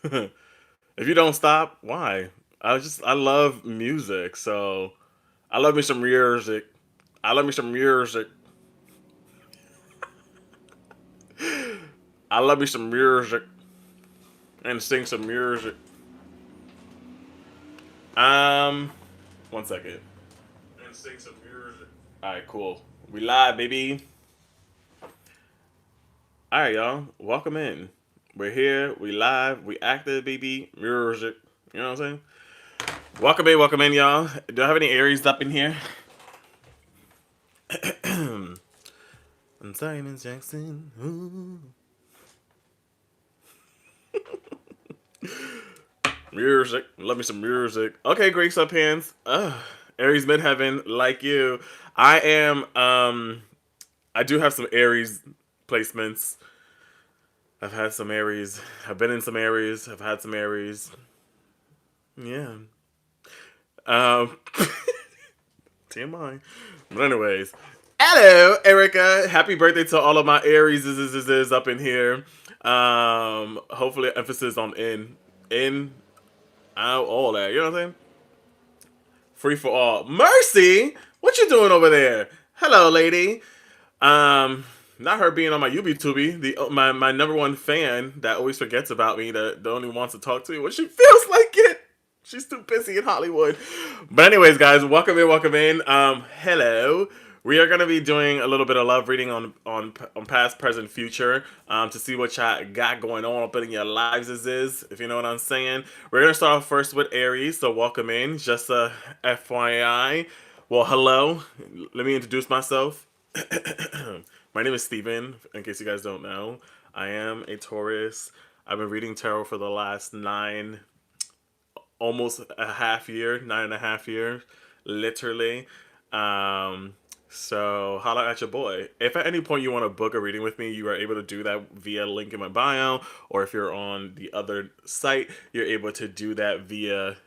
If you don't stop, why? I love music, so I love me some music. I love me some music. I love me some music and sing some music. Um, 1 second. And sing some music. All right, cool. We live, baby. All right, y'all. Welcome in. We're here. We live. We active, baby. Music. You know what I'm saying? Welcome in, y'all. Do I have any Aries up in here? I'm sorry, Miss Jackson. Ooh. Music. Love me some music. Okay, Grace up hands. Aries midheaven, like you. I am I do have some Aries placements. I've had some Aries. I've been in some Aries. I've had some Aries. Yeah. Um TMI. But anyways. Hello, Erica. Happy birthday to all of my Aries is up in here. Hopefully emphasis on in, out, all that. You know what I'm saying? Free for all. Mercy, what you doing over there? Hello, lady. Not her being on my UbiTubi, my number one fan that always forgets about me, that only wants to talk to me when she feels like it. She's too busy in Hollywood. But anyways, guys, welcome in, welcome in. Hello. We are gonna be doing a little bit of love reading on past, present, future, to see what y'all got going on up in your lives. Is if you know what I'm saying. We're gonna start off first with Aries. So welcome in. Just a FYI. Well, hello. Let me introduce myself. My name is Steven, in case you guys don't know. I am a Taurus. I've been reading tarot for the last almost a half year, 9.5 years, literally. Um, so holla at your boy. If at any point you want to book a reading with me, you are able to do that via link in my bio, or if you're on the other site, you're able to do that via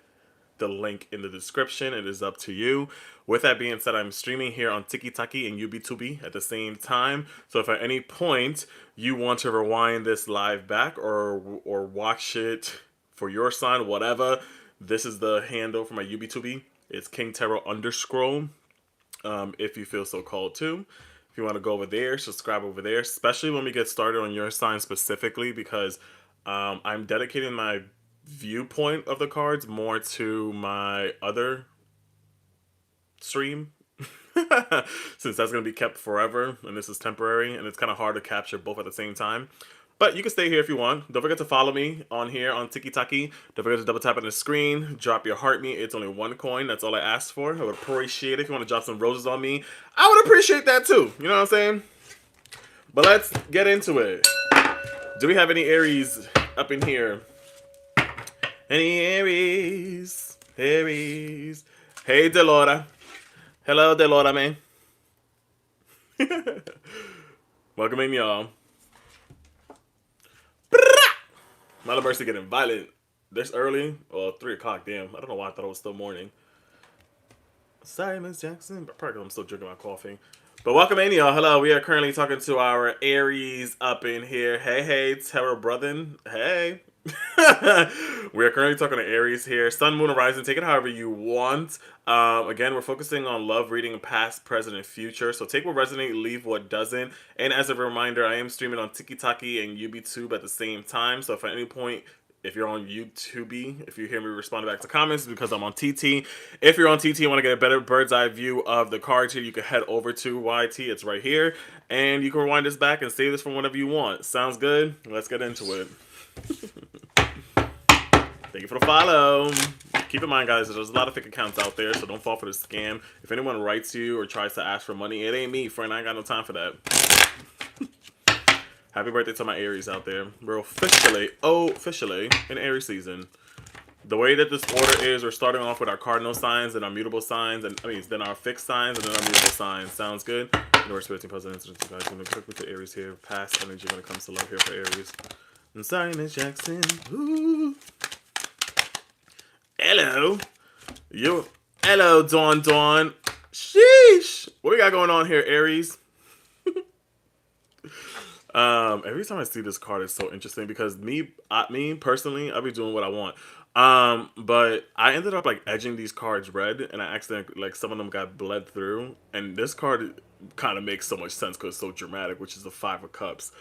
the link in the description. It is up to you. With that being said, I'm streaming here on TikTok and UbiTubi at the same time. So if at any point you want to rewind this live back or watch it for your sign, whatever, this is the handle for my UbiTubi. It's King Tarot underscore. If you feel so called to. If you want to go over there, subscribe over there, especially when we get started on your sign specifically, because I'm dedicating my viewpoint of the cards more to my other stream. Since that's going to be kept forever and this is temporary and it's kind of hard to capture both at the same time. But you can stay here if you want. Don't forget to follow me on here on TikTok. Don't forget to double tap on the screen. Drop your heart me. It's only 1 coin. That's all I asked for. I would appreciate it. If you want to drop some roses on me, I would appreciate that too. You know what I'm saying? But let's get into it. Do we have any Aries up in here? Any Aries? Aries. Hey, Delora. Hello, Delora, man. Welcome in, y'all. My Mercy getting violent this early. Well, 3 o'clock, damn. I don't know why I thought it was still morning. Sorry, Miss Jackson. But probably 'cause I'm still drinking my coffee. But welcome in, y'all. Hello. We are currently talking to our Aries up in here. Hey, Terra Brother. Hey. We are currently talking to Aries here. Sun, Moon, and Rising. Take it however you want. Again, we're focusing on love reading past, present, and future. So take what resonates, leave what doesn't. And as a reminder, I am streaming on TikTok and UbiTube at the same time. So if at any point, if you're on YouTube, if you hear me respond back to comments, because I'm on TT. If you're on TT and want to get a better bird's eye view of the cards here, you can head over to YT. It's right here. And you can rewind this back and save this from whenever you want. Sounds good? Let's get into it. Thank you for the follow. Keep in mind, guys, there's a lot of fake accounts out there, so don't fall for the scam. If anyone writes you or tries to ask for money, it ain't me, friend. I ain't got no time for that. Happy birthday to my Aries out there. We're officially in Aries season. The way that this order is, we're starting off with our cardinal signs and our mutable signs, and then our fixed signs and then our mutable signs. Sounds good? Universe, spiritual presidents, guys. I'm gonna quickly to Aries here. Past energy when it comes to love here for Aries. I'm sorry, Miss Jackson. Ooh. Hello. Hello, Dawn. Sheesh. What we got going on here, Aries? Every time I see this card, it's so interesting because me personally, I'll be doing what I want. But I ended up like edging these cards red, and I accidentally like some of them got bled through, and this card kind of makes so much sense because it's so dramatic, which is the Five of Cups.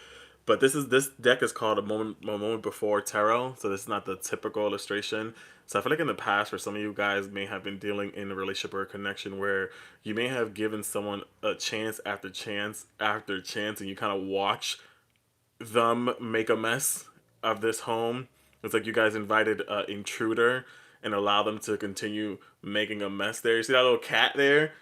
But this deck is called a moment before tarot, so this is not the typical illustration. So I feel like in the past, for some of you guys may have been dealing in a relationship or a connection where you may have given someone a chance after chance after chance, and you kind of watch them make a mess of this home. It's like you guys invited an intruder and allow them to continue making a mess there. You see that little cat there?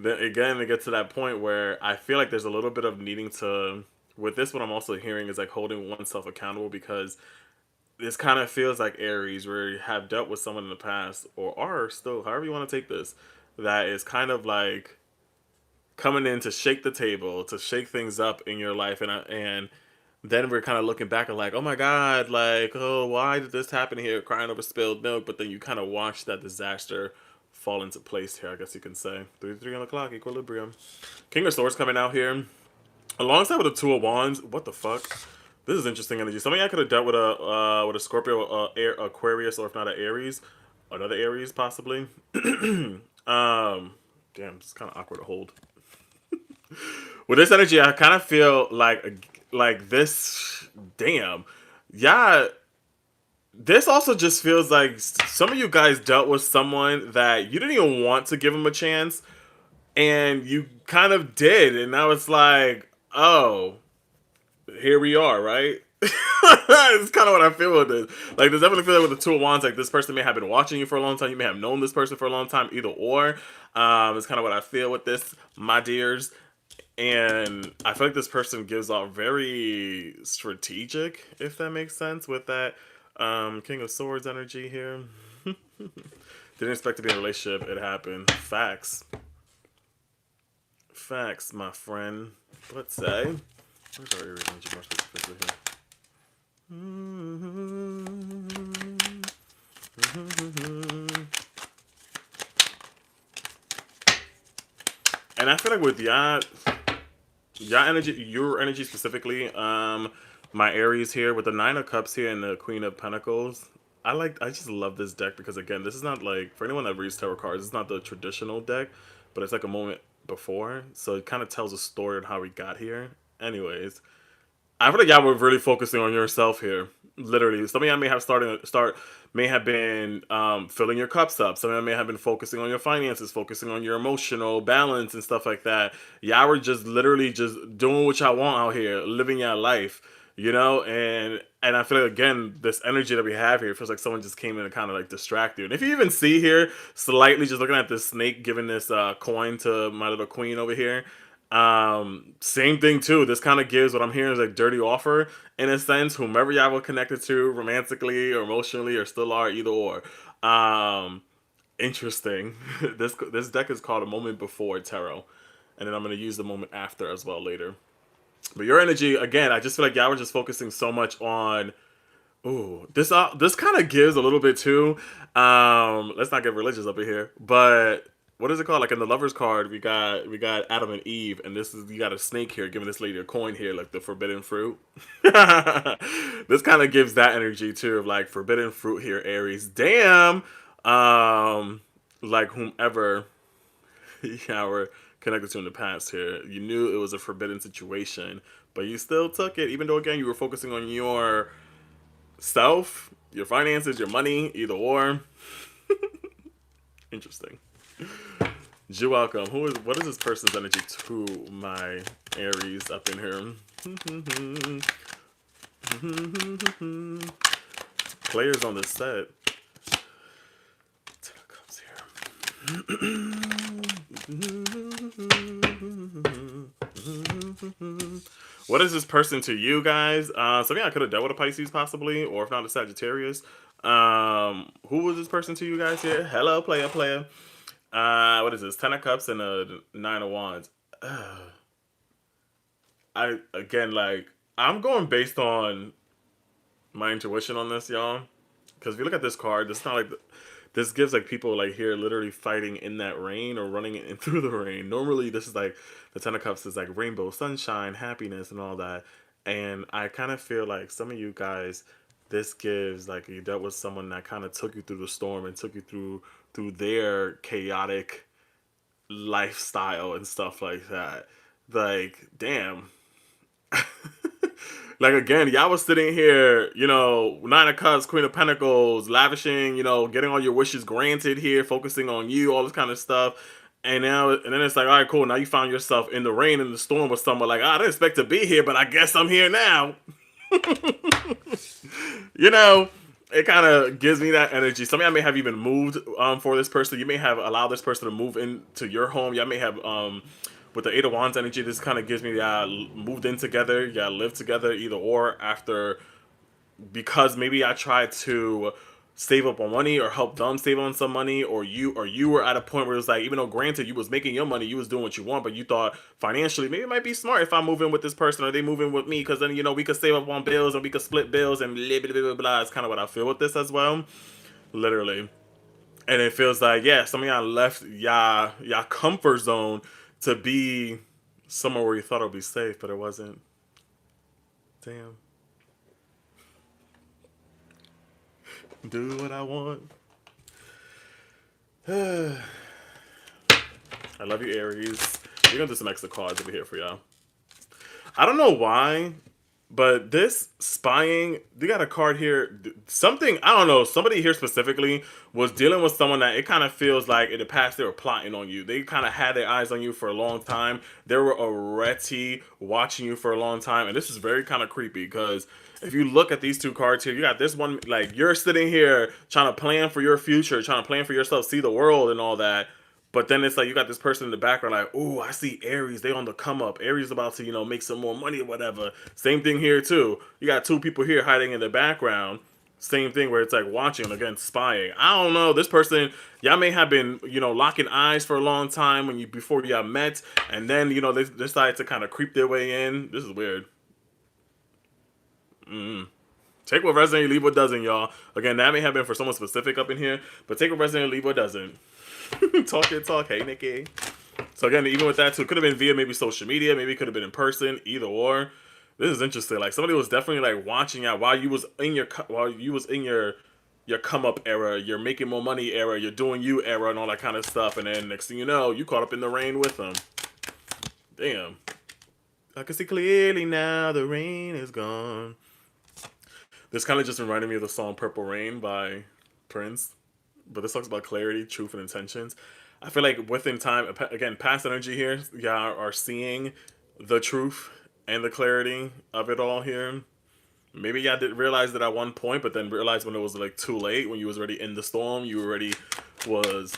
Then again, it gets to that point where I feel like there's a little bit of needing to. With this, what I'm also hearing is like holding oneself accountable because this kind of feels like Aries, where you have dealt with someone in the past or are still, however you want to take this, that is kind of like coming in to shake the table, to shake things up in your life, and then we're kind of looking back and like, oh my god, like, oh, why did this happen here? Crying over spilled milk, but then you kind of watch that disaster fall into place here. I guess you can say 3 on the clock, equilibrium. King of Swords coming out here alongside with the Two of Wands. What the fuck? This is interesting energy. Some of y'all could have dealt with a Scorpio, Aquarius, or if not an Aries, another Aries possibly. Damn, it's kind of awkward to hold. With this energy, I kind of feel like this. Damn, yeah. This also just feels like some of you guys dealt with someone that you didn't even want to give them a chance, and you kind of did, and now it's like, oh, here we are, right? It's kind of what I feel with this. Like, there's definitely feel like with the Two of Wands, like this person may have been watching you for a long time. You may have known this person for a long time, either or. It's kind of what I feel with this, my dears. And I feel like this person gives off very strategic, if that makes sense, with that King of Swords energy here. Didn't expect to be in a relationship. It happened. Facts. Facts, my friend. Let's say. Where's our Aries energy more specifically here? And I feel like with your energy specifically, my Aries here with the Nine of Cups here and the Queen of Pentacles. I just love this deck because again, this is not like, for anyone that reads tarot cards, it's not the traditional deck, but it's like a moment before, so it kind of tells a story on how we got here. Anyways, I feel like y'all were really focusing on yourself here. Literally, some of y'all may have may have been filling your cups up. Some of y'all may have been focusing on your finances, focusing on your emotional balance and stuff like that. Y'all were just literally just doing what y'all want out here, living your life, you know. And I feel like again, this energy that we have here feels like someone just came in and kind of like distract you. And if you even see here, slightly just looking at this snake giving this coin to my little queen over here. Same thing too. This kind of gives what I'm hearing is like dirty offer in a sense. Whomever y'all were connected to romantically or emotionally or still are, either or. Interesting. This deck is called a moment before tarot, and then I'm gonna use the moment after as well later. But your energy again, I just feel like y'all were just focusing so much on. Ooh, this kind of gives a little bit too. Let's not get religious up in here, but what is it called? Like in the Lovers card, we got Adam and Eve, and this is, you got a snake here giving this lady a coin here, like the forbidden fruit. This kind of gives that energy too of like forbidden fruit here, Aries. Damn. Like whomever yeah were connected to in the past here, you knew it was a forbidden situation, but you still took it, even though again you were focusing on your self, your finances, your money, either or. Interesting. You're welcome. What is this person's energy to my Aries up in here? Players on the set. Ten of Cups here. What is this person to you guys? Something I could have dealt with a Pisces possibly, or if not a Sagittarius. Who was this person to you guys here? Hello, player. What is this? 10 of Cups and a 9 of Wands. I again, like, I'm going based on my intuition on this, y'all. Because if you look at this card, this this gives like people like here literally fighting in that rain or running in through the rain. Normally this is like the Ten of Cups is like rainbow, sunshine, happiness and all that. And I kind of feel like some of you guys, this gives like you dealt with someone that kind of took you through the storm and took you through their chaotic lifestyle and stuff like that. Like, damn. Like again, y'all was sitting here, you know, Nine of Cups, Queen of Pentacles, lavishing, you know, getting all your wishes granted here, focusing on you, all this kind of stuff. And now, and then it's like, all right, cool. Now you found yourself in the rain, in the storm with someone like, I didn't expect to be here, but I guess I'm here now. You know, it kind of gives me that energy. Some of y'all may have even moved for this person. You may have allowed this person to move into your home. Y'all may have with the Eight of Wands energy, this kind of gives me that moved in together, yeah, live together, either or, after, because maybe I tried to save up on money or help them save on some money, or you were at a point where it was like, even though granted you was making your money, you was doing what you want, but you thought financially maybe it might be smart if I move in with this person or they move in with me, because then, you know, we could save up on bills and we could split bills and blah blah blah blah blah. It's kind of what I feel with this as well, literally. And it feels like, yeah, some of y'all left y'all comfort zone to be somewhere where you thought it would be safe, but it wasn't. Damn. Do what I want. I love you, Aries. We're gonna do some extra cards over here for y'all. I don't know why, but this spying, they got a card here. Something, I don't know, somebody here specifically was dealing with someone that it kind of feels like in the past they were plotting on you. They kind of had their eyes on you for a long time. They were already watching you for a long time. And this is very kind of creepy because if you look at these two cards here, you got this one, like you're sitting here trying to plan for your future, trying to plan for yourself, see the world and all that. But then it's like you got this person in the background like, oh, I see Aries. They on the come up. Aries about to, you know, make some more money or whatever. Same thing here too. You got two people here hiding in the background. Same thing where it's like watching, again, spying. I don't know. This person, y'all may have been, you know, locking eyes for a long time when you before y'all met. And then, you know, they decided to kind of creep their way in. This is weird. Take what resonates, leave what doesn't, y'all. Again, that may have been for someone specific up in here. But take what resonates, leave what doesn't. Talk your talk. Hey, Nikki. So again, even with that too, it could have been via maybe social media, maybe it could have been in person, either or. This is interesting. Like somebody was definitely like watching out while you was in your come up era, your making more money era, your doing you era, and all that kind of stuff. And then next thing you know, you caught up in the rain with them. Damn. I can see clearly now. The rain is gone. This kind of just reminded me of the song "Purple Rain" by Prince. But this talks about clarity, truth, and intentions. I feel like within time, again, past energy here, y'all are seeing the truth and the clarity of it all here. Maybe y'all didn't realize that at one point, but then realized when it was like too late, when you was already in the storm, you already was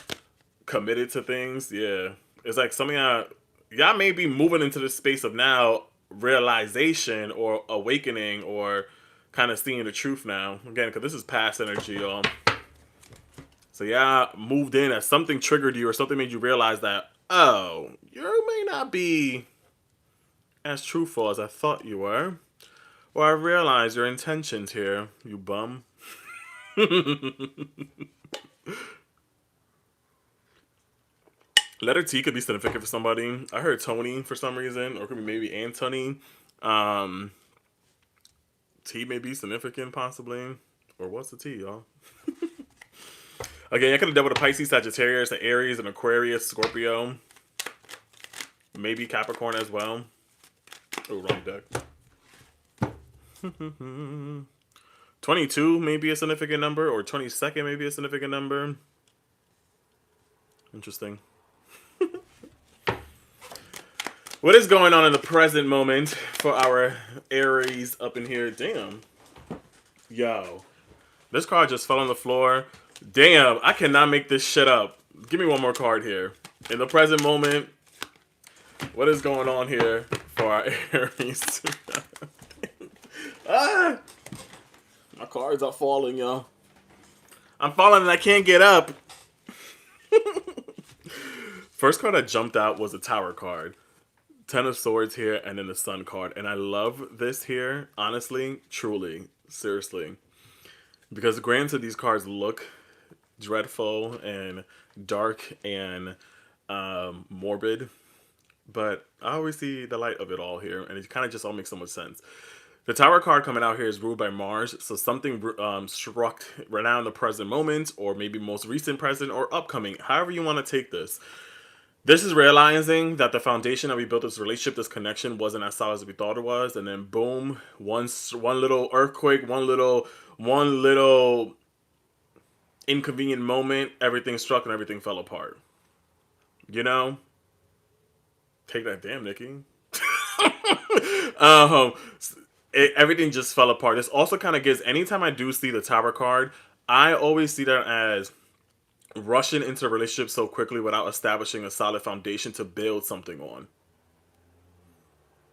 committed to things. Yeah. It's like some of y'all may be moving into the space of now realization or awakening or kind of seeing the truth now. Again, because this is past energy, y'all. So yeah, moved in as something triggered you or something made you realize that, oh, you may not be as truthful as I thought you were. Or I realized your intentions here, you bum. Letter T could be significant for somebody. I heard Tony for some reason, or could be maybe Anthony. T may be significant possibly. Or what's the T, y'all? Again, I could have dealt with a Pisces, Sagittarius, an Aries, an Aquarius, Scorpio. Maybe Capricorn as well. Oh, wrong deck. 22 may be a significant number, or 22nd may be a significant number. Interesting. What is going on in the present moment for our Aries up in here? Damn. Yo. This card just fell on the floor. Damn, I cannot make this shit up. Give me one more card here. In the present moment, what is going on here for our Aries? Ah! My cards are falling, y'all. I'm falling and I can't get up. First card that jumped out was a Tower card. Ten of Swords here, and then the Sun card. And I love this here, honestly, truly, seriously. Because granted, these cards look dreadful and dark and morbid. But I always see the light of it all here, and it kind of just all makes so much sense. The Tower card coming out here is ruled by Mars, so something struck right now in the present moment, or maybe most recent present, or upcoming, however you want to take this. This is realizing that the foundation that we built this relationship, this connection, wasn't as solid as we thought it was, and then boom, one little earthquake, one little inconvenient moment, everything struck and everything fell apart. You know, take that, damn Nikki. um, everything just fell apart. This also kind of gives, anytime I do see the Tower card, I always see that as rushing into a relationship so quickly without establishing a solid foundation to build something on.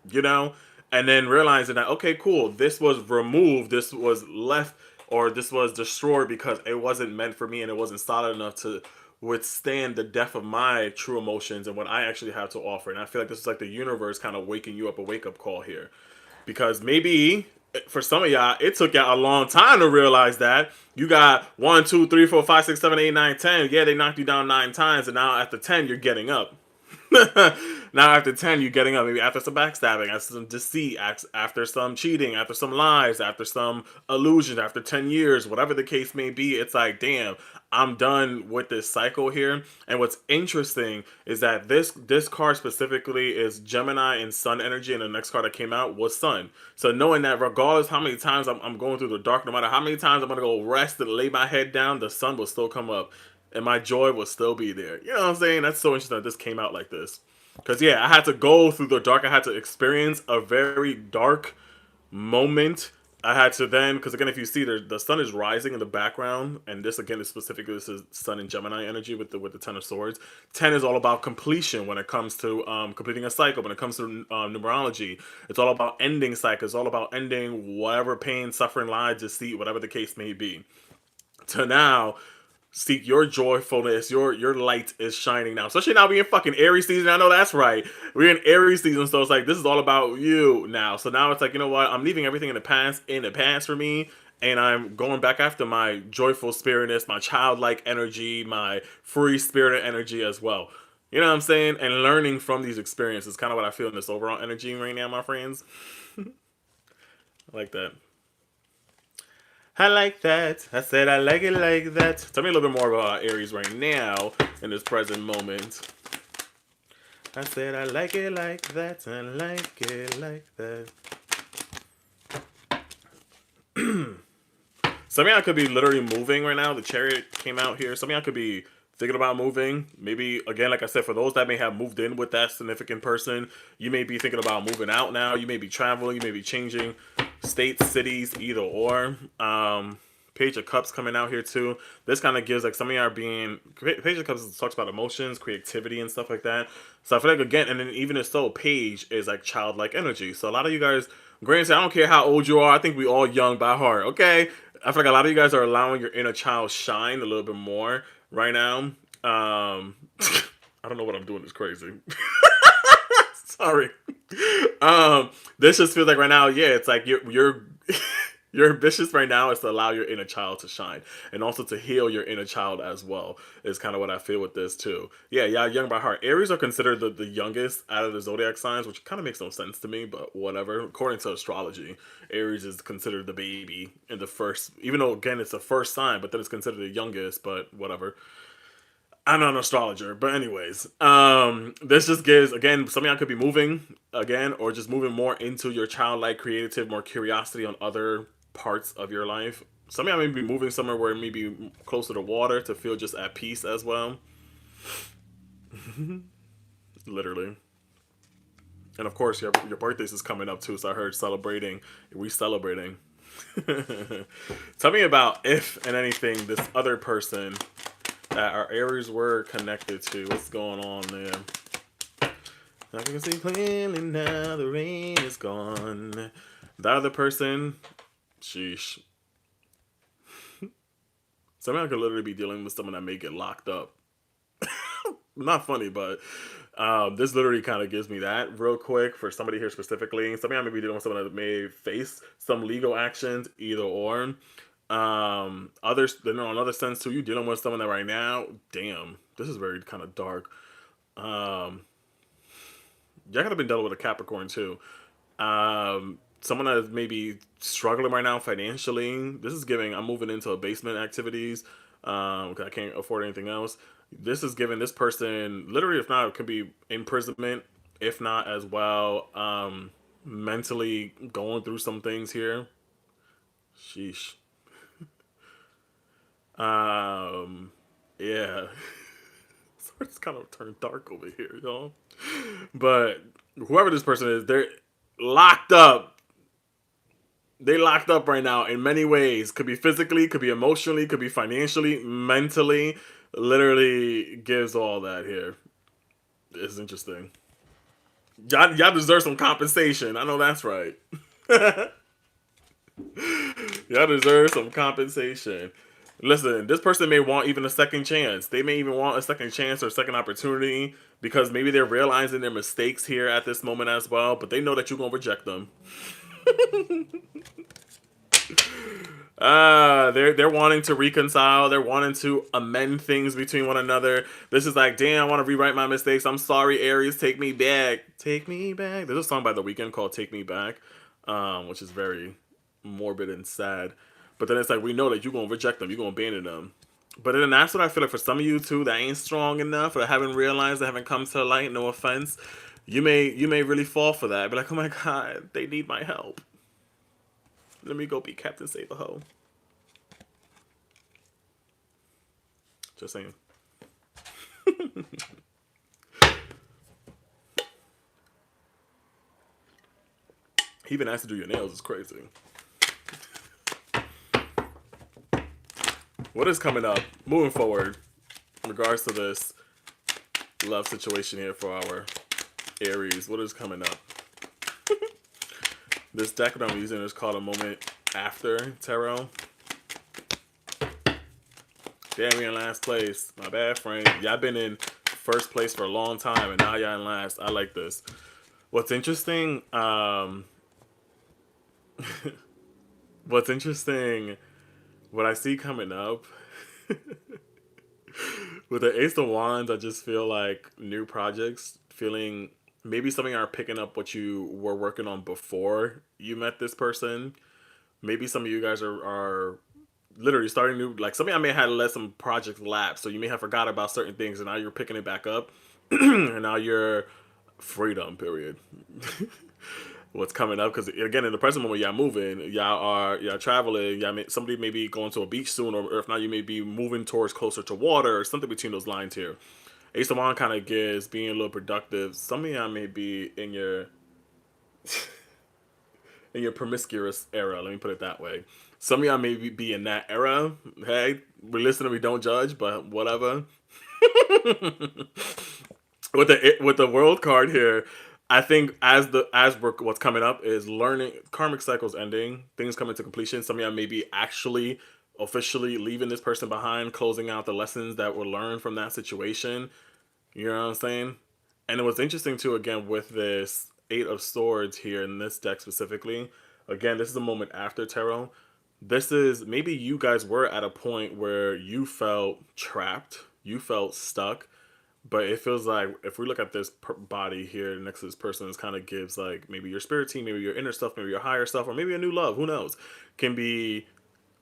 You know? And then realizing that, okay, cool, this was removed, this was left, or this was destroyed because it wasn't meant for me and it wasn't solid enough to withstand the depth of my true emotions and what I actually have to offer. And I feel like this is like the universe kind of waking you up, a wake up call here. Because maybe for some of y'all, it took y'all a long time to realize that. You got 1, 2, 3, 4, 5, 6, 7, 8, 9, 10. Yeah, they knocked you down 9 times, and now after 10, you're getting up. Now after 10, you're getting up. Maybe after some backstabbing, after some deceit, after some cheating, after some lies, after some illusions, after 10 years, whatever the case may be, it's like, damn, I'm done with this cycle here. And what's interesting is that this card specifically is Gemini and Sun energy, and the next card that came out was Sun. So knowing that regardless how many times I'm going through the dark, no matter how many times I'm going to go rest and lay my head down, the sun will still come up and my joy will still be there. You know what I'm saying? That's so interesting that this came out like this. Because, yeah, I had to go through the dark. I had to experience a very dark moment. I had to then, because again, if you see, the sun is rising in the background, and this again is specifically, this is Sun and Gemini energy with the Ten of Swords. 10 is all about completion when it comes to completing a cycle. When it comes to numerology, it's all about ending cycles. It's all about ending whatever pain, suffering, lies, deceit, whatever the case may be. To now seek your joyfulness, your light is shining now. Especially now we in fucking Aries season. I know that's right. We're in Aries season, so it's like this is all about you now. So now it's like, you know what? I'm leaving everything in the past for me, and I'm going back after my joyful spiritness, my childlike energy, my free spirited energy as well. You know what I'm saying? And learning from these experiences, kind of what I feel in this overall energy right now, my friends. I like that. I like that. I said I like it like that. Tell me a little bit more about Aries right now in this present moment. I said I like it like that. I like it like that. Some of y'all could be literally moving right now. The Chariot came out here. Some of y'all could be thinking about moving. Maybe, again, like I said, for those that may have moved in with that significant person, you may be thinking about moving out now. You may be traveling. You may be changing states, cities, either or. Page of Cups coming out here too. This kind of gives like some of y'all are being, Page of Cups talks about emotions, creativity, and stuff like that. So I feel like again, and then even if so, Page is like childlike energy. So a lot of you guys, granted, I don't care how old you are. I think we all young by heart. Okay, I feel like a lot of you guys are allowing your inner child shine a little bit more right now. I don't know what I'm doing. It's crazy. Sorry. This just feels like right now, yeah, it's like you're your ambitious right now is to allow your inner child to shine and also to heal your inner child as well is kind of what I feel with this too. Yeah, young by heart. Aries are considered the youngest out of the zodiac signs, which kind of makes no sense to me, but whatever. According to astrology, Aries is considered the baby in the first, even though again it's the first sign, but then it's considered the youngest, but whatever. I'm not an astrologer, but anyways, this just gives, again, some of y'all could be moving again, or just moving more into your childlike, creative, more curiosity on other parts of your life. Some of y'all may be moving somewhere where it may be closer to water to feel just at peace as well. Literally. And of course, your birthdays is coming up too, so I heard celebrating. We celebrating. Tell me about if and anything this other person that our Aries were connected to. What's going on there? I can see clearly now the rain is gone. The other person, sheesh. Somebody could literally be dealing with someone that may get locked up. Not funny, but this literally kind of gives me that real quick for somebody here specifically. Somebody may be dealing with someone that may face some legal actions, either or. Others, you know, in other sense too, you dealing with someone that right now, damn, this is very kind of dark. Um, y'all could have been dealing with a Capricorn too. Someone that is maybe struggling right now financially. This is giving, I'm moving into basement activities. 'Cause I can't afford anything else. This is giving this person, literally, if not, it could be imprisonment, if not as well, mentally going through some things here. Sheesh. Um, yeah. So it's kind of turned dark over here, y'all. But whoever this person is, they're locked up. They locked up right now in many ways. Could be physically, could be emotionally, could be financially, mentally. Literally gives all that here. It's interesting. Y'all deserve some compensation. I know that's right. Y'all deserve some compensation. Listen, this person may want even a second chance. They may even want a second chance or a second opportunity because maybe they're realizing their mistakes here at this moment as well, but they know that you're going to reject them. They're wanting to reconcile. They're wanting to amend things between one another. This is like, damn, I want to rewrite my mistakes. I'm sorry, Aries. Take me back. Take me back. There's a song by The Weeknd called "Take Me Back," which is very morbid and sad. But then it's like we know that you're gonna reject them. You're gonna abandon them. But then that's what I feel like for some of you too that ain't strong enough or haven't realized, that haven't come to light. No offense. You may really fall for that. Be like, oh my god, they need my help. Let me go be Captain Save a Ho. Just saying. He even asked to do your nails. It's crazy. What is coming up, moving forward, in regards to this love situation here for our Aries? What is coming up? This deck that I'm using is called A Moment After Tarot. Damn, you're in last place. My bad, friend. Y'all been in first place for a long time, and now y'all in last. I like this. What's interesting, what's interesting, what I see coming up, with the Ace of Wands, I just feel like new projects, feeling maybe some of you are picking up what you were working on before you met this person. Maybe some of you guys are literally starting new, like some of y'all may have let some projects lapse, so you may have forgot about certain things, and now you're picking it back up, and now you're freedom. Period. What's coming up? Because again, in the present moment, y'all moving, y'all traveling, somebody may be going to a beach soon, or if not, you may be moving towards closer to water or something between those lines here. Ace of Wands kind of gives being a little productive. Some of y'all may be in your in your promiscuous era. Let me put it that way. Some of y'all may be in that era. Hey, we listen and we don't judge, but whatever. With the world card here, I think what's coming up is learning, karmic cycles ending, things coming to completion. Some of y'all may be actually officially leaving this person behind, closing out the lessons that were learned from that situation. You know what I'm saying? And it was interesting too, again, with this Eight of Swords here in this deck specifically. Again, this is a moment after tarot. This is, maybe you guys were at a point where you felt trapped, you felt stuck, but it feels like if we look at this body here next to this person, it kind of gives like maybe your spirit team, maybe your inner self, maybe your higher self, or maybe a new love, who knows, can be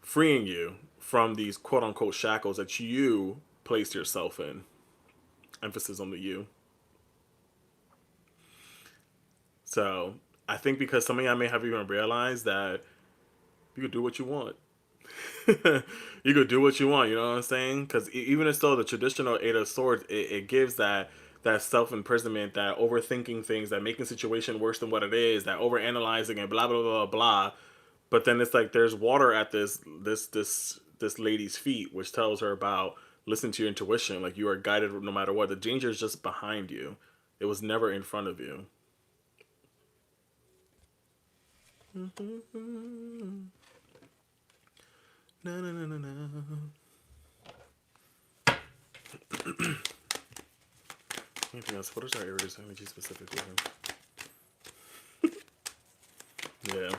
freeing you from these quote unquote shackles that you placed yourself in. Emphasis on the you. So I think because some of y'all may have even realized that you could do what you want. You could do what you want, you know what I'm saying? Because even as though the traditional Eight of Swords, it gives that self-imprisonment, that overthinking things, that making situation worse than what it is, that overanalyzing and blah blah blah blah. But then it's like there's water at this lady's feet, which tells her about listen to your intuition. Like you are guided no matter what. The danger is just behind you. It was never in front of you. Na, na, na, na, na. Anything else? What is our Aries energy specifically? Yeah.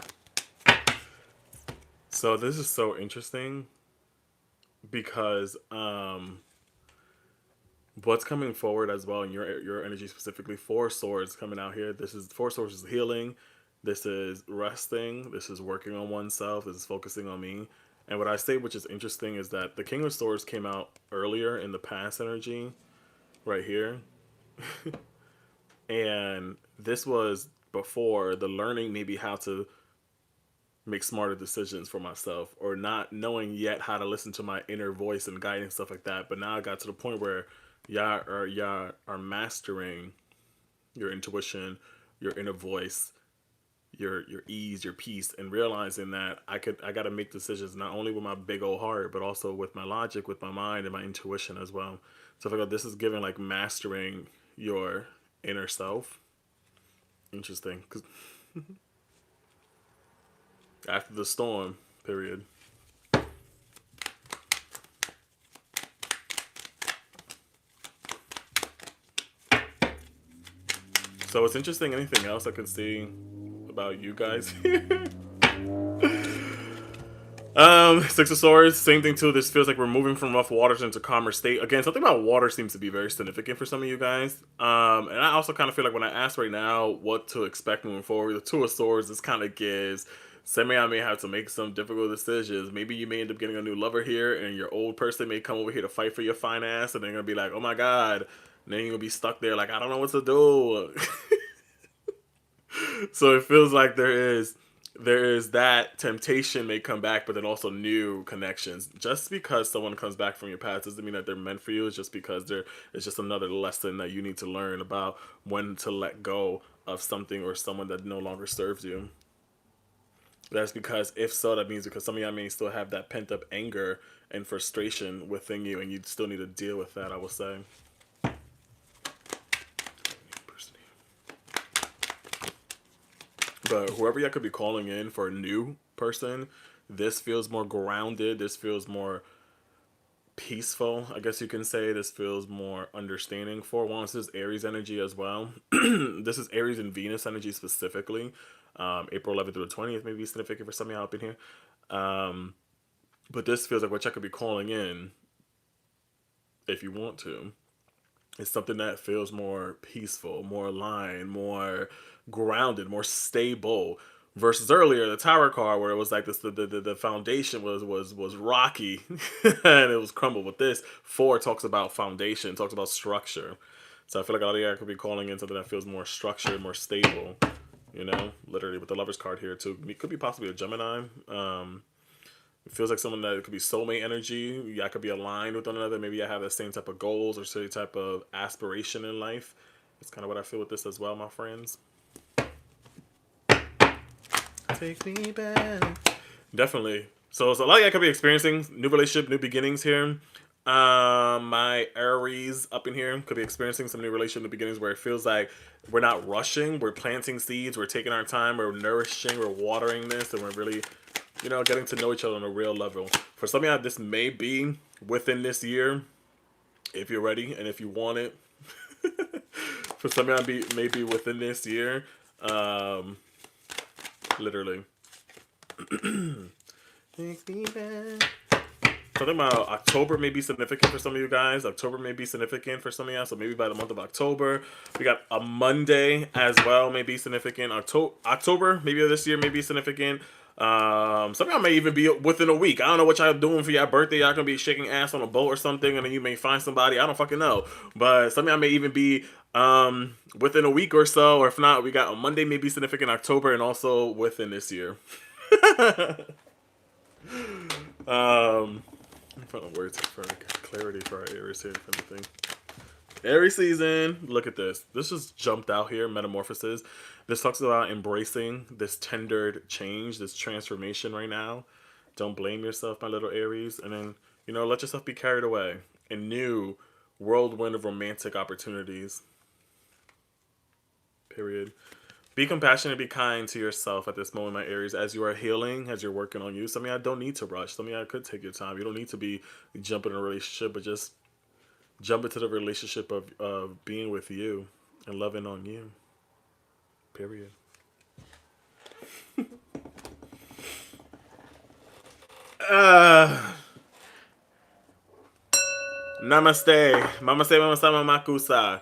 So this is so interesting because what's coming forward as well in your energy, specifically four swords coming out here. This is four swords is healing, this is resting, this is working on oneself, this is focusing on me. And what I say, which is interesting, is that the King of Swords came out earlier in the past energy right here. And this was before the learning maybe how to make smarter decisions for myself, or not knowing yet how to listen to my inner voice and guiding stuff like that. But now I got to the point where y'all are mastering your intuition, your inner voice, your ease, your peace, and realizing that I got to make decisions not only with my big old heart, but also with my logic, with my mind, and my intuition as well. So I feel like this is giving like mastering your inner self. Interesting, 'cause after the storm, period. So it's interesting. Anything else I can see about you guys? Six of Swords, same thing too. This feels like we're moving from rough waters into calmer state. Again, something about water seems to be very significant for some of you guys. And I also kind of feel like when I ask right now what to expect moving forward, the Two of Swords, this kind of gives semi I may have to make some difficult decisions. Maybe you may end up getting a new lover here, and your old person may come over here to fight for your fine ass, and they're gonna be like, "Oh my god," and then you're gonna be stuck there like, "I don't know what to do." So it feels like there is that temptation may come back, but then also new connections. Just because someone comes back from your past doesn't mean that they're meant for you. It's just because it's just another lesson that you need to learn about when to let go of something or someone that no longer serves you. That's because if so, that means because some of y'all may still have that pent up anger and frustration within you, and you still need to deal with that, I will say. But whoever y'all could be calling in for a new person, this feels more grounded. This feels more peaceful, I guess you can say. This feels more understanding. For once, this is Aries energy as well. This is Aries and Venus energy specifically. April 11th through the 20th may be significant for some of y'all up in here. But this feels like what y'all could be calling in, if you want to, is something that feels more peaceful, more aligned, more grounded, more stable. Versus earlier, the Tower card, where it was like this, the foundation was rocky and it was crumbled. With this, four talks about foundation, talks about structure. So I feel like a lot of you could be calling in something that feels more structured, more stable. You know, literally with the Lovers card here too. It could be possibly a Gemini. It feels like someone that could be soulmate energy. Y'all could be aligned with one another. Maybe I have the same type of goals or same type of aspiration in life. That's kind of what I feel with this as well, my friends. Take me back. Definitely. So a lot of y'all could be experiencing new relationship, new beginnings here. My Aries up in here could be experiencing some new relationship, new beginnings, where it feels like we're not rushing. We're planting seeds. We're taking our time. We're nourishing. We're watering this, and we're really, getting to know each other on a real level. For some of y'all, this may be within this year, if you're ready and if you want it. For some of y'all, maybe within this year. Literally. Take me back. Something about October may be significant for some of you guys. October may be significant for some of y'all. So maybe by the month of October. We got a Monday as well, may be significant. October, maybe this year, may be significant. Some of y'all may even be within a week. I don't know what y'all doing for your birthday. Y'all gonna be shaking ass on a boat or something, and then you may find somebody. I don't fucking know. But some of y'all may even be within a week or so. Or if not, we got a Monday may be significant October, and also within this year. I'm finding words for clarity for our Aries here kind of thing. Aries season, look at this. This just jumped out here, metamorphosis. This talks about embracing this tendered change, this transformation right now. Don't blame yourself, my little Aries. And then, let yourself be carried away in new whirlwind of romantic opportunities. Period. Be compassionate, be kind to yourself at this moment, my Aries, as you are healing, as you're working on you. Some of y'all don't need to rush. Some of y'all could take your time. You don't need to be jumping in a relationship, but just jump into the relationship of being with you and loving on you. Period. Namaste. Namaste, makusa.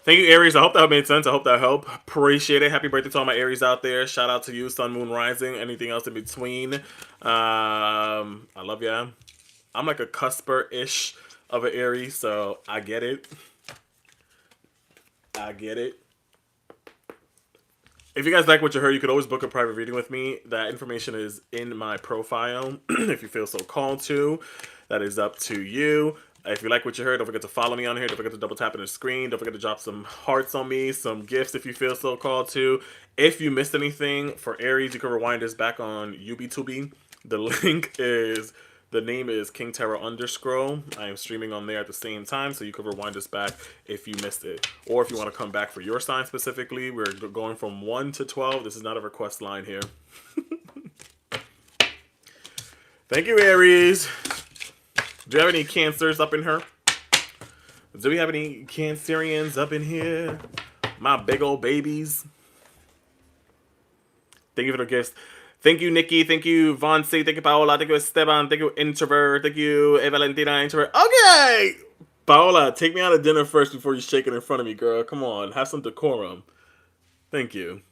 Thank you, Aries. I hope that made sense. I hope that helped. Appreciate it. Happy birthday to all my Aries out there. Shout out to you, Sun, Moon, Rising. Anything else in between. I love ya. I'm like a cusper-ish of an Aries, so I get it. I get it. If you guys like what you heard, you could always book a private reading with me. That information is in my profile if you feel so called to. That is up to you. If you like what you heard, don't forget to follow me on here. Don't forget to double tap on the screen. Don't forget to drop some hearts on me, some gifts if you feel so called to. If you missed anything for Aries, you can rewind this back on UB2B. The link is... The name is King Tarot _. I am streaming on there at the same time, so you can rewind this back if you missed it. Or if you want to come back for your sign specifically, we're going from 1 to 12. This is not a request line here. Thank you, Aries. Do you have any Cancers up in here? Do we have any Cancerians up in here? My big old babies. Thank you for the gifts. Thank you, Nikki. Thank you, Vonsi. Thank you, Paola. Thank you, Esteban. Thank you, Introvert. Thank you, Valentina, Introvert. Okay! Paola, take me out to dinner first before you shake it in front of me, girl. Come on. Have some decorum. Thank you.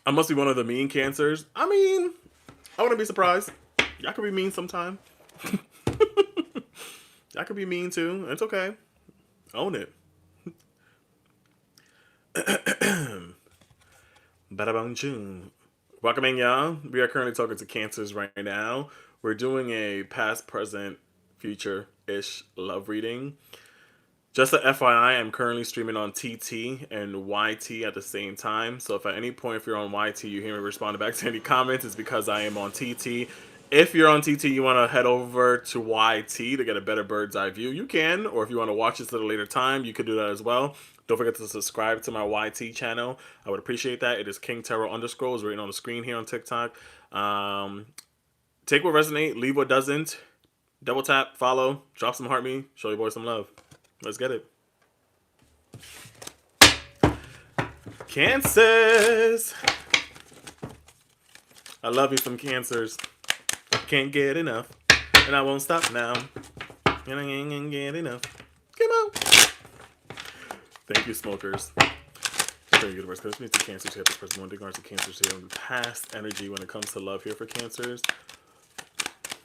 I must be one of the mean Cancers. I mean, I wouldn't be surprised. Y'all could be mean sometime. Y'all could be mean too. It's okay. Own it. Bada bang choom. Welcome in, y'all. We are currently talking to Cancers right now. We're doing a past, present, future-ish love reading. Just a FYI, I'm currently streaming on TT and YT at the same time. So if at any point, if you're on YT, you hear me responding back to any comments, it's because I am on TT. If you're on TT, you want to head over to YT to get a better bird's eye view, you can. Or if you want to watch this at a later time, you could do that as well. Don't forget to subscribe to my YT channel. I would appreciate that. It is King Tarot _ It's written on the screen here on TikTok. Take what resonates, leave what doesn't. Double tap, follow, drop some heart me, show your boy some love. Let's get it. Cancers. I love you some Cancers. Can't get enough. And I won't stop now. And I ain't get enough. Come on. Thank you, smokers. Very good words. This means the Cancers here. This person one regards to Cancers here. Past energy when it comes to love here for Cancers.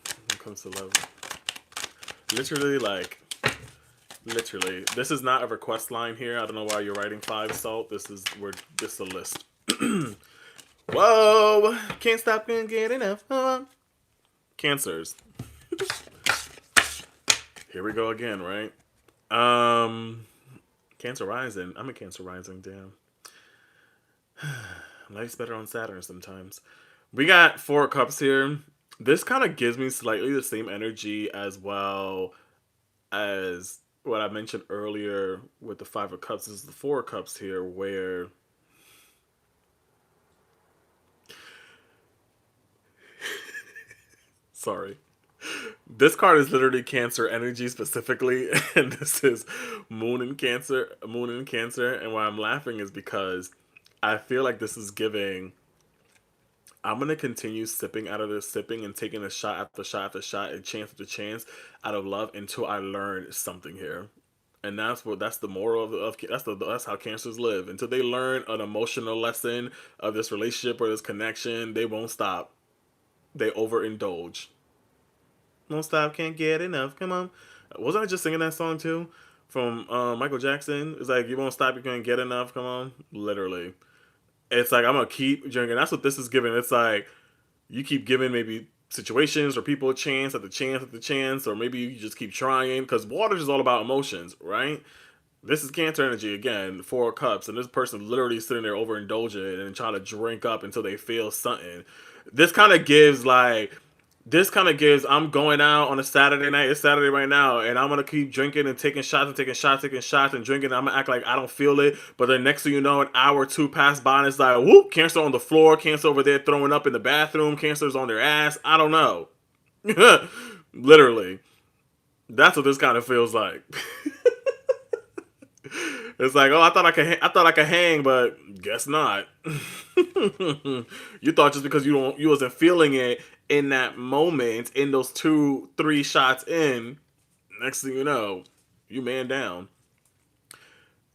When it comes to love. Literally, like... Literally, this is not a request line here. I don't know why you're writing 5 salt. This is a list. Whoa! Can't stop, can't get enough. Cancers. Here we go again, right? Cancer rising. I'm a Cancer rising. Damn. Life's better on Saturn sometimes. We got 4 cups here. This kind of gives me slightly the same energy as well as what I mentioned earlier with the 5 of Cups. This is the 4 of Cups here, where sorry. This card is literally Cancer energy specifically, and this is Moon in Cancer. And why I'm laughing is because I feel like this is giving... I'm going to continue sipping out of this, sipping and taking a shot after shot after shot and chance after chance out of love until I learn something here. And that's the moral that's how Cancers live. Until they learn an emotional lesson of this relationship or this connection, they won't stop. They overindulge. Won't stop, can't get enough. Come on. Wasn't I just singing that song too? From Michael Jackson? It's like, you won't stop, you can't get enough. Come on. Literally. It's like, I'm going to keep drinking. That's what this is giving. It's like, you keep giving maybe situations or people a chance after chance after chance, or maybe you just keep trying, because water is all about emotions, right? This is Cancer energy, again, 4 of Cups, and this person literally sitting there overindulgent and trying to drink up until they feel something. This kind of gives, I'm going out on a Saturday night. It's Saturday right now, and I'm going to keep drinking and taking shots and taking shots and drinking. I'm going to act like I don't feel it. But then next thing you know, an hour or 2 pass by, and it's like, whoop, Cancer on the floor, Cancer over there throwing up in the bathroom, Cancer's on their ass. I don't know. Literally. That's what this kind of feels like. It's like, oh, I thought I could hang, but guess not. You thought just because you wasn't feeling it in that moment, in those 2, 3 shots in, next thing you know, you man down.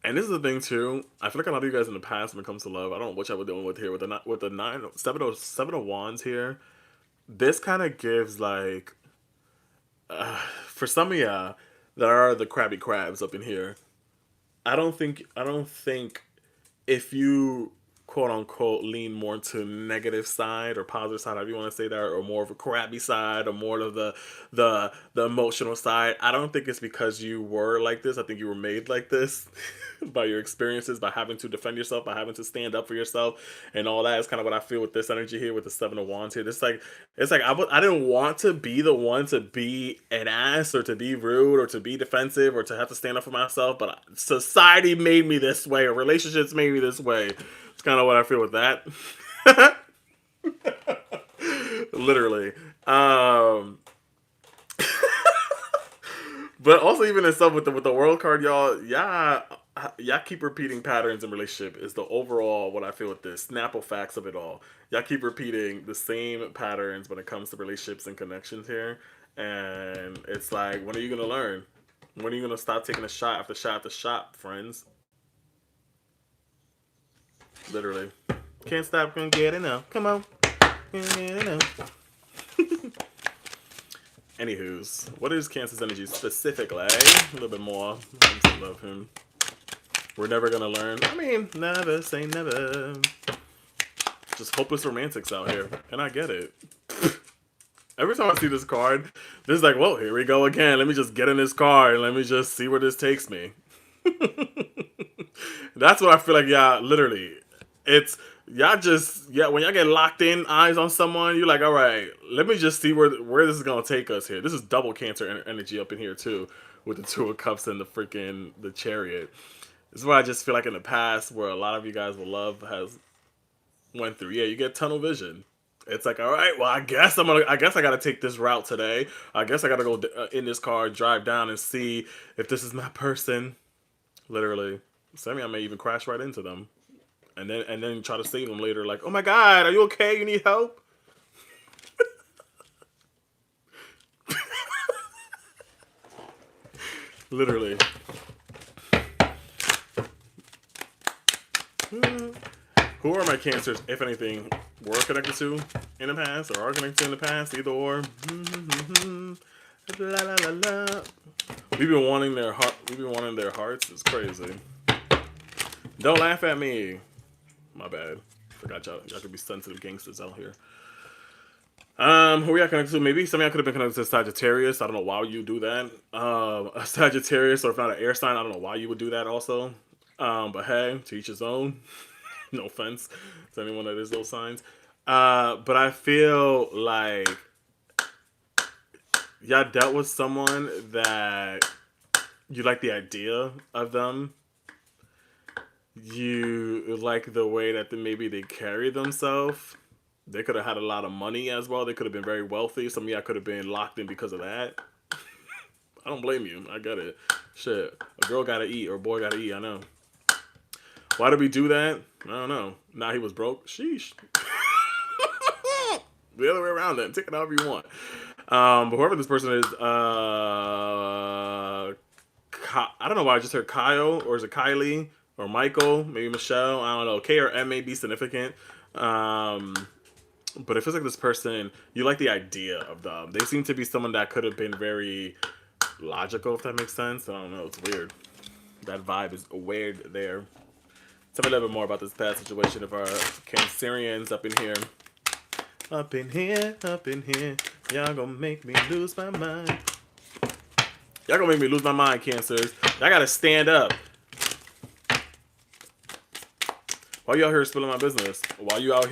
And this is the thing too. I feel like a lot of you guys in the past, when it comes to love, I don't know what y'all were dealing with here with the seven of wands here. This kind of gives like, for some of y'all, there are the crabby crabs up in here. I don't think if you quote unquote lean more to negative side or positive side, however you want to say that, or more of a crabby side, or more of the emotional side, I don't think it's because you were like this. I think you were made like this by your experiences, by having to defend yourself, by having to stand up for yourself, and all that is kind of what I feel with this energy here with the seven of wands here. It's like I didn't want to be the one to be an ass or to be rude or to be defensive or to have to stand up for myself, but society made me this way, or relationships made me this way. It's kind of what I feel with that. Literally. But also even in stuff with the world card, y'all keep repeating patterns in relationship is the overall what I feel with this Snapple facts of it all. Y'all keep repeating the same patterns when it comes to relationships and connections here. And it's like, when are you gonna learn? When are you gonna stop taking a shot after shot after shot, friends? Literally. Can't stop, gonna get enough. Come on. Get enough. Anywho's, what is Cancer's energy specifically? A little bit more. I just love him. We're never gonna learn. I mean, never say never. Just hopeless romantics out here. And I get it. Every time I see this card, this is like, whoa, here we go again. Let me just get in this card and let me just see where this takes me. That's what I feel like, literally. It's, when y'all get locked in eyes on someone, you're like, all right, let me just see where this is going to take us here. This is double Cancer energy up in here, too, with the Two of Cups and the Chariot. This is what I just feel like in the past, where a lot of you guys with love has went through. Yeah, you get tunnel vision. It's like, all right, well, I guess I got to take this route today. I guess I got to go in this car, drive down and see if this is my person. Literally. I may even crash right into them. And then try to save them later, like, oh my God, are you okay? You need help? Literally. Who are my Cancers, if anything, were connected to in the past, or are connected to in the past, either or? La, la, la, la. We've been wanting their hearts. It's crazy. Don't laugh at me. My bad. Forgot y'all could be sensitive gangsters out here. Who y'all connected to? Maybe some of y'all could have been connected to Sagittarius. I don't know why you do that. A Sagittarius, or if not an air sign, I don't know why you would do that also. But hey, to each his own. No offense to anyone that is those signs. But I feel like y'all dealt with someone that you like the idea of them. You like the way that maybe they carry themselves. They could have had a lot of money as well. They could have been very wealthy. Some of y'all could have been locked in because of that. I don't blame you. I get it. Shit. A girl gotta eat, or a boy gotta eat, I know. Why did we do that? I don't know. Now he was broke. Sheesh. The other way around then. Take it however you want. But whoever this person is, I don't know why I just heard Kyle, or is it Kylie? Or Michael, maybe Michelle, I don't know. K or M may be significant. But it feels like this person, you like the idea of them. They seem to be someone that could have been very logical, if that makes sense. I don't know, it's weird. That vibe is weird there. Tell me a little bit more about this past situation of our Cancerians up in here. Up in here, up in here. Y'all gonna make me lose my mind. Y'all gonna make me lose my mind, Cancers. I gotta stand up. Why you out here spilling my business? Why you out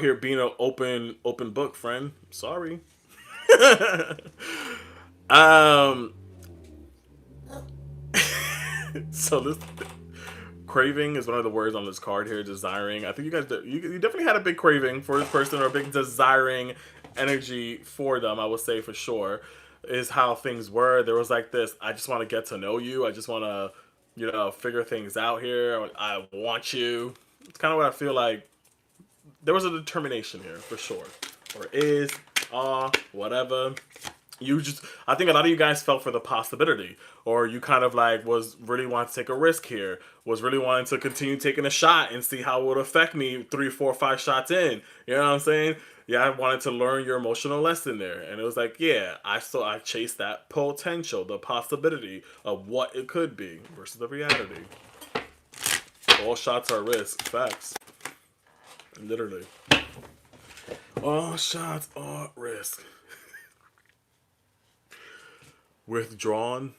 here being an open book, friend? Sorry. So this craving is one of the words on this card here. Desiring. I think you guys, you definitely had a big craving for this person, or a big desiring energy for them, I would say for sure, is how things were. There was like this, I just want to get to know you. I just want to, figure things out here. I want you. It's kind of what I feel like. There was a determination here for sure. Or is, whatever. I think a lot of you guys felt for the possibility, or you kind of like was really wanting to take a risk here, was really wanting to continue taking a shot and see how it would affect me 3, 4, 5 shots in. You know what I'm saying? Yeah, I wanted to learn your emotional lesson there. And it was like, yeah, I chased that potential, the possibility of what it could be versus the reality. All shots are risk. Facts. Literally. All shots are risk. Withdrawn.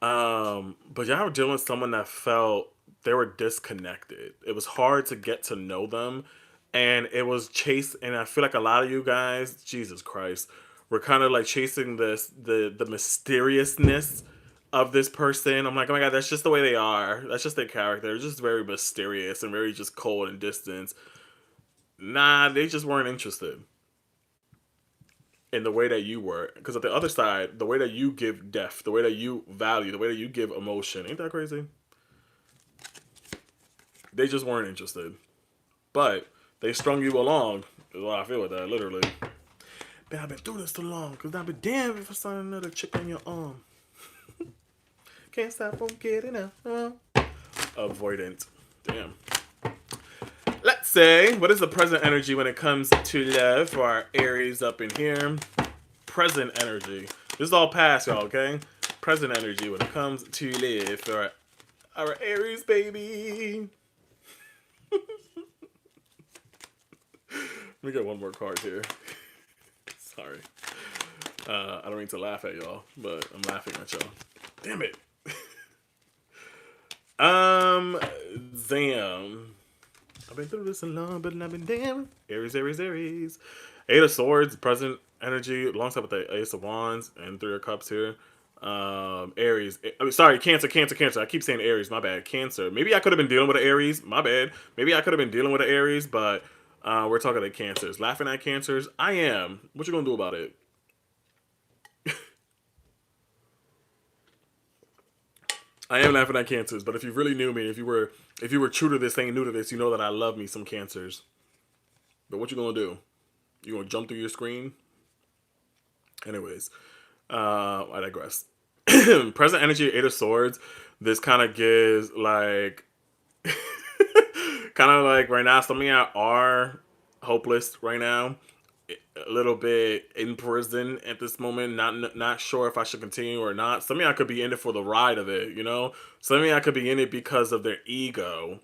But y'all were dealing with someone that felt they were disconnected. It was hard to get to know them, and it was and I feel like a lot of you guys, Jesus Christ, were kind of like chasing the mysteriousness of this person. I'm like, oh my god, that's just the way they are. That's just their character. They're just very mysterious and very just cold and distant. Nah, they just weren't interested in the way that you were. Because at the other side, the way that you give depth, the way that you value, the way that you give emotion, ain't that crazy? They just weren't interested. But they strung you along, is what I feel with that, literally. Man, I've been doing this too long, because I've been damned if I saw another chick on your arm. Can't stop from getting out. Avoidant. Damn. Let's say, what is the present energy when it comes to love for our Aries up in here? Present energy. This is all past, y'all, okay? Present energy when it comes to love for our Aries, baby. Let me get one more card here. Sorry. I don't mean to laugh at y'all, but I'm laughing at y'all. Damn it. Damn. I've been through this a long, but I've been damn. Aries, Aries, Aries. 8 of Swords, present energy, alongside with the Ace of Wands and 3 of Cups here. Aries. Sorry, Cancer. I keep saying Aries, my bad. Cancer. Maybe I could have been dealing with an Aries, my bad. Maybe I could have been dealing with an Aries, but we're talking to Cancers. Laughing at Cancers? I am. What you gonna do about it? I am laughing at Cancers, but if you really knew me, if you were true to this, ain't new to this, you know that I love me some Cancers. But what you gonna do? You gonna jump through your screen? Anyways, I digress. Present energy, 8 of Swords. This kind of gives like, kind of like right now, some of y'all are hopeless right now. A little bit in prison at this moment, not sure if I should continue or not. Some of y'all could be in it for the ride of it, you know? Some of y'all could be in it because of their ego.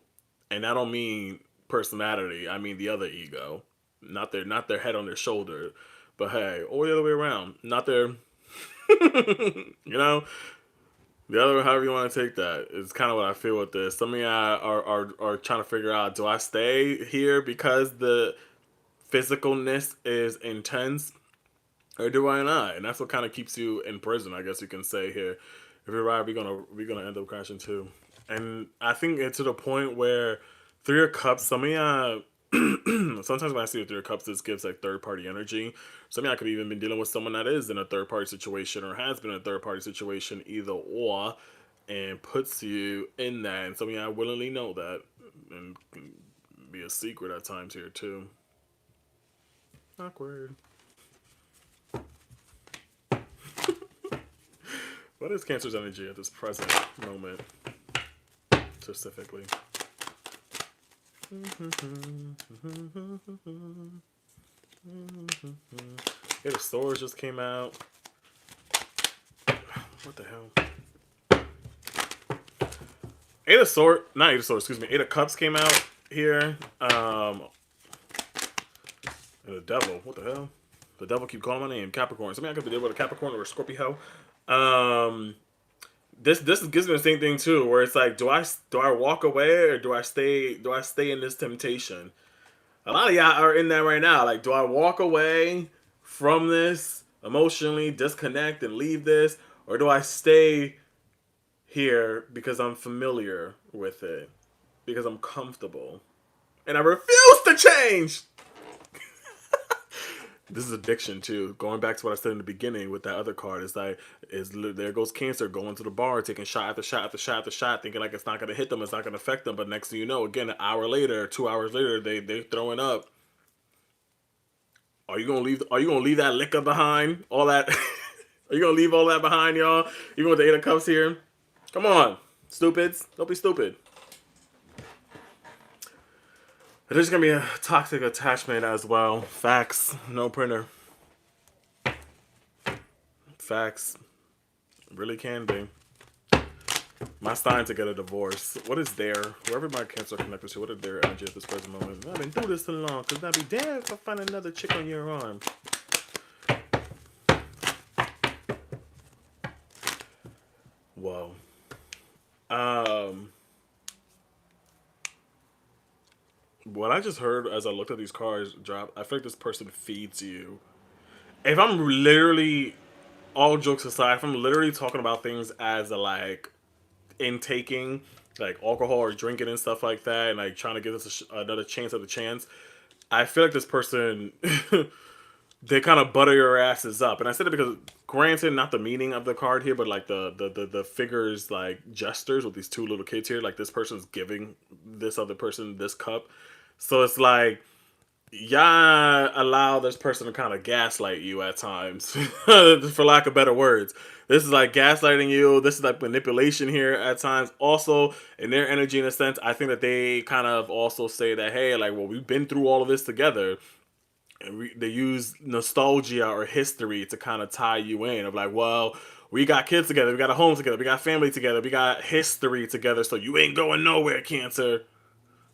And I don't mean personality, I mean the other ego. Not their head on their shoulder. But hey, or the other way around. Not their you know? The other, however you want to take that, is kind of what I feel with this. Some of y'all are trying to figure out, do I stay here because the physicalness is intense, or do I not? And that's what kind of keeps you in prison, I guess you can say here. If you're right, we're gonna end up crashing too. And I think it's to the point where 3 of Cups, some of y'all sometimes when I see the 3 of Cups, this gives like third party energy. Some of y'all could even been dealing with someone that is in a third party situation or has been in a third party situation, either or, and puts you in that. And some of y'all willingly know that, and can be a secret at times here too. Awkward. What is Cancer's energy at this present moment, specifically? Yeah, the Swords just came out. What the hell? 8 of Swords, not 8 of Swords, excuse me. 8 of Cups came out here. And the Devil, what the hell? The Devil keep calling my name. Capricorn. Something I could be dealing with a Capricorn or a Scorpio. This gives me the same thing too, where it's like, do I walk away or do I stay in this temptation? A lot of y'all are in that right now. Like, do I walk away from this emotionally, disconnect and leave this, or do I stay here because I'm familiar with it, because I'm comfortable, and I refuse to change? This is addiction too. Going back to what I said in the beginning with that other card, it's like, there goes Cancer going to the bar, taking shot after shot after shot after shot, thinking like it's not gonna hit them, it's not gonna affect them. But next thing you know, again, an hour later, 2 hours later, they throwing up. Are you gonna leave? Are you gonna leave that liquor behind? All that? Are you gonna leave all that behind, y'all? Even with the Eight of Cups here, come on, stupids, don't be stupid. There's gonna be a toxic attachment as well. Facts, no printer. Facts, really can be. My sign to get a divorce. What is their, whoever my Cancer connected to, what is their energy at this present moment? I've been through this too long, because I'd be damned if I find another chick on your arm. Whoa. What I just heard as I looked at these cards drop, I feel like this person feeds you. If I'm literally, all jokes aside, if I'm literally talking about things as a, like, intaking, like alcohol or drinking and stuff like that, and like trying to give us another chance at the chance, I feel like this person, they kind of butter your asses up. And I said it because, granted, not the meaning of the card here, but like the figures, like gestures with these two little kids here, like this person's giving this other person this cup. So it's like, y'all allow this person to kind of gaslight you at times, for lack of better words. This is like gaslighting you. This is like manipulation here at times. Also, in their energy, in a sense, I think that they kind of also say that, hey, like, well, we've been through all of this together. And they use nostalgia or history to kind of tie you in. Of like, well, we got kids together, we got a home together, we got family together, we got history together, so you ain't going nowhere, Cancer.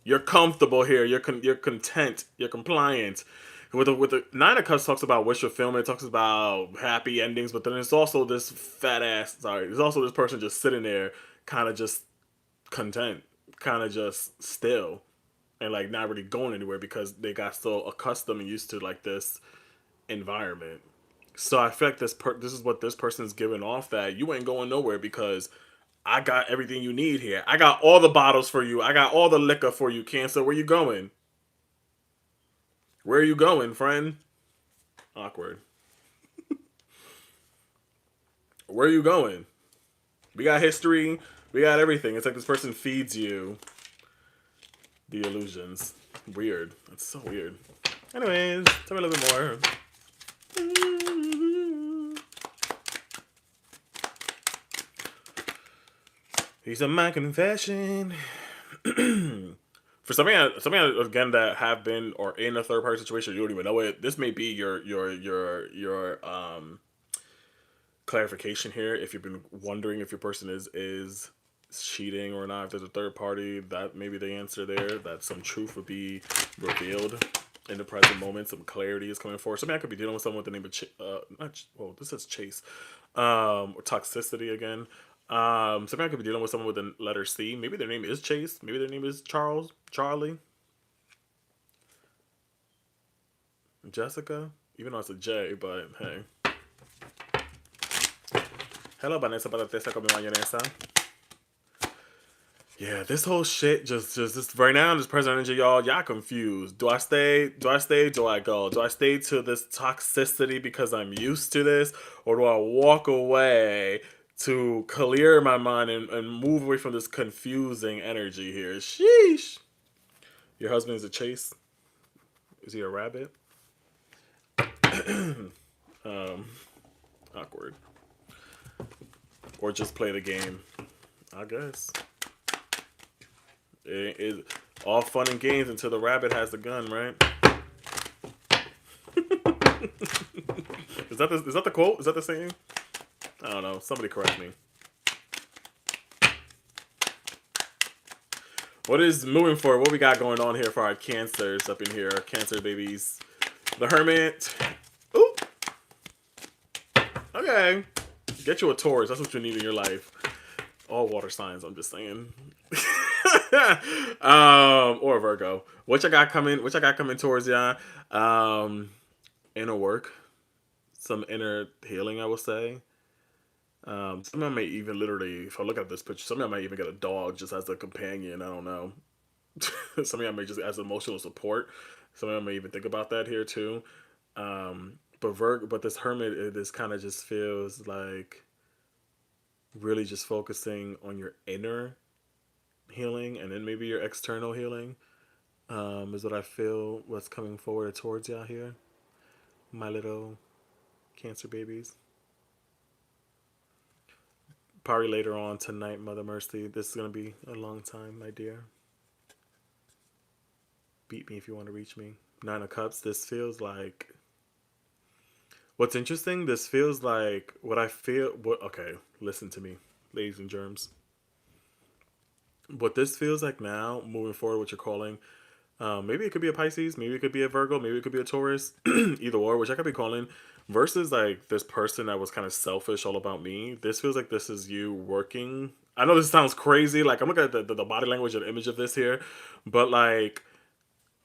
You're comfortable here. You're content. You're compliant. With the Nine of Cups talks about wish fulfillment. It talks about happy endings, but then there's also this fat ass. Sorry, there's also this person just sitting there, kind of just content, kind of just still, and like not really going anywhere because they got so accustomed and used to like this environment. So I feel like this is what this person's giving off, that you ain't going nowhere because I got everything you need here. I got all the bottles for you. I got all the liquor for you, Cancer. Where you going? Where are you going, friend? Awkward. Where are you going? We got history. We got everything. It's like this person feeds you the illusions. Weird. That's so weird. Anyways, tell me a little bit more. These are my confession. For something again that have been or in a third party situation, you don't even know it. This may be your clarification here. If you've been wondering if your person is cheating or not, if there's a third party, that may be the answer there. That some truth would be revealed in the present moment. Some clarity is coming forward. Something I could be dealing with someone with the name of this says Chase, or toxicity again. Something I could be dealing with someone with the letter C. Maybe their name is Chase. Maybe their name is Charlie, Jessica. Even though it's a J, but hey. Hello, Vanessa, para testa con mi mayonesa. Yeah, this whole shit just right now, this present energy, y'all confused. Do I stay? Do I go? Do I stay to this toxicity because I'm used to this? Or do I walk away to clear my mind and move away from this confusing energy here? Sheesh. Your husband is a Chase? Is he a rabbit? Awkward. Or just play the game, I guess. It is all fun and games until the rabbit has the gun, right? Is that the quote? Is that the saying? I don't know. Somebody correct me. What is moving forward? What we got going on here for our Cancers up in here? Our Cancer babies. The Hermit. Ooh. Okay. Get you a Taurus. That's what you need in your life. All water signs, I'm just saying. Or Virgo. Which I got coming towards ya. Inner work. Some inner healing, I would say. Some of may even literally, if I look at this picture, some of might even get a dog just as a companion. I don't know. Some of y'all may just as emotional support. Some of y'all may even think about that here too. But this hermit, this kind of just feels like really just focusing on your inner healing and then maybe your external healing, is what I feel what's coming forward towards y'all here, my little Cancer babies. Probably later on tonight, Mother Mercy. This is going to be a long time, my dear. Beat me if you want to reach me. Nine of Cups. This feels like. What's interesting, this feels like what I feel. Okay, listen to me, ladies and germs. What this feels like now, moving forward, what you're calling. Maybe it could be a Pisces, maybe it could be a Virgo, maybe it could be a Taurus, either or, which I could be calling. Versus like this person that was kind of selfish, all about me. This feels like this is you working. I know this sounds crazy. Like I'm looking at the body language and image of this here, but like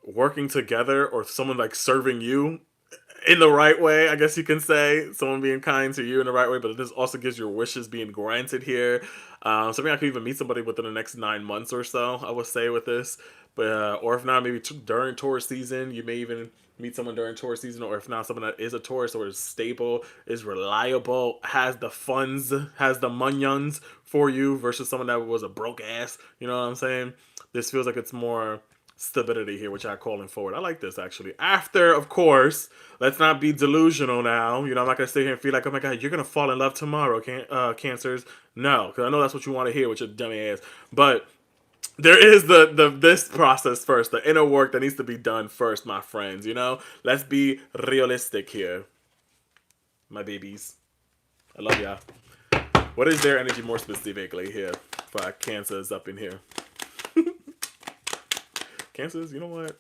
working together or someone like serving you in the right way, I guess you can say. Someone being kind to you in the right way, but this also gives your wishes being granted here. So maybe I could even meet somebody within the next 9 months or so, I would say, with this. But or if not, maybe during Taurus season, you may even meet someone during Taurus season, or if not, someone that is a Taurus or is stable, is reliable, has the funds, has the munions for you, versus someone that was a broke ass. You know what I'm saying? This feels like it's more stability here, which I'm calling forward. I like this actually. After, of course, let's not be delusional now. You know, I'm not gonna sit here and feel like, oh my god, you're gonna fall in love tomorrow, Cancers. No, because I know that's what you want to hear with your dummy ass. But there is the this process first, the inner work that needs to be done first, my friends. You know, let's be realistic here, my babies. I love y'all. What is their energy more specifically here for our Cancers up in here? Cancers, you know what?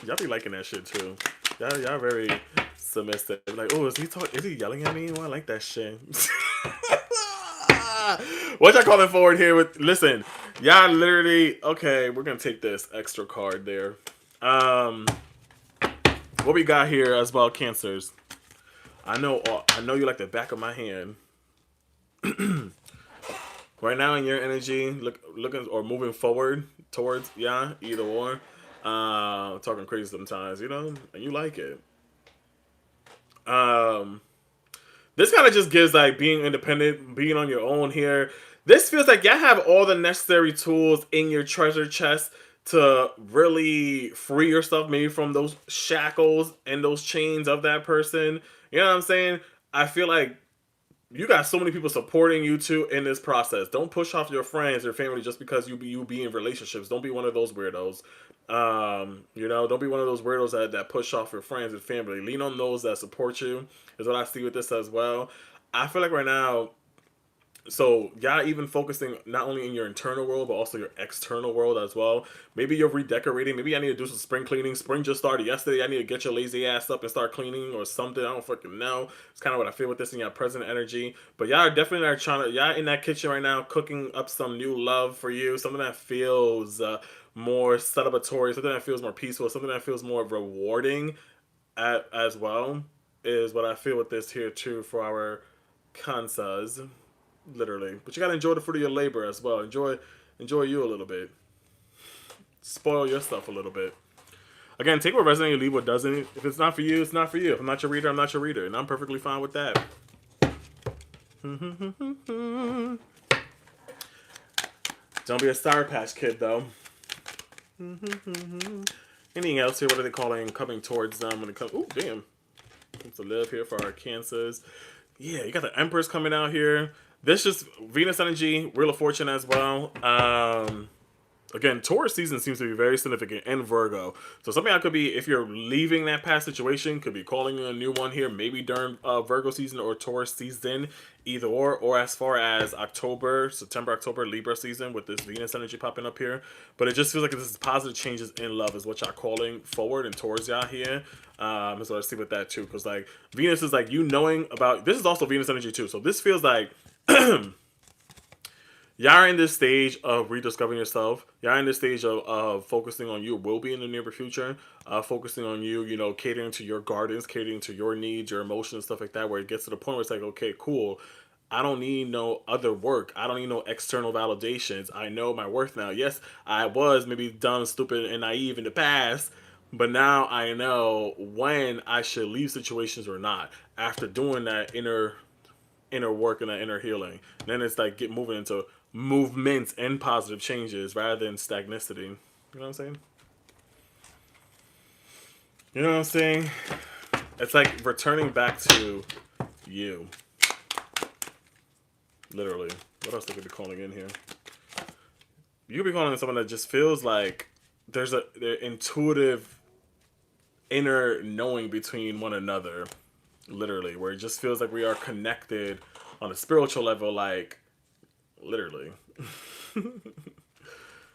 Y'all be liking that shit too. Y'all very submissive. Like, oh, is he yelling at me? Oh, I like that shit. What y'all calling forward here with? Listen, y'all literally. Okay, we're gonna take this extra card there. What we got here as well, Cancers. I know you like the back of my hand. Right now in your energy, looking or moving forward towards either or. Talking crazy sometimes, you know, and you like it. This kind of just gives like being independent, being on your own here. This feels like y'all have all the necessary tools in your treasure chest to really free yourself maybe from those shackles and those chains of that person. You know what I'm saying? I feel like you got so many people supporting you too in this process. Don't push off your friends, your family, just because you be in relationships. Don't be one of those weirdos. You know, don't be one of those weirdos that push off your friends and family. Lean on those that support you. Is what I see with this as well. I feel like right now, so yeah, even focusing not only in your internal world but also your external world as well. Maybe you're redecorating. Maybe I need to do some spring cleaning. Spring just started yesterday. I need to get your lazy ass up and start cleaning or something. I don't fucking know. It's kind of what I feel with this in your present energy. But y'all are definitely not trying to. Y'all in that kitchen right now cooking up some new love for you. Something that feels more celebratory. Something that feels more peaceful. Something that feels more rewarding as well. Is what I feel with this here too for our Kansas. Literally, but you gotta enjoy the fruit of your labor as well. Enjoy you a little bit. Spoil yourself a little bit. Again, take what resonates, leave what doesn't. If it's not for you, it's not for you. If I'm not your reader, I'm not your reader, and I'm perfectly fine with that. Don't be a Sour Patch Kid, though. Anything else here? What are they calling coming towards them when it comes? Oh, damn. To live here for our Cancers. Yeah, you got the Empress coming out here. This just Venus energy, Wheel of Fortune as well. Again, Taurus season seems to be very significant, and Virgo. So something I could be, if you're leaving that past situation, could be calling a new one here, maybe during Virgo season or Taurus season, either or as far as September, October, Libra season with this Venus energy popping up here. But it just feels like this is positive changes in love is what y'all calling forward and towards y'all here. So let's see with that too, because like Venus is like you knowing about, this is also Venus energy too. So this feels like y'all are in this stage of rediscovering yourself. Y'all are in this stage of focusing on you, will be in the near future. Focusing on you, you know, catering to your gardens, catering to your needs, your emotions, stuff like that, where it gets to the point where it's like, okay, cool. I don't need no other work. I don't need no external validations. I know my worth now. Yes, I was maybe dumb, stupid, and naive in the past, But now I know when I should leave situations or not. After doing that inner work and that inner healing, then it's like get moving into movements and positive changes rather than stagnicity. You know what I'm saying? You know what I'm saying? It's like returning back to you. Literally. What else they could be calling in here? You could be calling in someone that just feels like there's a intuitive inner knowing between one another. Literally. Where it just feels like we are connected on a spiritual level, like literally.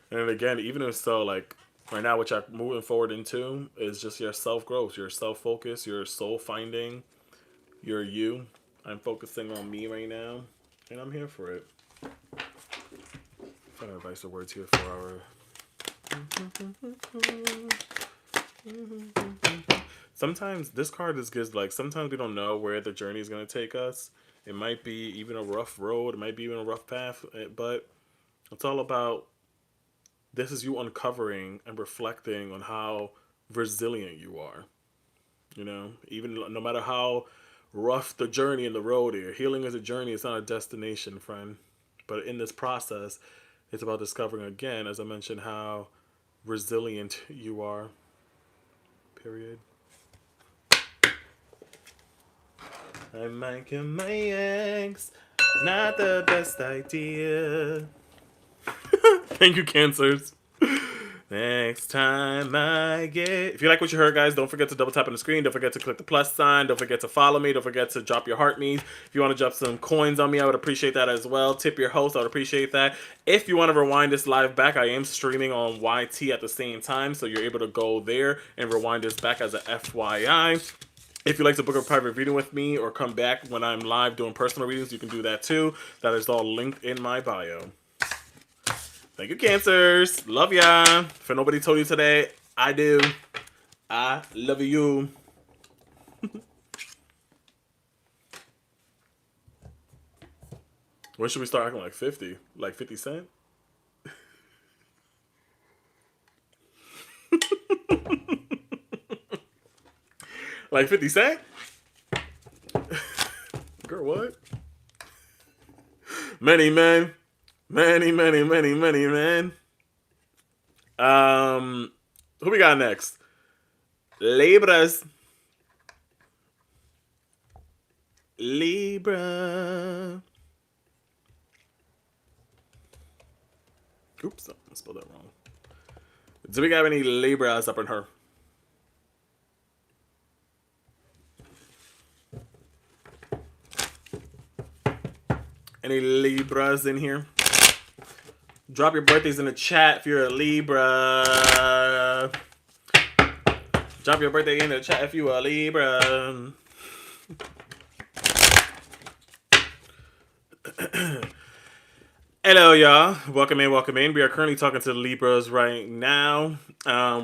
And again, even if so, like right now, what you're moving forward into is just your self growth, your self focus, your soul finding, your you. I'm focusing on me right now, and I'm here for it. Trying to advise the words here for our. Sometimes this card is gives like sometimes we don't know where the journey is going to take us. It might be even a rough road. It might be even a rough path, but it's all about this is you uncovering and reflecting on how resilient you are. You know, even no matter how rough the journey and the road is, healing is a journey, it's not a destination, friend. But in this process, it's about discovering again, as I mentioned, how resilient you are. Period. I'm making my eggs. Not the best idea. Thank you, Cancers. Next time I get... If you like what you heard, guys, don't forget to double tap on the screen. Don't forget to click the plus sign. Don't forget to follow me. Don't forget to drop your heart me's. If you want to drop some coins on me, I would appreciate that as well. Tip your host. I would appreciate that. If you want to rewind this live back, I am streaming on YT at the same time, so you're able to go there and rewind this back as a FYI. If you'd like to book a private reading with me or come back when I'm live doing personal readings, you can do that too. That is all linked in my bio. Thank you, Cancers. Love ya. If nobody told you today, I do. I love you. When should we start acting like 50? Like 50 Cent? Like 50 Cent? Girl, what? Many men. Many men. Who we got next? Libras. Libra. Oops, I spelled that wrong. Do we got any Libras up in her? Any Libras in here? Drop your birthdays in the chat if you're a Libra. Drop your birthday in the chat if you're a Libra. Hello, y'all. Welcome in. We are currently talking to the Libras right now.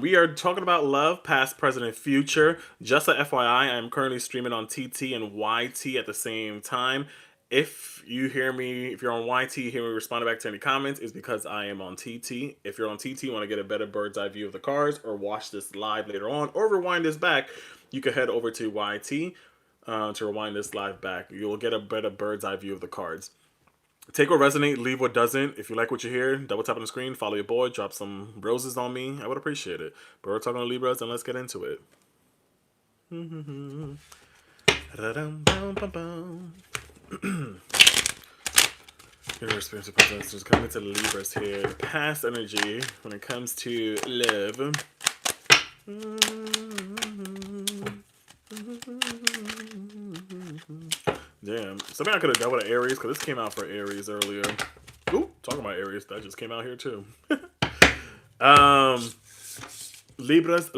We are talking about love, past, present, and future. Just a FYI, I'm currently streaming on TT and YT at the same time. If you hear me, if you're on YT, you hear me responding back to any comments, it's because I am on TT. If you're on TT, want to get a better bird's eye view of the cards, or watch this live later on, or rewind this back, you can head over to YT to rewind this live back. You'll get a better bird's eye view of the cards. Take what resonates, leave what doesn't. If you like what you hear, double tap on the screen, follow your boy, drop some roses on me. I would appreciate it. But we're talking to Libras, and let's get into it. Your experience of presence is coming to the Libras here. Past energy when it comes to love. Damn. Something I could have done with an Aries, because this came out for Aries earlier. Ooh, talking about Aries, that just came out here too. Libras.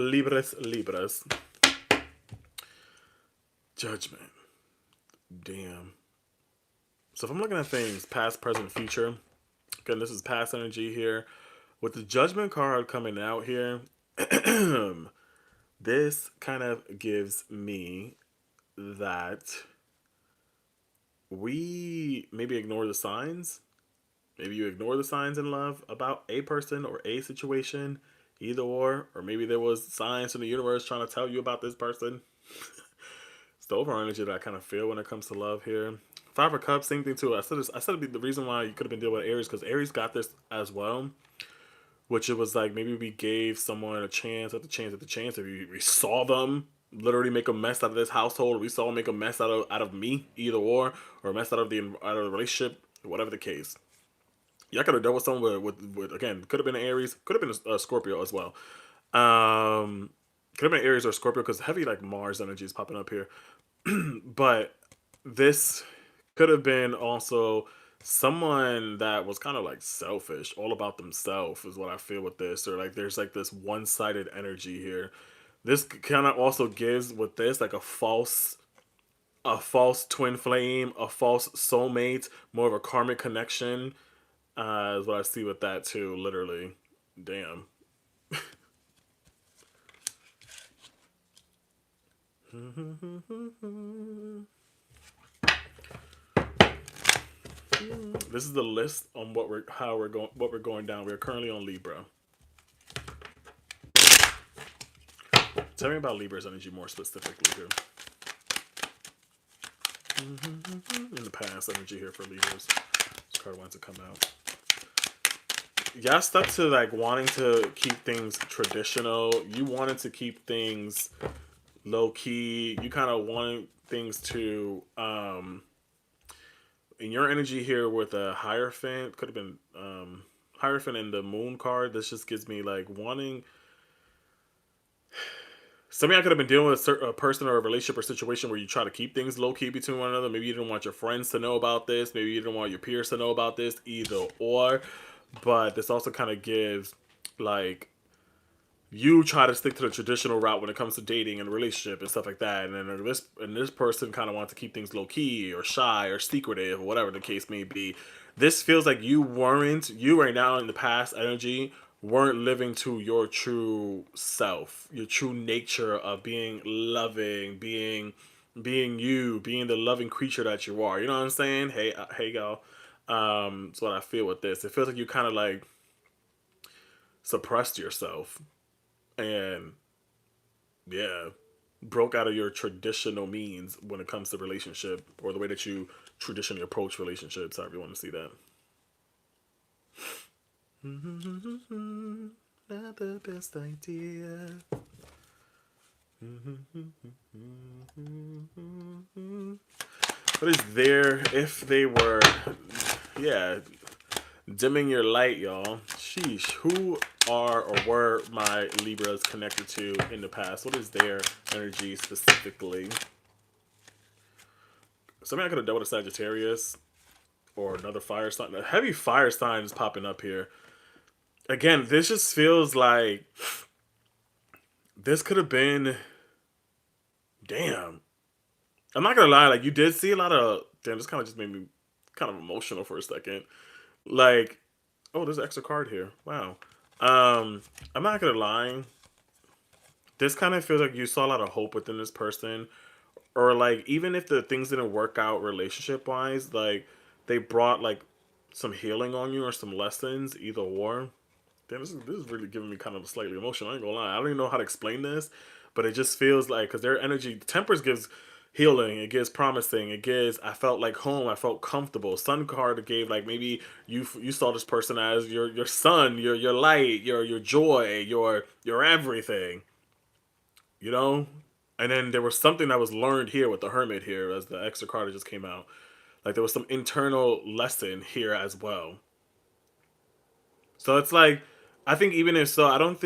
Judgment. Damn. So if I'm looking at things, past, present, future, again, this is past energy here. With the Judgment card coming out here, this kind of gives me that we maybe ignore the signs. Maybe you ignore the signs in love about a person or a situation, Either or maybe there was science in the universe trying to tell you about this person. It's the overall energy that I kind of feel when it comes to love here. Five of Cups, same thing too. I said this. I said it'd be the reason why you could have been dealing with Aries because Aries got this as well. Which it was like maybe we gave someone a chance at the chance at the chance. If we saw them literally make a mess out of this household, or we saw them make a mess out of me, either or a mess out of the relationship, whatever the case. Y'all could have dealt with someone with again, could have been an Aries, could have been a Scorpio as well. Could have been Aries or Scorpio because heavy like Mars energy is popping up here. But this could have been also someone that was kind of like selfish, all about themselves is what I feel with this. Or like there's like this one-sided energy here. This kind of also gives with this like a false twin flame, a false soulmate, more of a karmic connection. Is what I see with that too, literally. Damn. This is the list on what we're going down. We're currently on Libra. Tell me about Libra's energy more specifically here. In the past, energy here for Libras. This card wants to come out. Y'all stuck to like wanting to keep things traditional. You wanted to keep things low key. You kind of wanted things to in your energy here with a Hierophant, could have been Hierophant and the Moon card. This just gives me like wanting. Something I could have been dealing with a person or a relationship or situation where you try to keep things low key between one another. Maybe you didn't want your friends to know about this. Maybe you didn't want your peers to know about this. Either or, but this also kind of gives like you try to stick to the traditional route when it comes to dating and relationship and stuff like that, and then this person kind of wants to keep things low key or shy or secretive or whatever the case may be. This feels like you right now in the past energy weren't living to your true self, your true nature of being loving, being you, being the loving creature that you are. You know what I'm saying? Hey, y'all. That's what I feel with this. It feels like you kind of like suppressed yourself and yeah, broke out of your traditional means when it comes to relationship or the way that you traditionally approach relationships. However you want to see that. Not the best idea. What is there if they were, yeah, dimming your light, y'all? Sheesh. Who are or were my Libras connected to in the past? What is their energy specifically? Something I could have dealt with a Sagittarius or another fire sign. A heavy fire sign is popping up here. Again, this just feels like this could have been. Damn. I'm not gonna lie, like you did see a lot of. Damn, this kind of just made me kind of emotional for a second. Like, oh, there's an extra card here. Wow. I'm not gonna lie. This kind of feels like you saw a lot of hope within this person, or like even if the things didn't work out relationship wise, like they brought like some healing on you or some lessons, either or. Damn, this is really giving me kind of slightly emotional. I ain't gonna lie. I don't even know how to explain this, but it just feels like because their energy, Tempers gives healing, it gives promising, it gives. I felt like home. I felt comfortable. Sun card gave like maybe you saw this person as your sun, your light, your joy, your everything. You know, and then there was something that was learned here with the Hermit here as the extra card that just came out. Like there was some internal lesson here as well. So it's like I think even if so, I don't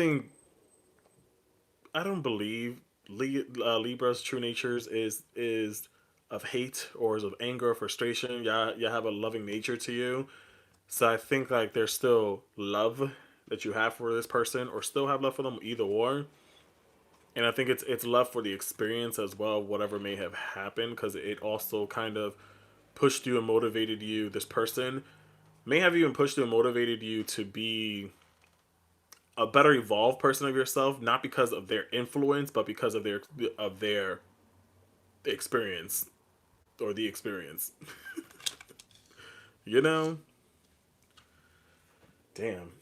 believe Libra's true natures is of hate or is of anger or frustration. Yeah, you have a loving nature to you. So I think like there's still love that you have for this person, or still have love for them, either or. And I think it's love for the experience as well, whatever may have happened, because it also kind of pushed you and motivated you. This person may have even pushed you and motivated you to be a better evolved person of yourself, not because of their influence, but because of their experience or the experience. You know? Damn.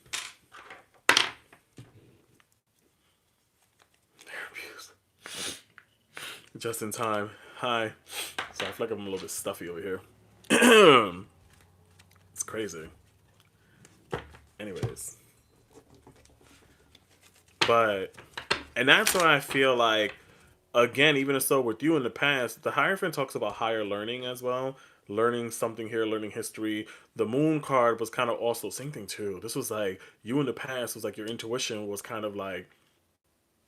Just in time. Hi. So I feel like I'm a little bit stuffy over here. It's crazy. Anyways. But, and that's why I feel like, again, even so with you in the past, the Hierophant talks about higher learning as well. Learning something here, learning history. The Moon card was kind of also same thing too. This was like, you in the past was like your intuition was kind of like,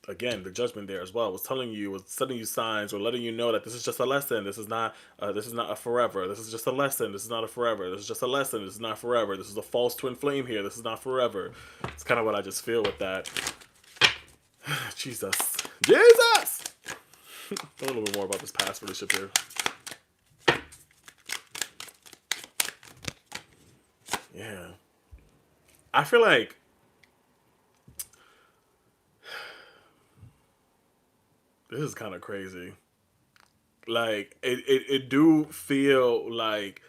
again, the judgment there as well was telling you, was sending you signs or letting you know that this is just a lesson. This is not a forever. This is just a lesson. This is not a forever. This is just a lesson. This is not forever. This is a false twin flame here. This is not forever. It's kind of what I just feel with that. Jesus. Jesus! A little bit more about this past relationship here. Yeah. I feel like this is kind of crazy. Like, it do feel like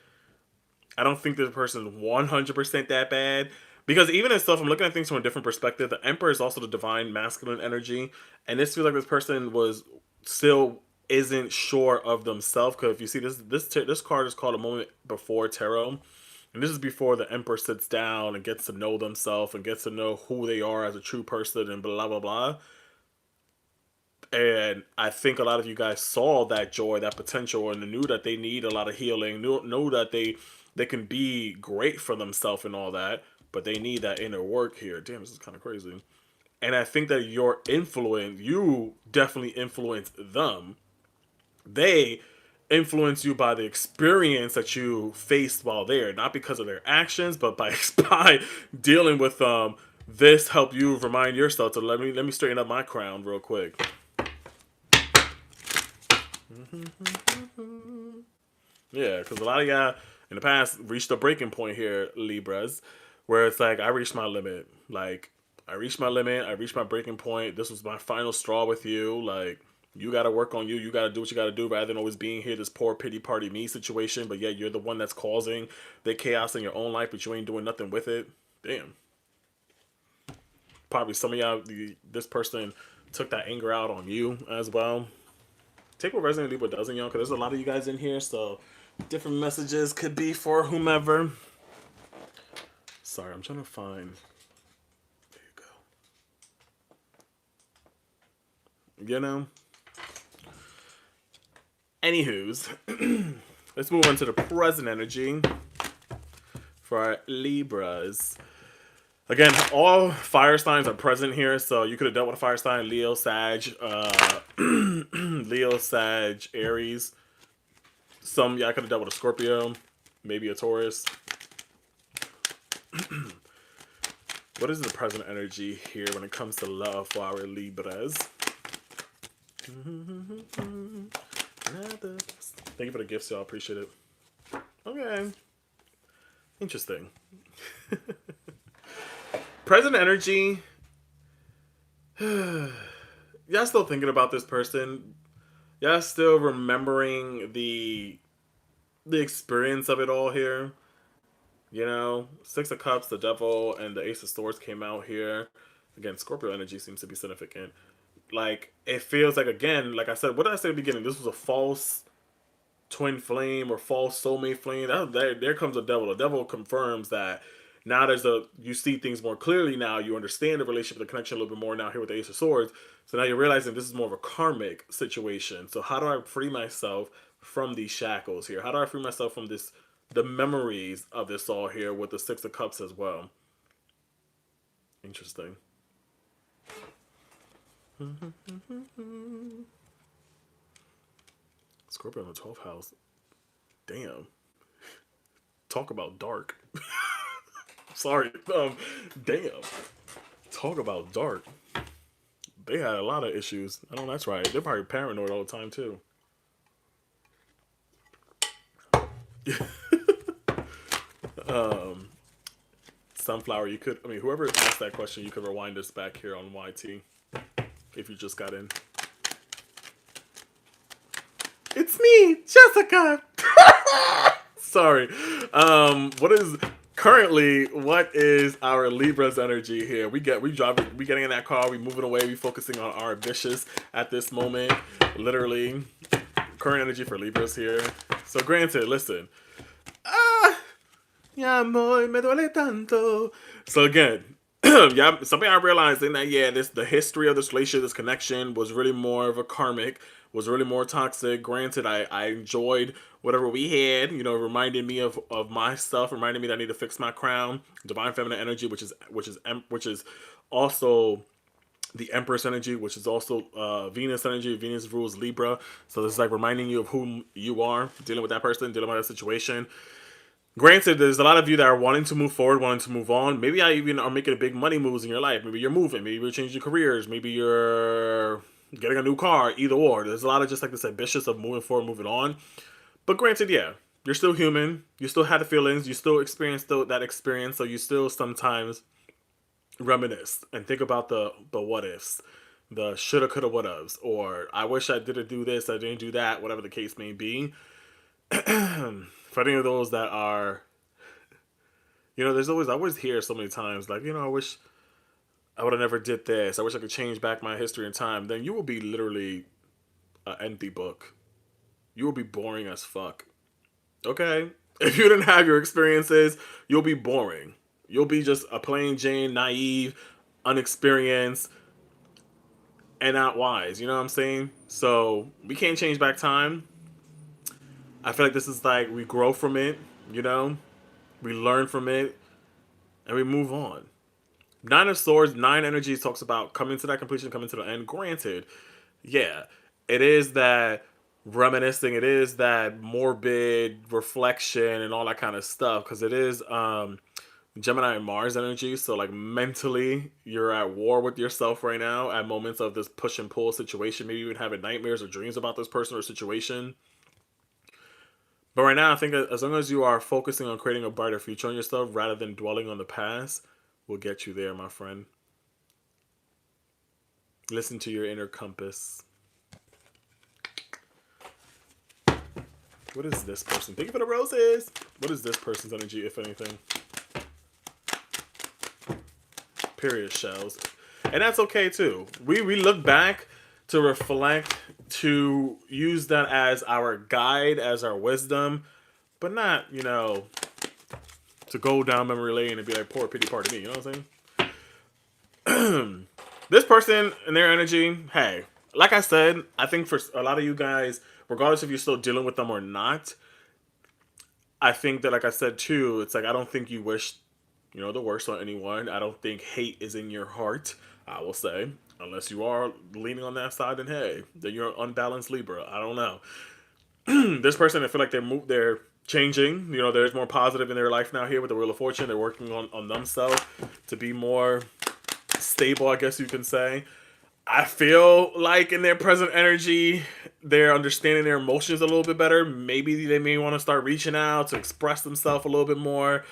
I don't think this person is 100% that bad. Because even if I'm looking at things from a different perspective, the Emperor is also the divine masculine energy. And this feels like this person was still isn't sure of themselves. Because if you see this card is called a moment before tarot. And this is before the Emperor sits down and gets to know themselves and gets to know who they are as a true person and blah, blah, blah. And I think a lot of you guys saw that joy, that potential, and knew that they need a lot of healing, knew that they can be great for themselves and all that, but they need that inner work here. Damn, this is kind of crazy. And I think that you definitely influence them. They influence you by the experience that you faced while there, not because of their actions, but by dealing with them. This helped you remind yourself to let me straighten up my crown real quick. Yeah, because a lot of y'all in the past reached a breaking point here, Libras, where it's like, I reached my limit. Like, I reached my limit. I reached my breaking point. This was my final straw with you. Like, you got to work on you. You got to do what you got to do rather than always being here, this poor pity party me situation. But yeah, you're the one that's causing the chaos in your own life, but you ain't doing nothing with it. Damn. Probably some of y'all, this person took that anger out on you as well. Take what resonates, leave what doesn't, y'all, because there's a lot of you guys in here, so different messages could be for whomever. Sorry, I'm trying to find. There you go. You know? Anywho's, let's move on to the present energy for our Libras. Again, all fire signs are present here, so you could have dealt with a fire sign, Leo, Sag, Leo, Sag, Aries. Some, yeah, I could have dealt with a Scorpio, maybe a Taurus. What is the present energy here when it comes to love for our Libras? Thank you for the gifts, y'all. Appreciate it. Okay. Interesting. Present energy. Y'all still thinking about this person. Y'all still remembering the experience of it all here. You know, Six of Cups, the Devil, and the Ace of Swords came out here. Again, Scorpio energy seems to be significant. Like, it feels like, again, like I said, what did I say at the beginning? This was a false twin flame or false soulmate flame. There comes the Devil. The Devil confirms that now you see things more clearly now. You understand the relationship, the connection a little bit more now here with the Ace of Swords. So now you're realizing this is more of a karmic situation. So how do I free myself from these shackles here? How do I free myself from the memories of this all here with the Six of Cups as well? Interesting. Scorpio in the 12th house. Damn. Talk about dark. Sorry. Damn. Talk about dark. They had a lot of issues. I know that's right. They're probably paranoid all the time too. Sunflower, whoever asked that question, you could rewind us back here on YT if you just got in. It's me, Jessica. Sorry. What is currently, what is our Libra's energy here? We getting in that car, we moving away, we focusing on our ambitious at this moment. Literally, current energy for Libras here. So granted, listen. Mi amor, me duele tanto. So again, yeah, something I realized in that, yeah, the history of this relationship, this connection was really more of a karmic, was really more toxic. Granted, I enjoyed whatever we had, you know, reminded me of my stuff, reminded me that I need to fix my crown, divine feminine energy, which is also the Empress energy, which is also Venus energy. Venus rules Libra, so this is like reminding you of whom you are, dealing with that person, dealing with that situation. Granted, there's a lot of you that are wanting to move forward, wanting to move on. Maybe I even are making big money moves in your life. Maybe you're moving. Maybe you're changing careers. Maybe you're getting a new car. Either or. There's a lot of just like this ambitious of moving forward, moving on. But granted, yeah, you're still human. You still have the feelings. You still experience that experience. So you still sometimes reminisce and think about the what ifs, the shoulda, coulda, wouldas, or I wish I didn't do this, I didn't do that, whatever the case may be. For any of those that are, you know, I always hear so many times, like, you know, I wish I would have never did this. I wish I could change back my history and time. Then you will be literally an empty book. You will be boring as fuck. Okay? If you didn't have your experiences, you'll be boring. You'll be just a plain Jane, naive, unexperienced, and not wise. You know what I'm saying? So we can't change back time. I feel like this is like we grow from it, you know? We learn from it, and we move on. Nine of Swords, nine energies talks about coming to that completion, coming to the end. Granted, yeah, it is that reminiscing, it is that morbid reflection and all that kind of stuff, because it is Gemini and Mars energy. So like mentally, you're at war with yourself right now at moments of this push and pull situation. Maybe even having nightmares or dreams about this person or situation. But right now, I think as long as you are focusing on creating a brighter future on yourself rather than dwelling on the past, will get you there, my friend. Listen to your inner compass. What is this person? Thank you for the roses. What is this person's energy, if anything? Period shells. And that's okay, too. We look back to reflect, to use that as our guide, as our wisdom, but not, you know, to go down memory lane and be like, poor pity party me. You know what I'm saying? This person and their energy, hey, like I said, I think for a lot of you guys, regardless if you're still dealing with them or not, I think that, like I said too, it's like I don't think you wish, you know, the worst on anyone. I don't think hate is in your heart, I will say. Unless you are leaning on that side, then hey, then you're an unbalanced Libra. I don't know. This person, I feel like they're changing. You know, there's more positive in their life now here with the Wheel of Fortune. They're working on themselves to be more stable, I guess you can say. I feel like in their present energy, they're understanding their emotions a little bit better. Maybe they may want to start reaching out to express themselves a little bit more,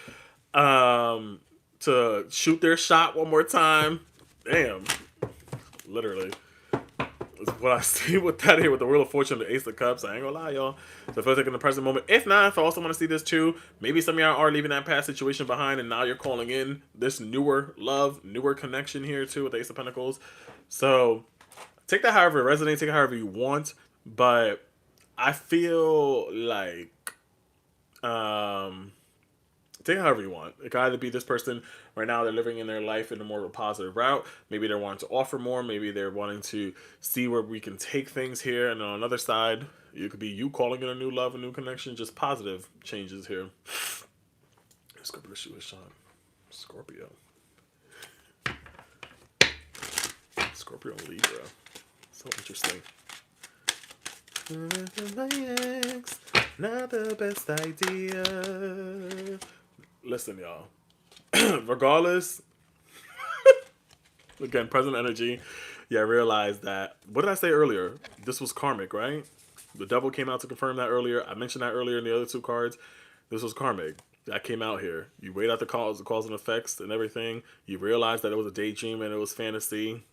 to shoot their shot one more time. Damn. Literally. That's what I see with that here with the Wheel of Fortune, the Ace of Cups. I ain't gonna lie, y'all. So it feels like in the present moment. If not, if I also want to see this too, maybe some of y'all are leaving that past situation behind and now you're calling in this newer love, newer connection here too with the Ace of Pentacles. So take that however it resonates, take it however you want. But I feel like take it however you want. It can either be this person right now, they're living in their life in a more positive route. Maybe they're wanting to offer more. Maybe they're wanting to see where we can take things here. And on another side, it could be you calling in a new love, a new connection, just positive changes here. Scorpio, shoot a shot. Scorpio. Scorpio and Libra. So interesting. Not the best idea. Listen, y'all. Regardless, again, present energy. Yeah, I realized that. What did I say earlier? This was karmic, right? The devil came out to confirm that earlier. I mentioned that earlier in the other two cards. This was karmic. That came out here. You weighed out the cause and effects and everything. You realized that it was a daydream and it was fantasy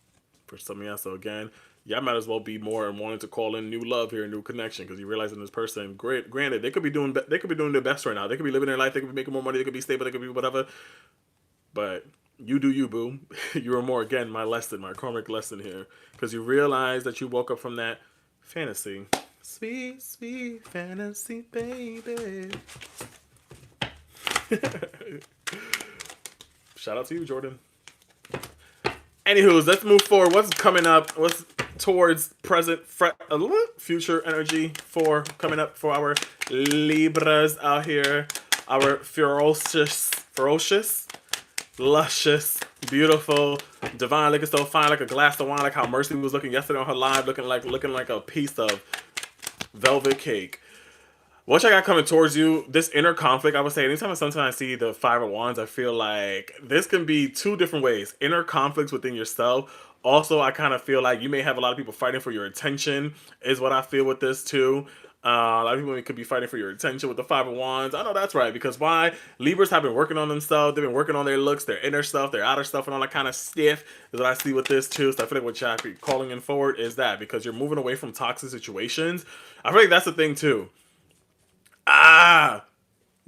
for some of y'all. So again, y'all might as well be more and wanting to call in new love here, new connection, because you realize in this person, granted, they could be doing their best right now. They could be living their life. They could be making more money. They could be stable. They could be whatever. But you do you, boo. You are more, again, my lesson, my karmic lesson here, because you realize that you woke up from that fantasy. Sweet, sweet fantasy, baby. Shout out to you, Jordan. Anywho, let's move forward. What's coming up? What's towards present, future energy for coming up for our Libras out here? Our ferocious, luscious, beautiful, divine, looking so fine, like a glass of wine, like how Mercy was looking yesterday on her live, looking like a piece of velvet cake. What I got coming towards you, this inner conflict, I would say, anytime sometimes I see the Five of Wands, I feel like this can be two different ways. Inner conflicts within yourself. Also, I kind of feel like you may have a lot of people fighting for your attention, is what I feel with this too. A lot of people could be fighting for your attention with the Five of Wands. I know that's right, because why? Libras have been working on themselves. They've been working on their looks, their inner stuff, their outer stuff, and all that kind of stuff is what I see with this too. So I feel like what y'all be calling in forward is that, because you're moving away from toxic situations. I feel like that's the thing too.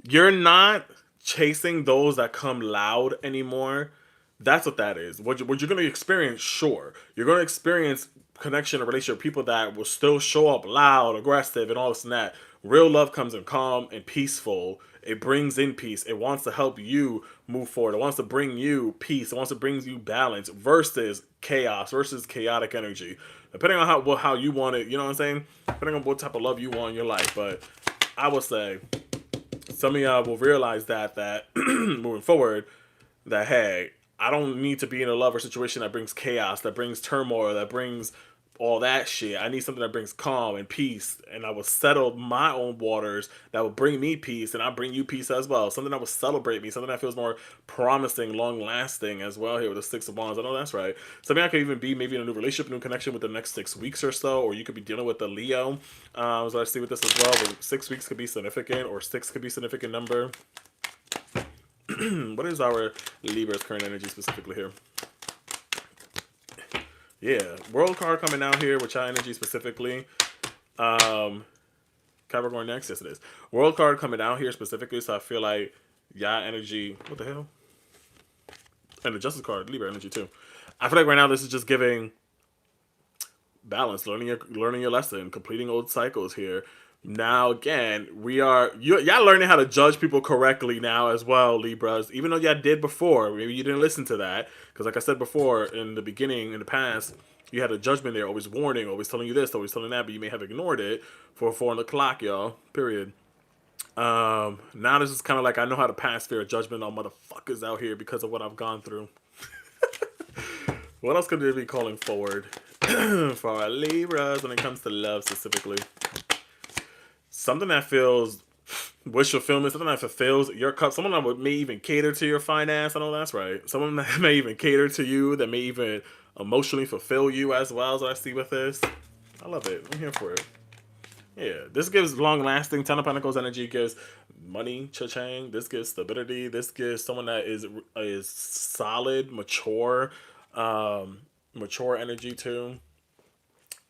You're not chasing those that come loud anymore. That's what that is. What you're going to experience, sure. You're going to experience connection, a relationship, people that will still show up loud, aggressive, and all this and that. Real love comes in calm and peaceful. It brings in peace. It wants to help you move forward. It wants to bring you peace. It wants to bring you balance versus chaos, versus chaotic energy. Depending on how you want it, you know what I'm saying? Depending on what type of love you want in your life. But I would say some of y'all will realize that moving forward, that, hey, I don't need to be in a love or situation that brings chaos, that brings turmoil, that brings all that shit. I need something that brings calm and peace, and I will settle my own waters that will bring me peace, and I'll bring you peace as well. Something that will celebrate me, something that feels more promising, long-lasting as well here with the Six of Wands. I know that's right. Something I could even be maybe in a new relationship, new connection with the next 6 weeks or so, or you could be dealing with a Leo. So I see with this as well, where 6 weeks could be significant, or 6 could be significant number. What is our Libra's current energy specifically here? Yeah, World card coming out here with your energy specifically. Capricorn next, yes it is. World card coming out here specifically, so I feel like y'all energy. What the hell? And the Justice card, Libra energy too. I feel like right now this is just giving balance, learning your lesson, completing old cycles here. Now again, y'all learning how to judge people correctly now as well, Libras. Even though y'all did before, maybe you didn't listen to that, because like I said before, in the beginning, in the past, you had a judgment there, always warning, always telling you this, always telling that, but you may have ignored it for 4 on the clock, y'all. Period. Now this is kind of like I know how to pass fair judgment on motherfuckers out here because of what I've gone through. What else could we be calling forward for our Libras when it comes to love specifically? Something that feels wish fulfillment, something that fulfills your cup, someone that may even cater to your finance. I know that's right. Someone that may even cater to you, that may even emotionally fulfill you as well, as I see with this. I love it. I'm here for it. Yeah, this gives long-lasting. 10 of Pentacles energy gives money, cha-chang. This gives stability. This gives someone that is solid, mature energy too.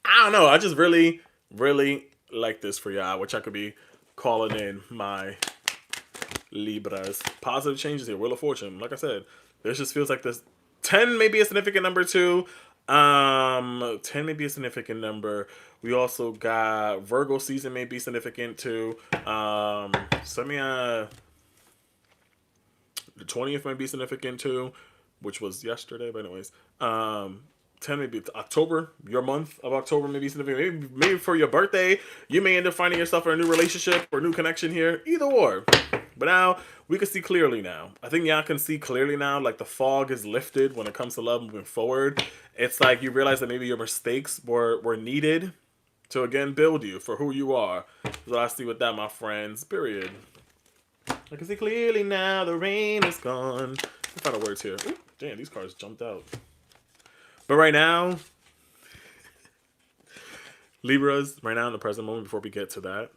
I don't know. I just really, really like this for y'all, which I could be calling in my Libras. Positive changes here. Wheel of Fortune. Like I said, this just feels like this. 10 may be a significant number too. 10 may be a significant number. We also got Virgo season may be significant too. The 20th may be significant too, which was yesterday, but anyways. 10 maybe October, your month of October may be significant. Maybe for your birthday, you may end up finding yourself in a new relationship or new connection here. Either or. But now, we can see clearly now. I think y'all can see clearly now, like the fog is lifted when it comes to love moving forward. It's like you realize that maybe your mistakes were needed to, again, build you for who you are. So I see with that, my friends. Period. I can see clearly now the rain is gone. What kind of words here? Ooh, damn, these cards jumped out. But right now, Libras, right now in the present moment, before we get to that,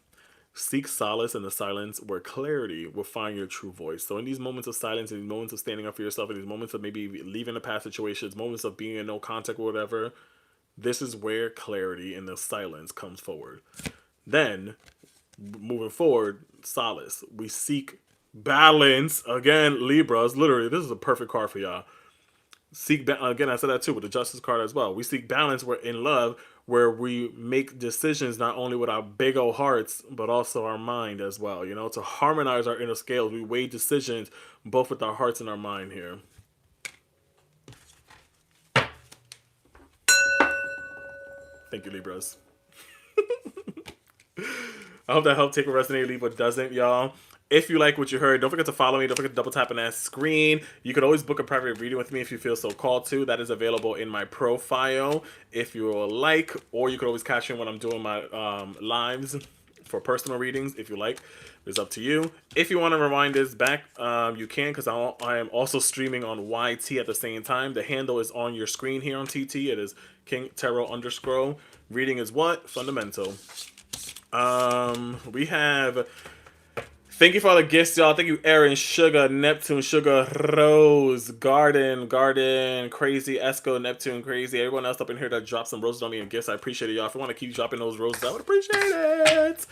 seek solace in the silence where clarity will find your true voice. So in these moments of silence, in these moments of standing up for yourself, in these moments of maybe leaving the past situations, moments of being in no contact or whatever, This is where clarity in the silence comes forward. Then, moving forward, solace. We seek balance. Again, Libras, literally, this is a perfect card for y'all. Again, I said that too with the Justice card as well. We seek balance where in love, where we make decisions not only with our big old hearts, but also our mind as well. You know, to harmonize our inner scales, we weigh decisions both with our hearts and our mind here. Thank you, Libras. I hope that helped take a resonate, leave what doesn't, y'all. If you like what you heard, don't forget to follow me. Don't forget to double tap on that screen. You could always book a private reading with me if you feel so called to. That is available in my profile if you like, or you could always catch me when I'm doing my lives for personal readings if you like. It's up to you. If you want to rewind this back, you can, because I am also streaming on YT at the same time. The handle is on your screen here on TT. It is King Tarot _ reading is what? Fundamental. We have, thank you for all the gifts, y'all. Thank you, Aaron, Sugar, Neptune, Sugar, Rose, Garden, Crazy, Esco, Neptune, Crazy. Everyone else up in here that dropped some roses on me and gifts, I appreciate it, y'all. If you want to keep dropping those roses, I would appreciate it.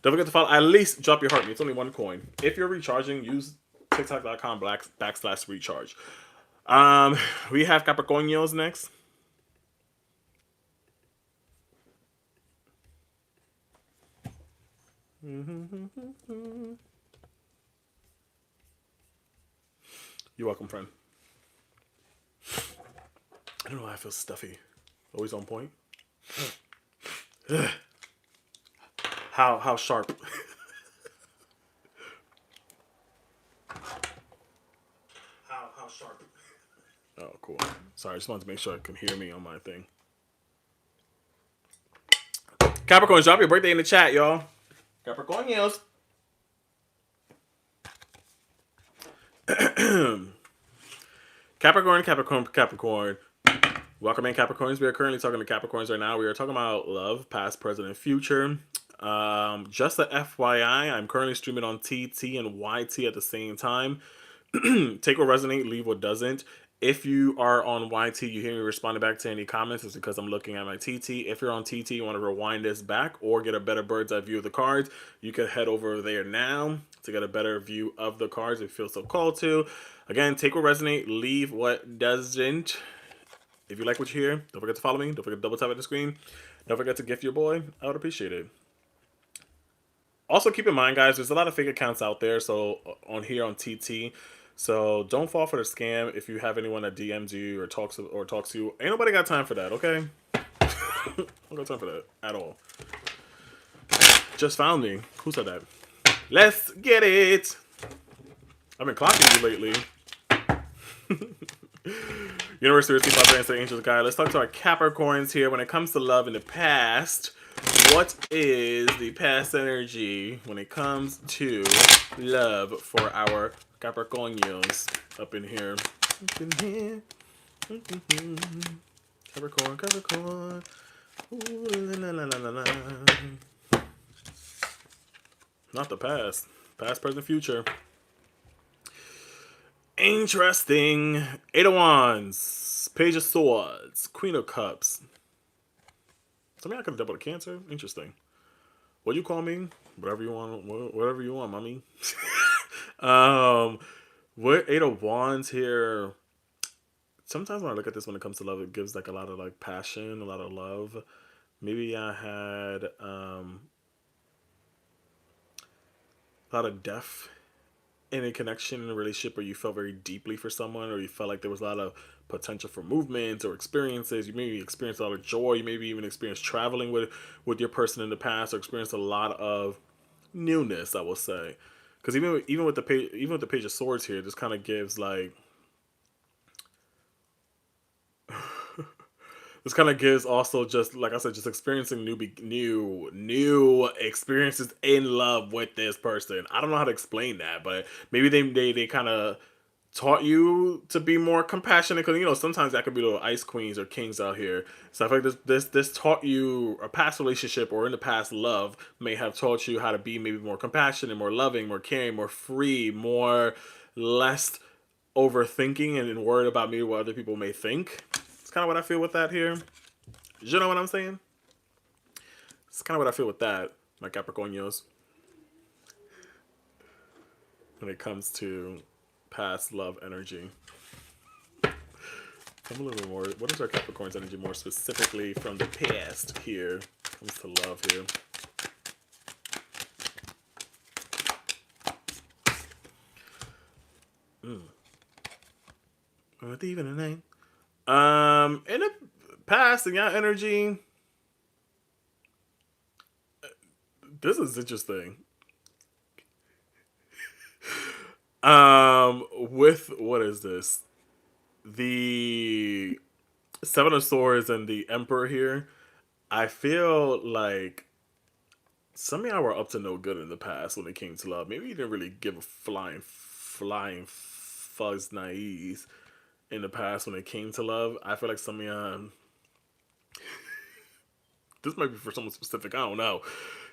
Don't forget to follow, at least drop your heart. It's only 1 coin. If you're recharging, use TikTok.com/recharge. We have Capricornios next. You're welcome, friend. I don't know why I feel stuffy. Always on point. How sharp. how sharp. Oh, cool. Sorry, I just wanted to make sure I can hear me on my thing. Capricorn, drop your birthday in the chat, y'all. Capricornios. Capricorn. Welcome in, Capricorns. We are currently talking to Capricorns right now. We are talking about love, past, present, and future. Just a FYI, I'm currently streaming on TT and YT at the same time. Take what resonate, leave what doesn't. If you are on YT, you hear me responding back to any comments, it's because I'm looking at my TT. If you're on TT, you want to rewind this back or get a better bird's eye view of the cards, you can head over there now to get a better view of the cards if you feel so called to. Again, take what resonate, leave what doesn't. If you like what you hear, don't forget to follow me. Don't forget to double tap at the screen. Don't forget to gift your boy. I would appreciate it. Also, keep in mind, guys, there's a lot of fake accounts out there. So on here on TT, so don't fall for the scam. If you have anyone that DMs you or talks to you, ain't nobody got time for that. Okay, don't got time for that at all. Just found me. Who said that? Let's get it. I've been clocking you lately. Universe, Spirit, Father, Angels, Guide. Let's talk to our Capricorns here. When it comes to love in the past, what is the past energy when it comes to love for our Capricornios up in here? Up in here. Capricorn. Ooh, la, la, la, la, la. Not the past. Past, present, future. Interesting. 8 of Wands, Page of Swords, Queen of Cups. Something I could have doubled a Cancer. Interesting. What you call me? Whatever you want. Whatever you want, mommy. What 8 of Wands here? Sometimes when I look at this, when it comes to love, it gives like a lot of like passion, a lot of love. Maybe I had a lot of depth in a connection, in a relationship where you felt very deeply for someone, or you felt like there was a lot of potential for movement or experiences. You maybe experienced a lot of joy. You maybe even experienced traveling with your person in the past, or experienced a lot of newness, I will say. Because even with the Page of Swords here, this kind of gives like this kind of gives also, just like I said, just experiencing new experiences in love with this person. I don't know how to explain that, but maybe they kind of taught you to be more compassionate, because sometimes that could be little ice queens or kings out here. So I feel like this taught you, a past relationship or in the past love may have taught you how to be maybe more compassionate, more loving, more caring, more free, less overthinking and worried about maybe what other people may think. It's kind of what I feel with that here. You know what I'm saying? It's kind of what I feel with that, my Capricornios, when it comes to past love energy. I'm a little bit more. What is our Capricorn's energy more specifically from the past here? Comes to love here. What even a name? In the past, in your energy, this is interesting. With what is this? The Seven of Swords and the Emperor here. I feel like some of y'all were up to no good in the past when it came to love. Maybe you didn't really give a flying fuzz naive in the past when it came to love. I feel like some of y'all, this might be for someone specific. I don't know.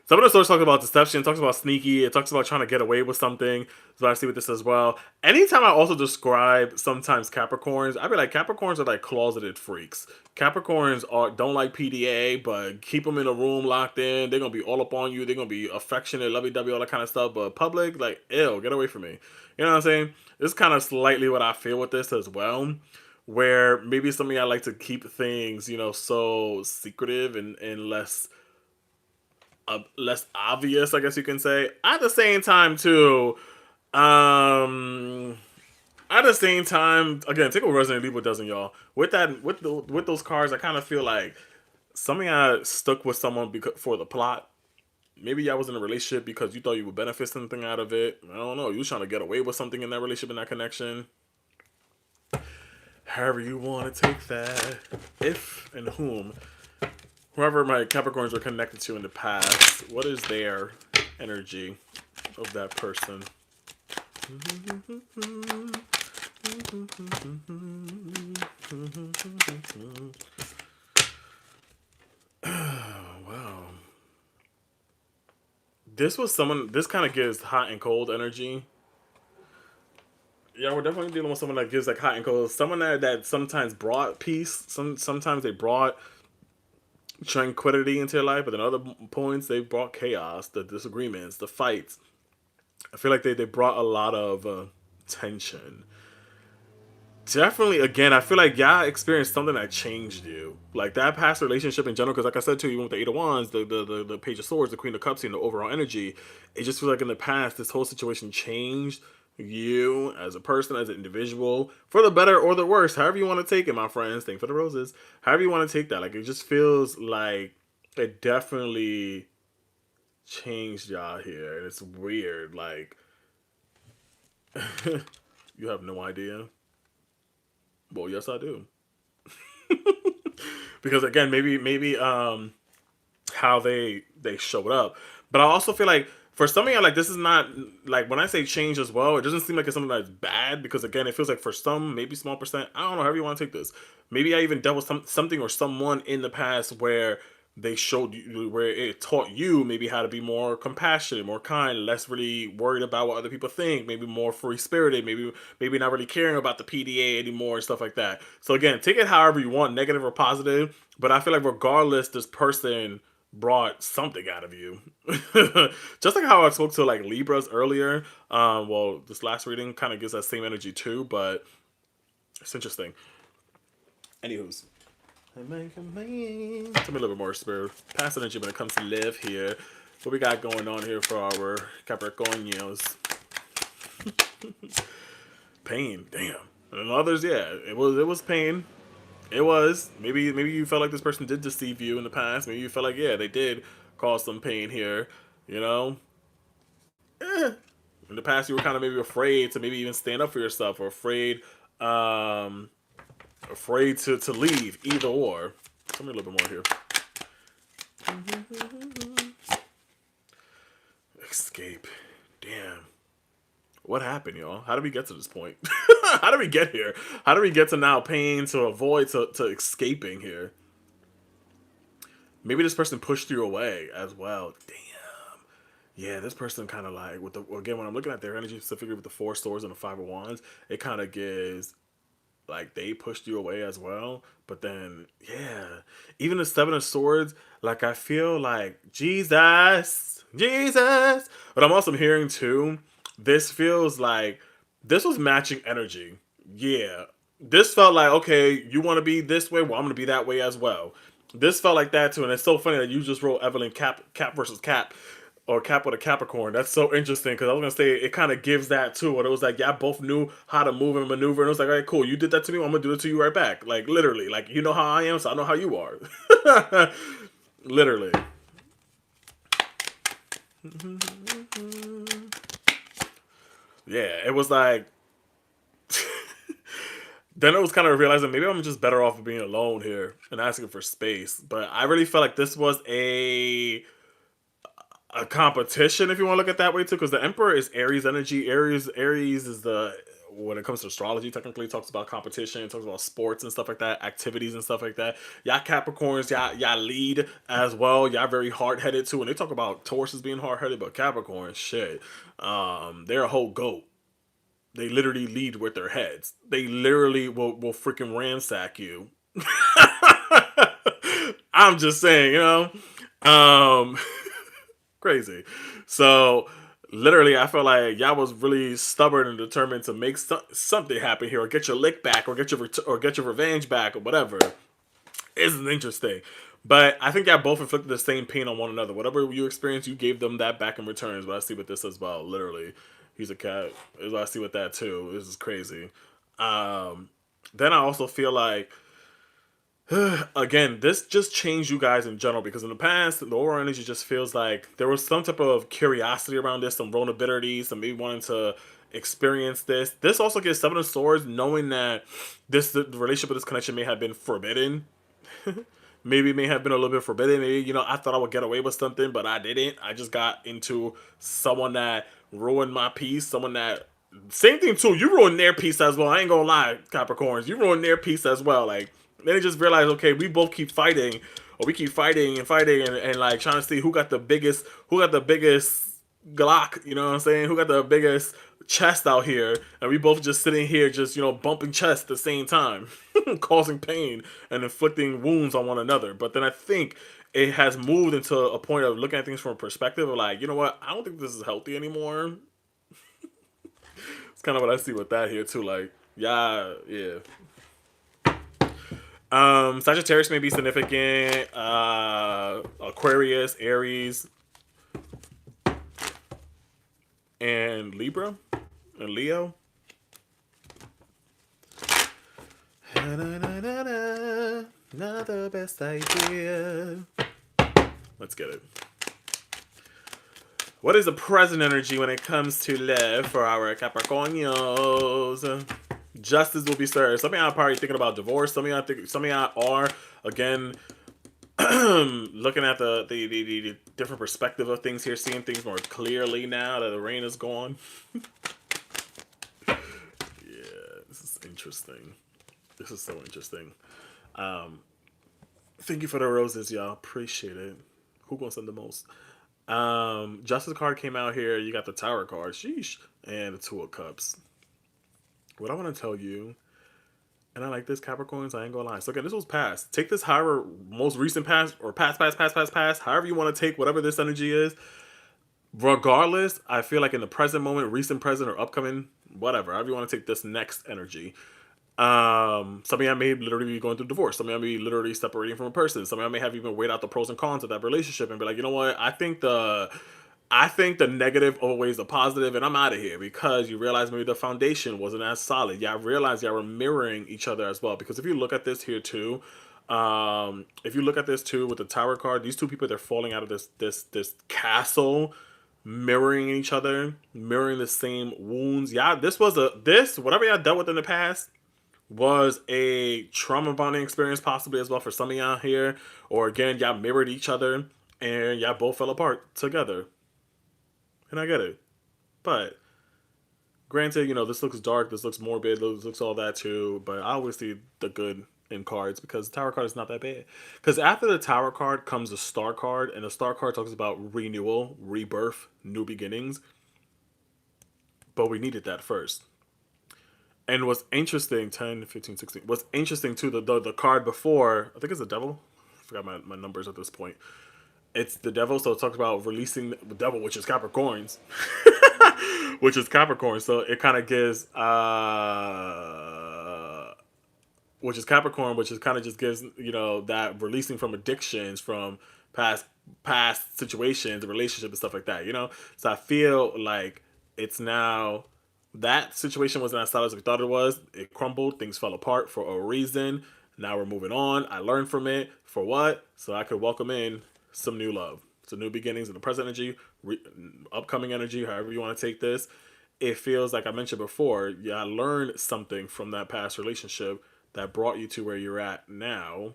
Some of the stories talk about deception, talks about sneaky, it talks about trying to get away with something. So I see with this as well. Anytime I also describe sometimes Capricorns, I be like Capricorns are like closeted freaks. Capricorns don't like PDA, but keep them in a room locked in. They're gonna be all up on you. They're gonna be affectionate, lovey-dovey, all that kind of stuff. But public, like, ew, get away from me. You know what I'm saying? This is kind of slightly what I feel with this as well. Where maybe some of y'all like to keep things, so secretive and less obvious, I guess you can say. At the same time, too, again, take what Resident Evil doesn't, y'all. With those cards, I kind of feel like some of y'all stuck with someone for the plot. Maybe y'all was in a relationship because you thought you would benefit something out of it. I don't know. You was trying to get away with something in that relationship, in that connection. However you want to take that. If and whom. Whoever my Capricorns were connected to in the past, what is their energy of that person? Wow. This kind of gives hot and cold energy. Yeah, we're definitely dealing with someone that gives like hot and cold. Someone that sometimes brought peace. Sometimes they brought tranquility into your life, but then other points they brought chaos, the disagreements, the fights. I feel like they brought a lot of tension. Definitely, again, I feel like y'all experienced something that changed you. Like that past relationship in general, because like I said too, even with the Eight of Wands, the Page of Swords, the Queen of Cups, and the overall energy, it just feels like in the past, this whole situation changed you as a person, as an individual, for the better or the worse, however you want to take it, my friends. Thank for the roses. However you want to take that. Like it just feels like it definitely changed y'all here. And it's weird. Like you have no idea. Well, yes I do. Because again, maybe how they showed up. But I also feel like for some of y'all, like this is not like when I say change as well, it doesn't seem like it's something that's bad because again, it feels like for some, maybe small percent, I don't know, however you want to take this. Maybe I even dealt with something or someone in the past where they showed you where it taught you maybe how to be more compassionate, more kind, less really worried about what other people think, maybe more free spirited, maybe not really caring about the PDA anymore and stuff like that. So again, take it however you want, negative or positive. But I feel like regardless, this person brought something out of you. Just like how I spoke to like Libras earlier. Well, this last reading kind of gives that same energy too, but it's interesting. Anywho's. Tell me a little bit more spirit. Past energy when it comes to live here. What we got going on here for our Capricornios? Pain, damn. And others, yeah, it was pain. It was. Maybe you felt like this person did deceive you in the past. Maybe you felt like, yeah, they did cause some pain here. You know? In the past you were kind of maybe afraid to maybe even stand up for yourself or um afraid to leave, either or. Tell me a little bit more here. Escape. Damn. What happened, y'all? How did we get to this point? How did we get here? How did we get to now pain to avoid to escaping here? Maybe this person pushed you away as well. Damn. Yeah, this person kind of like, again, when I'm looking at their energy, specifically with the Four Swords and the Five of Wands, it kind of gives like they pushed you away as well. But then, yeah, even the Seven of Swords, like I feel like Jesus, Jesus. But I'm also hearing too, this feels like this was matching energy. Yeah, this felt like, okay, you want to be this way, well, I'm gonna be that way as well. This felt like that too, and it's so funny that you just wrote Evelyn Cap versus Cap, or Cap with a Capricorn. That's so interesting because I was gonna say it kind of gives that too. What it was like, yeah, both knew how to move and maneuver, and it was like, all right, cool, you did that to me, well, I'm gonna do it to you right back. Like literally, like you know how I am, so I know how you are. Literally. Yeah, it was like. Then it was kind of realizing maybe I'm just better off being alone here and asking for space. But I really felt like this was a competition, if you want to look at it that way too, because the Emperor is Aries energy. Aries is the, when it comes to astrology, technically it talks about competition, it talks about sports and stuff like that, activities and stuff like that. Y'all Capricorns, y'all lead as well. Y'all very hard headed too. And they talk about Taurus as being hard headed, but Capricorn, shit, they're a whole goat. They literally lead with their heads. They literally will freaking ransack you. I'm just saying, you know. Um, crazy. So literally, I felt like y'all was really stubborn and determined to make something happen here, or get your lick back, or get your revenge back, or whatever. Isn't interesting. But I think y'all both inflicted the same pain on one another. Whatever you experienced, you gave them that back in returns. But I see what this is about. Literally, he's a cat. I see what that too. This is crazy. Um, then I also feel like, again, this just changed you guys in general, because in the past, the overall energy just feels like there was some type of curiosity around this, some vulnerability, some maybe wanting to experience this. This also gives Seven of Swords, knowing that the relationship, this connection may have been forbidden. Maybe it may have been a little bit forbidden. Maybe, I thought I would get away with something, but I didn't. I just got into someone that ruined my peace. Someone that, same thing too. You ruined their peace as well. I ain't gonna lie, Capricorns. You ruined their peace as well. Like, then they just realized, okay, we both keep fighting, or we keep fighting and fighting, and like trying to see who got the biggest Glock. You know what I'm saying? Who got the biggest chest out here? And we both just sitting here, just bumping chest at the same time, causing pain and inflicting wounds on one another. But then I think it has moved into a point of looking at things from a perspective of like, you know what? I don't think this is healthy anymore. It's kind of what I see with that here too. Like, yeah, yeah. Sagittarius may be significant. Aquarius, Aries, and Libra, and Leo. Not the best idea. Let's get it. What is the present energy when it comes to love for our Capricornios? Justice will be served. Some of y'all are probably thinking about divorce. Some of y'all are, again, looking at the different perspective of things here, seeing things more clearly now that the rain is gone. Yeah, this is interesting. This is so interesting. Thank you for the roses, y'all. Appreciate it. Who gonna send the most? Justice card came out here. You got the Tower card. Sheesh. And the Two of Cups. What I want to tell you, and I like this, Capricorns, I ain't gonna lie. So again, this was past. Take this however, most recent past, or past, however you want to take whatever this energy is. Regardless, I feel like in the present moment, recent present, or upcoming, whatever, however you want to take this next energy. Some of y'all may literally be going through divorce. Some of y'all may be literally separating from a person. Some of y'all may have even weighed out the pros and cons of that relationship and be like, you know what, I think the negative outweighs the positive, and I'm out of here, because you realize maybe the foundation wasn't as solid. Y'all realize y'all were mirroring each other as well. Because if you look at this here too, with the Tower card, these two people, they're falling out of this castle, mirroring each other, mirroring the same wounds. Yeah, whatever y'all dealt with in the past was a trauma bonding experience, possibly as well for some of y'all here. Or again, y'all mirrored each other and y'all both fell apart together. And I get it. But granted, this looks dark, this looks morbid, this looks all that too. But I always see the good in cards, because the Tower card is not that bad. Because after the Tower card comes the Star card, and the Star card talks about renewal, rebirth, new beginnings. But we needed that first. And what's interesting, 10, 15, 16. What's interesting too, the card before, I think it's the devil. I forgot my numbers at this point. It's the devil, so it talks about releasing the devil, which is Capricorns. Which is Capricorn. So it kind of gives which is Capricorn, which is kind of just gives, that releasing from addictions, from past situations, relationship and stuff like that, So I feel like it's now, that situation wasn't as solid as we thought it was. It crumbled, things fell apart for a reason. Now we're moving on. I learned from it. For what? So I could welcome in some new love. So new beginnings in the present energy, upcoming energy, however you want to take this. It feels like I mentioned before, yeah, I learned something from that past relationship that brought you to where you're at now,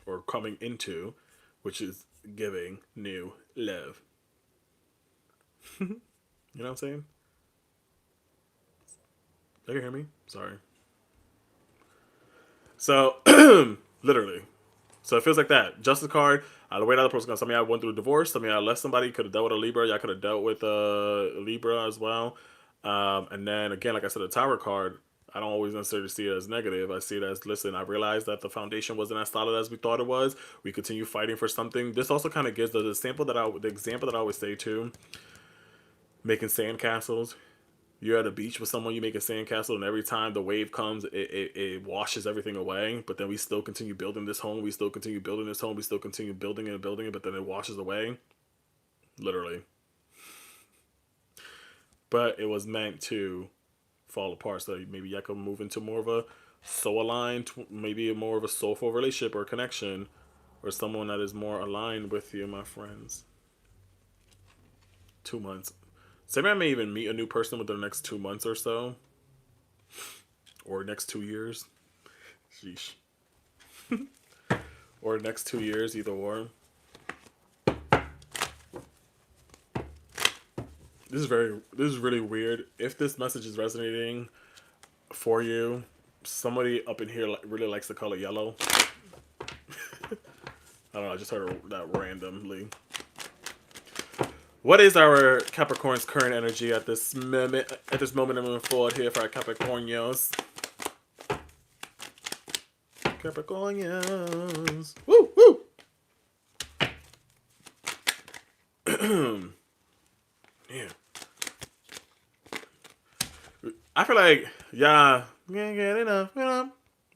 or coming into, which is giving new love. You know what I'm saying? They can hear me? Sorry. So, literally. So it feels like that. Justice card. The way the other person goes. Some of y'all went through a divorce. Some of y'all left somebody. Could have dealt with a Libra. Y'all could have dealt with a Libra as well. And then again, like I said, the Tower card. I don't always necessarily see it as negative. I see it as, listen, I realized that the foundation wasn't as solid as we thought it was. We continue fighting for something. This also kind of gives the example that I always say too. Making sandcastles. You're at a beach with someone, you make a sandcastle, and every time the wave comes, it washes everything away. But then we still continue building this home. We still continue building this home. We still continue building it and building it, but then it washes away. Literally. But it was meant to fall apart. So maybe I could move into more of a soul aligned, maybe more of a soulful relationship or connection, or someone that is more aligned with you, my friends. 2 months. So maybe I may even meet a new person within the next 2 months or so. Or next 2 years. Sheesh. Or next 2 years, either or. This is really weird. If this message is resonating for you, somebody up in here really likes the color yellow. I don't know, I just heard that randomly. What is our Capricorn's current energy at this moment? At this moment, I'm moving forward here for our Capricornios. Capricornios. Woo woo. Yeah. I feel like y'all can't get enough.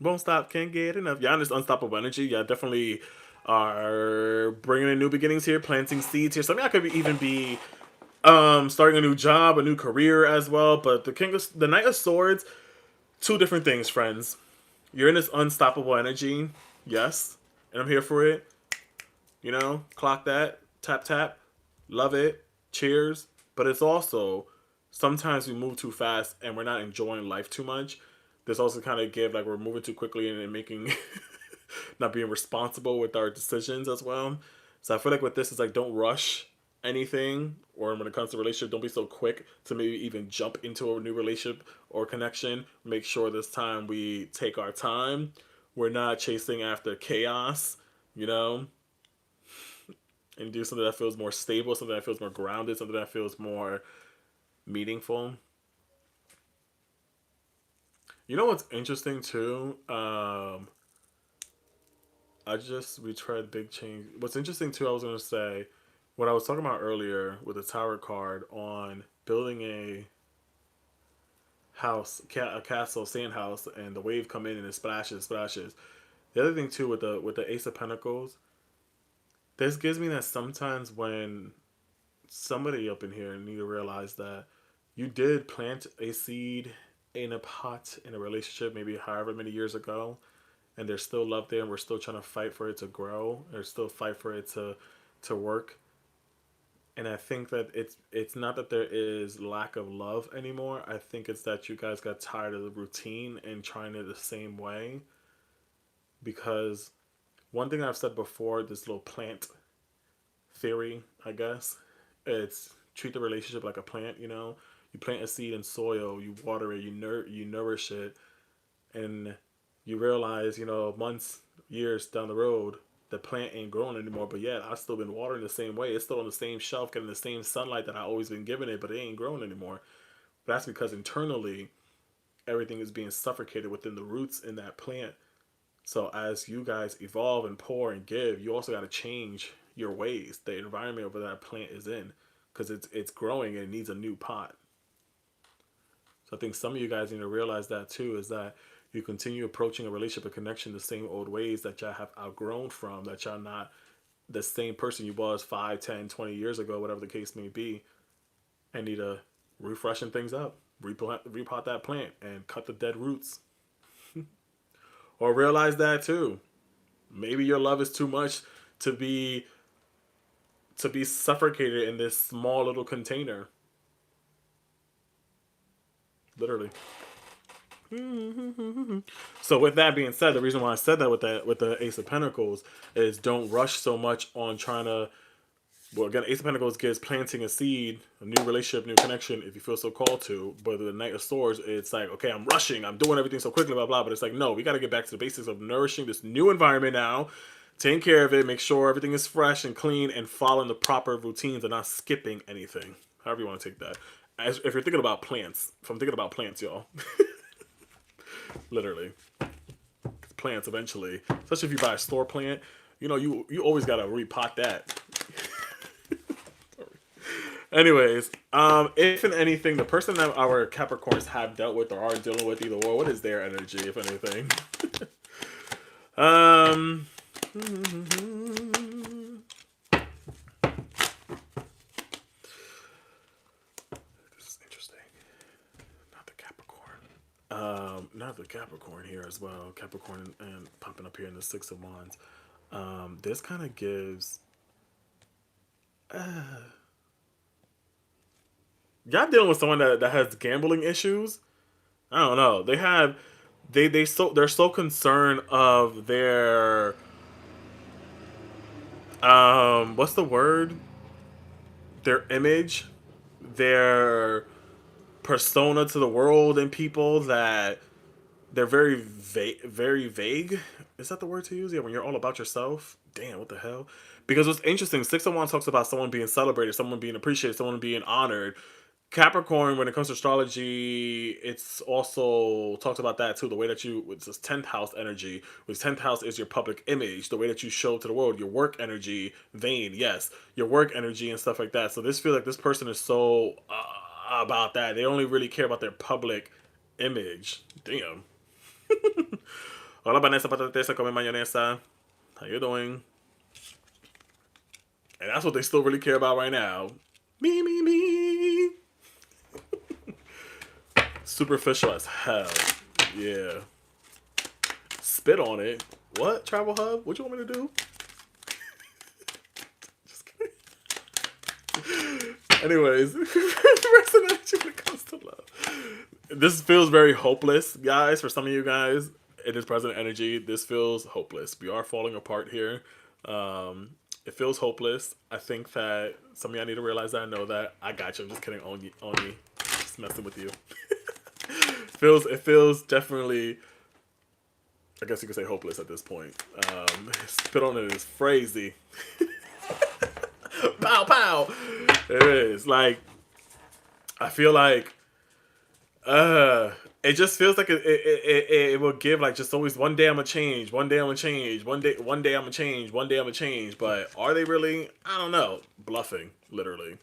Won't stop, can't get enough. Y'all in this unstoppable energy. Y'all definitely are bringing in new beginnings here, planting seeds here. Some of y'all could even be starting a new job, a new career as well. But the Knight of Swords, two different things, friends. You're in this unstoppable energy, yes, and I'm here for it. Clock that, tap tap, love it, cheers. But it's also, sometimes we move too fast and we're not enjoying life too much. This also kind of give, like, we're moving too quickly and making not being responsible with our decisions as well. So I feel like with this, it's like, don't rush anything, or when it comes to relationship, don't be so quick to maybe even jump into a new relationship or connection. Make sure this time we take our time. We're not chasing after chaos, and do something that feels more stable, something that feels more grounded, something that feels more meaningful. You know what's interesting too? We tried big change. What's interesting too, I was gonna say, what I was talking about earlier with the Tower card on building a house, a castle, sand house, and the wave come in and it splashes. The other thing too with the Ace of Pentacles, this gives me that sometimes when somebody up in here need to realize that you did plant a seed in a pot in a relationship, maybe however many years ago, and there's still love there, and we're still trying to fight for it to grow, or still fight for it to work. And I think that it's not that there is lack of love anymore. I think it's that you guys got tired of the routine and trying it the same way. Because one thing I've said before, this little plant theory, I guess, it's treat the relationship like a plant. You plant a seed in soil, you water it, you nourish it, and you realize, months, years down the road, the plant ain't growing anymore. But yet, I've still been watering the same way. It's still on the same shelf, getting the same sunlight that I always been giving it, but it ain't growing anymore. But that's because internally, everything is being suffocated within the roots in that plant. So as you guys evolve and pour and give, you also got to change your ways, the environment where that plant is in, because it's growing and it needs a new pot. So I think some of you guys need to realize that too, is that you continue approaching a relationship, a connection, the same old ways that y'all have outgrown from, that y'all not the same person you was 5, 10, 20 years ago, whatever the case may be, and need to refreshen things up, repot that plant and cut the dead roots. Or realize that too. Maybe your love is too much to be suffocated in this small little container. Literally. So with that being said, the reason why I said that with the Ace of Pentacles is don't rush so much on trying to. Well, again, Ace of Pentacles gives planting a seed, a new relationship, new connection, if you feel so called to. But the Knight of Swords, it's like, okay, I'm rushing, I'm doing everything so quickly, blah, blah. But it's like, no, we got to get back to the basics of nourishing this new environment now, taking care of it, make sure everything is fresh and clean, and following the proper routines and not skipping anything. However you want to take that. If you're thinking about plants, if I'm thinking about plants, y'all. Literally. Plants eventually, especially if you buy a store plant, you know, you always got to repot that. Anyways, if and anything, the person that our Capricorns have dealt with or are dealing with either or, what is their energy, if anything? This is interesting. Not the Capricorn. Not the Capricorn here as well. Capricorn and popping up here in the Six of Wands. This kind of gives. Y'all dealing with someone that has gambling issues. I don't know. They're so concerned of their what's the word? Their image, their persona to the world and people, that they're very vague. Is that the word to use? Yeah, when you're all about yourself. Damn, what the hell? Because what's interesting, Six of Wands talks about someone being celebrated, someone being appreciated, someone being honored. Capricorn, when it comes to astrology, it's also talks about that too. The way that it's this 10th house energy, which 10th house is your public image, the way that you show to the world, your work energy, vein, yes, your work energy and stuff like that. So this feels like this person is so about that. They only really care about their public image. Damn. Hola, Vanessa Patatesa, come mayonesa. How you doing? And that's what they still really care about right now. Me. Superficial as hell. Yeah. Spit on it. What? Travel Hub? What you want me to do? Just kidding. Anyways. When it comes to love. This feels very hopeless, guys. For some of you guys, it is present energy. This feels hopeless. We are falling apart here. It feels hopeless. I think that some of y'all need to realize that. I know that. I got you. I'm just kidding. On me. Just messing with you. It feels definitely, I guess you could say, hopeless at this point. Spit on it is crazy. Pow pow. It is like, I feel like it just feels like it will give like just always one day I'm gonna change, one day I'm gonna change, one day I'm gonna change, one day I'm gonna change. But are they really? I don't know. Bluffing, literally.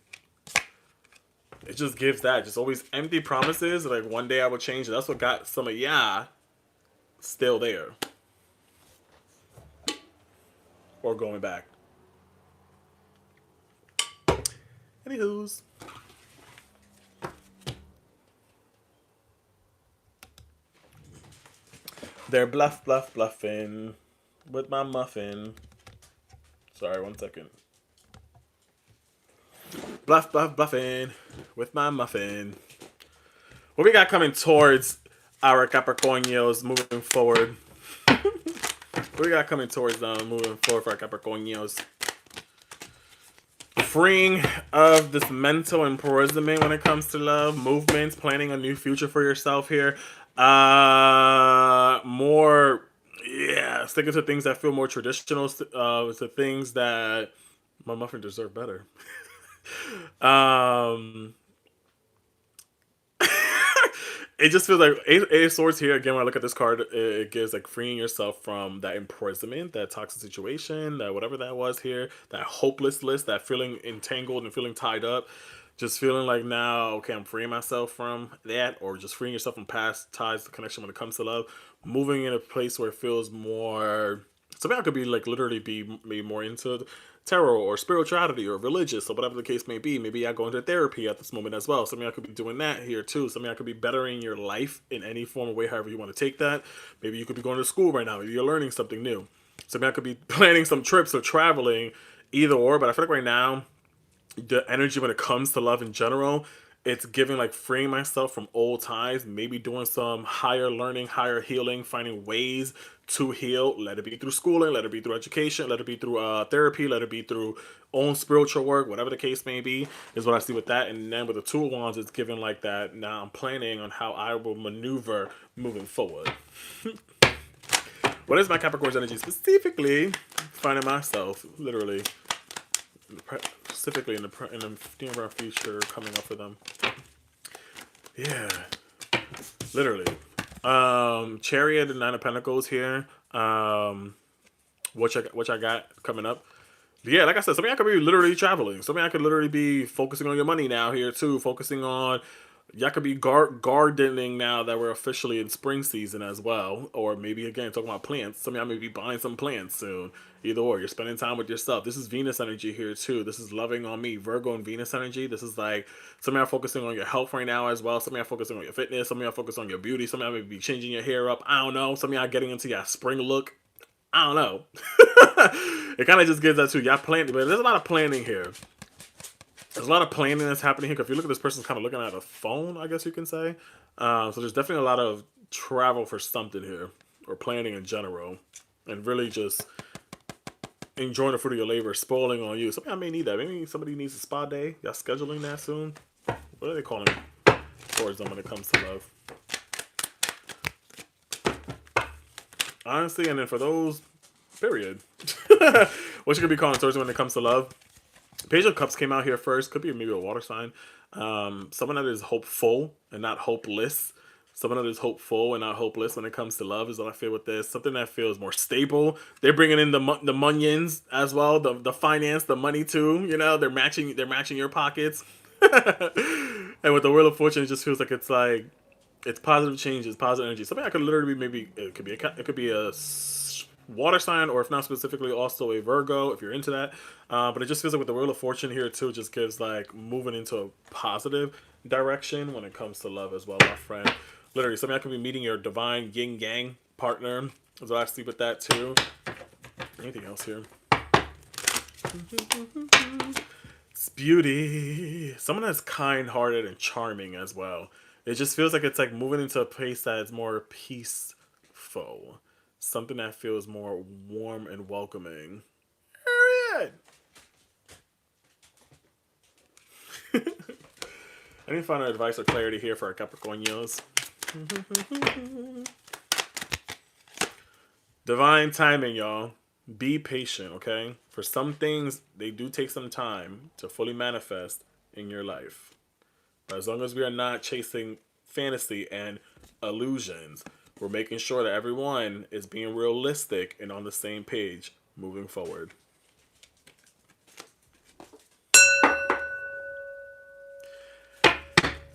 It just gives that just always empty promises. Like one day I will change. That's what got some of y'all still there or going back. Anywho's. They're bluffing with my muffin. Sorry, 1 second. Bluffing with my muffin. What we got coming towards our Capricornios moving forward? What we got coming towards them moving forward for our Capricornios? Freeing of this mental imprisonment when it comes to love, movements, planning a new future for yourself here. More, yeah, sticking to things that feel more traditional, to things that my muffin deserve better. it just feels like Eight of Swords here again. When I look at this card, it gives like freeing yourself from that imprisonment, that toxic situation, that whatever that was here, that hopelessness, that feeling entangled and feeling tied up. Just feeling like now, okay, I'm freeing myself from that, or just freeing yourself from past ties, the connection when it comes to love, moving in a place where it feels more. Something I could be like literally be maybe more into tarot or spirituality or religious or whatever the case may be. Maybe I go into therapy at this moment as well. Something I could be doing that here too. Something I could be bettering your life in any form of way, however you want to take that. Maybe you could be going to school right now. Maybe you're learning something new. Something I could be planning some trips or traveling, either or. But I feel like right now, the energy when it comes to love in general, it's giving like freeing myself from old ties, maybe doing some higher learning, higher healing, finding ways to heal. Let it be through schooling, let it be through education, let it be through therapy, let it be through own spiritual work, whatever the case may be, is what I see with that. And then with the Two of Wands, it's giving like that. Now I'm planning on how I will maneuver moving forward. What is my Capricorn's energy specifically? Finding myself, literally. Specifically in the near future coming up for them. Yeah, literally. Chariot and Nine of Pentacles here. Which I got coming up. Yeah, like I said, something I could be literally traveling. Something I could literally be focusing on your money now here too. Focusing on, y'all could be gardening now that we're officially in spring season as well. Or maybe again talking about plants. Some of y'all may be buying some plants soon. Either or, you're spending time with yourself. This is Venus energy here too. This is loving on me, Virgo and Venus energy. This is like some of y'all focusing on your health right now as well. Some of y'all focusing on your fitness. Some of y'all focusing on your beauty. Some of y'all may be changing your hair up. I don't know. Some of y'all getting into your spring look. I don't know. It kind of just gives that too. Y'all planning, but there's a lot of planning here. There's a lot of planning that's happening here. If you look at this person's kind of looking at a phone, I guess you can say. So there's definitely a lot of travel for something here, or planning in general, and really just enjoying the fruit of your labor, spoiling on you. Somebody may need that. Maybe somebody needs a spa day. Y'all scheduling that soon? What are they calling towards them when it comes to love? Honestly, and then for those, period. What you could be calling towards when it comes to love? Page of Cups came out here first. Could be maybe a water sign. Someone that is hopeful and not hopeless. Someone that is hopeful and not hopeless when it comes to love is what I feel with this. Something that feels more stable. They're bringing in the munions as well, the finance, the money too. You know, they're matching your pockets. And with the Wheel of Fortune, it just feels like it's positive changes, positive energy. Something I could literally be maybe it could be a water sign, or if not specifically, also a Virgo if you're into that. But it just feels like with the Wheel of Fortune here too, it just gives like moving into a positive direction when it comes to love as well, my friend. Literally, something I could be meeting your divine yin yang partner. So I see with that too. Anything else here? It's beauty. Someone that's kind-hearted and charming as well. It just feels like it's like moving into a place that's more peaceful. Something that feels more warm and welcoming. Period. Any final advice or clarity here for our Capricornios? Divine timing, y'all. Be patient, okay? For some things, they do take some time to fully manifest in your life. But as long as we are not chasing fantasy and illusions, we're making sure that everyone is being realistic and on the same page moving forward.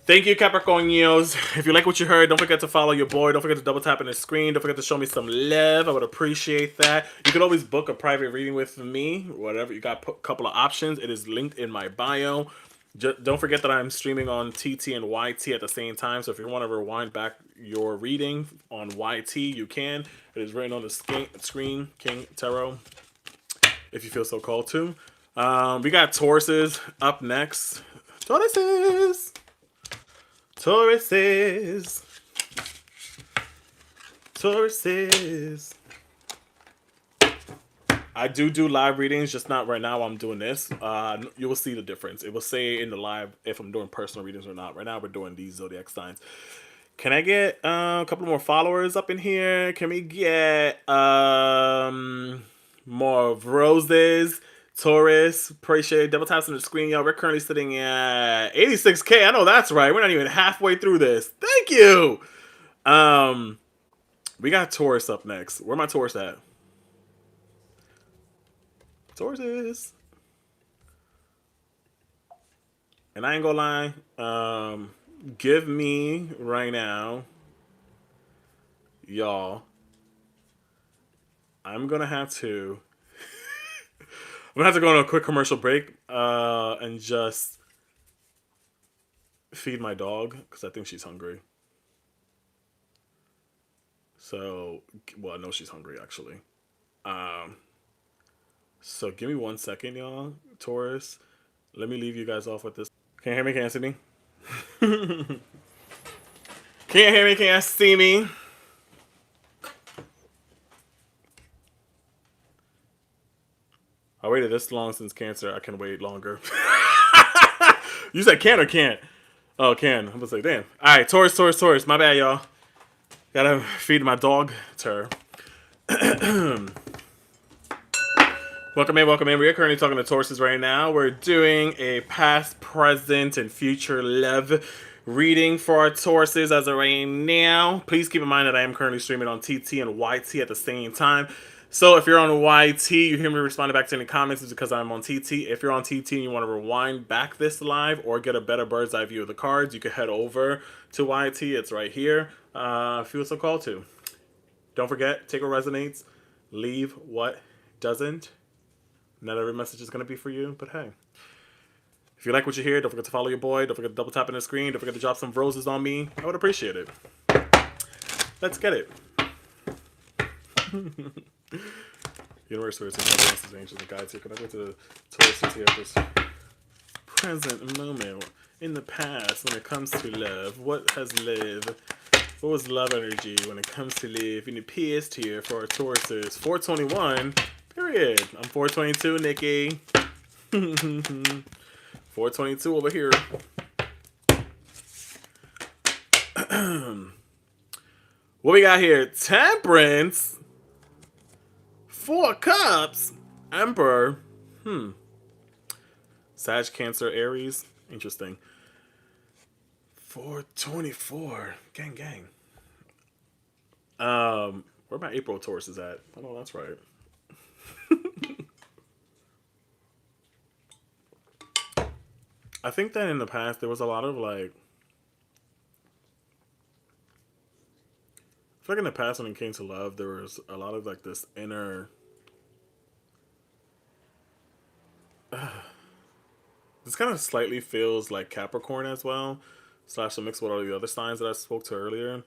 Thank you, Capricornios. If you like what you heard, don't forget to follow your boy. Don't forget to double tap on the screen. Don't forget to show me some love. I would appreciate that. You can always book a private reading with me. Whatever. You got a couple of options. It is linked in my bio. Don't forget that I'm streaming on TT and YT at the same time. So if you want to rewind back your reading on YT, you can. It is written on the screen, King Tarot, if you feel so called to. We got Tauruses up next. Tauruses. I do live readings, just not right now while I'm doing this. You will see the difference. It will say in the live if I'm doing personal readings or not. Right now we're doing these zodiac signs. Can I get a couple more followers up in here? Can we get more of roses? Taurus, appreciate it. Double taps on the screen, y'all. We're currently sitting at 86K. I know that's right. We're not even halfway through this. Thank Thank you. We got Taurus up next. Where my Taurus at? Taurus is. And I ain't gonna lie. Give me right now, y'all. I'm gonna have to. I'm gonna have to go on a quick commercial break. And just feed my dog because I think she's hungry. So, well, I know she's hungry actually. Um, so give me 1 second, y'all. Taurus. Let me leave you guys off with this. Can't hear me? Can't see me? Can't hear me? Can't see me? I waited this long since Cancer. I can wait longer. You said can or can't? Oh, can. I'm gonna say, damn. All right, Taurus, Taurus, Taurus. My bad, y'all. Gotta feed my dog. Welcome in, welcome in. We are currently talking to Tauruses right now. We're doing a past, present, and future love reading for our Tauruses as of right now. Please keep in mind that I am currently streaming on TT and YT at the same time. So if you're on YT, you hear me responding back to any comments, it's because I'm on TT. If you're on TT and you want to rewind back this live or get a better bird's eye view of the cards, you can head over to YT. It's right here. Feel so called to. Don't forget, take what resonates, leave what doesn't. Not every message is going to be for you, but hey. If you like what you hear, don't forget to follow your boy. Don't forget to double tap on the screen. Don't forget to drop some roses on me. I would appreciate it. Let's get it. Universe, Spirits, Angels, and Guides here. Can I go to the Tauruses here? This present moment in the past when it comes to love. What has lived? What was love energy when it comes to live in the past here for our Tauruses? 421, period. I'm 422, Nikki. 422 over here. What we got here? Temperance. 4 cups. Emperor. Sag, Cancer, Aries. Interesting. 424. Gang, gang. Where my April Taurus is at? Oh, no, that's right. I think that in the past there was a lot of like. I feel like in the past when it came to love, there was a lot of like this inner. This kind of slightly feels like Capricorn as well, slash a mix with all the other signs that I spoke to earlier.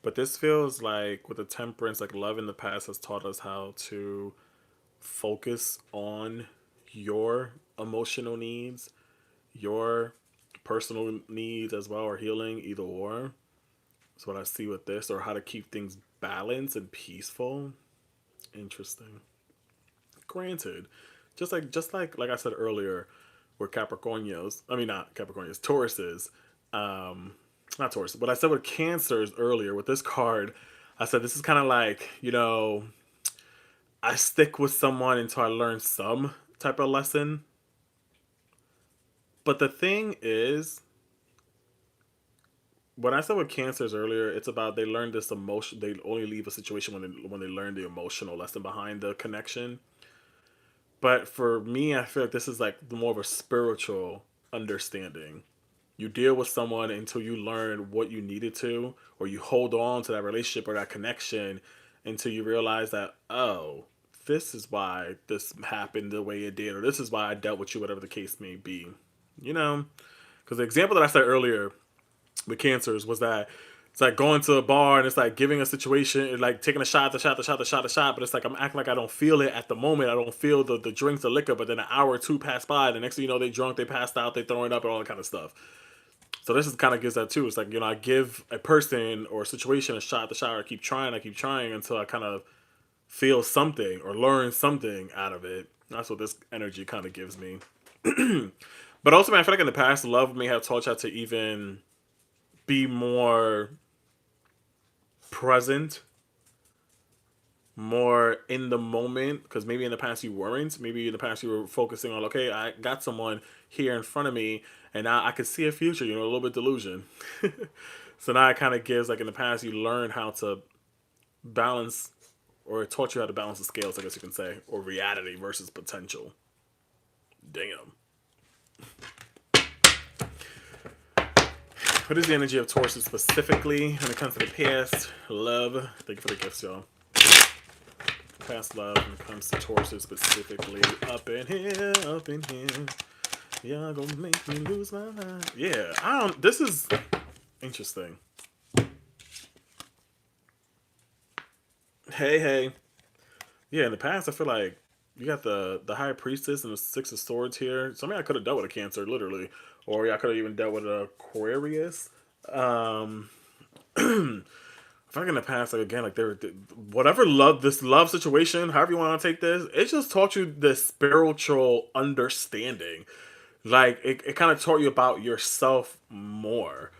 But this feels like with the temperance, like love in the past has taught us how to focus on your emotional needs, your personal needs as well, or healing, either or. That's what I see with this, or how to keep things balanced and peaceful. Interesting. Granted, just like I said earlier, we're Capricornios. I mean, not Capricornios, Tauruses. Not Taurus, but I said with Cancers earlier with this card. I said this is kind of like, I stick with someone until I learn some type of lesson. But the thing is, when I said with Cancers earlier, it's about they learn this emotion. They only leave a situation when they learn the emotional lesson behind the connection. But for me, I feel like this is like more of a spiritual understanding. You deal with someone until you learn what you needed to, or you hold on to that relationship or that connection until you realize that, oh, this is why this happened the way it did, or this is why I dealt with you, whatever the case may be. You know? Because the example that I said earlier with Cancers was that it's like going to a bar and it's like giving a situation, like taking a shot, but it's like I'm acting like I don't feel it at the moment. I don't feel the drinks, the liquor, but then an hour or two pass by. The next thing you know, they drunk, they passed out, they throwing up, and all that kind of stuff. So this is kind of gives that too. It's like, I give a person or a situation a shot at the shot. I keep trying until I kind of feel something or learn something out of it. That's what this energy kind of gives me. But ultimately, I feel like in the past, love may have taught you to even be more present, more in the moment, because maybe in the past you weren't. Maybe in the past you were focusing on, okay, I got someone here in front of me and now I could see a future, a little bit delusion. So now it kind of gives, like in the past, you learn how to balance, or it taught you how to balance the scales, I guess you can say, or reality versus potential. Damn. What is the energy of Taurus specifically when it comes to the past? Love. Thank you for the gifts, y'all. Past love when it comes to Taurus specifically. Up in here, up in here. Y'all gonna make me lose my mind. Yeah, this is interesting. Hey, hey. Yeah, in the past, I feel like you got the High Priestess and the Six of Swords here. Something I could have dealt with a Cancer, literally. Or I could have even dealt with an Aquarius. I feel like in the past, like again, like whatever this love situation, however you want to take this, it just taught you this spiritual understanding. Like it kind of taught you about yourself more,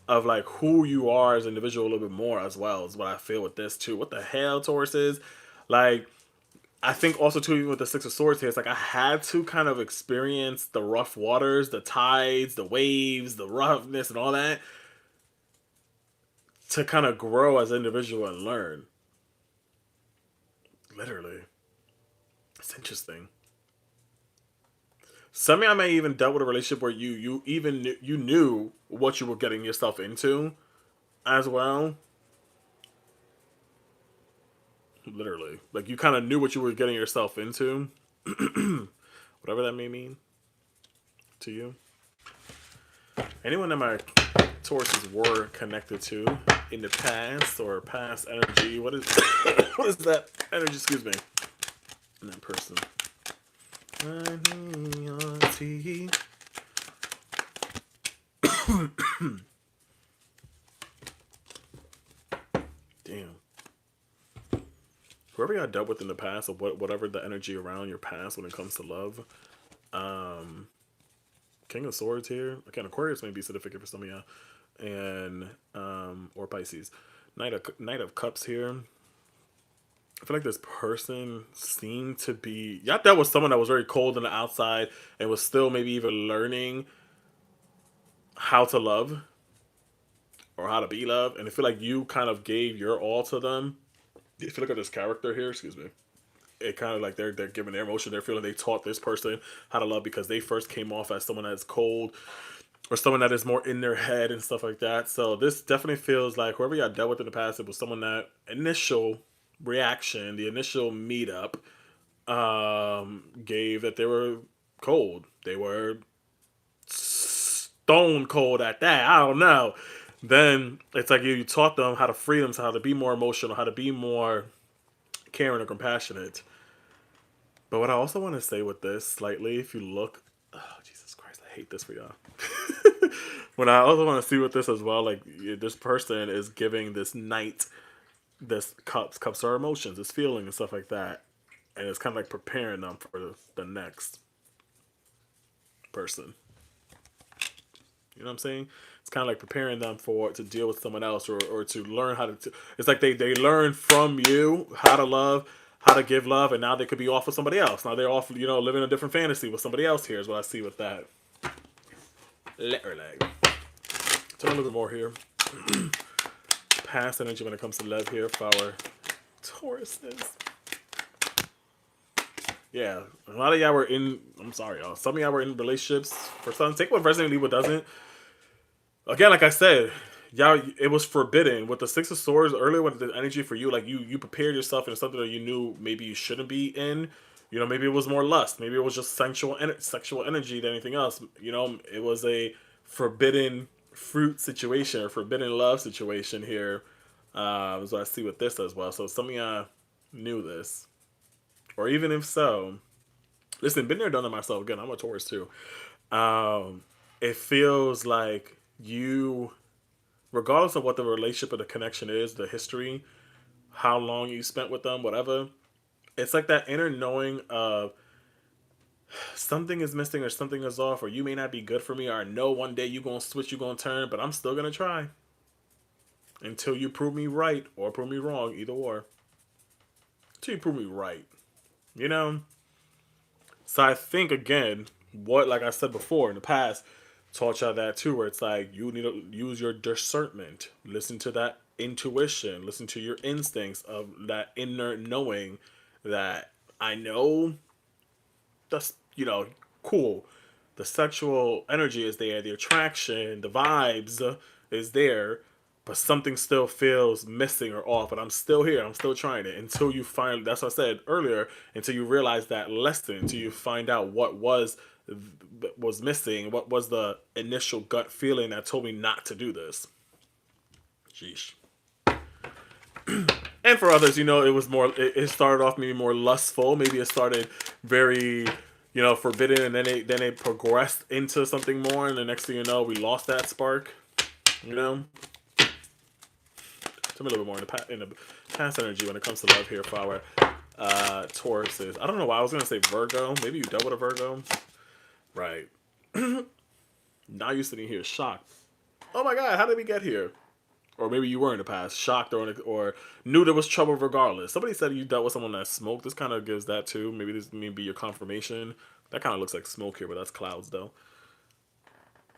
of like who you are as an individual a little bit more as well, is what I feel with this too. What the hell, Taurus is like. I think also too, even with the Six of Swords here, it's like I had to kind of experience the rough waters, the tides, the waves, the roughness, and all that to kind of grow as an individual and learn. Literally, it's interesting. Some of y'all may even dealt with a relationship where you knew what you were getting yourself into, as well. Literally, like you kind of knew what you were getting yourself into, whatever that may mean to you. Anyone that my Tauruses were connected to in the past, or past energy, what is what is that energy? Excuse me, in that person. Damn. Whoever you dealt with in the past, or whatever the energy around your past when it comes to love. King of Swords here. Again, Aquarius may be significant for some of y'all, and or Pisces. Knight of Cups here. I feel like this person seemed to be, y'all dealt with someone that was very cold on the outside and was still maybe even learning how to love or how to be loved, and I feel like you kind of gave your all to them. If you look at this character here, excuse me, it kind of like they're giving their emotion. They're feeling they taught this person how to love because they first came off as someone that's cold or someone that is more in their head and stuff like that. So this definitely feels like whoever you dealt with in the past, it was someone that initial reaction, the initial meetup, gave that they were cold. They were stone cold at that. I don't know. Then it's like you taught them how to free themselves, how to be more emotional, how to be more caring or compassionate. But what I also want to say with this slightly, if you look, oh Jesus Christ, I hate this for y'all. When I also want to see with this as well, like this person is giving this knight, this cups are emotions, this feeling and stuff like that, and it's kind of like preparing them for the next person. You know what I'm saying? It's kind of like preparing them to deal with someone else, or to learn how to. It's like they learn from you how to love, how to give love, and now they could be off with somebody else. Now they're off, living a different fantasy with somebody else here is what I see with that. Literally. Tell a little bit more here. Past energy when it comes to love here for our Tauruses. Yeah, a lot of y'all were in. I'm sorry, y'all. Some of y'all were in relationships. For some, take what resonates, leave what doesn't. Again, like I said, y'all, it was forbidden with the Six of Swords earlier. With the energy for you, like you prepared yourself into something that you knew maybe you shouldn't be in. Maybe it was more lust. Maybe it was just sexual energy than anything else. It was a forbidden fruit situation or forbidden love situation here. Is what I see with this as well. So some of y'all knew this, or even if so, listen, been there, done it myself. Again, I'm a Taurus too. It feels like you, regardless of what the relationship or the connection is, the history, how long you spent with them, whatever, it's like that inner knowing of something is missing or something is off, or you may not be good for me, or I know one day you're going to switch, you're going to turn, but I'm still going to try until you prove me right or prove me wrong, either or. Until you prove me right. So I think, again, like I said before in the past, taught y'all that too, where it's like you need to use your discernment, listen to that intuition, listen to your instincts of that inner knowing that I know that's, cool. The sexual energy is there, the attraction, the vibes is there, but something still feels missing or off. But I'm still here. I'm still trying it until you find. That's what I said earlier. Until you realize that lesson, until you find out what was missing, what was the initial gut feeling that told me not to do this. Sheesh. And for others, it was more. It started off maybe more lustful. Maybe it started very, forbidden, and then it progressed into something more. And the next thing you know, we lost that spark. You know. Tell me a little bit more in the past energy when it comes to love here for our Tauruses. I don't know why I was gonna say Virgo. Maybe you dealt with a Virgo, right? Now you're sitting here shocked. Oh my God, how did we get here? Or maybe you were in the past shocked or knew there was trouble regardless. Somebody said you dealt with someone that smoked. This kind of gives that too. Maybe this may be your confirmation. That kind of looks like smoke here, but that's clouds though.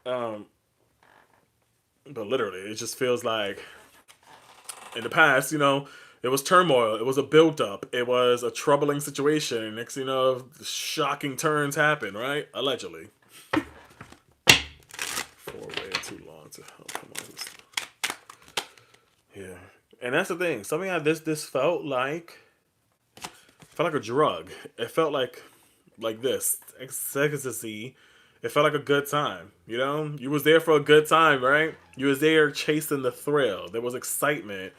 But literally, it just feels like in the past, it was turmoil. It was a build-up. It was a troubling situation. And next thing you know, shocking turns happen, right? Allegedly. For way too long to help. Come on. Yeah. And that's the thing. Something like this felt like a drug. It felt like this. Ecstasy. It felt like a good time. You was there for a good time, right? You was there chasing the thrill. There was excitement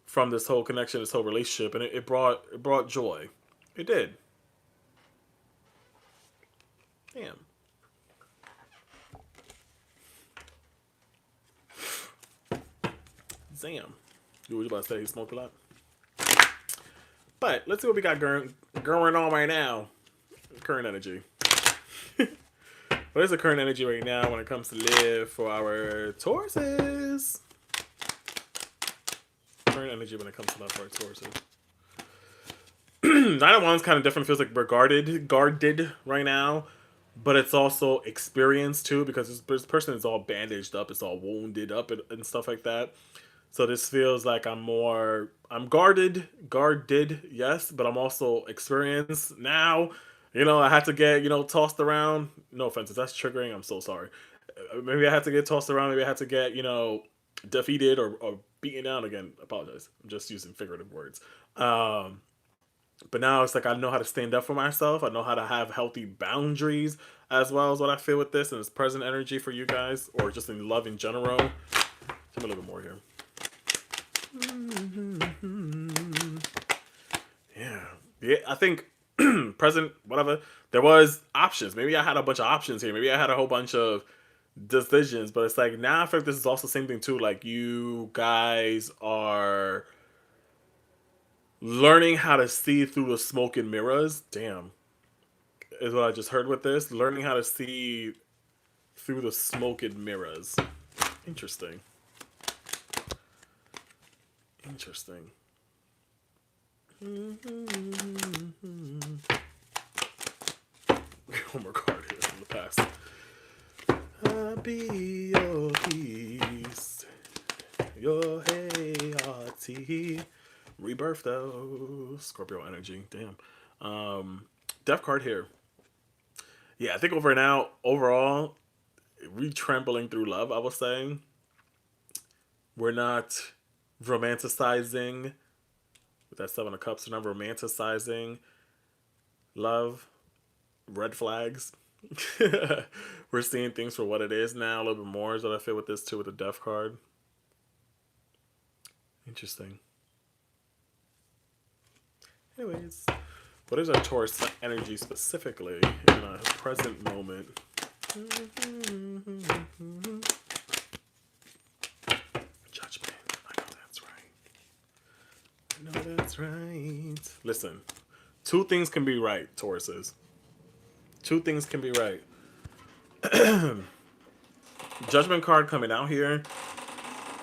from this whole connection, this whole relationship, and it brought joy. It did. Damn. Damn. You were about to say he smoked a lot? But let's see what we got going on right now. Current energy. What is the current energy right now when it comes to live for our Tauruses? Current energy when it comes to love for our Tauruses. Nine of Wands kind of different. Feels like we're guarded right now. But it's also experience too, because this person is all bandaged up. It's all wounded up and stuff like that. So this feels like I'm guarded, yes, but I'm also experienced now. I had to get, tossed around. No offense, if that's triggering, I'm so sorry. Maybe I had to get tossed around. Maybe I had to get, defeated or beaten down again. I apologize. I'm just using figurative words. But now it's like I know how to stand up for myself. I know how to have healthy boundaries as well as what I feel with this. And it's present energy for you guys or just in love in general. Tell me a little bit more here. Yeah, I think present, whatever, there was options. Maybe I had a bunch of options here. Maybe I had a whole bunch of decisions, but it's like now I feel like this is also the same thing too. Like you guys are learning how to see through the smoke and mirrors. Damn, is what I just heard with this. Learning how to see through the smoke and mirrors. Interesting. One more card here from the past. I'll be your peace, your hearty. Rebirth though. Scorpio energy. Damn. Death card here. Yeah, I think overall, we trampling through love, I was saying. We're not romanticizing with that Seven of Cups. We're not romanticizing love. Red flags. We're seeing things for what it is now a little bit more. Is what I feel with this too, with the Death card. Interesting. Anyways, what is our Taurus energy specifically in a present moment? Judgment. I know that's right. Listen, two things can be right, Tauruses. Two things can be right. Judgment card coming out here.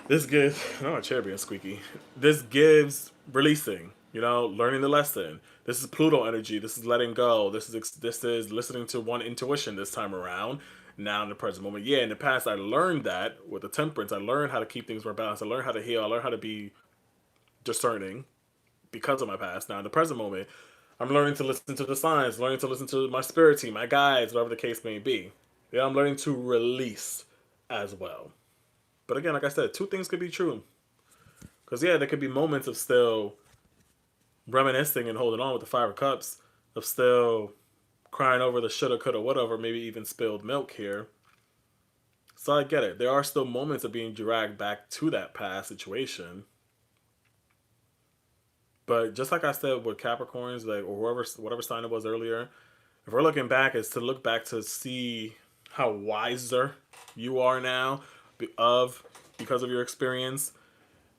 This gives, I don't know, chair being squeaky. This gives releasing, learning the lesson. This is Pluto energy. This is letting go. This is listening to one intuition this time around. now in the present moment. Yeah, in the past I learned that with the temperance. I learned how to keep things more balanced. I learned how to heal. I learned how to be discerning because of my past. Now in the present moment, I'm learning to listen to the signs, learning to listen to my spirit team, my guides, whatever the case may be. Yeah, I'm learning to release as well. But again, like I said, two things could be true. Because yeah, there could be moments of still reminiscing and holding on with the Five of Cups, of still crying over the shoulda, coulda, whatever, maybe even spilled milk here. So I get it. There are still moments of being dragged back to that past situation. But just like I said with Capricorns, like or whatever sign it was earlier, if we're looking back, it's to look back to see how wiser you are now because of your experience,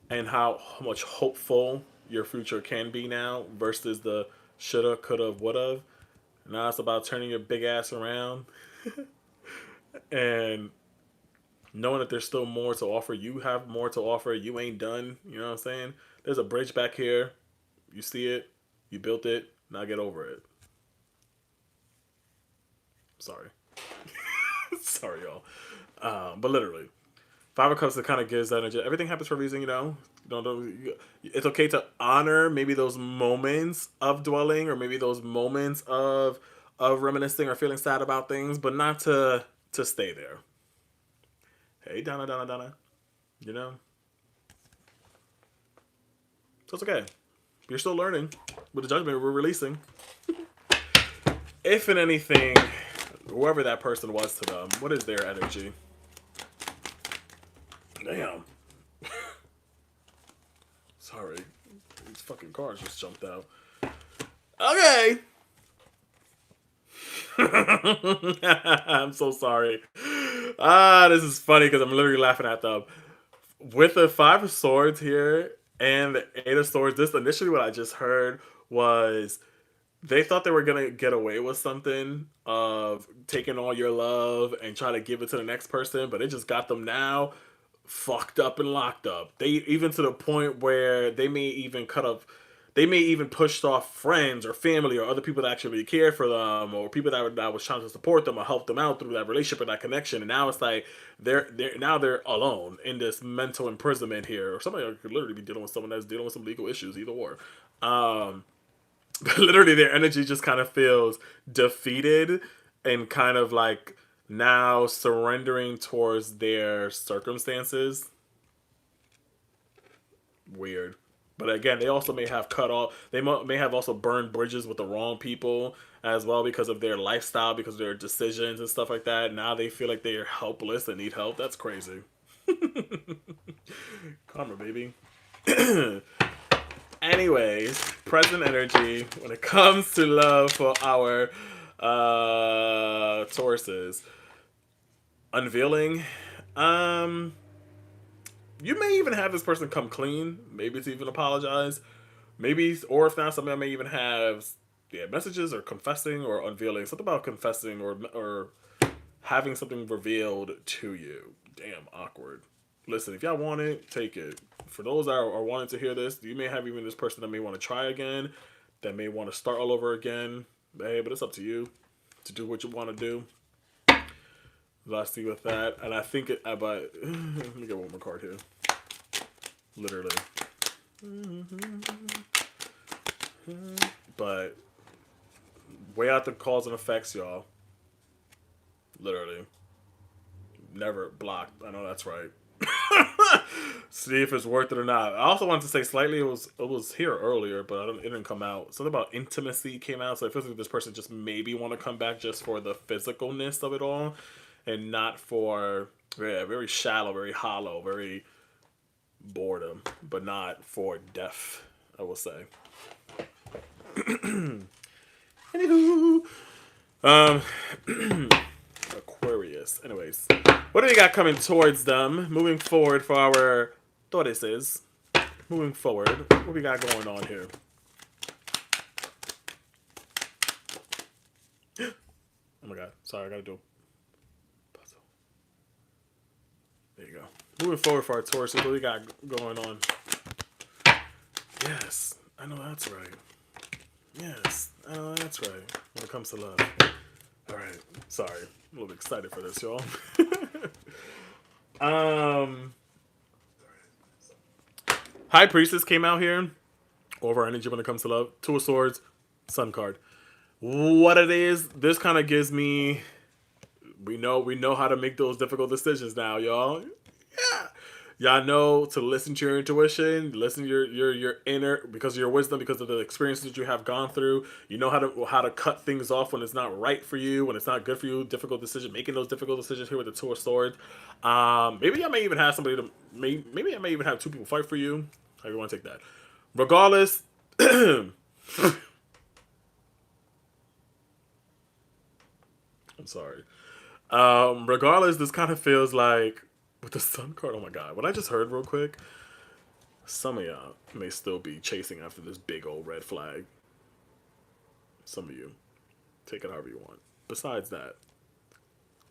and how much hopeful your future can be now versus the shoulda, coulda, woulda. Now it's about turning your big ass around and knowing that there's still more to offer. You have more to offer. You ain't done. You know what I'm saying? There's a bridge back here. You see it. You built it. Now get over it. Sorry. Sorry, y'all. But literally, Five of Cups that kind of gives that energy. Everything happens for a reason, you know. It's okay to honor maybe those moments of dwelling, or maybe those moments of reminiscing or feeling sad about things, but not to stay there. Hey, Donna. You know. So it's okay. You're still learning. With the judgment, we're releasing. If in anything, whoever that person was to them, what is their energy? Damn. Sorry. These fucking cars just jumped out. Okay. I'm so sorry. This is funny because I'm literally laughing at them. With the Five of Swords here and the Eight of Swords, this initially what I just heard was they thought they were going to get away with something of taking all your love and try to give it to the next person, but it just got them now fucked up and locked up. They even to the point where they may even pushed off friends or family or other people that actually cared for them, or people that was trying to support them or help them out through that relationship and that connection. And now it's like they're alone in this mental imprisonment here. Or somebody could literally be dealing with someone that's dealing with some legal issues, either or. But literally their energy just kind of feels defeated and kind of like now surrendering towards their circumstances. Weird. But again, they also may have cut off, they may have also burned bridges with the wrong people as well because of their lifestyle, because of their decisions and stuff like that. Now they feel like they are helpless and need help. That's crazy. Karma, baby. Anyways, present energy when it comes to love for our Tauruses. Unveiling. You may even have this person come clean. Maybe it's even apologize. Maybe, or if not, somebody may even have messages or confessing or unveiling. Something about confessing or having something revealed to you. Damn, awkward. Listen, if y'all want it, take it. For those that are wanting to hear this, you may have even this person that may want to try again, that may want to start all over again. Hey, but it's up to you to do what you want to do. Last thing with that, and I think but let me get one more card here. Literally. But weigh out the cause and effects, y'all. Literally. Never blocked. I know that's right. See if it's worth it or not. I also wanted to say slightly, it was here earlier, but it didn't come out. Something about intimacy came out, so it feels like this person just maybe want to come back just for the physicalness of it all, and not for very shallow, very hollow, very boredom, but not for depth, I will say. Anywho, Aquarius. Anyways, what do we got coming towards them? Moving forward for our Tauruses. Moving forward, what we got going on here? Oh my god, sorry, I gotta do a puzzle. There you go. Moving forward for our Tauruses, what we got going on? Yes, I know that's right. Yes, I know that's right. When it comes to love. Alright. right. Sorry. I'm a little excited for this, y'all. High Priestess came out here. Over energy when it comes to love. Two of Swords, Sun card. What it is, this kind of gives me. We know how to make those difficult decisions now, y'all. Yeah. Y'all know to listen to your intuition, listen to your inner, because of your wisdom, because of the experiences that you have gone through. You know how to cut things off when it's not right for you, when it's not good for you. Difficult decision, making those difficult decisions here with the Two of Swords. Maybe I may even have somebody to maybe I may even have two people fight for you. How you want to take that? Regardless, I'm sorry. Regardless, this kind of feels like with the Sun card. Oh my god! What I just heard real quick. Some of y'all may still be chasing after this big old red flag. Some of you, take it however you want. Besides that,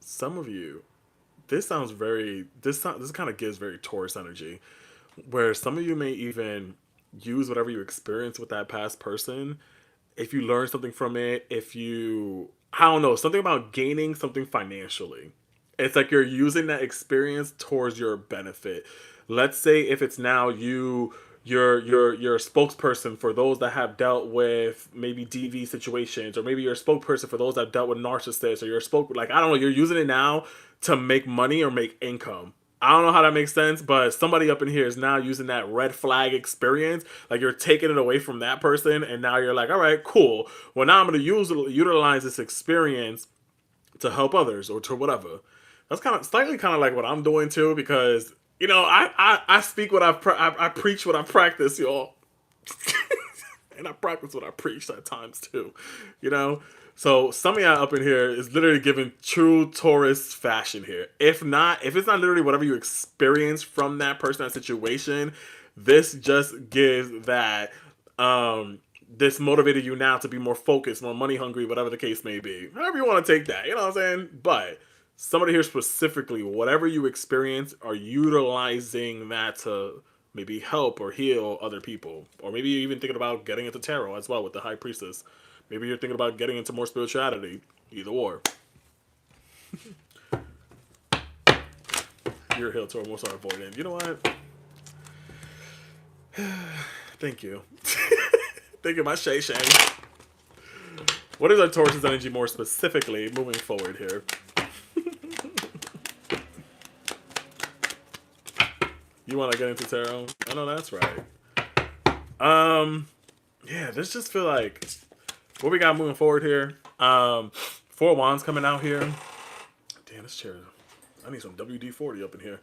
some of you, this sounds very. This kind of gives very Taurus energy, where some of you may even use whatever you experience with that past person. If you learn something from it, if you, I don't know, something about gaining something financially. It's like you're using that experience towards your benefit. Let's say if it's now you're a spokesperson for those that have dealt with maybe DV situations, or maybe you're a spokesperson for those that have dealt with narcissists, or like, I don't know, you're using it now to make money or make income. I don't know how that makes sense, but somebody up in here is now using that red flag experience. Like, you're taking it away from that person, and now you're like, all right, cool. Well, now I'm going to utilize this experience to help others or to whatever. That's kind of slightly kind of like what I'm doing too, because I speak what I preach what I practice, y'all, and I practice what I preach at times too, So some of y'all up in here is literally giving true Taurus fashion here. If it's not literally whatever you experience from that person, that situation, this just gives that this motivated you now to be more focused, more money hungry, whatever the case may be. However you want to take that, you know what I'm saying? But somebody here specifically, whatever you experience, are utilizing that to maybe help or heal other people. Or maybe you're even thinking about getting into tarot as well with the High Priestess. Maybe you're thinking about getting into more spirituality. Either or. You're a heel Taurus, most are avoidant. You know what? Thank you. Thank you, my Shay Shay. What is our Taurus' energy more specifically moving forward here? You want to get into tarot? I know that's right. Yeah, this just feel like what we got moving forward here. Four Wands coming out here. Damn, this chair. I need some WD-40 up in here.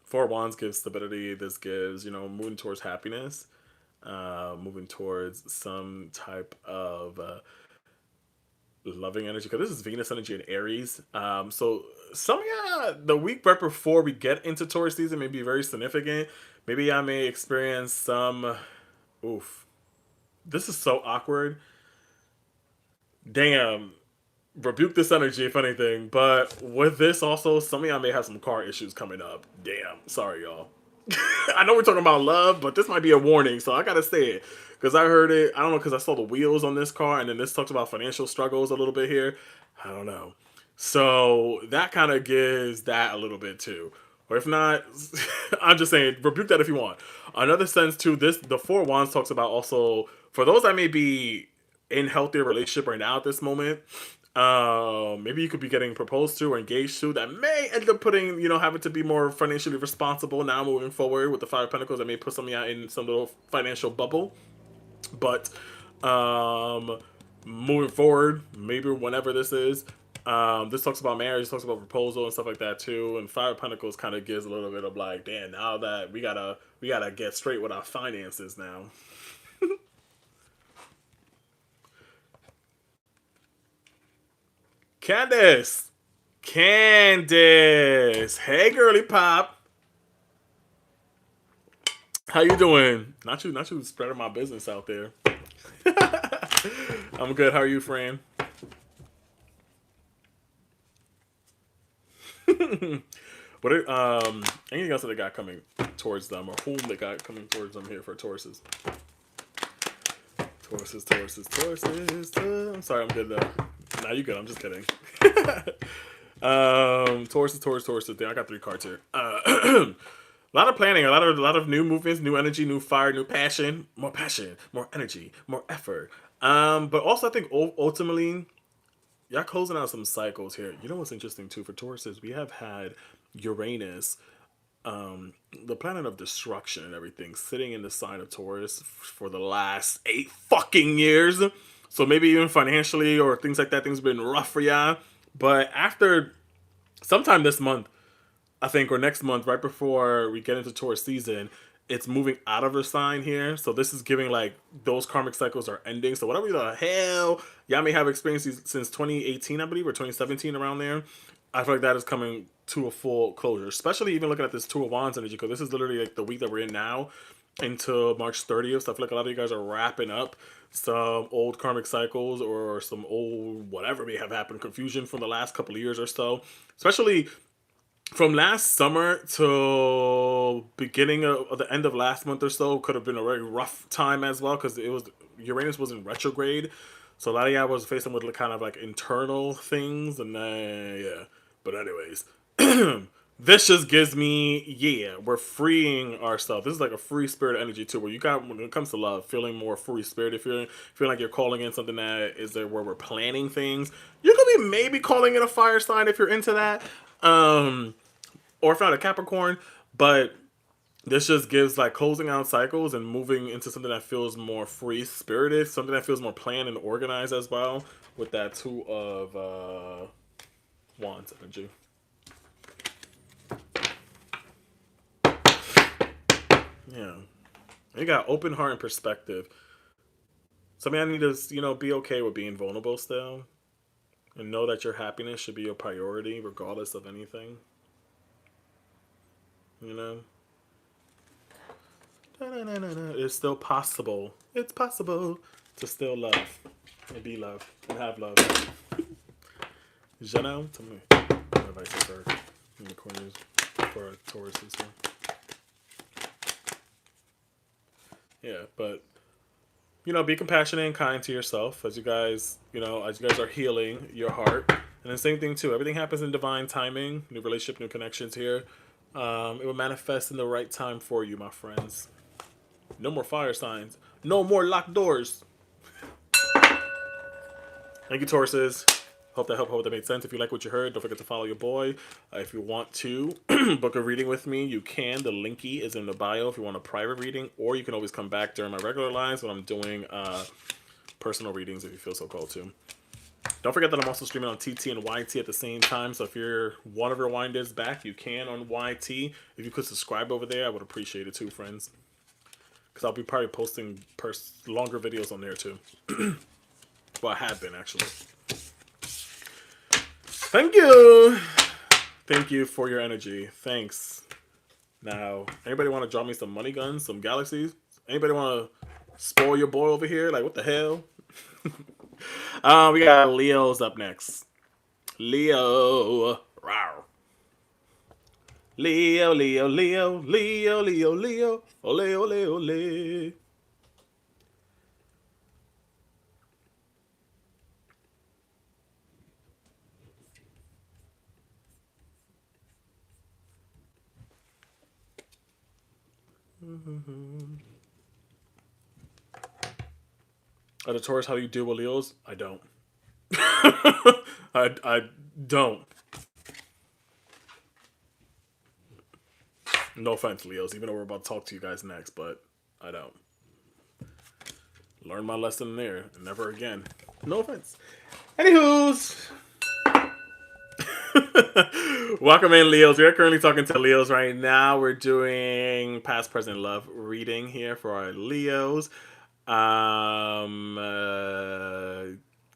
Four Wands gives stability. This gives, moving towards happiness. Moving towards some type of loving energy, because this is Venus energy in Aries. So some of y'all, the week right before we get into Taurus season may be very significant. Maybe I may experience some. Oof, this is so awkward. Damn, rebuke this energy if anything. But with this also, some of y'all may have some car issues coming up. Damn, sorry y'all. I know we're talking about love, but this might be a warning, so I gotta say it. Because I heard it, I don't know, because I saw the wheels on this car, and then this talks about financial struggles a little bit here. I don't know. So that kind of gives that a little bit too. Or if not, I'm just saying, rebuke that if you want. Another sense too, the Four Wands talks about also, for those that may be in healthier relationship right now at this moment, maybe you could be getting proposed to or engaged to, that may end up putting, having to be more financially responsible now moving forward with the Five of Pentacles. That may put some of y'all in some little financial bubble. But moving forward, maybe whenever this is, this talks about marriage, talks about proposal and stuff like that too. And Five of Pentacles kind of gives a little bit of like, damn, now that we gotta get straight with our finances now. Candace, hey girly pop, how you doing? Not you spreading my business out there. I'm good. How are you, friend? What anything else that they got coming towards them, or whom they got coming towards them here for Tauruses? Tauruses. I'm sorry, I'm good though. Nah, you good. I'm just kidding. Taurus. Damn, I got 3 cards here. A lot of planning, a lot of new movements, new energy, new fire, new passion, more energy, more effort. But also I think ultimately, y'all closing out some cycles here. You know what's interesting too for Taurus is we have had Uranus, the planet of destruction and everything, sitting in the sign of Taurus for the last 8 fucking years. So maybe even financially or things like that, things have been rough for y'all. But after sometime this month, I think, or next month, right before we get into Taurus season, it's moving out of the sign here. So this is giving like those karmic cycles are ending. So whatever the hell y'all may have experienced since 2018, I believe, or 2017, around there, I feel like that is coming to a full closure. Especially even looking at this Two of Wands energy, because this is literally like the week that we're in now until March 30th. So I feel like a lot of you guys are wrapping up some old karmic cycles or some old whatever may have happened, confusion from the last couple of years or so. Especially from last summer to beginning of the end of last month or so could have been a very rough time as well, because it was Uranus was in retrograde, so a lot of y'all was facing with kind of like internal things, and yeah. But anyways, this just gives me, yeah, we're freeing ourselves. This is like a free spirit energy too, where you got, when it comes to love, feeling more free spirit. If you're feeling like you're calling in something that is there where we're planning things, you could be maybe calling in a fire sign if you're into that. Or if not a Capricorn, but this just gives like closing out cycles and moving into something that feels more free spirited, something that feels more planned and organized as well, with that Two of Wands energy. Yeah, you got open heart and perspective. So I need to, be okay with being vulnerable still, and know that your happiness should be your priority regardless of anything. You know? It's still possible. It's possible to still love and be loved and have love. Jano, tell me my advice for in the corners for Taurus this one. Yeah, but be compassionate and kind to yourself as you guys, are healing your heart. And the same thing too. Everything happens in divine timing. New relationship, new connections here. It will manifest in the right time for you, my friends. No more fire signs. No more locked doors. Thank you, Tauruses. Hope that helped. Hope that made sense. If you like what you heard, don't forget to follow your boy. If you want to book a reading with me, you can. The linky is in the bio if you want a private reading, or you can always come back during my regular lives when I'm doing personal readings if you feel so called to. Don't forget that I'm also streaming on TT and YT at the same time. So if you're one of your winders back, you can on YT. If you could subscribe over there, I would appreciate it too, friends. Because I'll be probably posting longer videos on there too. Well, I have been actually. Thank you. Thank you for your energy. Thanks. Now, anybody want to draw me some money guns, some galaxies? Anybody want to spoil your boy over here? Like, what the hell? We got Leo's up next. Leo. Rawr. Leo, Leo, Leo, Leo, Leo, Leo. Ole, ole, ole. The Taurus, how do you deal with Leos? I don't. I don't. No offense, Leos, even though we're about to talk to you guys next, but I don't. Learn my lesson there. Never again. No offense. Anywho's. Welcome in, Leos. We are currently talking to Leos right now. We're doing past, present, love reading here for our Leos.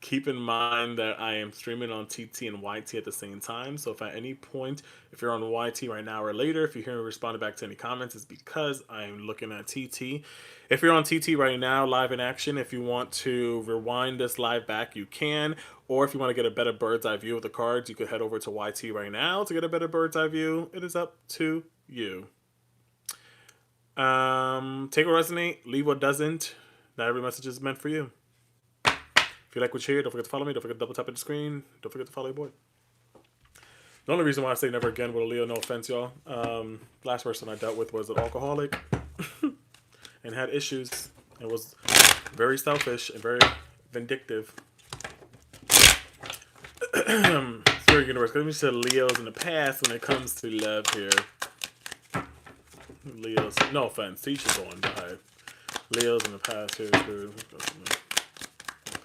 Keep in mind that I am streaming on TT and YT at the same time. So if at any point, if you're on YT right now or later, if you hear me responding back to any comments, it's because I'm looking at TT. If you're on TT right now, live in action, if you want to rewind this live back, you can. Or if you want to get a better bird's eye view of the cards, you could head over to YT right now to get a better bird's eye view. It is up to you. Take what resonate, leave what doesn't. Not every message is meant for you. If you like what you hear, don't forget to follow me. Don't forget to double tap at the screen. Don't forget to follow your boy. The only reason why I say never again with a Leo, no offense, y'all. Last person I dealt with was an alcoholic and had issues and was very selfish and very vindictive. Spirit universe, let me say Leos in the past when it comes to love here. Leos, no offense, teach is on, but Leos in the past here. Spirit, in the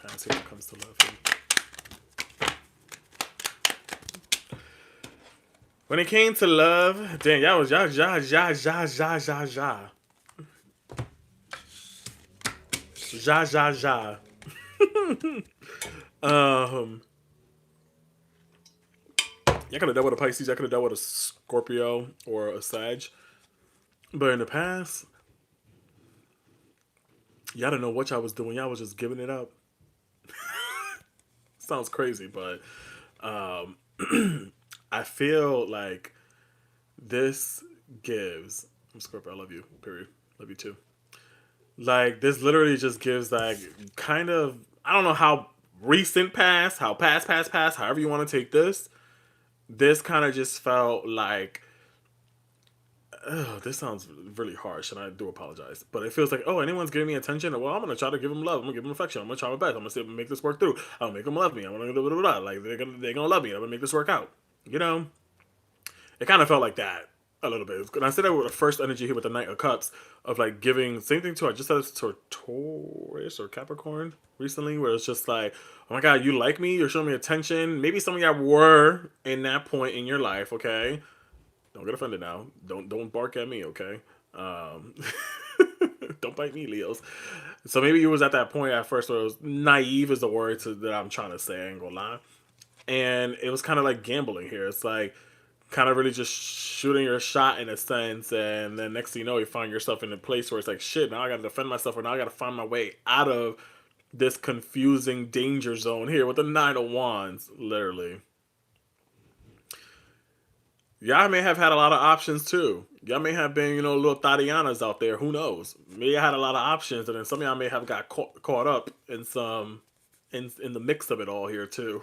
past here when it comes to love here. When it came to love, damn, y'all was ja. Y'all could have dealt with a Pisces, y'all could have dealt with a Scorpio or a Sag. But in the past, y'all didn't know what y'all was doing. Y'all was just giving it up. Sounds crazy, but I feel like this gives. I'm Scorpio, I love you, period. Love you too. Like, this literally just gives, like, kind of, I don't know how recent past, how past, however you want to take this. This kind of just felt like, oh, this sounds really harsh, and I do apologize. But it feels like, oh, anyone's giving me attention. Well, I'm gonna try to give them love. I'm gonna give them affection. I'm gonna try my best. I'm gonna see if I can make this work through. I'll make them love me. I'm gonna blah, blah, blah. Like they're gonna love me. I'm gonna make this work out. You know, it kind of felt like that a little bit. And I said that with the first energy here with the Knight of Cups of like giving same thing to. I just said it to Taurus or Capricorn recently, where it's just like, oh my God, you like me. You're showing me attention. Maybe some of y'all were in that point in your life. Okay. Don't get offended now. Don't bark at me, okay? Don't bite me, Leos. So maybe you was at that point at first where it was naive is the word that I'm trying to say, I ain't gonna lie. And it was kind of like gambling here. It's like kind of really just shooting your shot in a sense, and then next thing you know, you find yourself in a place where it's like, shit, now I gotta defend myself, or now I gotta find my way out of this confusing danger zone here with the Nine of Wands, literally. Y'all may have had a lot of options too. Y'all may have been, little Tatianas out there. Who knows? Maybe I had a lot of options, and then some of y'all may have got caught up in some in the mix of it all here too.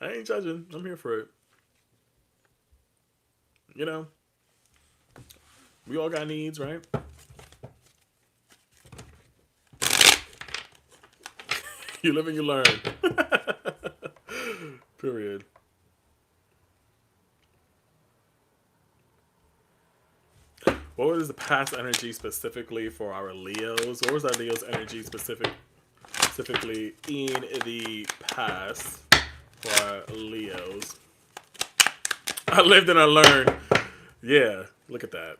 I ain't judging. I'm here for it. We all got needs, right? You live and you learn. Period. What was the past energy specifically for our Leos? What was our Leos energy specifically in the past for our Leos? I lived and I learned. Yeah, look at that.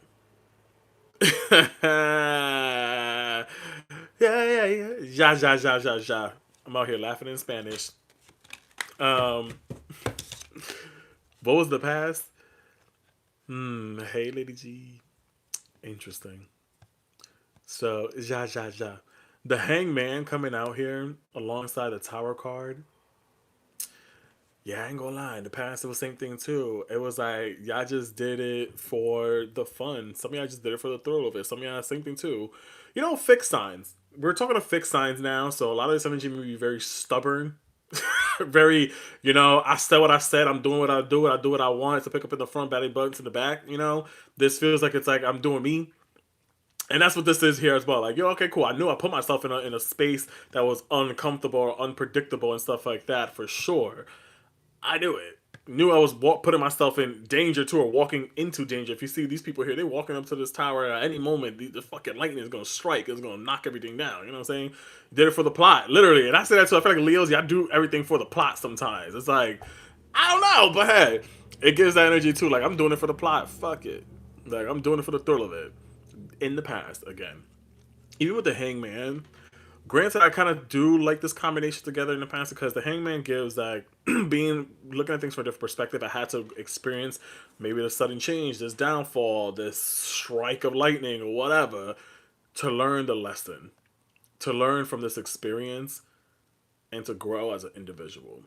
Yeah. Ja. I'm out here laughing in Spanish. What was the past? Hey, Lady G. Interesting. So, ja. The Hangman coming out here alongside the Tower card. Yeah, I ain't gonna lie. In the past, it was the same thing too. It was like, y'all just did it for the fun. Some of y'all just did it for the thrill of it. Some of y'all, same thing too. Fixed signs. We're talking to fixed signs now, so a lot of this energy may be very stubborn. Very, I said what I said. I'm doing what I do. I do what I want. It's to pick up in the front, batting buttons in the back. This feels like it's like I'm doing me. And that's what this is here as well. Like, okay, cool. I knew I put myself in a space that was uncomfortable or unpredictable and stuff like that for sure. I knew it. Knew I was putting myself in danger too, or walking into danger. If you see these people here, they're walking up to this tower at any moment. The fucking lightning is going to strike. It's going to knock everything down. You know what I'm saying? Did it for the plot, literally. And I say that too. I feel like Leos, y'all do everything for the plot sometimes. It's like, I don't know, but hey, it gives that energy too. Like, I'm doing it for the plot. Fuck it. Like, I'm doing it for the thrill of it. In the past, again. Even with the Hangman, granted, I kind of do like this combination together in the past because the Hangman gives like looking at things from a different perspective. I had to experience maybe the sudden change, this downfall, this strike of lightning or whatever to learn the lesson, to learn from this experience and to grow as an individual.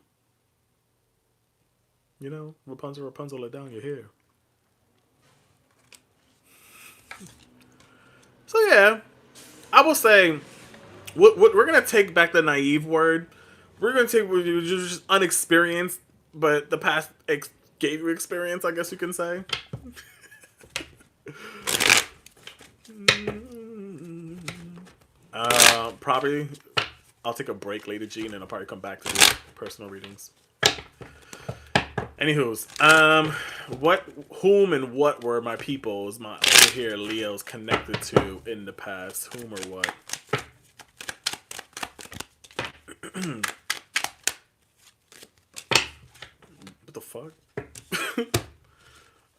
Rapunzel, let down your hair. So yeah, I will say we're gonna take back the naive word. We're gonna take you're just unexperienced, but the past gave you experience, I guess you can say. Probably I'll take a break, Lady G, and then I'll probably come back to do personal readings. Anywho's, whom and what were my peoples, my over here Leos connected to in the past? Whom or what? What the fuck?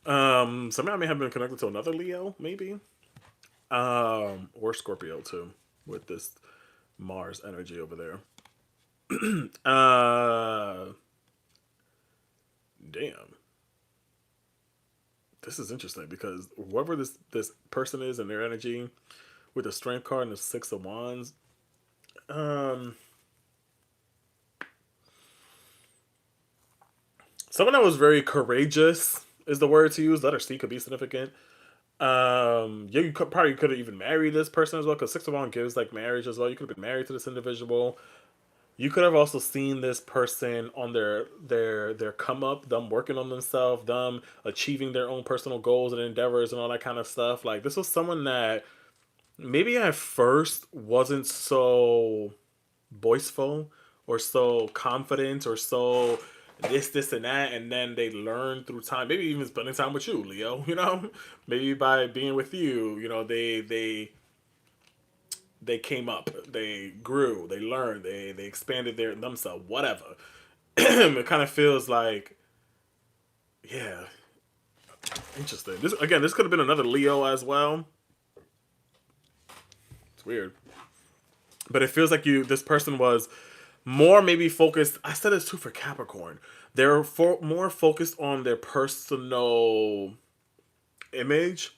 Somebody may have been connected to another Leo, maybe. Or Scorpio too, with this Mars energy over there. Damn. This is interesting because whoever this person is and their energy with the Strength card and the Six of Wands, someone that was very courageous is the word to use. Letter C could be significant. Yeah, you could have even married this person as well, because Six of Wands gives like marriage as well. You could have been married to this individual. You could have also seen this person on their come up, them working on themselves, them achieving their own personal goals and endeavors and all that kind of stuff. Like this was someone that maybe at first wasn't so boastful or so confident or so this and that, and then they learn through time, maybe even spending time with you, Leo, you know, maybe by being with you, you know, they came up, they grew, they learned, they expanded themselves, whatever. It kind of feels like, yeah, interesting. This could have been another Leo as well. It's weird, but it feels like this person was more maybe focused. I said this too for Capricorn. They're more focused on their personal image,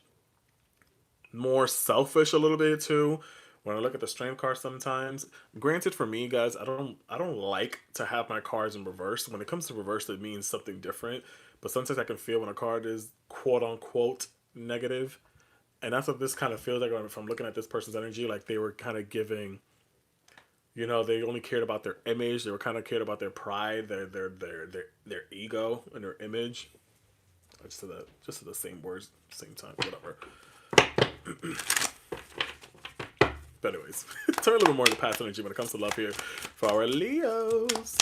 more selfish a little bit too. When I look at the Strength card sometimes, granted for me guys, I don't like to have my cards in reverse. When it comes to reverse, it means something different. But sometimes I can feel when a card is quote unquote negative. And that's what this kind of feels like if I'm looking at this person's energy, like they were kind of giving, you know, they only cared about their image. They were kind of cared about their pride, their ego, and their image. I just said the same words, same time, whatever. But anyways, turn a little more into past energy when it comes to love here for our Leos.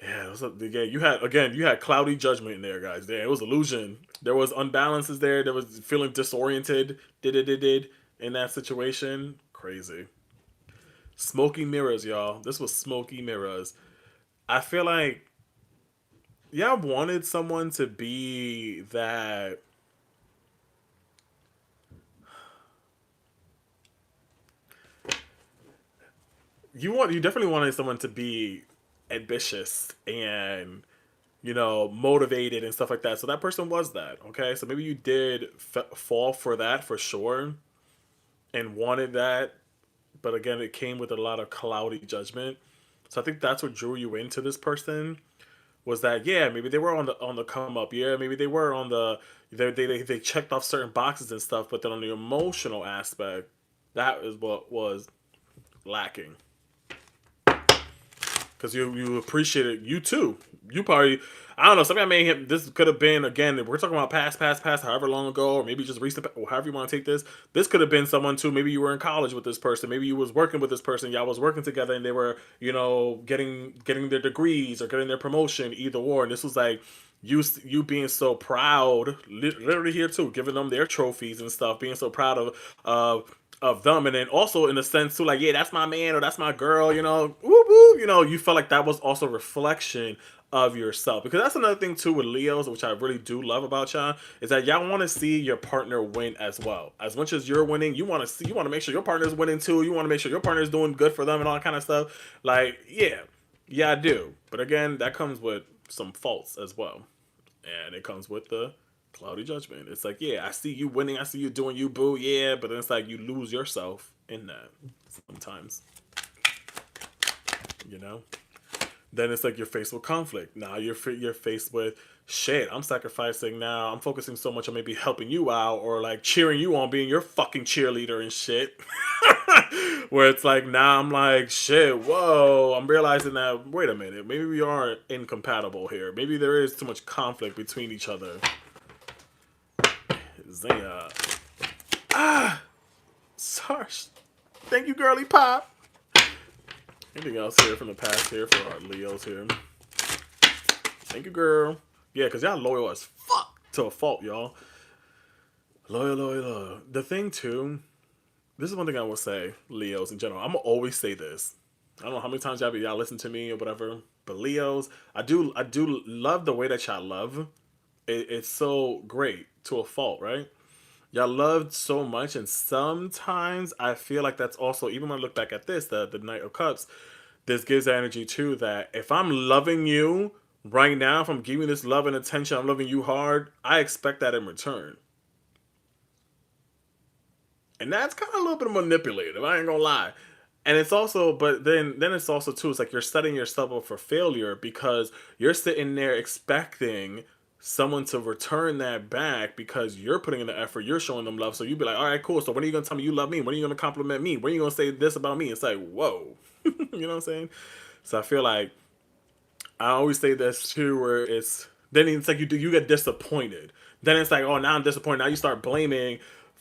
Yeah, you had cloudy judgment in there, guys. There, it was illusion. There was unbalances there. There was feeling disoriented. Did in that situation. Crazy. Smoky mirrors, y'all. This was smoky mirrors. I feel like y'all wanted someone to be that. You definitely wanted someone to be ambitious and, you know, motivated and stuff like that. So that person was that. Okay, so maybe you did fall for that for sure, and wanted that, but again, it came with a lot of cloudy judgment. So I think that's what drew you into this person. Was that, yeah, maybe they were on the come up, yeah, maybe they were on the they checked off certain boxes and stuff, but then on the emotional aspect, that is what was lacking. Because you appreciated, you too. You probably, I don't know, somebody may have, this could have been, again, we're talking about past, however long ago, or maybe just recent, or however you want to take this. This could have been someone too, maybe you were in college with this person, maybe you was working with this person, y'all was working together, and they were, you know, getting their degrees or getting their promotion, either or, and this was like, you being so proud, literally here too, giving them their trophies and stuff, being so proud of them, and then also in the sense too, like, yeah, that's my man or that's my girl, you know, woo woo, you know, you felt like that was also a reflection of yourself, because that's another thing too with Leos, which I really do love about y'all, is that y'all want to see your partner win as well. As much as you're winning, you want to make sure your partner's winning too. You want to make sure your partner's doing good for them and all that kind of stuff. Like, yeah, I do. But again, that comes with some faults as well, and it comes with the cloudy judgment. It's like, yeah, I see you winning, I see you doing you, boo, yeah, but then it's like you lose yourself in that sometimes, you know. Then it's like you're faced with conflict. Now you're faced with shit, I'm sacrificing now. I'm focusing so much on maybe helping you out or like cheering you on, being your fucking cheerleader and shit. Where it's like now I'm like, shit, whoa, I'm realizing that, wait a minute, maybe we are incompatible here. Maybe there is too much conflict between each other. Zaya. Sorry. Thank you, girly pop. Anything else here from the past here for our Leos here? Thank you, girl. Yeah, because y'all loyal as fuck to a fault, y'all. Loyal, loyal, loyal. The thing, too, this is one thing I will say, Leos in general. I'm going to always say this. I don't know how many times y'all listen to me or whatever, but Leos, I do love the way that y'all love. It's so great to a fault, right? Y'all loved so much, and sometimes I feel like that's also, even when I look back at this, the Knight of Cups, this gives energy too that if I'm loving you right now, if I'm giving you this love and attention, I'm loving you hard, I expect that in return. And that's kind of a little bit manipulative, I ain't gonna lie. And it's also, but then it's also too, it's like you're setting yourself up for failure because you're sitting there expecting someone to return that back because you're putting in the effort, you're showing them love. So you'd be like, all right, cool. So when are you gonna tell me you love me? When are you gonna compliment me? When are you gonna say this about me? It's like, whoa. You know what I'm saying? So I feel like I always say this too, where then it's like you get disappointed. Then it's like, oh, now I'm disappointed. Now you start blaming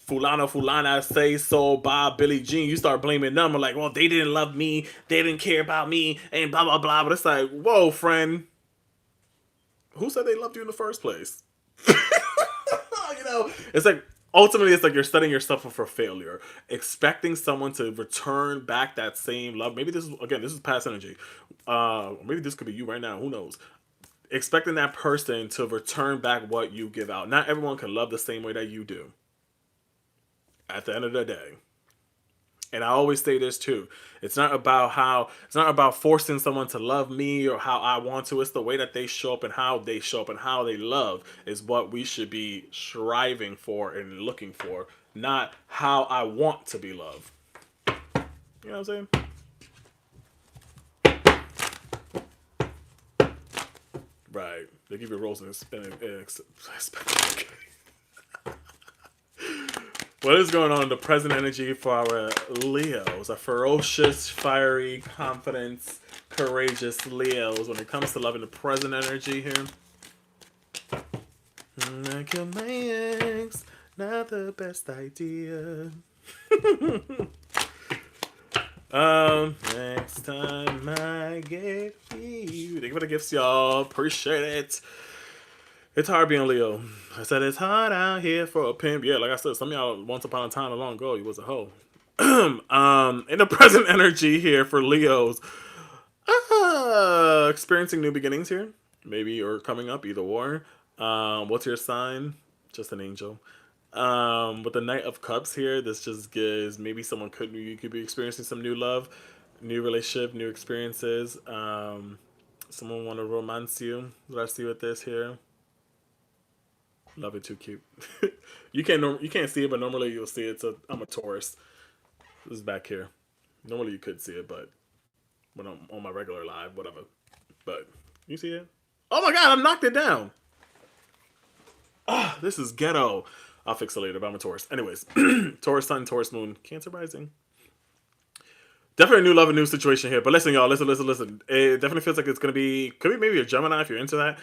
Fulana, Say So, Bob, Billie Jean. You start blaming them. I'm like, well, they didn't love me. They didn't care about me, and blah, blah, blah. But it's like, whoa, friend. Who said they loved you in the first place? It's like, ultimately, it's like you're setting yourself up for failure. Expecting someone to return back that same love. Maybe this is past energy. Maybe this could be you right now. Who knows? Expecting that person to return back what you give out. Not everyone can love the same way that you do. At the end of the day. And I always say this too. It's not about forcing someone to love me or how I want to. It's the way that they show up and how they show up and how they love is what we should be striving for and looking for, not how I want to be loved. You know what I'm saying? Right. They give you a rose and what is going on in the present energy for our Leos? A ferocious, fiery, confident, courageous Leos when it comes to loving the present energy here. I kill my ex, not the best idea. Next time I get you. Thank you for the gifts, y'all. Appreciate it. It's hard being Leo. I said it's hard out here for a pimp. Yeah, like I said, some of y'all once upon a time, a long ago, you was a hoe. In the present energy here for Leos, experiencing new beginnings here, maybe or coming up, either or. What's your sign? Just an angel. With the Knight of Cups here, this just gives maybe you could be experiencing some new love, new relationship, new experiences. Someone want to romance you. What I see with this here. Love it, too cute. You can't see it, but normally you'll see it. I'm a Taurus. This is back here. Normally you could see it, but when I'm on my regular live, whatever. But you see it? Oh my god, I knocked it down. This is ghetto. I'll fix it later, but I'm a Taurus. Anyways, Taurus Sun, Taurus Moon, Cancer Rising. Definitely a new love and new situation here. But listen, y'all, listen. It definitely feels like could be maybe a Gemini if you're into that.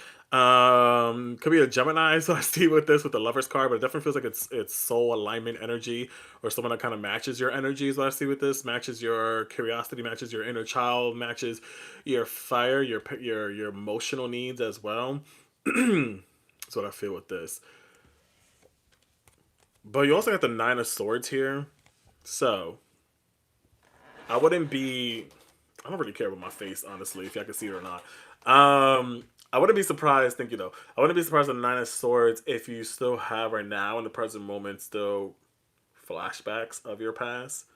Could be a Gemini, so I see with this with the Lovers card, but it definitely feels like it's soul alignment energy or someone that kind of matches your energy is what I see with this. Matches your curiosity, matches your inner child, matches your fire, your emotional needs as well. That's what I feel with this. But you also got the Nine of Swords here. So I don't really care about my face, honestly, if y'all can see it or not. I wouldn't be surprised, I wouldn't be surprised with the Nine of Swords if you still have right now in the present moment still flashbacks of your past.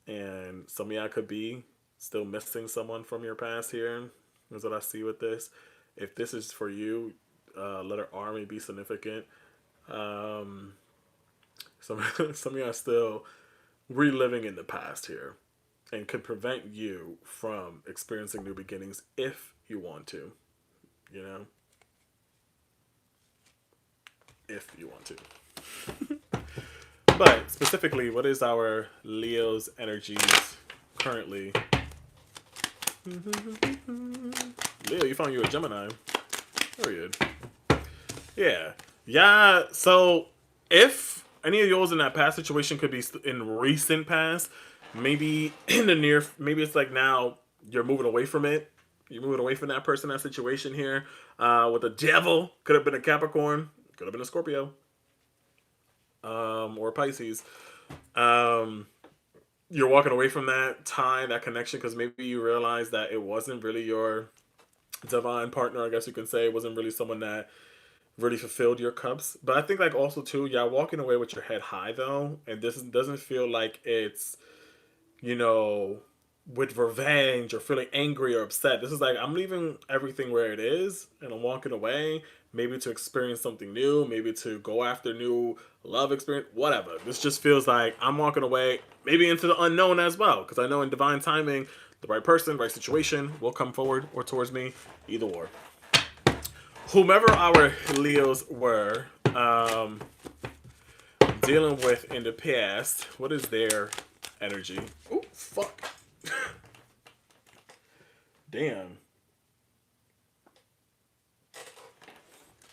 And some of y'all could be still missing someone from your past here. Is what I see with this. If this is for you, letter R may be significant. Some of y'all are still reliving in the past here. And could prevent you from experiencing new beginnings if you want to, you know? if you want to. But specifically, what is our Leo's energies currently? Leo, you found you a Gemini. Period. Yeah. Yeah. So if any of yours in that past situation could be in recent past, maybe in the near, maybe it's like now you're moving away from it. You're moving away from that person, that situation here. With the devil, could have been a Capricorn, could have been a Scorpio, or Pisces. You're walking away from that tie, that connection, because maybe you realize that it wasn't really your divine partner, I guess you can say. It wasn't really someone that really fulfilled your cups. But I think like also too, yeah, walking away with your head high though, and this doesn't feel like it's, you know, with revenge or feeling angry or upset. This is like I'm leaving everything where it is and I'm walking away, maybe to experience something new, maybe to go after new love experience, whatever. This just feels like I'm walking away, maybe into the unknown as well, because I know in divine timing, the right person, right situation will come forward or towards me, either or. Whomever our Leos were dealing with in the past, what is their energy? Oh, fuck. Damn.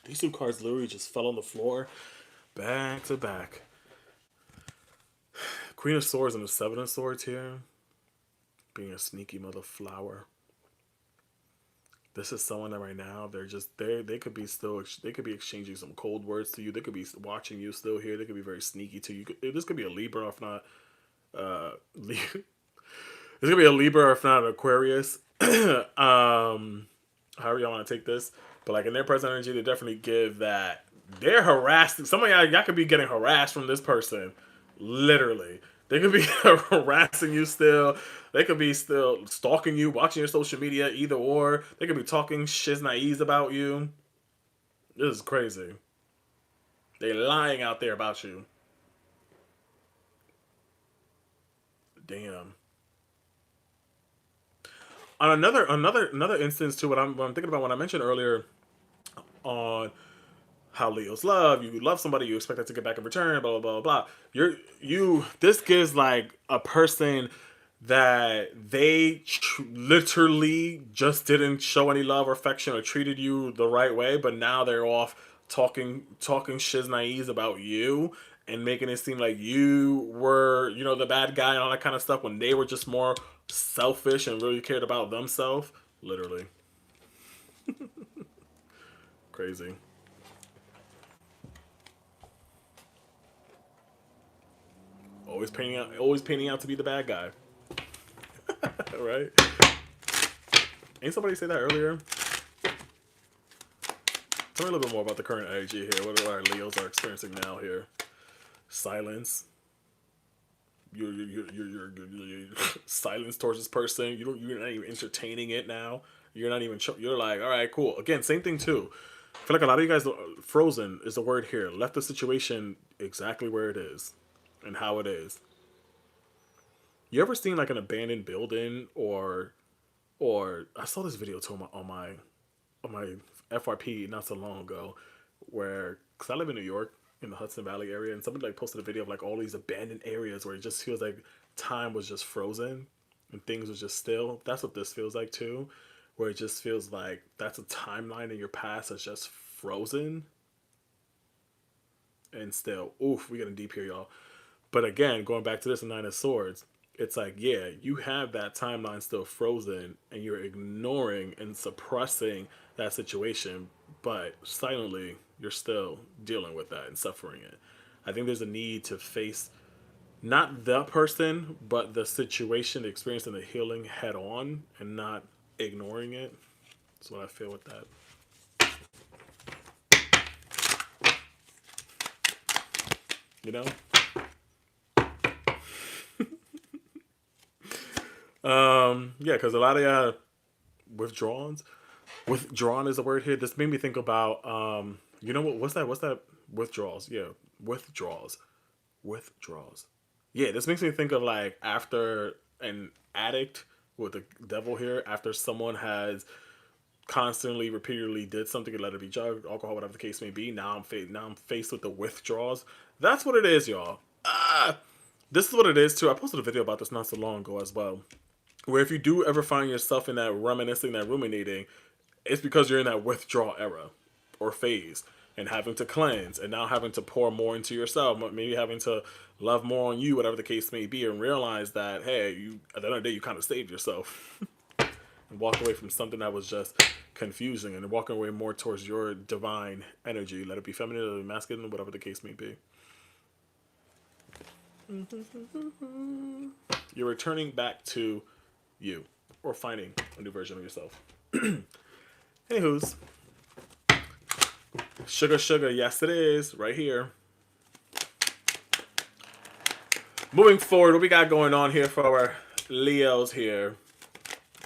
These two cards literally just fell on the floor back to back. Queen of Swords and the Seven of Swords here. Being a sneaky mother flower. This is someone that right now they could be exchanging some cold words to you. They could be watching you still here. They could be very sneaky to you. This could be a Libra, if not this could be a Libra, if not an Aquarius. However y'all want to take this, but like in their present energy, they definitely give that they're harassed. Some of y'all could be getting harassed from this person, literally. They could be harassing you still. They could be still stalking you, watching your social media, either or. They could be talking shiznaes about you. This is crazy. They're lying out there about you. Damn. On another instance too, what I'm thinking about when I mentioned earlier on how Leos love, you love somebody, you expect that to get back in return, blah blah blah blah. This gives like a person that they literally just didn't show any love or affection or treated you the right way, but now they're off talking shiznaes about you and making it seem like you were, you know, the bad guy and all that kind of stuff when they were just more selfish and really cared about themselves. Literally. Crazy. Always painting out to be the bad guy. Right? Ain't somebody say that earlier? Tell me a little bit more about the current energy here. What our Leos are experiencing now here? Silence. You're silence towards this person. You're not even entertaining it now. You're not even. You're like, all right, cool. Again, same thing too. I feel like a lot of you guys, frozen is the word here. Left the situation exactly where it is, and how it is. You ever seen like an abandoned building or I saw this video too on my FRP not so long ago, where because I live in New York in the Hudson Valley area, and somebody like posted a video of like all these abandoned areas where it just feels like time was just frozen and things was just still. That's what this feels like too, where it just feels like that's a timeline in your past that's just frozen and still. Oof, we getting deep here, y'all. But again, going back to this Nine of Swords, it's like, yeah, you have that timeline still frozen and you're ignoring and suppressing that situation, but silently you're still dealing with that and suffering it. I think there's a need to face not the person, but the situation, the experience, and the healing head on and not ignoring it. That's what I feel with that. You know? Yeah, because a lot of y'all withdrawn is a word here. This made me think about you know what's that withdrawals. Yeah, withdrawals. Yeah, this makes me think of like after an addict with the devil here, after someone has constantly, repeatedly did something and let it be drugged, alcohol, whatever the case may be. Now I'm faced with the withdrawals. That's what it is, y'all. This is what it is too. I posted a video about this not so long ago as well. Where if you do ever find yourself in that reminiscing, that ruminating, it's because you're in that withdrawal era or phase and having to cleanse and now having to pour more into yourself, maybe having to love more on you, whatever the case may be, and realize that, hey, you at the end of the day, you kind of saved yourself and walk away from something that was just confusing and walking away more towards your divine energy. Let it be feminine, let it be masculine, whatever the case may be. You're returning back to you or finding a new version of yourself. Anywho's, sugar, yes it is, right here. Moving forward, what we got going on here for our Leos here?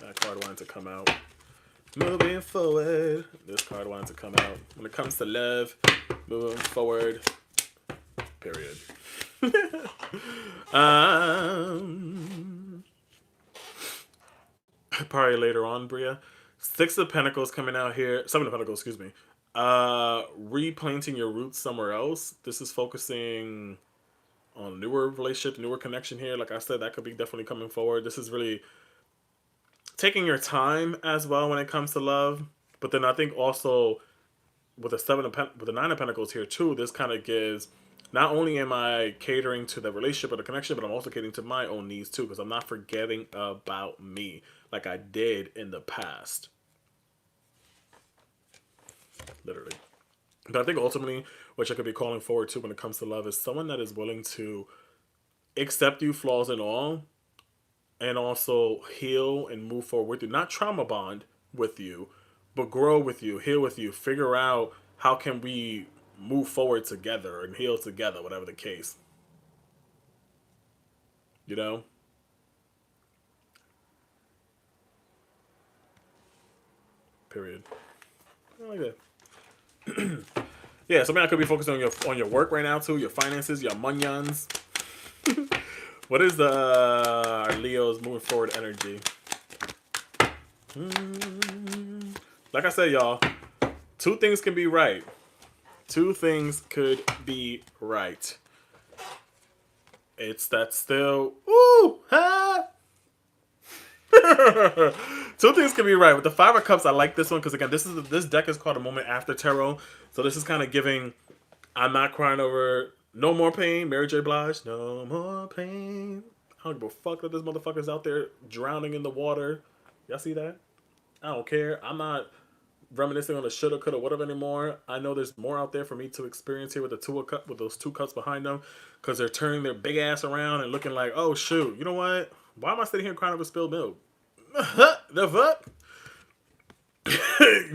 That card wanted to come out. Moving forward, this card wanted to come out. When it comes to love, moving forward, period. Probably later on, Bria. Six of Pentacles coming out here. Seven of Pentacles, excuse me. Replanting your roots somewhere else. This is focusing on a newer relationship, newer connection here. Like I said, that could be definitely coming forward. This is really taking your time as well when it comes to love. But then I think also with the Nine of Pentacles here too, this kind of gives, not only am I catering to the relationship or the connection, but I'm also catering to my own needs too, because I'm not forgetting about me like I did in the past. Literally. But I think ultimately, which I could be calling forward to when it comes to love, is someone that is willing to accept you, flaws and all, and also heal and move forward with you. Not trauma bond with you, but grow with you, heal with you, figure out how can we move forward together and heal together, whatever the case. You know? Period. I like that. Yeah, so I could be focused on your work right now too, your finances, your monions. What is the Leo's moving forward energy? Like I said, y'all, two things can be right. Two things could be right. It's that still, ooh, ha. Two things can be right. With the Five of Cups, I like this one because again, this deck is called a Moment After Tarot. So this is kind of giving, I'm not crying over no more pain. Mary J. Blige, no more pain. I don't give a fuck that this motherfucker's out there drowning in the water. Y'all see that? I don't care. I'm not reminiscing on the shoulda, coulda, whatever anymore. I know there's more out there for me to experience here with the Two of Cups, with those two cups behind them, because they're turning their big ass around and looking like, oh shoot, you know what? Why am I sitting here crying over spilled milk? The fuck?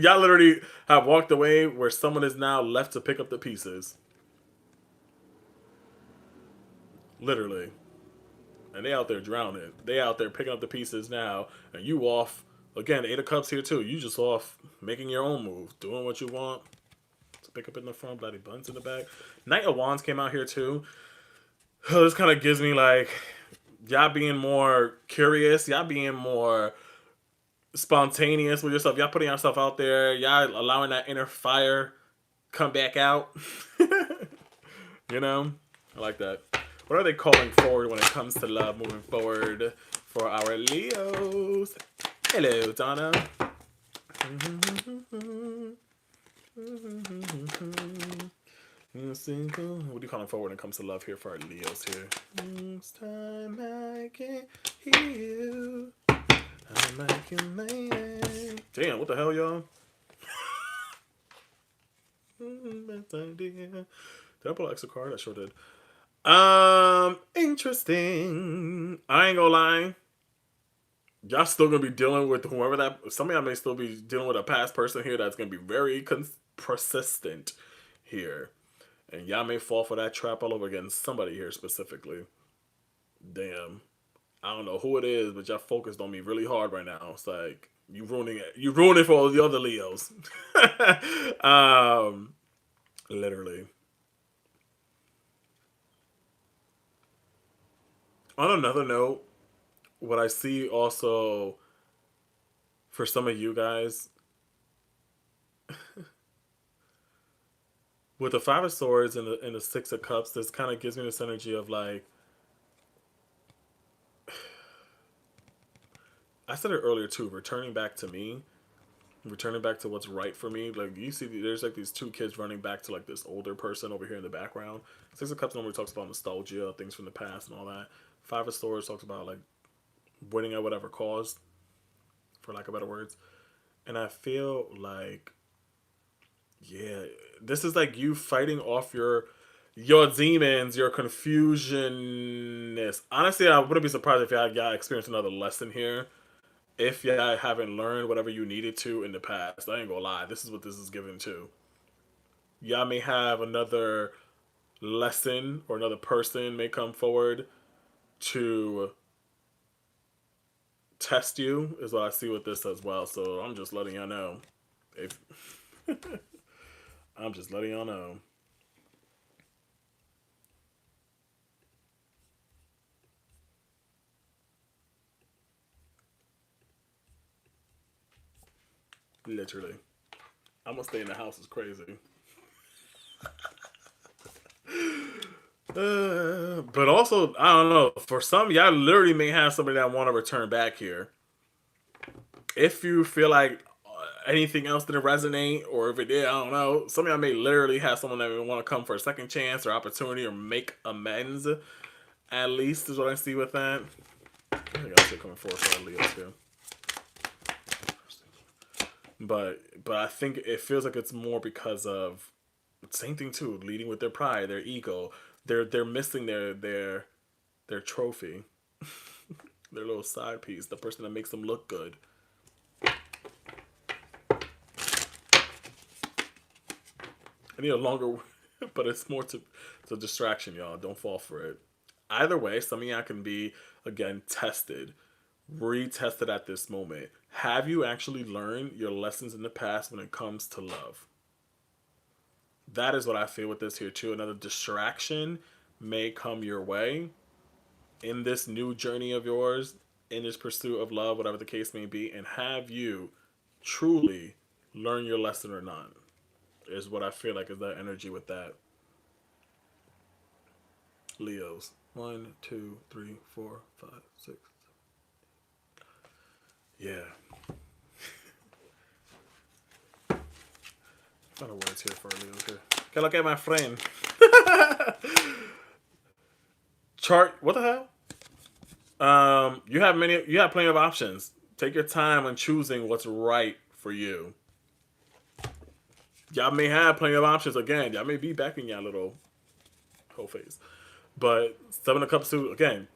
Y'all literally have walked away where someone is now left to pick up the pieces. Literally. And they out there drowning. They out there picking up the pieces now. And you off. Again, Eight of Cups here too. You just off making your own move. Doing what you want. To pick up in the front. Bloody buns in the back. Knight of Wands came out here too. This kind of gives me like, y'all being more curious. Y'all being more spontaneous with yourself. Y'all putting yourself out there. Y'all allowing that inner fire come back out. You know? I like that. What are they calling forward when it comes to love moving forward for our Leos? Hello, Donna. What do you call forward when it comes to love here for our Leos here? Next time I can hear you, I'm like your man. Damn, what the hell, y'all? Best idea. Did I pull an extra card? I sure did. Interesting. I ain't gonna lie. Y'all still gonna be dealing with whoever that. Some of y'all may still be dealing with a past person here that's gonna be very persistent here. And y'all may fall for that trap all over again. Somebody here specifically. Damn. I don't know who it is, but y'all focused on me really hard right now. It's like, you ruining it. You ruined it for all the other Leos. Literally. On another note, what I see also for some of you guys With the Five of Swords and the Six of Cups, this kind of gives me this energy of like, I said it earlier too, returning back to me, returning back to what's right for me. Like you see, there's like these two kids running back to like this older person over here in the background. Six of Cups normally talks about nostalgia, things from the past, and all that. Five of Swords talks about like winning at whatever cost, for lack of better words. And I feel like, yeah, this is like you fighting off your demons, your confusionness. Honestly, I wouldn't be surprised if y'all experienced another lesson here. If y'all haven't learned whatever you needed to in the past, I ain't gonna lie. This is what this is giving to. Y'all may have another lesson or another person may come forward to test you, is what I see with this as well. So I'm just letting y'all know. If I'm just letting y'all know. Literally. I'm gonna stay in the house is crazy. But also, I don't know. For some, y'all literally may have somebody that want to return back here. If you feel like anything else didn't resonate, or if it did, I don't know. Some of y'all may literally have someone that would want to come for a second chance or opportunity or make amends. At least is what I see with that. I think I'm still coming forward for Leo too. But I think it feels like it's more because of same thing too, leading with their pride, their ego. They're missing their trophy, their little side piece, the person that makes them look good. I need a longer, but it's more to it's a distraction, y'all. Don't fall for it. Either way, some of y'all can be again tested, retested at this moment. Have you actually learned your lessons in the past when it comes to love? That is what I feel with this here too. Another distraction may come your way in this new journey of yours, in this pursuit of love, whatever the case may be. And have you truly learned your lesson or not? Is what I feel like is that energy with that. Leos. 1, 2, 3, 4, 5, 6. Yeah. Lot of words here for Leos here. Okay, look at my friend. Chart. What the hell? You have many. You have plenty of options. Take your time on choosing what's right for you. Y'all may have plenty of options. Again, y'all may be back in y'all little whole face. But Seven of Cups too. Again,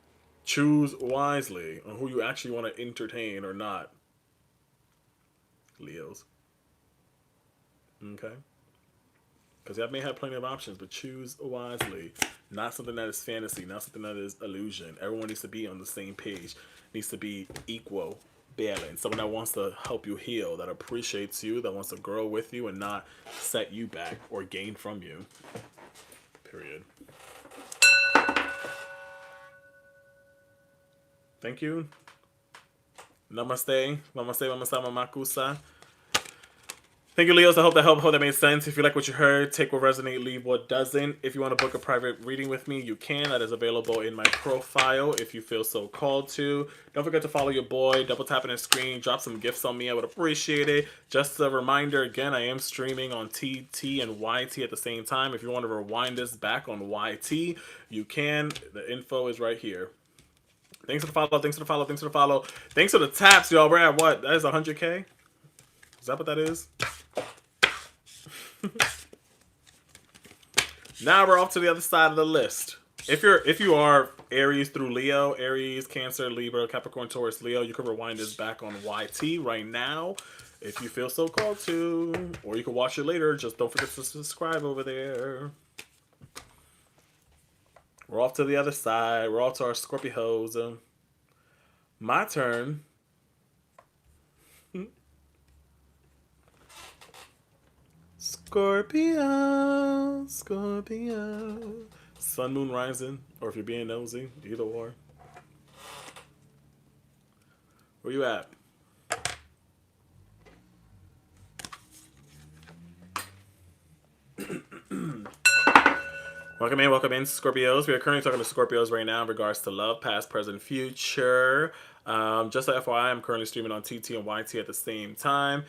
choose wisely on who you actually want to entertain or not. Leos. Okay. Because y'all may have plenty of options, but choose wisely. Not something that is fantasy, not something that is illusion. Everyone needs to be on the same page. Needs to be equal, balanced. Someone that wants to help you heal, that appreciates you, that wants to grow with you and not set you back or gain from you. Period. Thank you. Namaste. Namaste, namaste, mamakusa. Thank you, Leos. I hope that made sense. If you like what you heard, take what resonates, leave what doesn't. If you want to book a private reading with me, you can. That is available in my profile if you feel so called to. Don't forget to follow your boy. Double tap on the screen. Drop some gifts on me. I would appreciate it. Just a reminder, again, I am streaming on TT and YT at the same time. If you want to rewind this back on YT, you can. The info is right here. Thanks for the follow. Thanks for the follow. Thanks for the follow. Thanks for the taps, y'all. We're at what? That is 100K? Is that what that is? Now we're off to the other side of the list. If you are Aries through Leo, Aries, Cancer, Libra, Capricorn, Taurus, Leo, you can rewind this back on YT right now if you feel so called to, or you can watch it later. Just don't forget to subscribe over there. We're off to the other side. We're off to our Scorpios. My turn. Scorpio, Scorpio. Sun, moon, rising, or if you're being nosy, either or. Where you at? Welcome in, Scorpios. We are currently talking to Scorpios right now in regards to love, past, present, future. Just a FYI, I'm currently streaming on TT and YT at the same time.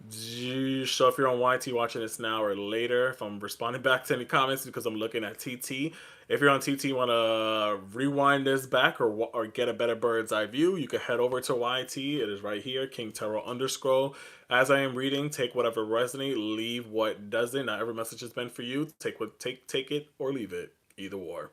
So if you're on YT watching this now or later, if I'm responding back to any comments because I'm looking at TT. If you're on TT, want to rewind this back or get a better bird's eye view, you can head over to YT. It is right here, King Tarot _. As I am reading, take whatever resonates, leave what doesn't. Not every message has been for you. Take it or leave it, either or.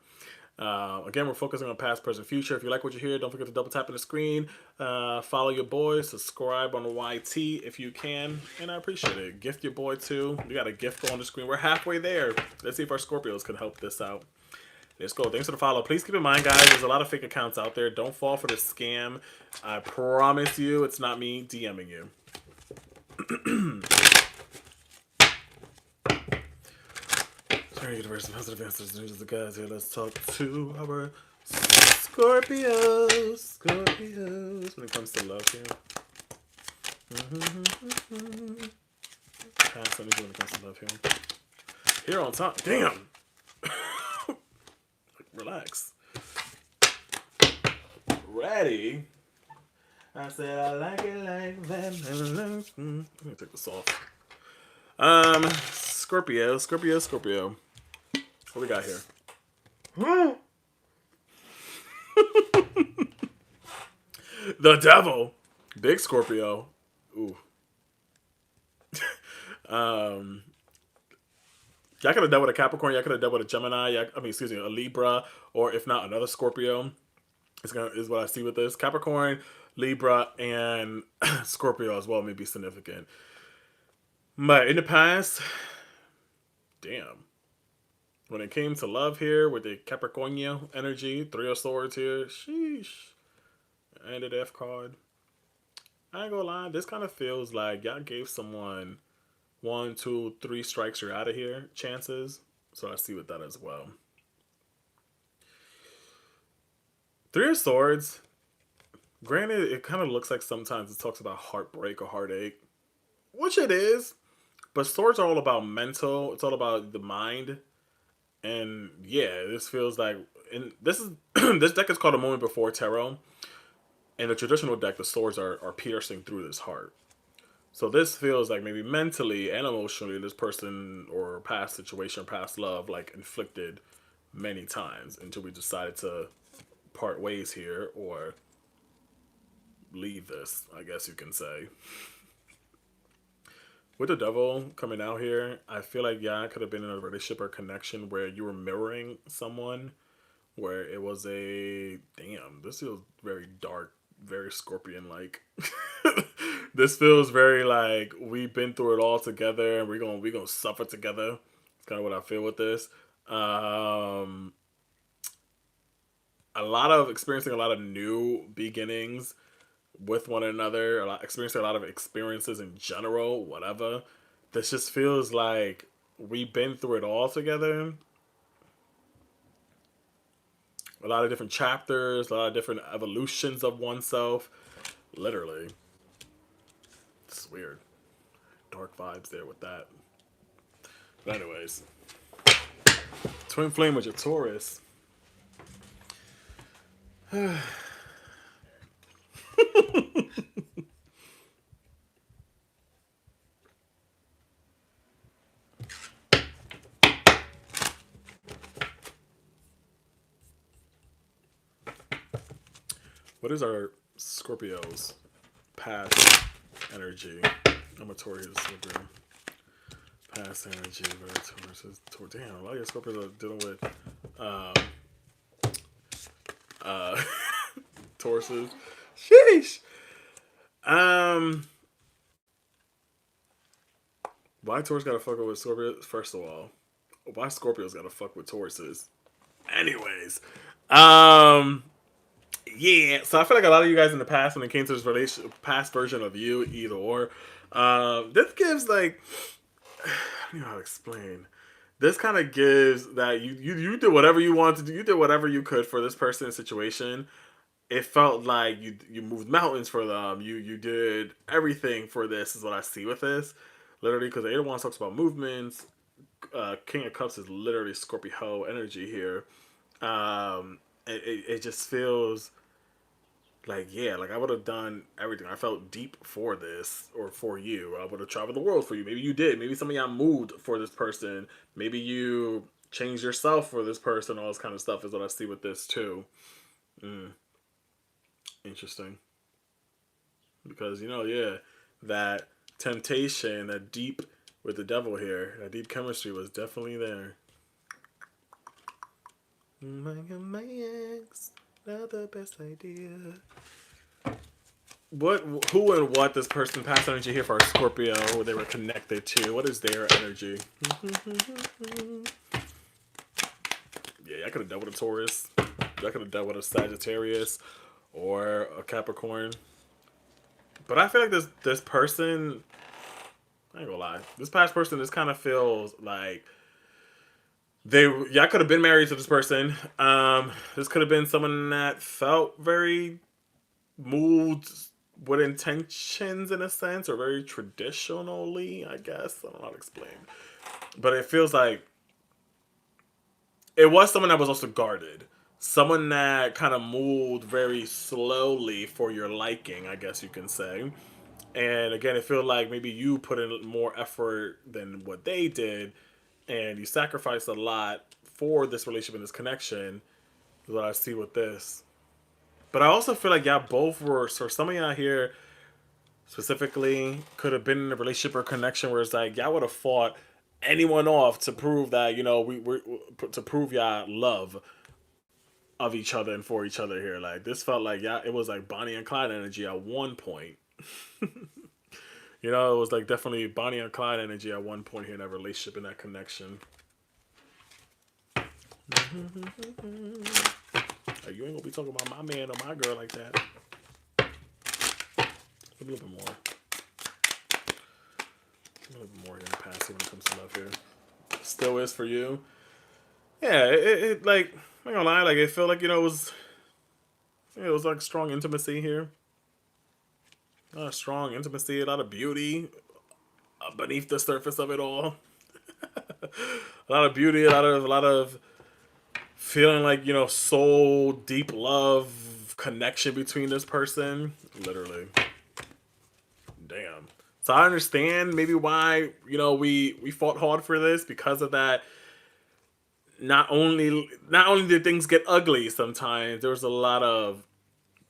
Again, we're focusing on past, present, future. If you like what you hear, don't forget to double tap on the screen. Follow your boy. Subscribe on the YT if you can. And I appreciate it. Gift your boy too. We got a gift on the screen. We're halfway there. Let's see if our Scorpios can help this out. Let's go. Thanks for the follow. Please keep in mind, guys, there's a lot of fake accounts out there. Don't fall for the scam. I promise you it's not me DMing you. Universe, positive answers, the guys here. Let's talk to our Scorpios. When it comes to love here. Past energy when it comes to love here. Here on top. Damn. Relax. Ready? I said I like it like that. Let me take this off. Scorpio. What we got here? The devil. Big Scorpio. Ooh. Y'all could have dealt with a Capricorn. Y'all could have dealt with a Gemini. A Libra, or if not, another Scorpio. Is what I see with this. Capricorn, Libra, and Scorpio as well may be significant. But in the past, damn. When it came to love here with the Capricornio energy, 3 of Swords here, sheesh. And the Death card. I ain't gonna lie, this kind of feels like y'all gave someone 1, 2, 3 strikes, you're out of here chances. So I see with that as well. 3 of Swords, granted, it kind of looks like sometimes it talks about heartbreak or heartache, which it is, but Swords are all about mental, it's all about the mind. And yeah, this feels like, and this is this deck is called A Moment Before Tarot. In the traditional deck, the swords are piercing through this heart. So this feels like maybe mentally and emotionally this person or past situation, past love, like inflicted many times until we decided to part ways here or leave this, I guess you can say. With the devil coming out here, I feel like, yeah, I could have been in a relationship or connection where you were mirroring someone, where it was a, damn, this feels very dark, very Scorpion-like. This feels very like, we've been through it all together, and we're gonna suffer together. It's kind of what I feel with this. Experiencing a lot of new beginnings with one another, experiencing a lot of experiences in general, whatever. This just feels like we've been through it all together. A lot of different chapters, a lot of different evolutions of oneself. Literally. It's weird. Dark vibes there with that. But anyways. Twin flame with your Taurus. What is our Scorpio's past energy? I'm a Taurus. Past energy. Damn, a lot of your Scorpios are dealing with Tauruses. Sheesh. Why Taurus gotta fuck with Scorpio? First of all, why Scorpios gotta fuck with Tauruses? Anyways, yeah, so I feel like a lot of you guys in the past, when it came to this past version of you, either or, this gives like, I don't know how to explain. This kind of gives that you did whatever you wanted to do. You did whatever you could for this person and situation. It felt like you moved mountains for them. You did everything for this, is what I see with this. Literally, because the 8 of Wands talks about movements, King of Cups is literally Scorpio energy here. It just feels like, yeah, like I would have done everything. I felt deep for this or for you. I would have traveled the world for you. Maybe you did. Maybe some of y'all moved for this person. Maybe you changed yourself for this person. All this kind of stuff is what I see with this too. Mm, interesting. Because, yeah, that temptation, that deep with the devil here, that deep chemistry was definitely there. My ex, not the best idea. Who and what this person past energy here for a Scorpio, who they were connected to? What is their energy? Yeah, I could have dealt with a Taurus. I could have dealt with a Sagittarius or a Capricorn. But I feel like this person, I ain't gonna lie, this past person, this kind of feels like I could have been married to this person. This could have been someone that felt very moved with intentions in a sense, or very traditionally, I guess. I don't know how to explain. But it feels like it was someone that was also guarded. Someone that kind of moved very slowly for your liking, I guess you can say. And again, it feels like maybe you put in more effort than what they did, and you sacrificed a lot for this relationship and this connection. Is what I see with this. But I also feel like y'all both were, so some of y'all here specifically could have been in a relationship or connection where it's like y'all would have fought anyone off to prove that, we to prove y'all love of each other and for each other here. Like this felt like y'all, it was like Bonnie and Clyde energy at one point. It was like definitely Bonnie and Clyde energy at one point here in that relationship and that connection. Like, you ain't gonna be talking about my man or my girl like that. A little bit more. A little bit more here in Pisces when it comes to love here. Still is for you. Yeah, it like, I'm not gonna lie, like it felt like, it was like strong intimacy here. A lot of strong intimacy, a lot of beauty beneath the surface of it all. A lot of beauty, a lot of feeling like, soul deep love connection between this person. Literally. Damn. So I understand maybe why, we fought hard for this because of that. Not only did things get ugly sometimes, there was a lot of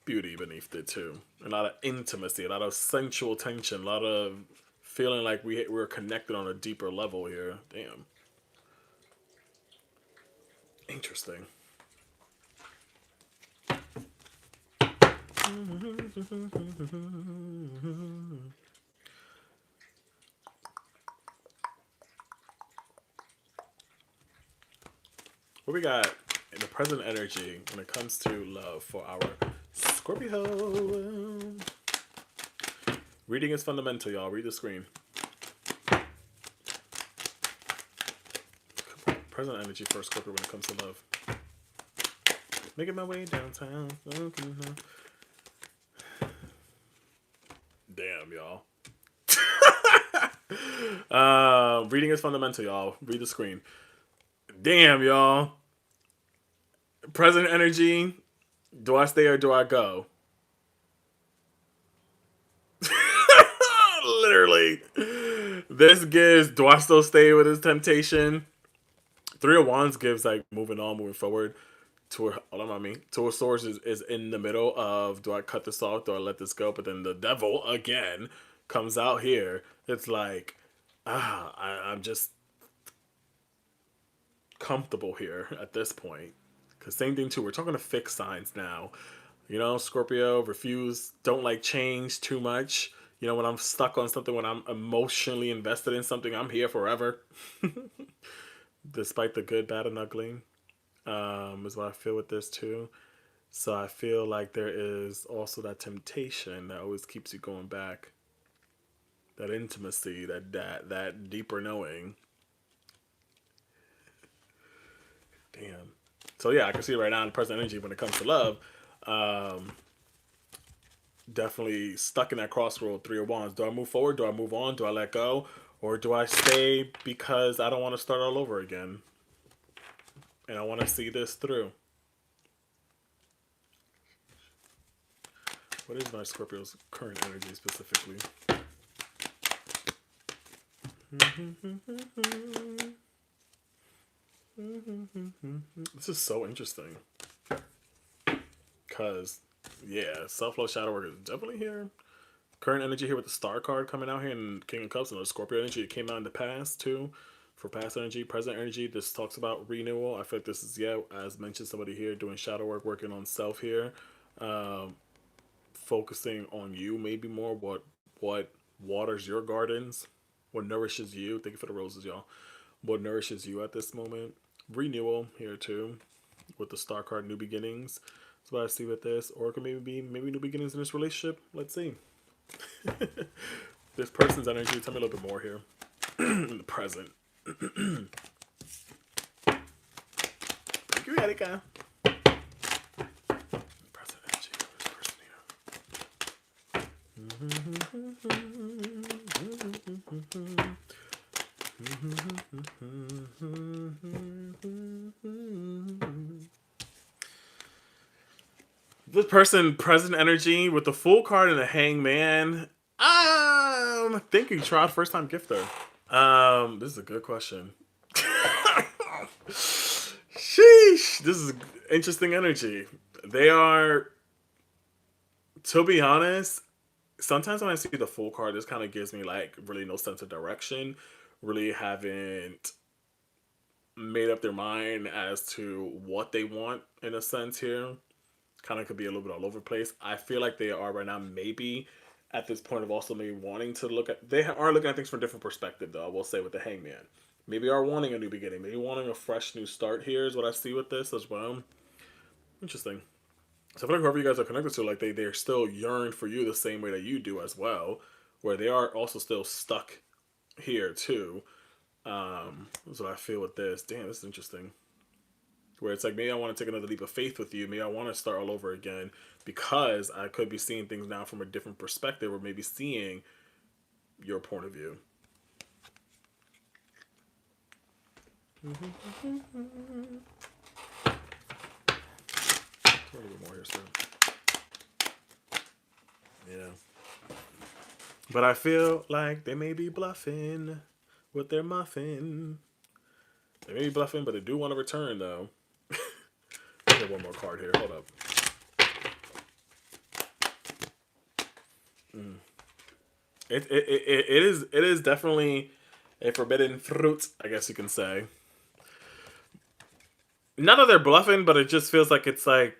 beauty beneath it too. A lot of intimacy, a lot of sensual tension, a lot of feeling like we're connected on a deeper level here. Damn. Interesting. What we got in the present energy when it comes to love for our Scorpio? Reading is fundamental, y'all. Read the screen. Present energy for Scorpio when it comes to love. Making my way downtown. Damn, y'all. Reading is fundamental, y'all. Read the screen. Damn, y'all. Present energy. Do I stay or do I go? Literally. This gives, do I still stay with this temptation? Three of Wands gives like moving on, moving forward. Two of Swords is in the middle of, do I cut this off? Do I let this go? But then the Devil again comes out here. It's like, I'm just comfortable here at this point. Because same thing too, we're talking to fixed signs now. Scorpio, don't like change too much. When I'm stuck on something, when I'm emotionally invested in something, I'm here forever. Despite the good, bad, and ugly, is what I feel with this too. So I feel like there is also that temptation that always keeps you going back. That intimacy, that deeper knowing. Damn. So yeah, I can see right now in the present energy when it comes to love. Definitely stuck in that crossroad, Three of Wands. Do I move forward? Do I move on? Do I let go? Or do I stay because I don't want to start all over again? And I want to see this through. What is my Scorpio's current energy specifically? This is so interesting. Because, yeah, self-love shadow work is definitely here. Current energy here with the star card coming out here and King of Cups and the Scorpio energy. It came out in the past too. For past energy, present energy, this talks about renewal. I feel like this is, yeah, as mentioned, somebody here doing shadow work, working on self here. Focusing on you maybe more. What waters your gardens? What nourishes you? Thank you for the roses, y'all. What nourishes you at this moment? Renewal here too. With the star card, new beginnings. That's what I see with this. Or it could maybe be new beginnings in this relationship. Let's see. This person's energy. Tell me a little bit more here. In the present. Thank you, Erika. Present energy of this person here. This person, present energy with the Fool card and the Hangman. Thank you, Trot, first time gifter. This is a good question. Sheesh, this is interesting energy. They are, to be honest, sometimes when I see the Fool card, this kind of gives me like really no sense of direction. Really haven't made up their mind as to what they want in a sense here. Kind of could be a little bit all over the place. I feel like they are right now maybe at this point of also maybe wanting to look at, they are looking at things from a different perspective though, I will say, with the Hangman. Maybe are wanting a new beginning. Maybe wanting a fresh new start here is what I see with this as well. Interesting. So I feel like whoever you guys are connected to, like they're still yearn for you the same way that you do as well. Where they are also still stuck here too. That's what I feel with this. Damn, this is interesting. Where it's like, maybe I want to take another leap of faith with you. Maybe I want to start all over again because I could be seeing things now from a different perspective, or maybe seeing your point of view. A little bit more here soon. Yeah. But I feel like they may be bluffing with their muffin. They may be bluffing, but they do want to return though. Get one more card here. Hold up. It is definitely a forbidden fruit, I guess you can say. Not that they're bluffing, but it just feels like it's like,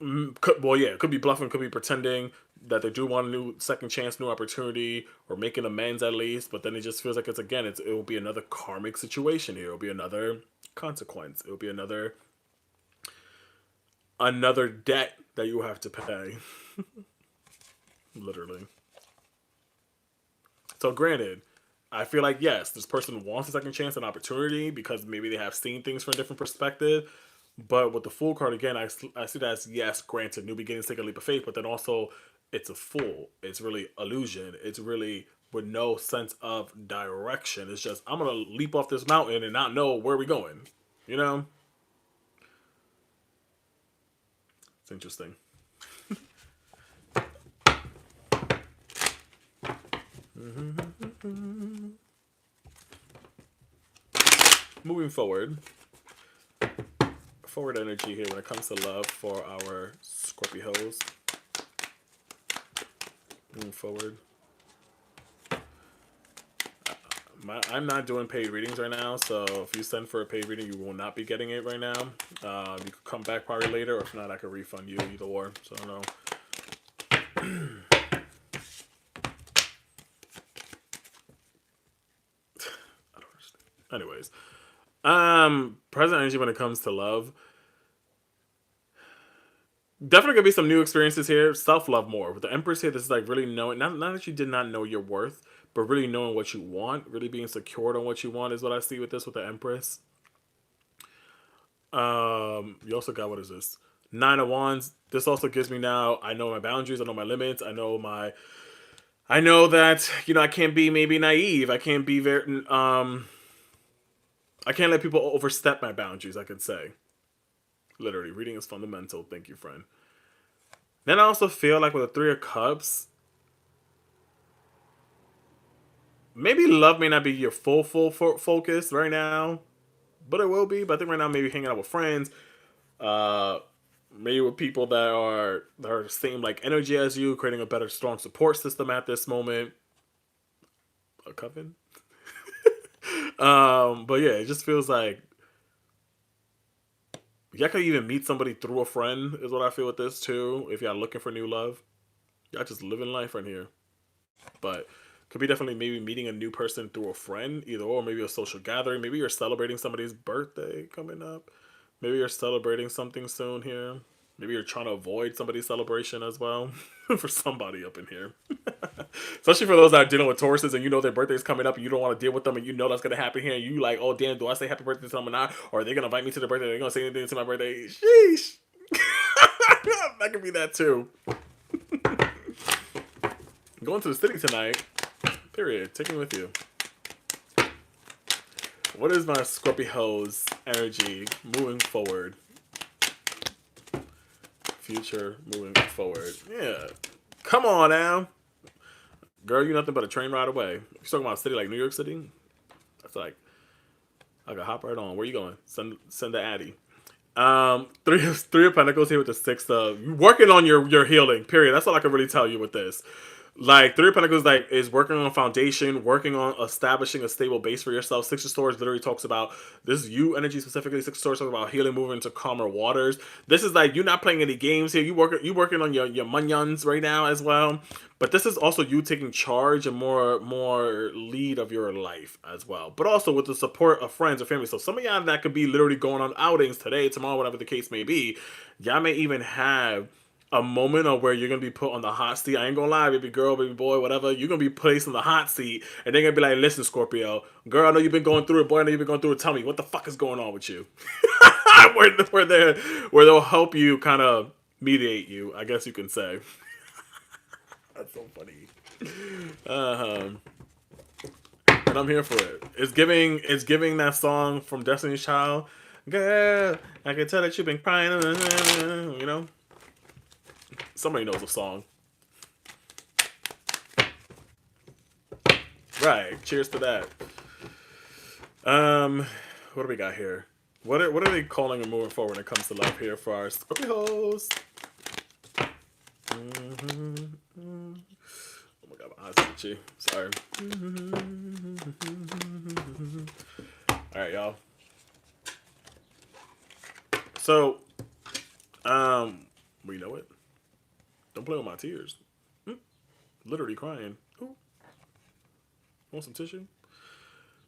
well, yeah, it could be bluffing, could be pretending that they do want a new second chance, new opportunity, or making amends at least. But then it just feels like it will be another karmic situation here. It will be another consequence. It will be another debt that you have to pay. Literally. So granted, I feel like, yes, this person wants a second chance and opportunity because maybe they have seen things from a different perspective. But with the Fool card, again, I see that as, yes, granted, new beginnings, take a leap of faith, but then also it's a fool. It's really illusion. It's really with no sense of direction. It's just, I'm going to leap off this mountain and not know where we're going. You know? It's interesting. Moving forward energy here when it comes to love for our Scorpios. Moving forward. I'm not doing paid readings right now, so if you send for a paid reading, you will not be getting it right now. You could come back probably later, or if not, I could refund you either or. So I don't know. I don't understand. Anyways, present energy when it comes to love. Definitely gonna be some new experiences here. Self-love more. With the Empress here, this is like really knowing, not that you did not know your worth, but really knowing what you want, really being secured on what you want is what I see with this, with the Empress. You also got, what is this? 9 of Wands. This also gives me now, I know my boundaries, I know my limits, I know I know that, you know, I can't be maybe naive. I can't be very, I can't let people overstep my boundaries, I could say. Literally, reading is fundamental. Thank you, friend. Then I also feel like with the Three of Cups, maybe love may not be your focus right now, but it will be. But I think right now, maybe hanging out with friends, uh, maybe with people that are the same like energy as you, creating a better, strong support system at this moment. A coven. But yeah, it just feels like y'all could even meet somebody through a friend, is what I feel with this too. If y'all looking for new love, y'all just living life right here. But could be definitely maybe meeting a new person through a friend, either or maybe a social gathering. Maybe you're celebrating somebody's birthday coming up. Maybe you're celebrating something soon here. Maybe you're trying to avoid somebody's celebration as well. For somebody up in here. Especially for those that are dealing with Tauruses and you know their birthday's coming up and you don't want to deal with them and you know that's going to happen here and you like, oh damn, do I say happy birthday to them or not? Or are they going to invite me to their birthday? Are they going to say anything to my birthday? Sheesh. That could be that too. Going to the city tonight. Period. Take me with you. What is my Scorpio's energy moving forward? Future moving forward. Yeah. Come on now. Girl, you're nothing but a train ride away. If you're talking about a city like New York City, that's like, I could hop right on. Where you going? Send the Addy. Three of Pentacles here with the Six of working on your healing. Period. That's all I can really tell you with this. Like Three of Pentacles, like is working on a foundation, working on establishing a stable base for yourself. Six of Swords literally talks about this is you energy specifically. Six of Swords talks about healing, moving into calmer waters. This is like you're not playing any games here. You working on your munyons right now as well. But this is also you taking charge and more lead of your life as well. But also with the support of friends or family. So some of y'all that could be literally going on outings today, tomorrow, whatever the case may be. Y'all may even have a moment of where you're gonna be put on the hot seat. I ain't gonna lie, baby girl, baby boy, whatever. You're gonna be placed on the hot seat, and they're gonna be like, "Listen, Scorpio, girl, I know you've been going through it. Boy, I know you've been going through it. Tell me what the fuck is going on with you." where they'll help you kind of mediate you, I guess you can say. That's so funny. And I'm here for it. It's giving that song from Destiny's Child. Girl, I can tell that you've been crying. You know. Somebody knows the song. Right. Cheers to that. What do we got here? What are they calling and moving forward when it comes to love here for our Scorpios? Oh my god, my eyes are itchy. Sorry. Alright, y'all. So, we know it. Don't play with my tears. Literally crying. Ooh. Want some tissue?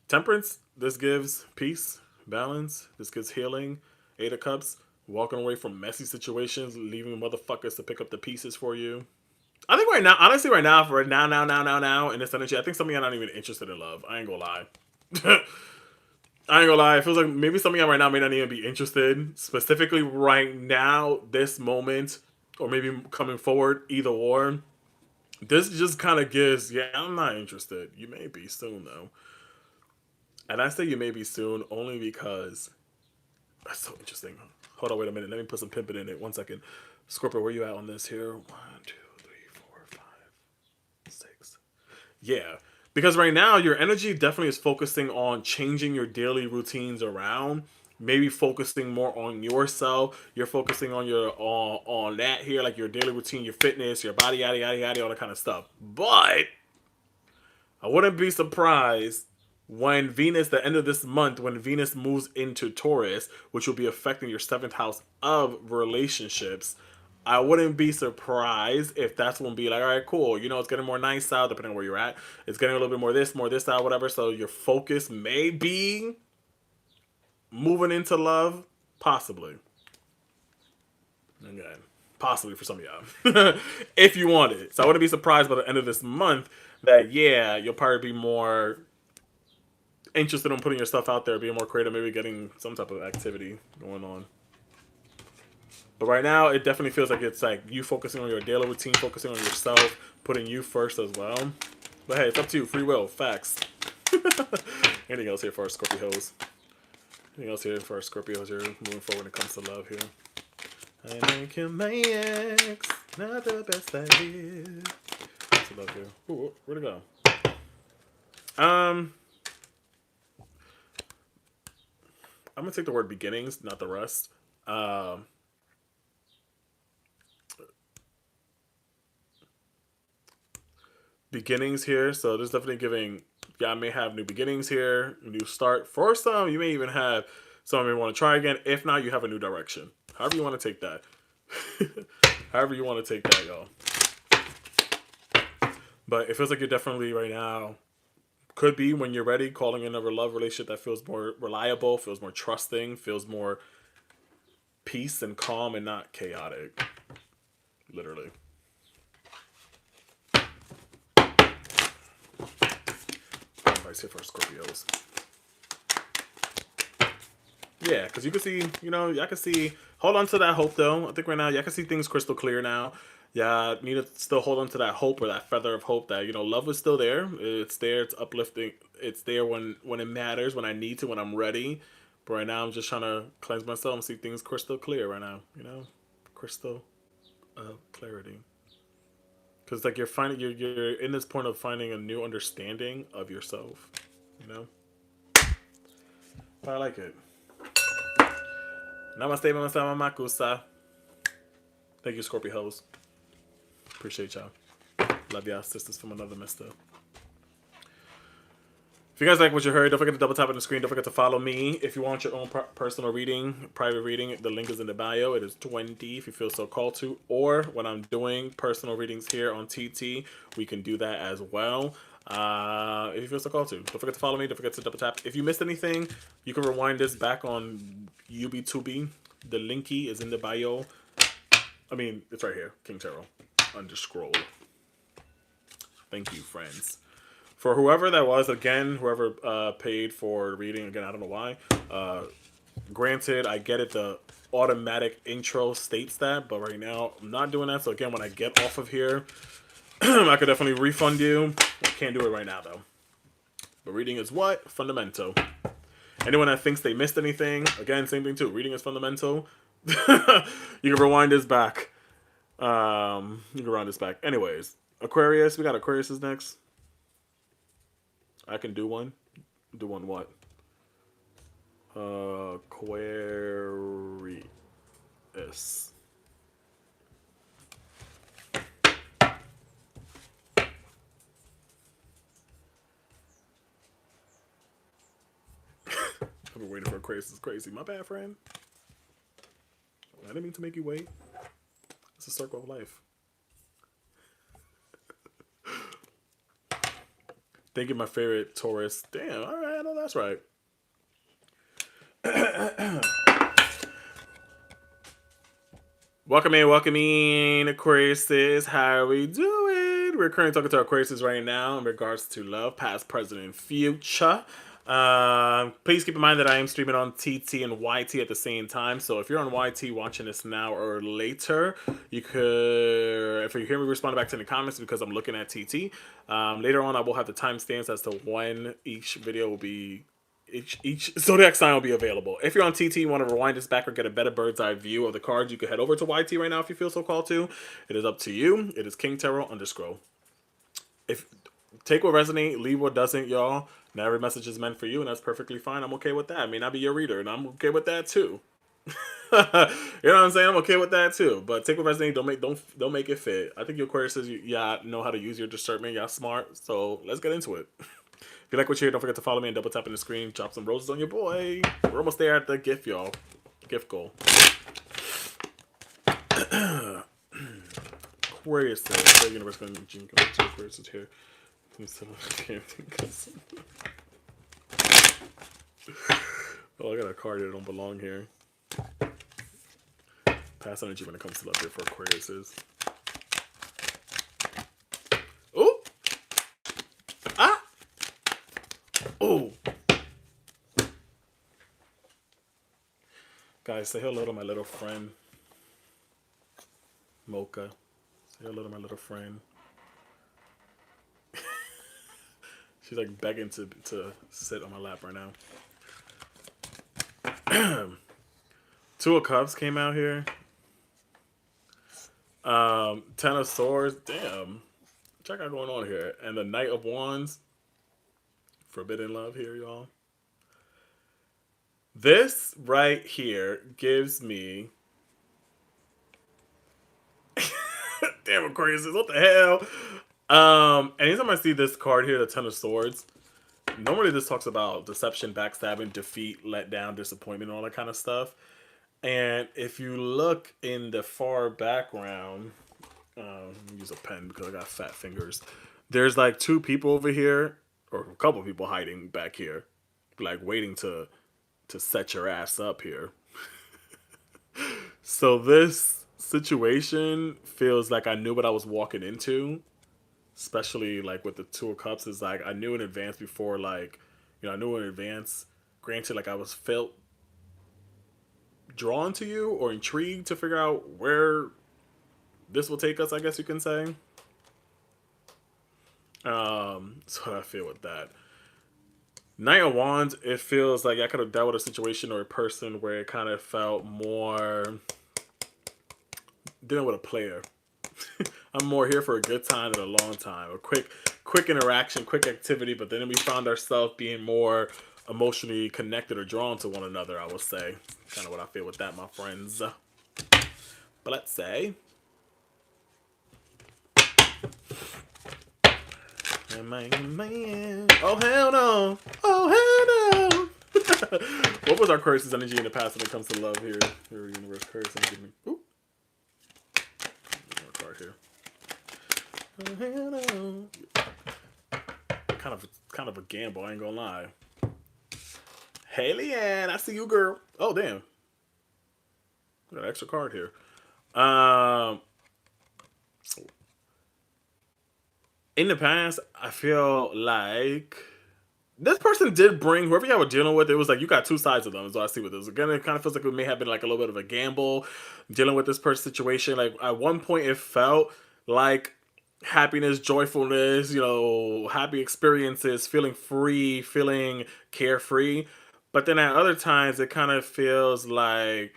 Temperance. This gives peace, balance. This gives healing. Eight of Cups. Walking away from messy situations, leaving motherfuckers to pick up the pieces for you. I think right now, honestly, right now, in this energy, I think some of y'all not even interested in love. I ain't gonna lie. I ain't gonna lie. It feels like maybe some of y'all right now may not even be interested. Specifically right now, this moment, or maybe coming forward, either or. This just kind of gives, yeah, I'm not interested. You may be soon, though. And I say you may be soon only because that's so interesting. Hold on, wait a minute. Let me put some pimping in it. 1 second. Scorpio, where you at on this here? 1, 2, 3, 4, 5, 6. Yeah. Because right now, your energy definitely is focusing on changing your daily routines around. Maybe focusing more on yourself. You're focusing on your on that here, like your daily routine, your fitness, your body, yada yada yada, all that kind of stuff. But I wouldn't be surprised when Venus, the end of this month, when Venus moves into Taurus, which will be affecting your 7th house of relationships. I wouldn't be surprised if that's when be like, all right, cool. You know, it's getting more nice out, depending on where you're at. It's getting a little bit more this out, whatever. So your focus may be moving into love, possibly. Okay. Possibly for some of y'all. If you want it. So I wouldn't be surprised by the end of this month that, yeah, you'll probably be more interested in putting your stuff out there, being more creative, maybe getting some type of activity going on. But right now, it definitely feels like it's like you focusing on your daily routine, focusing on yourself, putting you first as well. But hey, it's up to you. Free will. Facts. Anything else here for our Scorpios? Anything else here for our Scorpios here moving forward when it comes to love here? I make you my ex, not the best idea. What's the love here? Ooh, where'd it go? I'm gonna take the word beginnings, not the rest. Beginnings here, so there's definitely giving. Yeah, I may have new beginnings here, new start. For some, you may even have some may want to try again. If not, you have a new direction. However you want to take that. However you want to take that, y'all. But it feels like you're definitely right now. Could be when you're ready, calling in a love relationship that feels more reliable, feels more trusting, feels more peace and calm and not chaotic. Literally. Advice here for Scorpios. Yeah, because you can see, y'all can see, hold on to that hope though. I think right now, y'all can see things crystal clear now. Yeah, need to still hold on to that hope or that feather of hope that, love is still there. It's there, it's uplifting. It's there when it matters, when I need to, when I'm ready. But right now, I'm just trying to cleanse myself and see things crystal clear right now, crystal clarity. Because like you're in this point of finding a new understanding of yourself, But I like it. Namaste, mama makusa. Thank you, Scorpios. Appreciate y'all. Love y'all, sisters from another mister. If you guys like what you heard, don't forget to double tap on the screen. Don't forget to follow me. If you want your own personal reading, private reading, the link is in the bio. It is 20 if you feel so called to. Or when I'm doing personal readings here on TT, we can do that as well. If you feel so called to. Don't forget to follow me. Don't forget to double tap. If you missed anything, you can rewind this back on UB2B. The linky is in the bio. I mean, it's right here. King Tarot. Underscroll. Thank you, friends. For whoever that was, again, whoever paid for reading, again, I don't know why. Granted, I get it, the automatic intro states that, but right now, I'm not doing that. So again, when I get off of here, I could definitely refund you. I can't do it right now, though. But reading is what? Fundamental. Anyone that thinks they missed anything, again, same thing too. Reading is fundamental. You can rewind this back. You can rewind this back. Anyways, Aquarius, we got Aquarius next. I can do one. Do one what? Aquarius. I've been waiting for Aquarius. This is crazy. My bad, friend. I didn't mean to make you wait. It's a circle of life. Thinking my favorite Taurus. Damn, all right, I know that's right. Welcome in, Aquarius. How are we doing? We're currently talking to Aquarius right now in regards to love, past, present, and future. Please keep in mind that I am streaming on TT and YT at the same time. So if you're on YT watching this now or later, you could, if you hear me respond back to the comments because I'm looking at TT. Later on, I will have the timestamps as to when each video will be, each Zodiac sign will be available. If you're on TT, you want to rewind this back or get a better bird's eye view of the cards, you can head over to YT right now if you feel so called to. It is up to you. It is King Tarot _. If take what resonates, leave what doesn't, y'all. Not every message is meant for you, and that's perfectly fine. I'm okay with that. I may not be your reader, and I'm okay with that too. You know what I'm saying? I'm okay with that too. But take what resonates. Don't make it fit. I think your Aquarius says y'all know how to use your discernment. Y'all smart. So let's get into it. If you like what you hear, don't forget to follow me and double tap in the screen. Drop some roses on your boy. We're almost there at the gift, y'all. Gift goal. Aquarius says the universe going to be Aquarius is here. Oh, I got a card that don't belong here. Pass energy when it comes to love here for Aquarius. Oh! Ah! Oh! Guys, say hello to my little friend. Mocha. Say hello to my little friend. She's like begging to sit on my lap right now. Two of Cups came out here. Ten of Swords. Damn. Check out going on here. And the Knight of Wands. Forbidden love here, y'all. This right here gives me. Damn, Aquarius, what the hell? Anytime I see this card here, the Ten of Swords, normally this talks about deception, backstabbing, defeat, letdown, disappointment, and all that kind of stuff. And if you look in the far background, let me use a pen because I got fat fingers. There's like two people over here, or a couple people hiding back here, like waiting to set your ass up here. So this situation feels like I knew what I was walking into, especially like with the Two of Cups. Is like I knew in advance before, like, you know, I knew in advance. Granted, like I was felt drawn to you or intrigued to figure out where this will take us, I guess you can say. So I feel with that. Knight of Wands, it feels like I could have dealt with a situation or a person where it kind of felt more dealing with a player. I'm more here for a good time than a long time. A quick interaction, quick activity, but then we found ourselves being more emotionally connected or drawn to one another, I would say. Kind of what I feel with that, my friends. But let's say. Man. Oh, hell no. Oh, hell no. What was our Aquarius' energy in the past when it comes to love here? Here, universe, Aquarius energy. Ooh. Another card here. Oh, hell no. Kind of a gamble, I ain't gonna lie. Hey, Leanne, I see you, girl. Oh, damn. Got an extra card here. In the past, I feel like this person did bring whoever you were dealing with. It was like you got two sides of them. So I see with this. Again, it kind of feels like it may have been like a little bit of a gamble dealing with this person situation. Like at one point, it felt like happiness, joyfulness, you know, happy experiences, feeling free, feeling carefree. But then at other times, it kind of feels like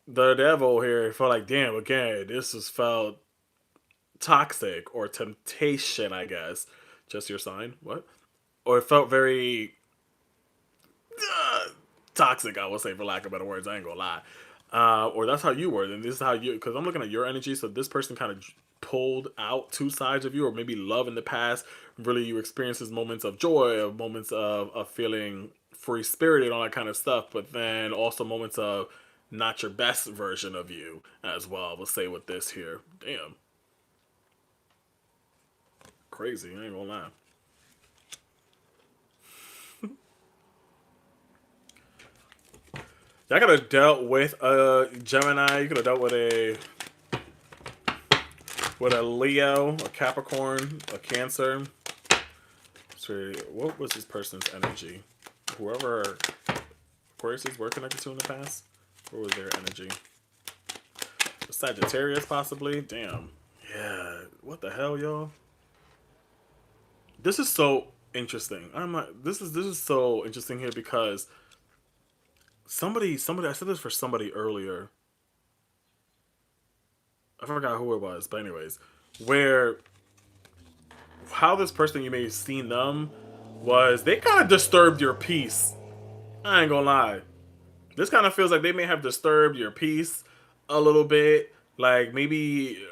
the devil here. It felt like, damn, again, this has felt toxic or temptation, I guess. Just your sign? What? Or it felt very toxic, I would say, for lack of better words. I ain't gonna lie. Or that's how you were. Then this is how you, because I'm looking at your energy. So this person kind of pulled out two sides of you, or maybe love in the past. Really, you experiences moments of joy, of moments of feeling free spirited, all that kind of stuff. But then also moments of not your best version of you as well. We'll say with this here. Damn. Crazy. I ain't gonna lie. I could have dealt with a Gemini. You could have dealt with a Leo, a Capricorn, a Cancer. So what was this person's energy? Whoever Aquarius were connected to in the past, what was their energy? A Sagittarius, possibly. Damn. Yeah. What the hell, y'all? This is so interesting. I'm not. This is so interesting here because somebody. I said this for somebody earlier. I forgot who it was, but anyways, where how this person, you may have seen them, was they kind of disturbed your peace. I ain't gonna lie. This kind of feels like they may have disturbed your peace a little bit. Like maybe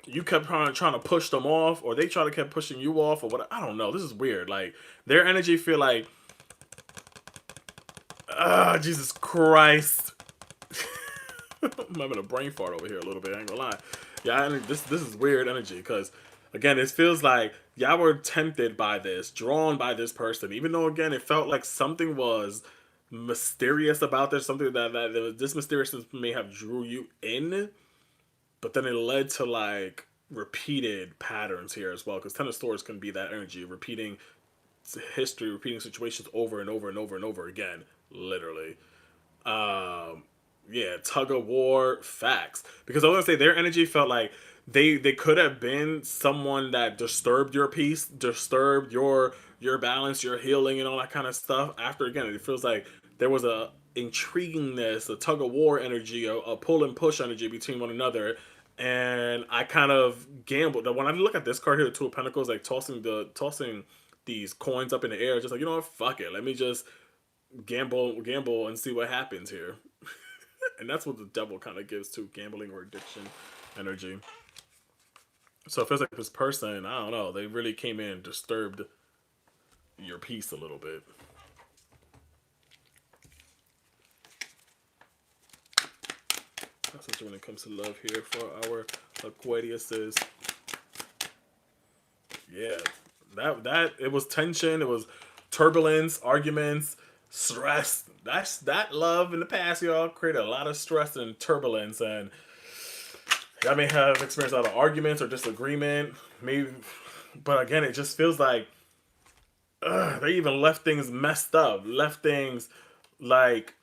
you kept trying to push them off, or they try to keep pushing you off, or what? I don't know. This is weird. Like their energy feel like, Jesus Christ. I'm having a brain fart over here a little bit. I ain't gonna lie. Yeah, this is weird energy because again, it feels like y'all were tempted by this, drawn by this person, even though again it felt like something was mysterious about this, something that this mysteriousness may have drew you in, but then it led to like repeated patterns here as well. Because Ten of Swords can be that energy, repeating history, repeating situations over and over and over and over again, literally. Yeah, tug of war, facts. Because I was gonna say their energy felt like they could have been someone that disturbed your peace, disturbed your balance, your healing, and all that kind of stuff. After again, it feels like there was a intriguingness, a tug of war energy, a pull and push energy between one another. And I kind of gambled. When I look at this card here, the Two of Pentacles, like tossing these coins up in the air, just like, you know what, fuck it, let me just gamble and see what happens here. And that's what the devil kind of gives to gambling or addiction energy. So it feels like this person, I don't know, they really came in and disturbed your peace a little bit. That's what when it comes to love here for our Aquariuses. Yeah, that it was tension, it was turbulence, arguments, stress. That love in the past, y'all, created a lot of stress and turbulence, and I may have experienced a lot of arguments or disagreement, maybe, but again, it just feels like they even left things messed up, left things like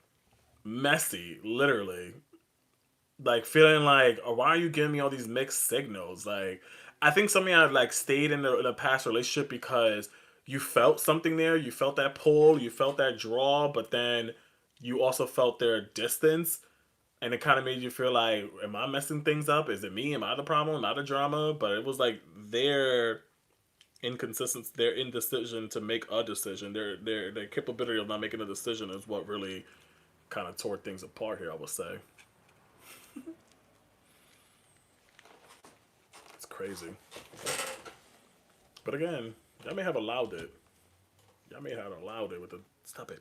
messy, literally. Like feeling like, oh, why are you giving me all these mixed signals? Like, I think some of y'all like stayed in a past relationship because you felt something there, you felt that pull, you felt that draw, but then you also felt their distance, and it kind of made you feel like, am I messing things up? Is it me? Am I the problem? Am I the drama? But it was like their inconsistency, their indecision to make a decision, their capability of not making a decision is what really kind of tore things apart here, I would say. It's crazy. But again, y'all may have allowed it. Y'all may have allowed it with the stop it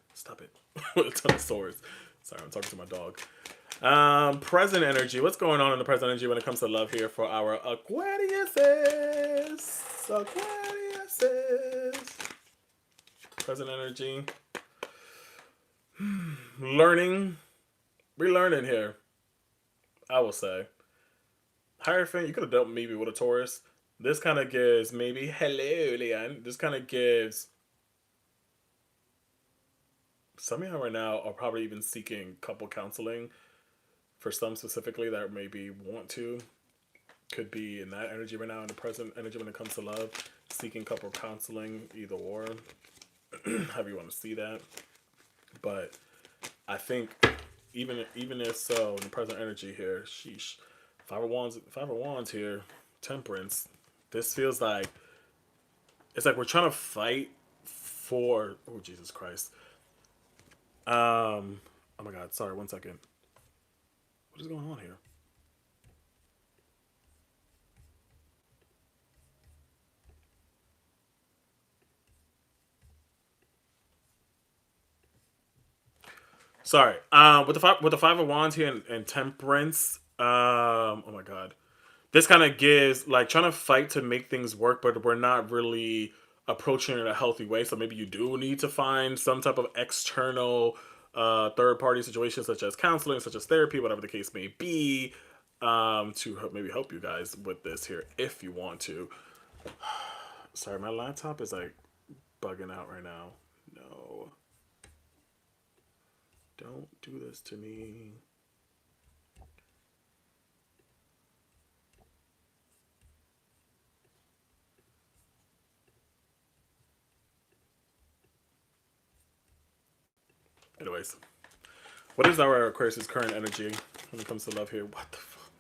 with a ton of swords. Sorry, I'm talking to my dog. Present energy. What's going on in the present energy when it comes to love here for our Aquariuses? Aquariuses. Present energy. Learning. Relearning here, I will say. Hierophant, you could have dealt maybe with a Taurus. This kind of gives maybe, hello, Leon. This kind of gives, some of y'all right now are probably even seeking couple counseling. For some specifically that maybe want to. Could be in that energy right now, in the present energy when it comes to love. Seeking couple counseling, either or. However you want to see that. But I think even if so, in the present energy here, sheesh. Five of Wands here, Temperance. This feels like, it's like we're trying to fight for, oh Jesus Christ. Oh my God, sorry, 1 second. What is going on here? Sorry. With the Five of Wands here and Temperance. Oh my God. This kind of gives like trying to fight to make things work, but we're not really approaching it in a healthy way. So maybe you do need to find some type of external third party situation, such as counseling, such as therapy, whatever the case may be, to maybe help you guys with this here if you want to. Sorry, my laptop is like bugging out right now. No. Don't do this to me. Anyways, what is our Aquarius' current energy when it comes to love here? What the fuck?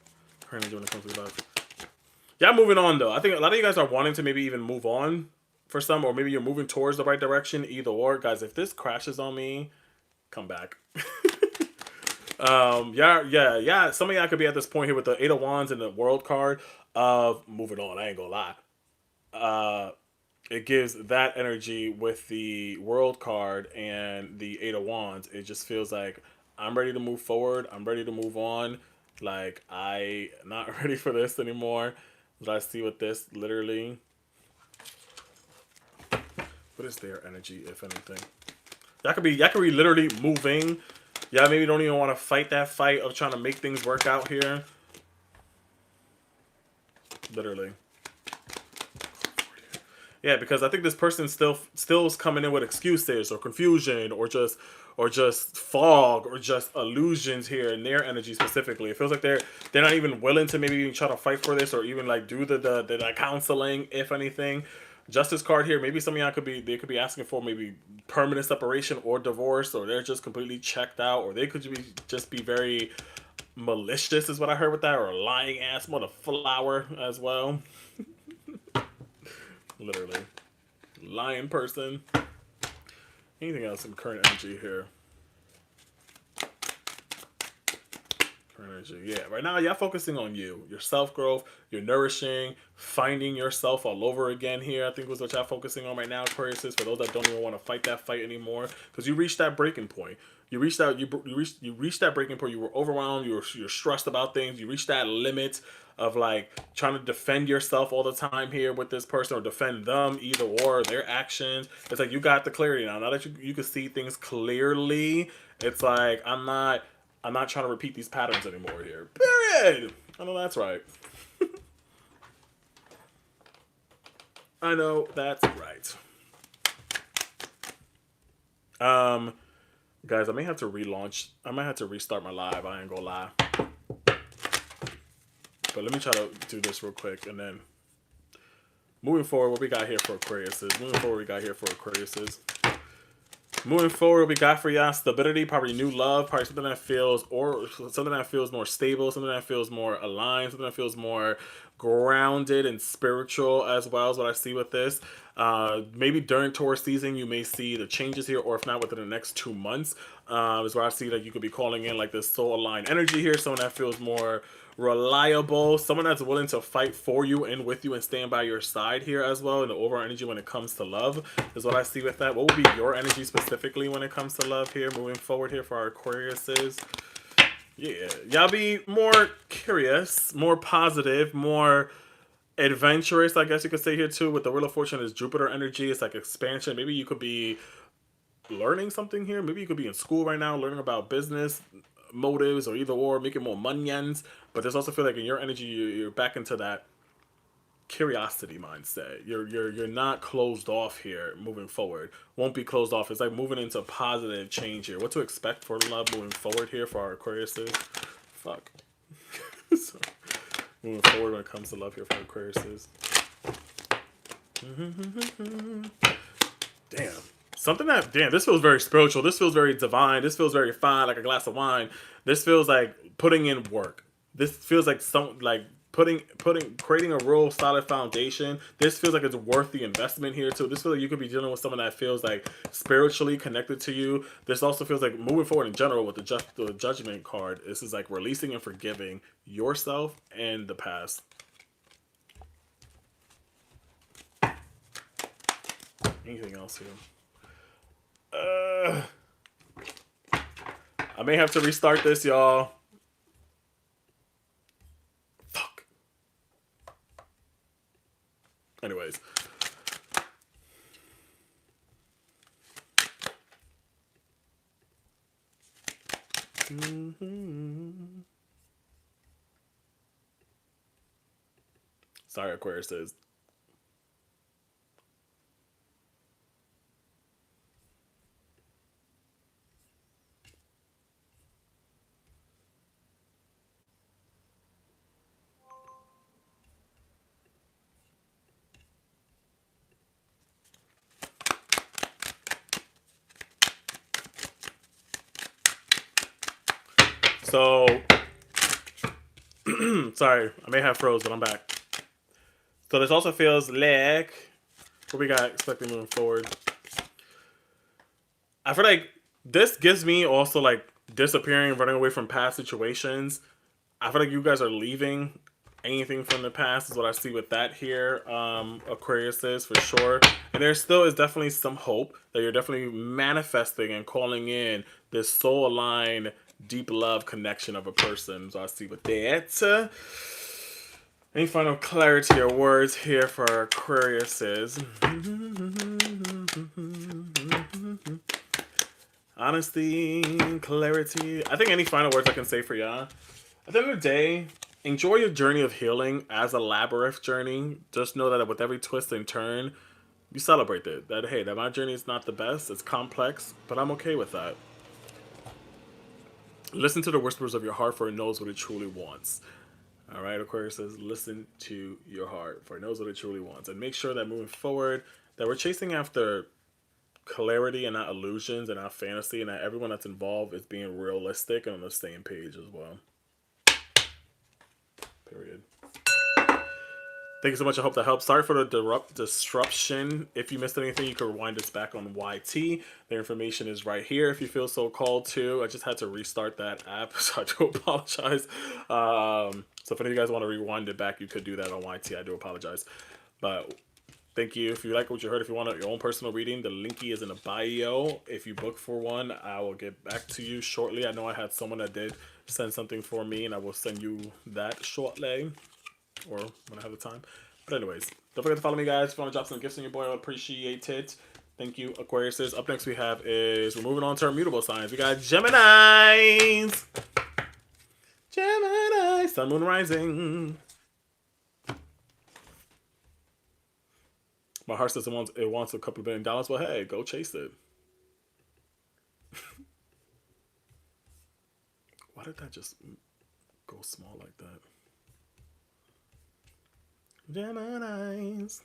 Current energy when it comes to love. Yeah, moving on though. I think a lot of you guys are wanting to maybe even move on for some, or maybe you're moving towards the right direction. Either or, guys. If this crashes on me, come back. Yeah. Some of y'all could be at this point here with the Eight of Wands and the World card of moving on. I ain't gonna lie. It gives that energy with the World card and the Eight of Wands. It just feels like I'm ready to move forward. I'm ready to move on. Like I not ready for this anymore. Let's see what this literally. What is their energy, if anything? Y'all could be literally moving. Yeah, maybe don't even want to fight that fight of trying to make things work out here. Literally. Yeah, because I think this person still is coming in with excuses or confusion or or just fog or just illusions here in their energy specifically. It feels like they're not even willing to maybe even try to fight for this or even like do the counseling, if anything. Justice card here. Maybe some of y'all could be asking for maybe permanent separation or divorce, or they're just completely checked out, or they could just be very malicious, is what I heard with that, or a lying ass motherflower as well. Literally, lying person. Anything else in current energy here? Energy. Yeah, right now y'all focusing on you, your self-growth, your nourishing, finding yourself all over again here. I think was what y'all focusing on right now, Aquarius, is for those that don't even want to fight that fight anymore, because you reached that breaking point. You reached that breaking point. You were overwhelmed. You're stressed about things. You reached that limit of like trying to defend yourself all the time here with this person, or defend them, either or their actions. It's like you got the clarity now that you can see things clearly. It's like I'm not trying to repeat these patterns anymore here. Period. I know that's right. I know that's right. Guys, I may have to relaunch. I might have to restart my live. I ain't gonna lie. But let me try to do this real quick, and then moving forward, what we got here for Aquariuses. Moving forward, we got for y'all stability, probably new love, probably something that feels more stable, something that feels more aligned, something that feels more grounded and spiritual as well, is what I see with this. Maybe during Taurus season, you may see the changes here, or if not within the next 2 months, is where I see that you could be calling in like this soul aligned energy here, someone that feels more reliable, someone that's willing to fight for you and with you and stand by your side here as well. And the overall energy when it comes to love is what I see with that. What would be your energy specifically when it comes to love here moving forward here for our Aquariuses? Yeah, y'all be more curious, more positive, more adventurous, I guess you could say here too. With the Wheel of Fortune is Jupiter energy. It's like expansion. Maybe you could be learning something here. Maybe you could be in school right now learning about business motives, or either or, making more monions. But there's also feel like in your energy you're back into that curiosity mindset. You're not closed off here moving forward. Won't be closed off. It's like moving into positive change here. What to expect for love moving forward here for our Aquariuses? Fuck. So, moving forward when it comes to love here for Aquariuses. Damn, this feels very spiritual. This feels very divine. This feels very fine, like a glass of wine. This feels like putting in work. This feels like creating a real solid foundation. This feels like it's worth the investment here too. This feels like you could be dealing with someone that feels like spiritually connected to you. This also feels like moving forward in general with the Judgment card. This is like releasing and forgiving yourself and the past. Anything else here? I may have to restart this, y'all. Fuck. Anyways. Sorry, Aquarius says. So, sorry, I may have froze, but I'm back. So this also feels like, what we got expecting moving forward? I feel like this gives me also like disappearing, running away from past situations. I feel like you guys are leaving anything from the past is what I see with that here. Aquarius is for sure. And there still is definitely some hope that you're definitely manifesting and calling in this soul aligned deep love connection of a person. So I see with that. Any final clarity or words here for Aquariuses? Honesty, clarity. I think any final words I can say for y'all. At the end of the day, enjoy your journey of healing as a labyrinth journey. Just know that with every twist and turn, you celebrate it. That, hey, that my journey is not the best. It's complex, but I'm okay with that. Listen to the whispers of your heart, for it knows what it truly wants. All right, Aquarius says, listen to your heart, for it knows what it truly wants. And make sure that moving forward, that we're chasing after clarity and not illusions and not fantasy, and that everyone that's involved is being realistic and on the same page as well. Period. Thank you so much. I hope that helps. Sorry for the disruption. If you missed anything, you can rewind this back on YT. The information is right here if you feel so called to. I just had to restart that app, so I do apologize. So if any of you guys want to rewind it back, you could do that on YT. I do apologize. But thank you. If you like what you heard, if you want your own personal reading, the linky is in the bio. If you book for one, I will get back to you shortly. I know I had someone that did send something for me, and I will send you that shortly, or when I have the time. But anyways, don't forget to follow me, guys. If you want to drop some gifts on your boy, I would appreciate it. Thank you, Aquariuses. Up next we have is, we're moving on to our mutable signs. We got Geminis. Gemini, Sun, Moon, Rising. My heart says it wants a couple of $1 billion. Well, hey, go chase it. Why did that just go small like that? Geminis.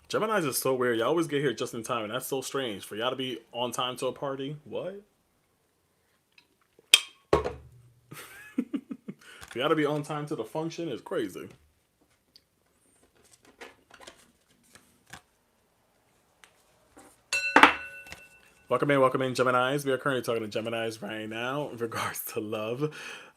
Geminis is so weird. Y'all always get here just in time, and that's so strange. For y'all to be on time to a party? What? For y'all to be on time to the function is crazy. Welcome in, Geminis. We are currently talking to Geminis right now in regards to love.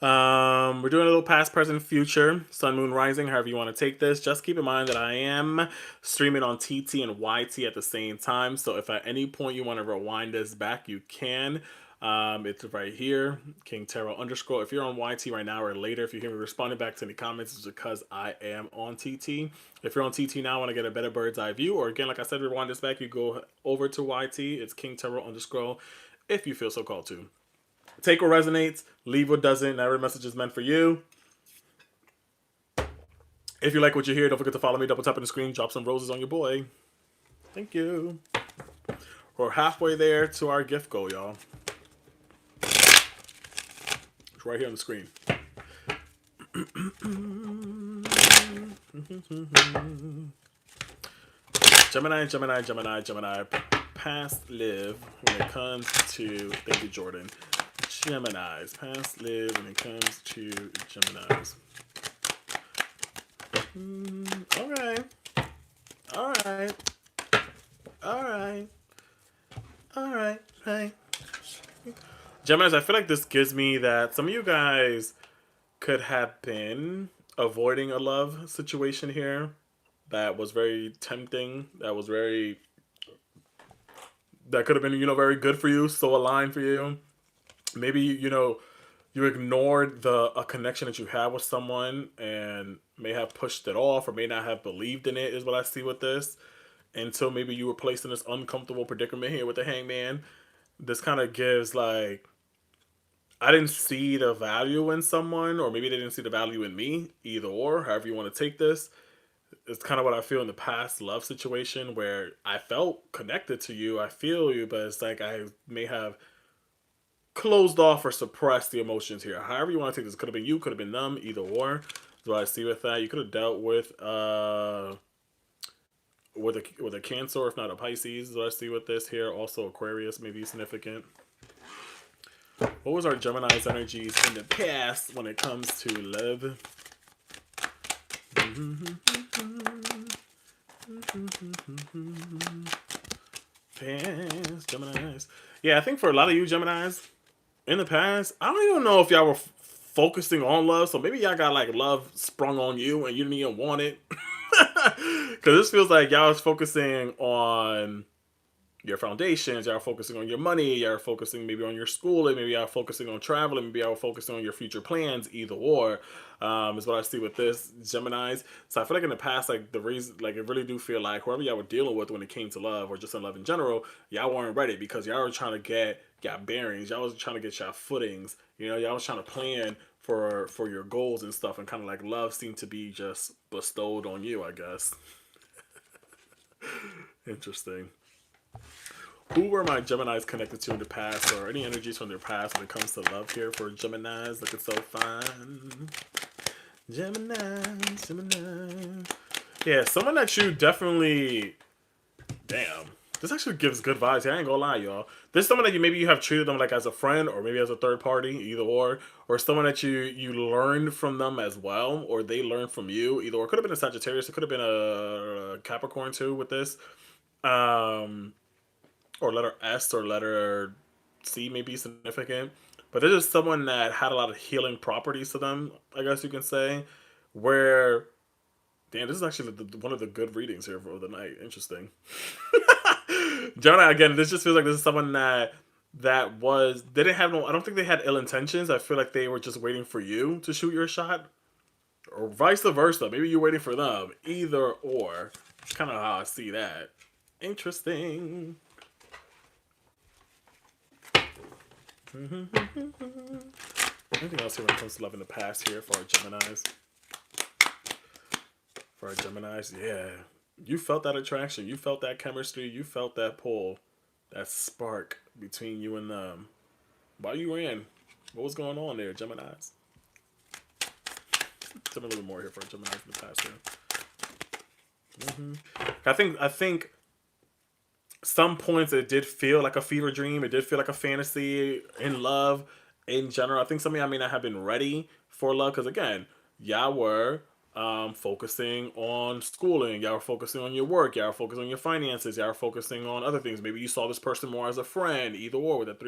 We're doing a little past, present, future, Sun, Moon, Rising, however you want to take this. Just keep in mind that I am streaming on TT and YT at the same time. So if at any point you want to rewind this back, you can. It's right here, King Tarot _. If you're on YT right now or later, if you hear me responding back to any comments, it's because I am on TT. If you're on TT now, want to get a better bird's eye view, or again, like I said, rewind this back, you go over to YT. It's King Tarot _ if you feel so called to. Take what resonates, leave what doesn't. Every message is meant for you. If you like what you hear, don't forget to follow me. Double tap on the screen, drop some roses on your boy. Thank you. We're halfway there to our gift goal, y'all. It's right here on the screen. Gemini. Past, live when it comes to, thank you, Jordan. Geminis. Past, live when it comes to Geminis. All right. Hey. Geminis, I feel like this gives me that some of you guys could have been avoiding a love situation here that was very tempting, that could have been, very good for you, so aligned for you. Maybe, you ignored a connection that you had with someone and may have pushed it off or may not have believed in it, is what I see with this, until maybe you were placed in this uncomfortable predicament here with the Hangman. This kind of gives, like, I didn't see the value in someone, or maybe they didn't see the value in me, either or, however you want to take this. It's kind of what I feel in the past love situation where I felt connected to you, I feel you, but it's like I may have closed off or suppressed the emotions here. However you want to take this, could have been you, could have been them, either or. That's what I see with that. You could have dealt with a Cancer, if not a Pisces. That's what I see with this here. Also Aquarius may be significant. What was our Gemini's energies in the past when it comes to love? Past Geminis. Yeah, I think for a lot of you Geminis, in the past, I don't even know if y'all were focusing on love, so maybe y'all got like love sprung on you and you didn't even want it. Because this feels like y'all was focusing on your foundations, y'all are focusing on your money, y'all are focusing maybe on your schooling, maybe y'all are focusing on traveling, maybe y'all are focusing on your future plans, either or, is what I see with this, Geminis. So I feel like in the past, like the reason, like I really do feel like whoever y'all were dealing with when it came to love or just in love in general, y'all weren't ready because y'all were trying to get bearings, y'all was trying to get y'all footings, y'all was trying to plan for your goals and stuff, and kind of like love seemed to be just bestowed on you, I guess. Interesting. Who were my Geminis connected to in the past, or any energies from their past when it comes to love here for Geminis? Looking so fine. Gemini. Yeah, someone that you definitely... Damn. This actually gives good vibes. I ain't gonna lie, y'all. There's someone that you have treated them like as a friend, or maybe as a third party, either or someone that you learned from them as well, or they learned from you, either or. It could have been a Sagittarius, it could have been a Capricorn too with this, or letter S or letter C may be significant. But there's just someone that had a lot of healing properties to them, I guess you can say, where... Damn, this is actually one of the good readings here for the night. Interesting. Jonah, again, this just feels like this is someone that was... They didn't have no... I don't think they had ill intentions. I feel like they were just waiting for you to shoot your shot. Or vice versa. Maybe you're waiting for them. Either or. It's kind of how I see that. Interesting. Anything else here when it comes to love in the past here for our Geminis? For our Geminis, yeah. You felt that attraction. You felt that chemistry. You felt that pull. That spark between you and them. Why you in? What was going on there, Geminis? Tell me a little more here for our Geminis in the past here. I think some points it did feel like a fever dream. It did feel like a fantasy in love in general. I think some of y'all may not have been ready for love because, again, y'all were focusing on schooling, y'all were focusing on your work, y'all were focusing on your finances, y'all were focusing on other things. Maybe you saw this person more as a friend, either or, with that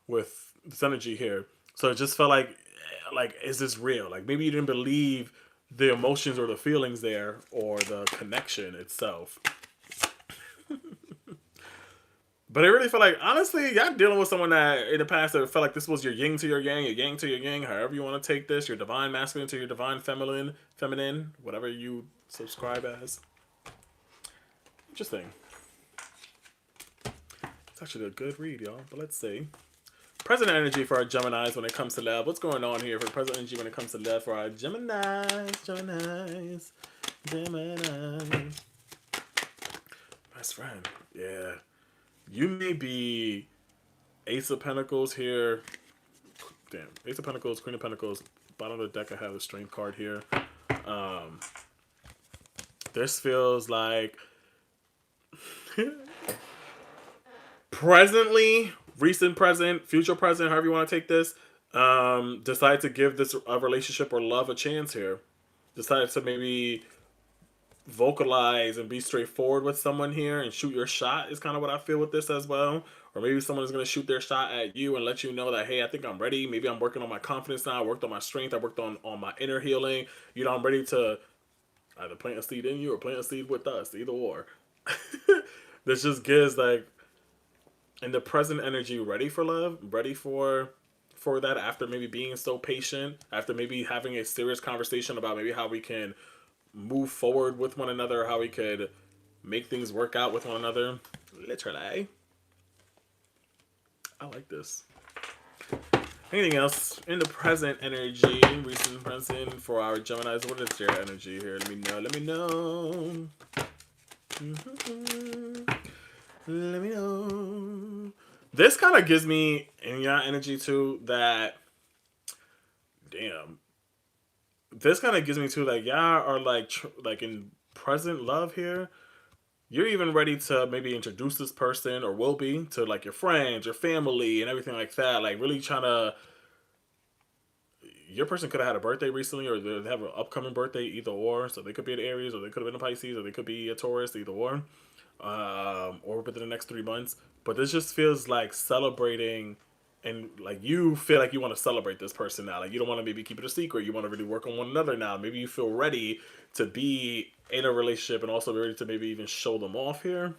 with this energy here. So it just felt like is this real? Like maybe you didn't believe the emotions or the feelings there or the connection itself. But it really felt like, honestly, y'all dealing with someone that in the past that felt like this was your yin to your yang to your yang, however you want to take this, your divine masculine to your divine feminine, whatever you subscribe as. Interesting. It's actually a good read, y'all. But let's see. Present energy for our Geminis when it comes to love. What's going on here for present energy when it comes to love for our Geminis? Best friend. Yeah. You may be Ace of Pentacles here. Damn. Ace of Pentacles, Queen of Pentacles. Bottom of the deck, I have the Strength card here. This feels like... presently, recent present, future present, however you want to take this. Decide to give this relationship or love a chance here. Decided to maybe... vocalize and be straightforward with someone here and shoot your shot is kind of what I feel with this as well. Or maybe someone is going to shoot their shot at you and let you know that, hey, I think I'm ready. Maybe I'm working on my confidence now. I worked on my strength. I worked on my inner healing. You know, I'm ready to either plant a seed in you or plant a seed with us. Either or. This just gives like in the present energy ready for love, ready for that after maybe being so patient, after maybe having a serious conversation about maybe how we can move forward with one another, how we could make things work out with one another. Literally. I like this. Anything else in the present energy, recent present for our Geminis? What is their energy here? Let me know. Let me know. Let me know. This kind of gives me in your energy too that damn. This kind of gives me too, like, y'all are like in present love here. You're even ready to maybe introduce this person, or will be, to like your friends, your family, and everything like that. Like really trying to... Your person could have had a birthday recently, or they have an upcoming birthday, either or. So they could be an Aries, or they could have been a Pisces, or they could be a Taurus, either or within the next 3 months. But this just feels like celebrating... And like you feel like you want to celebrate this person now. Like you don't want to maybe keep it a secret. You want to really work on one another now. Maybe you feel ready to be in a relationship and also be ready to maybe even show them off here.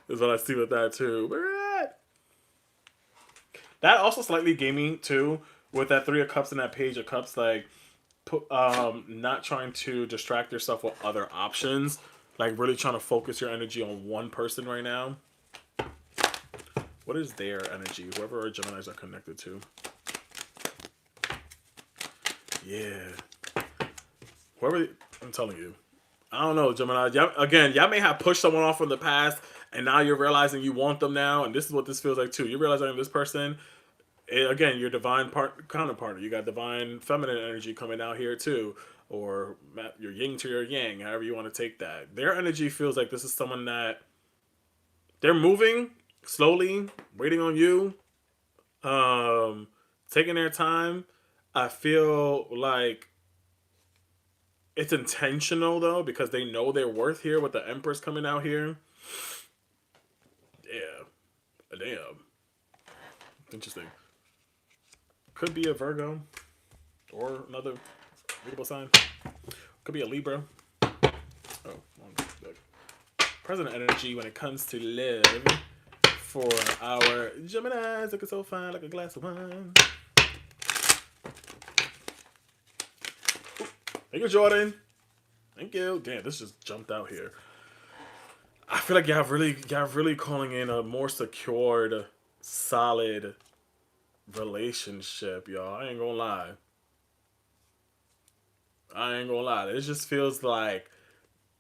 Is what I see with that too. That also slightly gave me too with that 3 of Cups and that Page of Cups. Like not trying to distract yourself with other options. Like really trying to focus your energy on one person right now. What is their energy? Whoever our Geminis are connected to. Yeah. Whoever, I'm telling you. I don't know, Gemini. Again, y'all may have pushed someone off in the past, and now you're realizing you want them now, and this is what this feels like too. You're realizing this person, again, your divine counterpart. You got divine feminine energy coming out here too, or your yin to your yang, however you want to take that. Their energy feels like this is someone that they're moving slowly, waiting on you, um, taking their time. I feel like it's intentional though because they know their worth here with the Empress coming out here. Yeah, damn, interesting. Could be a Virgo or another readable sign. Could be a Libra. Oh, present energy when it comes to love for our Geminis, looking so fine like a glass of wine. Thank you, Jordan. Thank you. Damn, this just jumped out here. I feel like y'all really calling in a more secured, solid relationship, y'all. I ain't gonna lie. It just feels like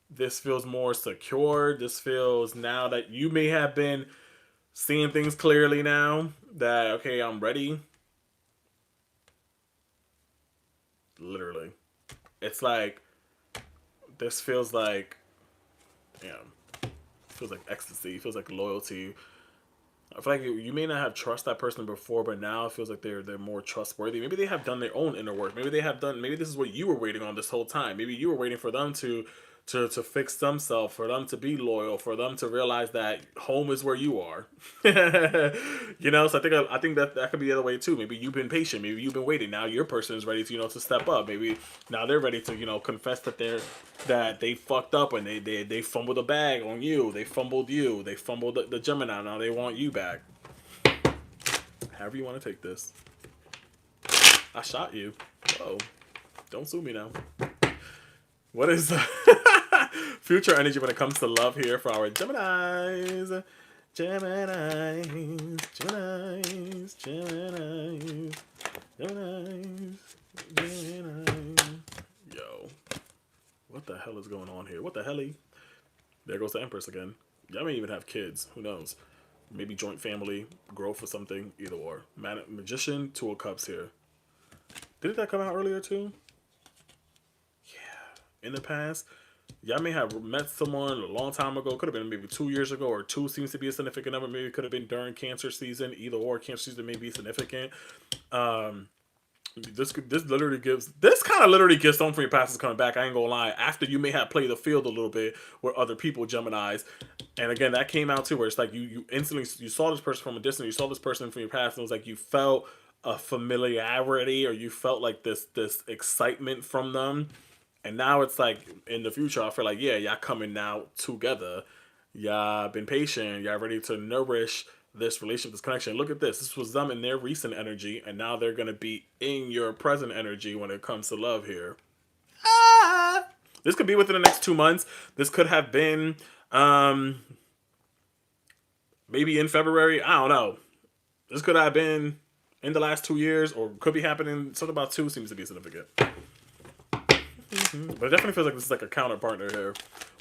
this feels more secure. This feels now that you may have been seeing things clearly now that, okay, I'm ready. Literally. It's like, this feels like, damn, feels like ecstasy. Feels like loyalty. I feel like you may not have trust that person before, but now it feels like they're more trustworthy. Maybe they have done their own inner work. Maybe maybe this is what you were waiting on this whole time. Maybe you were waiting for them to fix themselves, for them to be loyal, for them to realize that home is where you are. So I think that could be the other way too. Maybe you've been patient. Maybe you've been waiting. Now your person is ready to to step up. Maybe now they're ready to confess that they fucked up and they fumbled the bag on you. They fumbled you. They fumbled the Gemini. Now they want you back. However you want to take this. I shot you. Whoa. Don't sue me now. What is future energy when it comes to love here for our Geminis? Geminis. Yo. What the hell is going on here? What the helly? There goes the Empress again. Y'all may even have kids. Who knows? Maybe joint family, growth or something. Either or. Magician, Two of Cups here. Didn't that come out earlier too? Yeah. In the past, y'all may have met someone a long time ago. Could have been maybe 2 years ago, or two seems to be a significant number. Maybe it could have been during Cancer season. Either or, Cancer season may be significant. This kind of literally gives something for your past is coming back. I ain't gonna lie. After you may have played the field a little bit with other people, Geminis, and again that came out too, where it's like you instantly you saw this person from a distance, you saw this person from your past, and it was like you felt a familiarity or you felt like this excitement from them, and now it's like in the future I feel like y'all coming now together, y'all been patient, y'all ready to nourish this relationship, this connection. Look at this. This was them in their recent energy, and now they're gonna be in your present energy when it comes to love here. This could be within the next 2 months. This could have been maybe in February. I don't know. This could have been in the last 2 years, or could be happening. Something about 2 seems to be significant. But it definitely feels like this is like a counter partner here.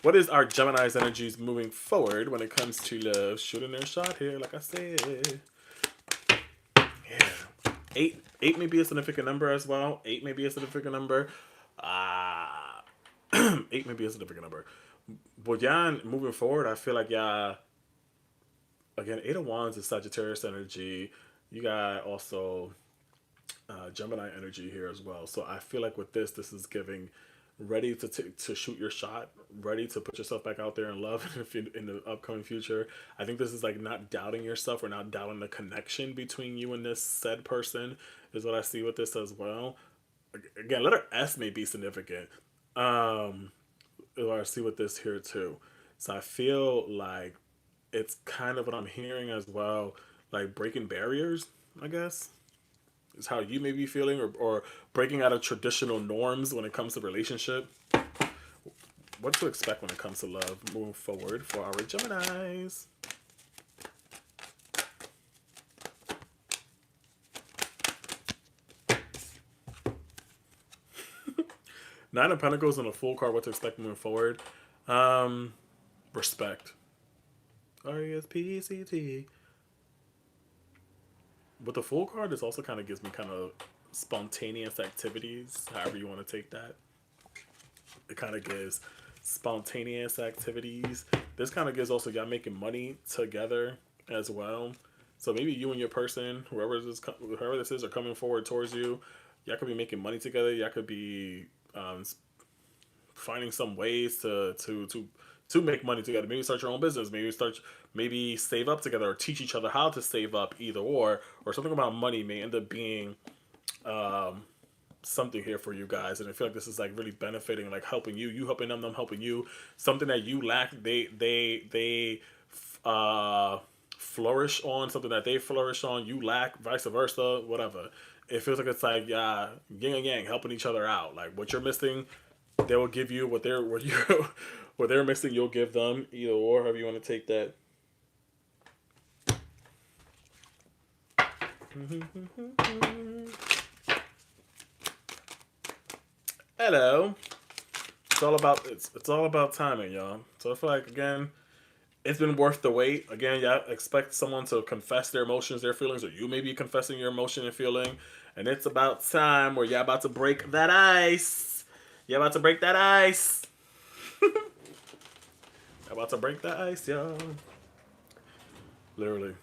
What is our Gemini's energies moving forward when it comes to love? Shooting their shot here, like I said. Yeah. Eight may be a significant number as well. 8 may be a significant number. 8 may be a significant number. But y'all moving forward, I feel like y'all, again, 8 of Wands is Sagittarius energy. You got also Gemini energy here as well. So I feel like with this is giving ready to shoot your shot, ready to put yourself back out there in love in the upcoming future. I think this is like not doubting yourself or not doubting the connection between you and this said person is what I see with this as well. Again, letter S may be significant. What I see with this here too. So I feel like it's kind of what I'm hearing as well, like breaking barriers, I guess. Is how you may be feeling, or breaking out of traditional norms when it comes to relationship. What to expect when it comes to love moving forward for our Geminis. Nine of Pentacles and a Fool card, what to expect moving forward. Respect. RESPCT. With the Fool card, this also kind of gives me kind of spontaneous activities, however you want to take that. It kind of gives spontaneous activities. This kind of gives also y'all making money together as well. So maybe you and your person, whoever this is, are coming forward towards you. Y'all could be making money together. Y'all could be finding some ways to make money together. Maybe start your own business. Maybe save up together or teach each other how to save up. Either or something about money may end up being something here for you guys. And I feel like this is like really benefiting, like helping you helping them helping you. Something that you lack, they flourish on. Something that they flourish on, you lack, vice versa, whatever. It feels like it's like yin and yang, helping each other out. Like what you're missing, they will give you what they're missing, you'll give them. Either or, however you want to take that. Hello. It's all about timing, y'all. So I feel like, again, it's been worth the wait. Again, y'all expect someone to confess their emotions, their feelings, or you may be confessing your emotion and feeling, and it's about time where y'all about to break that ice. Y'all about to break that ice. Y'all about to break that ice, y'all. Literally.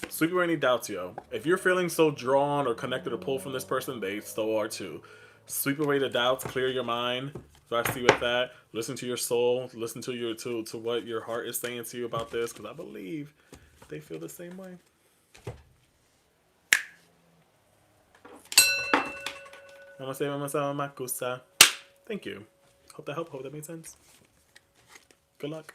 Sweep away any doubts, yo. If you're feeling so drawn or connected or pulled from this person, they so are too. Sweep away the doubts, clear your mind. So I see with that. Listen to your soul. Listen to your to what your heart is saying to you about this, because I believe they feel the same way. I'm say myself, Makusa. Thank you. Hope that helped. Hope that made sense. Good luck.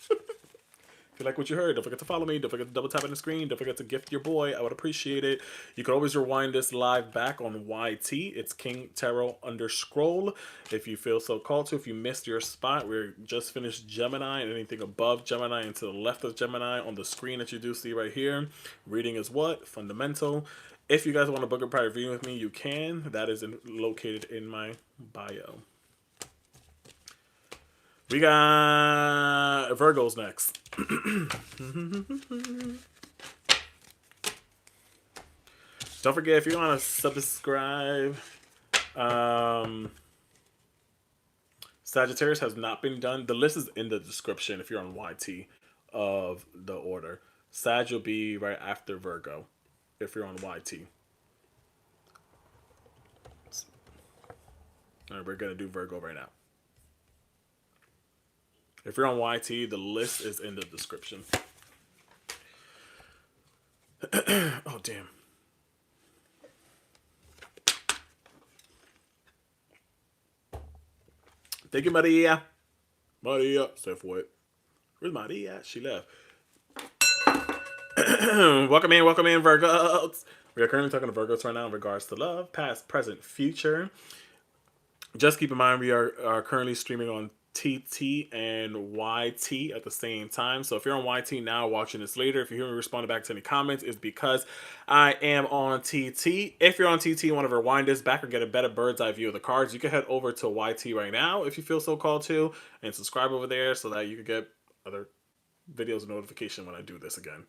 If you like what you heard, don't forget to follow me. Don't forget to double tap on the screen. Don't forget to gift your boy. I would appreciate it. You can always rewind this live back on YT. It's King Tarot _. If you feel so called to. If you missed your spot, we're just finished Gemini, and anything above Gemini and to the left of Gemini on the screen that you do see right here. Reading is what? Fundamental. If you guys want to book a private reading with me, you can. That is located in my bio. We got Virgos next. Don't forget, if you want to subscribe, Sagittarius has not been done. The list is in the description if you're on YT of the order. Sag will be right after Virgo if you're on YT. All right, we're going to do Virgo right now. If you're on YT, the list is in the description. Oh, damn. Thank you, Maria. Maria, step what? Where's Maria? She left. Welcome in, Virgos. We are currently talking to Virgos right now in regards to love, past, present, future. Just keep in mind we are currently streaming on TT and YT at the same time. So if you're on YT now watching this later, if you hear me responding back to any comments, it's because I am on TT. If you're on TT and want to rewind this back or get a better bird's eye view of the cards, you can head over to YT right now if you feel so called to, and subscribe over there so that you can get other videos and notification when I do this again.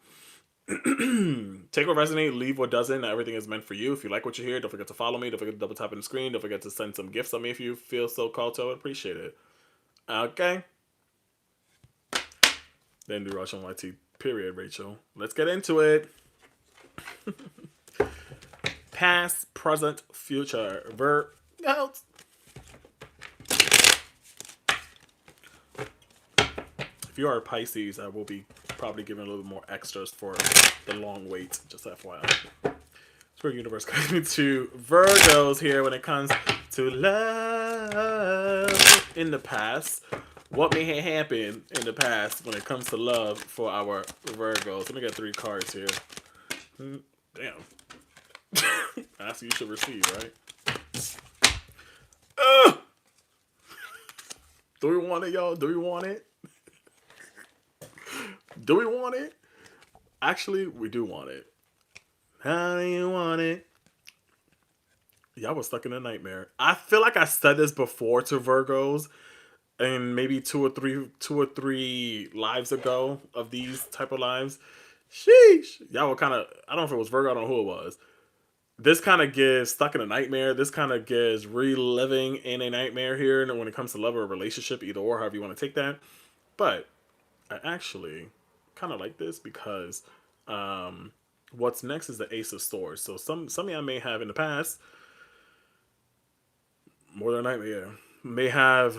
Take what resonate, leave what doesn't. Everything is meant for you. If you like what you hear, don't forget to follow me. Don't forget to double tap on the screen. Don't forget to send some gifts on me if you feel so called to. I would appreciate it. Okay. Then do rush on YT. Period, Rachel. Let's get into it. Past, present, future. Virgos. If you are a Pisces, I will be probably giving a little bit more extras for the long wait. Just FYI. It's where universe guides me to Virgos here when it comes to love in the past. What may have happened in the past when it comes to love for our Virgos? Let me get 3 cards here. Damn. Ask you should receive, right? Do we want it, y'all? Do we want it? Do we want it? Actually, we do want it. How do you want it? Y'all was stuck in a nightmare. I feel like I said this before to Virgos, and maybe two or three lives ago of these type of lives. Sheesh. Y'all were kind of, I don't know if it was Virgo, I don't know who it was. This kind of gives stuck in a nightmare. This kind of gives reliving in a nightmare here. And when it comes to love or relationship, either or, however you want to take that. But I actually kind of like this because what's next is the Ace of Swords. So some of y'all may have in the past, more than a nightmare, may have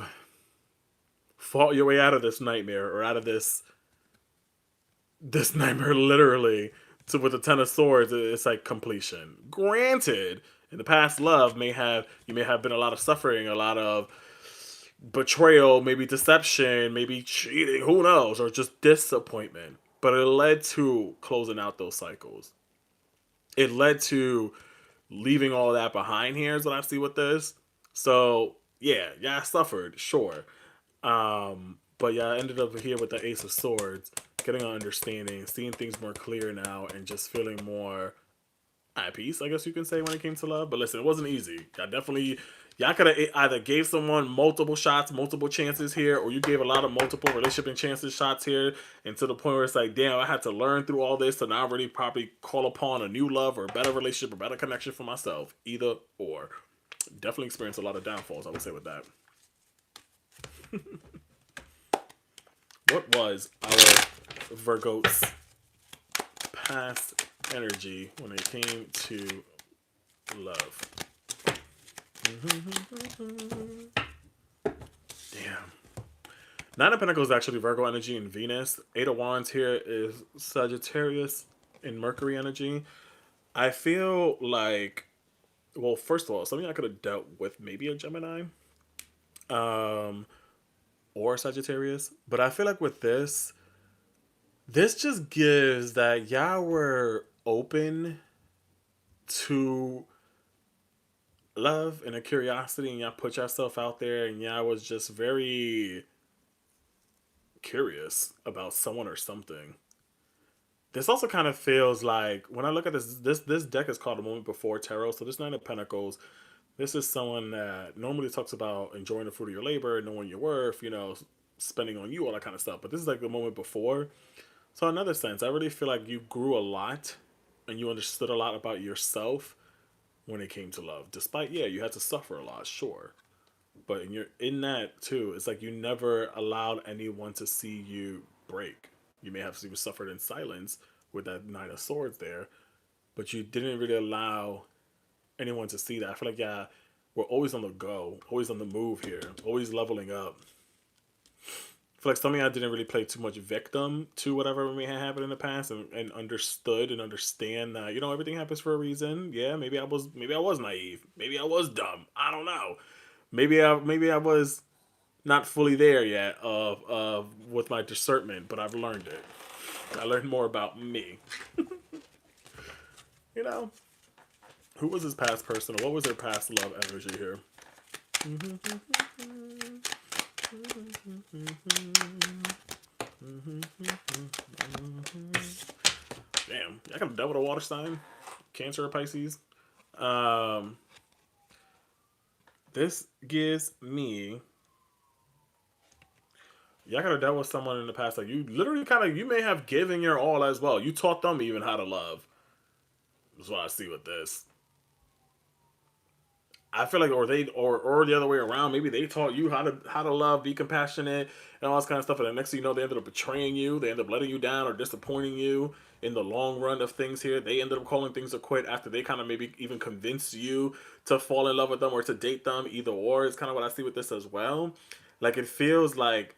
fought your way out of this nightmare or out of this nightmare literally to with the Ten of Swords. It's like completion. Granted, in the past, love may have you may have been a lot of suffering, a lot of betrayal, maybe deception, maybe cheating, who knows, or just disappointment. But it led to closing out those cycles. It led to leaving all that behind here is what I see with this. So yeah, I suffered, sure. But yeah, I ended up here with the Ace of Swords, getting an understanding, seeing things more clear now, and just feeling more at peace, I guess you can say, when it came to love. But listen, it wasn't easy. Y'all could have either gave someone multiple shots, multiple chances here, or you gave a lot of multiple relationship and chances shots here, and to the point where it's like, damn, I had to learn through all this to now really probably call upon a new love or a better relationship or better connection for myself. Either or. Definitely experienced a lot of downfalls, I would say, with that. What was our Virgo's past energy when it came to love? Damn. Nine of Pentacles is actually Virgo energy and Venus. Eight of Wands here is Sagittarius and Mercury energy. I feel like, well, first of all, something I could have dealt with maybe a Gemini. Or Sagittarius. But I feel like with this just gives that y'all were open to love and a curiosity, and y'all put yourself out there, and y'all was just very curious about someone or something. This also kind of feels like when I look at this deck is called A Moment Before Tarot. So this Nine of Pentacles, this is someone that normally talks about enjoying the fruit of your labor, knowing your worth, spending on you, all that kind of stuff. But this is like the moment before. So in another sense, I really feel like you grew a lot and you understood a lot about yourself when it came to love. Despite, yeah, you had to suffer a lot, sure. But in that too, it's like you never allowed anyone to see you break. You may have suffered in silence with that Nine of Swords there, but you didn't really allow anyone to see that. I feel like, yeah, we're always on the go, always on the move here, always leveling up. I feel like something I didn't really play too much victim to whatever may have happened in the past, and understood and understand that everything happens for a reason. Yeah, maybe I was naive, maybe I was dumb. I don't know. Maybe I was not fully there yet of with my discernment, but I've learned it. I learned more about me. you know, who was his past person, or what was their past love energy here? Damn, I got a devil, a water sign, Cancer or Pisces. This gives me, y'all could have dealt with someone in the past like you literally you may have given your all as well. You taught them even how to love. That's what I see with this. I feel like, or the other way around. Maybe they taught you how to love, be compassionate, and all this kind of stuff. And the next thing you know, they ended up betraying you. They ended up letting you down or disappointing you in the long run of things here. They ended up calling things a quit after they kind of maybe even convinced you to fall in love with them or to date them. Either or is kind of what I see with this as well. Like it feels like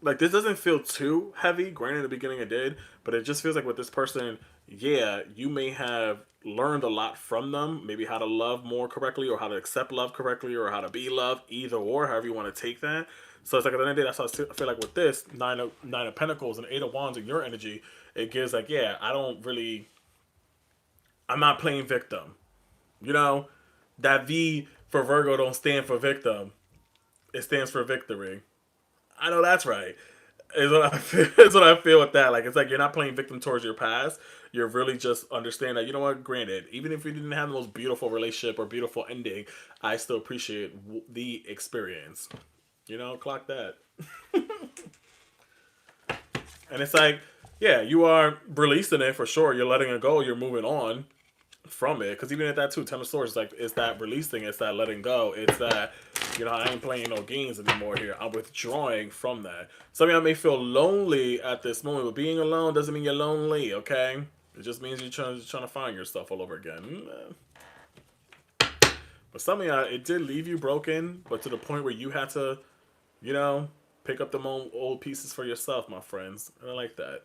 this doesn't feel too heavy. Granted, in the beginning it did, but it just feels like with this person, yeah, you may have learned a lot from them. Maybe how to love more correctly, or how to accept love correctly, or how to be loved. Either or, however you want to take that. So it's like at the end of the day, that's how I feel like with this nine of Pentacles and Eight of Wands in your energy, it gives like, yeah, I'm not playing victim. That V for Virgo don't stand for victim. It stands for victory. I know that's right. Is what I feel. Is what I feel with that. Like it's like you're not playing victim towards your past. You're really just understand that you know what. Granted, even if you didn't have the most beautiful relationship or beautiful ending, I still appreciate the experience. You know, clock that. And it's like, yeah, you are releasing it for sure. You're letting it go. You're moving on from it. Because even at that too, Ten of Swords, like it's that releasing, it's that letting go, it's that I ain't playing no games anymore here. I'm withdrawing from that. Some of y'all may feel lonely at this moment, but being alone doesn't mean you're lonely. Okay, it just means you're trying to find yourself all over again. But some of y'all, it did leave you broken, but to the point where you had to, you know, pick up the old pieces for yourself, my friends. And I like that.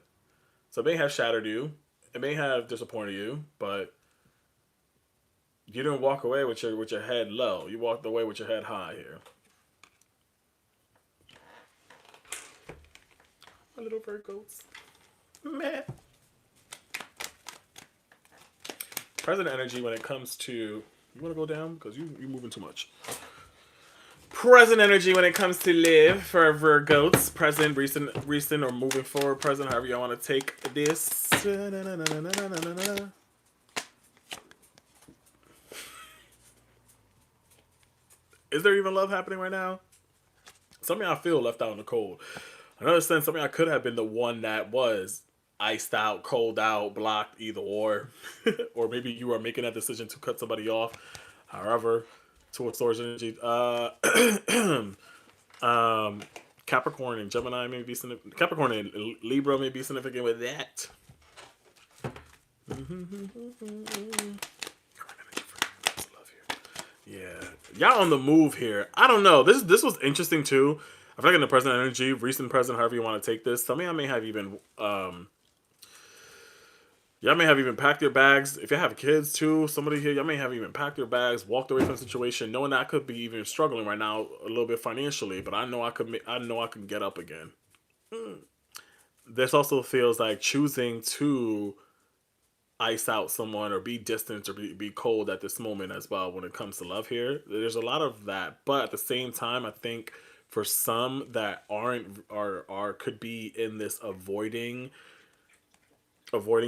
So it may have shattered you, it may have disappointed you, but you didn't walk away with your head low. You walked away with your head high here. My little Virgos. Meh. Present energy when it comes to, you want to go down because you're moving too much. Present energy when it comes to live for Virgos. Present, recent, or moving forward. Present, however you want to take this. Is there even love happening right now? Some of y'all feel left out in the cold. Another sense, some of y'all could have been the one that was iced out, cold out, blocked, either or. Or maybe you are making that decision to cut somebody off. However, towards Swords energy. Capricorn and Gemini may be significant. Capricorn and Libra may be significant with that. Yeah, y'all on the move here. I don't know. This was interesting too. I feel like in the present energy, recent, present, however you want to take this. Some of y'all may have even y'all may have even packed your bags. If you have kids too, somebody here, y'all may have even packed your bags, walked away from the situation, knowing that I could be even struggling right now a little bit financially, but I know I could get up again. This also feels like choosing to ice out someone or be distant or be cold at this moment as well when it comes to love here. There's a lot of that, but at the same time, I think for some that are could be in this avoiding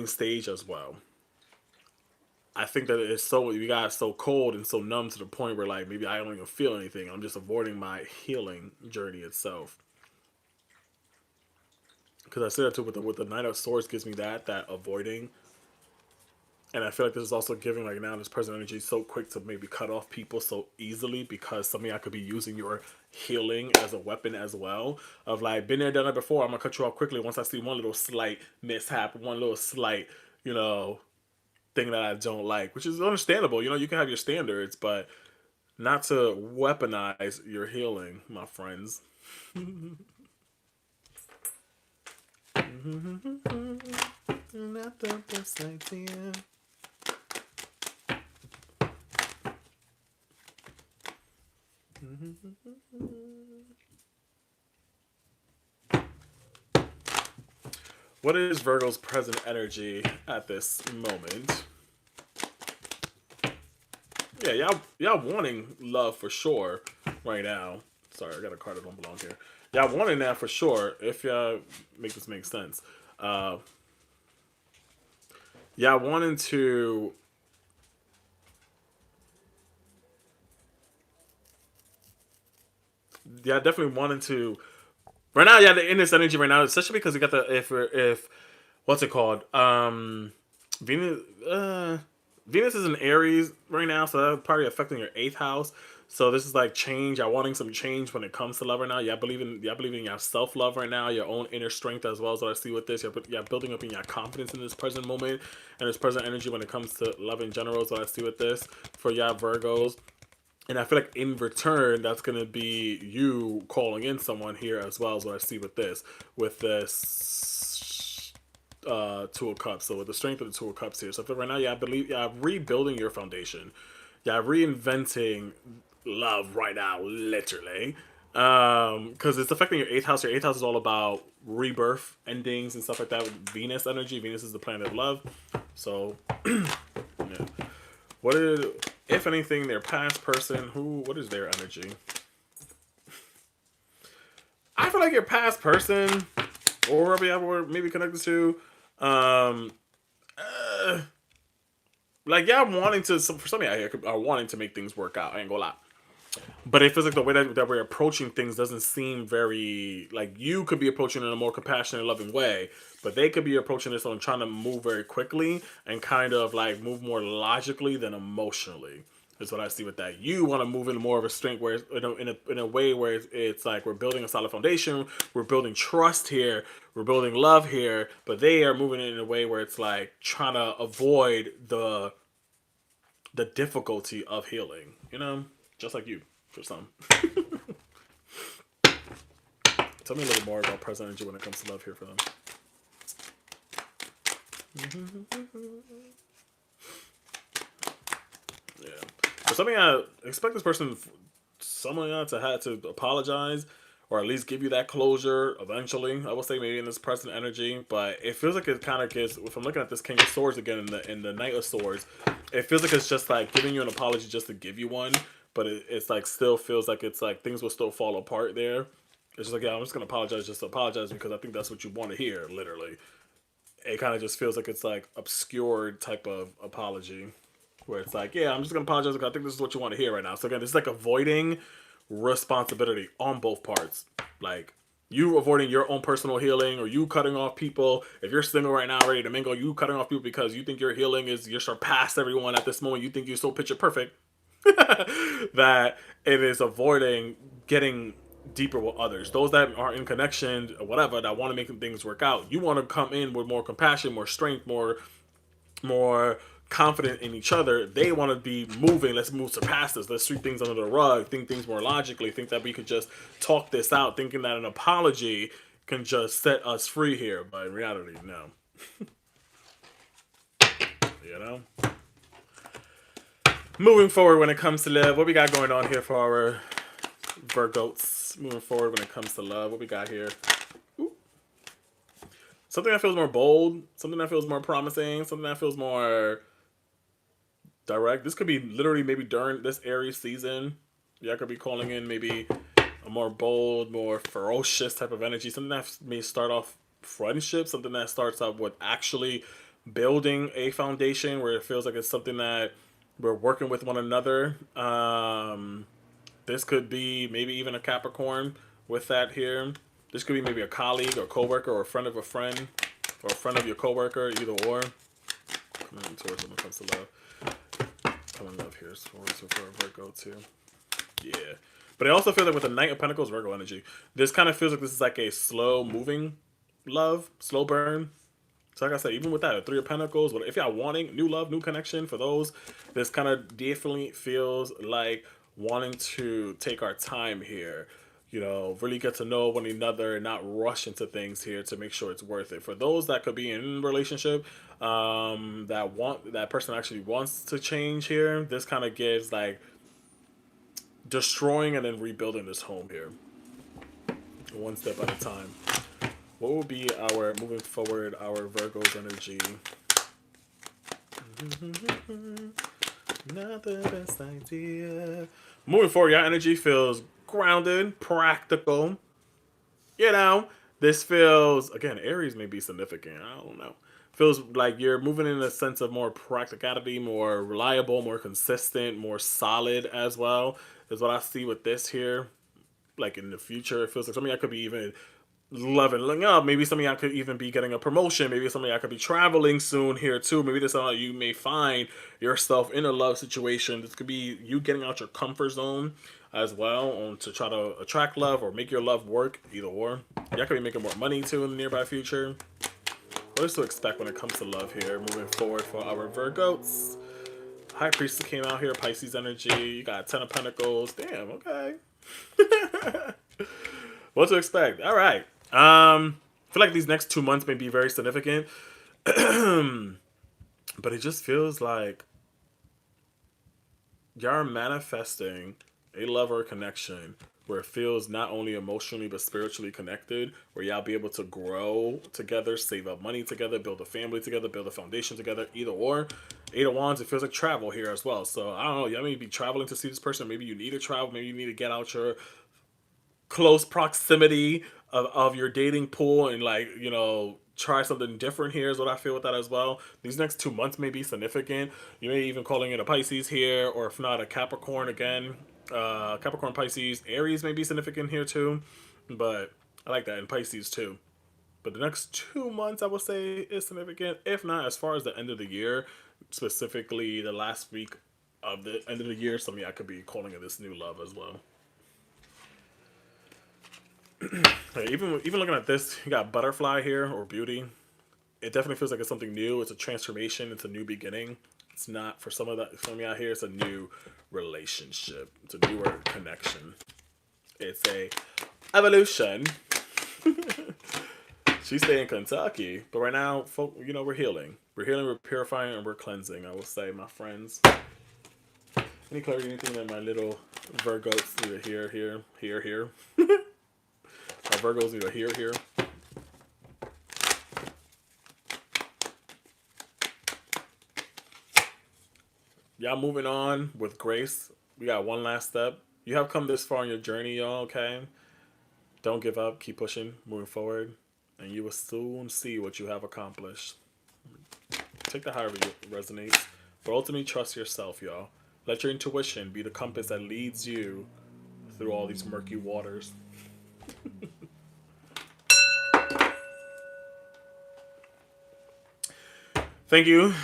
stage as well. I think that it's so, you guys so cold and so numb to the point where like maybe I don't even feel anything. I'm just avoiding my healing journey itself. Because I said that too with the Knight of Swords gives me that avoiding. And I feel like this is also giving like now this present energy so quick to maybe cut off people so easily because something I could be using your healing as a weapon as well. Of like, been there, done it before. I'm gonna cut you off quickly once I see one little slight mishap, one little slight, thing that I don't like, which is understandable. You can have your standards, but not to weaponize your healing, my friends. Not the best idea. What is Virgo's present energy at this moment? Yeah, y'all wanting love for sure right now. Sorry, I got a card that don't belong here. Y'all wanting that for sure. If y'all make this make sense, y'all wanting to. Yeah, definitely wanting to. Right now, yeah, in this energy right now, especially because we got the if what's it called? Venus. Venus is in Aries right now, so that's probably affecting your eighth house. So this is like change. Y'all wanting some change when it comes to love right now. Y'all believe in your self love right now, your own inner strength as well as what I see with this. You're building up in your confidence in this present moment and this present energy when it comes to love in general is what I see with this for y'all Virgos. And I feel like in return, that's going to be you calling in someone here as well as what I see with this. With this Two of Cups. So with the strength of the Two of Cups here. So I feel right now, I believe, rebuilding your foundation. Reinventing love right now, literally. Because it's affecting your eighth house. Your eighth house is all about rebirth, endings, and stuff like that with Venus energy. Venus is the planet of love. So, yeah. What is, if anything, their past person, what is their energy? I feel like your past person, or wherever y'all maybe connected to. Like y'all wanting to, for some of y'all here are wanting to make things work out. I ain't gonna lie. But it feels like the way that we're approaching things doesn't seem very, like, you could be approaching it in a more compassionate, loving way, but they could be approaching this on trying to move very quickly and kind of like move more logically than emotionally. Is what I see with that. You want to move in more of a strength where, in a way where it's like we're building a solid foundation, we're building trust here, we're building love here, but they are moving it in a way where it's like trying to avoid the difficulty of healing. You know, just like you. For some. Tell me a little more about present energy when it comes to love here for them. Yeah. For something, I expect this person, someone to have to apologize or at least give you that closure eventually. I will say maybe in this present energy, but it feels like it kind of gives. If I'm looking at this King of Swords again in the Knight of Swords, it feels like it's just like giving you an apology just to give you one. But it's like still feels like it's like things will still fall apart there. It's just like, yeah, I'm just gonna apologize just to apologize because I think that's what you want to hear. Literally, it kind of just feels like it's like obscured type of apology, where it's like, yeah, I'm just gonna apologize because I think this is what you want to hear right now. So again, it's like avoiding responsibility on both parts, like you avoiding your own personal healing or you cutting off people. If you're single right now, ready to mingle, you cutting off people because you think your healing is you're surpassed everyone at this moment. You think you're so picture perfect. That it is avoiding getting deeper with others. Those that are in connection or whatever that want to make things work out. You want to come in with more compassion, more strength, more confident in each other. They want to be moving. Let's move past this. Let's sweep things under the rug. Think things more logically. Think that we could just talk this out. Thinking that an apology can just set us free here. But in reality, no. You know? Moving forward when it comes to love, what we got going on here for our Virgos? Moving forward when it comes to love, what we got here? Ooh. Something that feels more bold, something that feels more promising, something that feels more direct. This could be literally maybe during this Aries season. Y'all could be calling in maybe a more bold, more ferocious type of energy. Something that may start off friendship, something that starts off with actually building a foundation where it feels like it's something that we're working with one another. This could be maybe even a Capricorn with that here. This could be maybe a colleague or coworker or a friend of a friend or a friend of your coworker, either or. Coming towards when it comes to love. Coming love here for Virgo too. Yeah. But I also feel like with the Knight of Pentacles, Virgo energy, this kind of feels like this is like a slow moving love, slow burn. So like I said, even with that, Three of Pentacles, if y'all wanting new love, new connection for those, this kind of definitely feels like wanting to take our time here. You know, really get to know one another and not rush into things here to make sure it's worth it. For those that could be in a relationship, that person actually wants to change here, this kind of gives like destroying and then rebuilding this home here. One step at a time. What will be our, moving forward, our Virgo's energy? Not the best idea. Moving forward, your energy feels grounded, practical. You know, this feels, again, Aries may be significant. I don't know. Feels like you're moving in a sense of more practicality, more reliable, more consistent, more solid as well, is what I see with this here. Like in the future, it feels like something I could be even leveling up. Maybe some of y'all could even be getting a promotion. Maybe some of y'all could be traveling soon here too. Maybe this is how you may find yourself in a love situation. This could be you getting out your comfort zone as well to try to attract love or make your love work, either or. Y'all could be making more money too in the nearby future. What is to expect when it comes to love here moving forward for our Virgos? High Priestess came out here, Pisces energy. You got Ten of Pentacles. Damn, okay. What to expect? All right. I feel like these next 2 months may be very significant. But it just feels like y'all are manifesting a love or connection where it feels not only emotionally but spiritually connected, where y'all be able to grow together, save up money together, build a family together, build a foundation together, either or. Eight of Wands, it feels like travel here as well. So I don't know, y'all may be traveling to see this person. Maybe you need to travel. Maybe you need to get out your close proximity of your dating pool and like, try something different here is what I feel with that as well. These next 2 months may be significant. You may even calling in a Pisces here, or if not a Capricorn again. Capricorn, Pisces, Aries may be significant here too. But I like that in Pisces too. But the next 2 months I would say is significant. If not, as far as the end of the year, specifically the last week of the end of the year, something I could be calling it this new love as well. Like, even looking at this, you got butterfly here or beauty. It definitely feels like it's something new. It's a transformation. It's a new beginning. It's not for some of you out here. It's a new relationship. It's a newer connection. It's a evolution. She's staying in Kentucky, but right now, folk, we're healing. We're healing. We're purifying, and we're cleansing. I will say, my friends. Any clarity? Anything that my little Virgos need to hear. My Virgos need to hear. Y'all moving on with grace. We got one last step. You have come this far in your journey, y'all, okay? Don't give up. Keep pushing, moving forward. And you will soon see what you have accomplished. Take that however it resonates. But ultimately, trust yourself, y'all. Let your intuition be the compass that leads you through all these murky waters. Thank you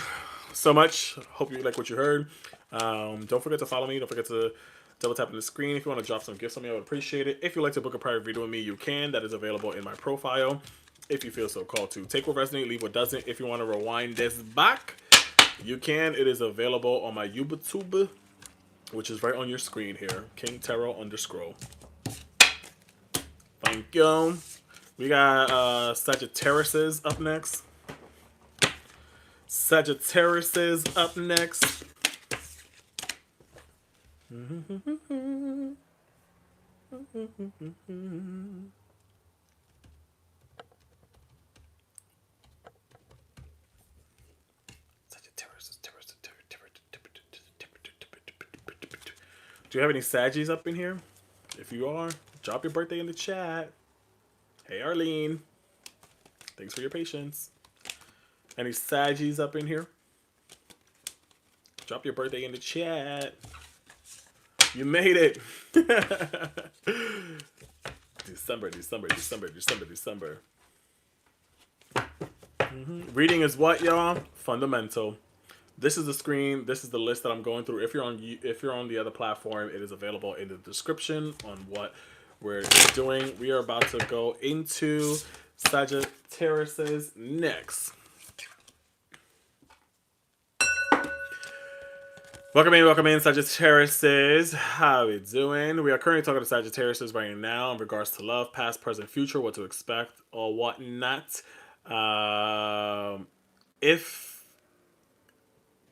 so much. Hope you like what you heard. Don't forget to follow me. Don't forget to double tap on the screen. If you want to drop some gifts on me, I would appreciate it. If you'd like to book a private reading with me, you can. That is available in my profile. If you feel so called to. Take what resonates, leave what doesn't. If you want to rewind this back, you can. It is available on my YouTube, which is right on your screen here. King Tarot _. Thank you. We got Sagittarius up next. Sagittarius up next. Do you have any Saggies up in here? If you are, drop your birthday in the chat. Hey, Arlene. Thanks for your patience. Any Saggies up in here? Drop your birthday in the chat. You made it. December. Reading is what, y'all? Fundamental. This is the screen. This is the list that I'm going through. If you're on the other platform, it is available in the description on what we're doing. We are about to go into Sagittarius next. Welcome in, Sagittarius. How we doing? We are currently talking to Sagittarius right now in regards to love, past, present, future, what to expect, or what not.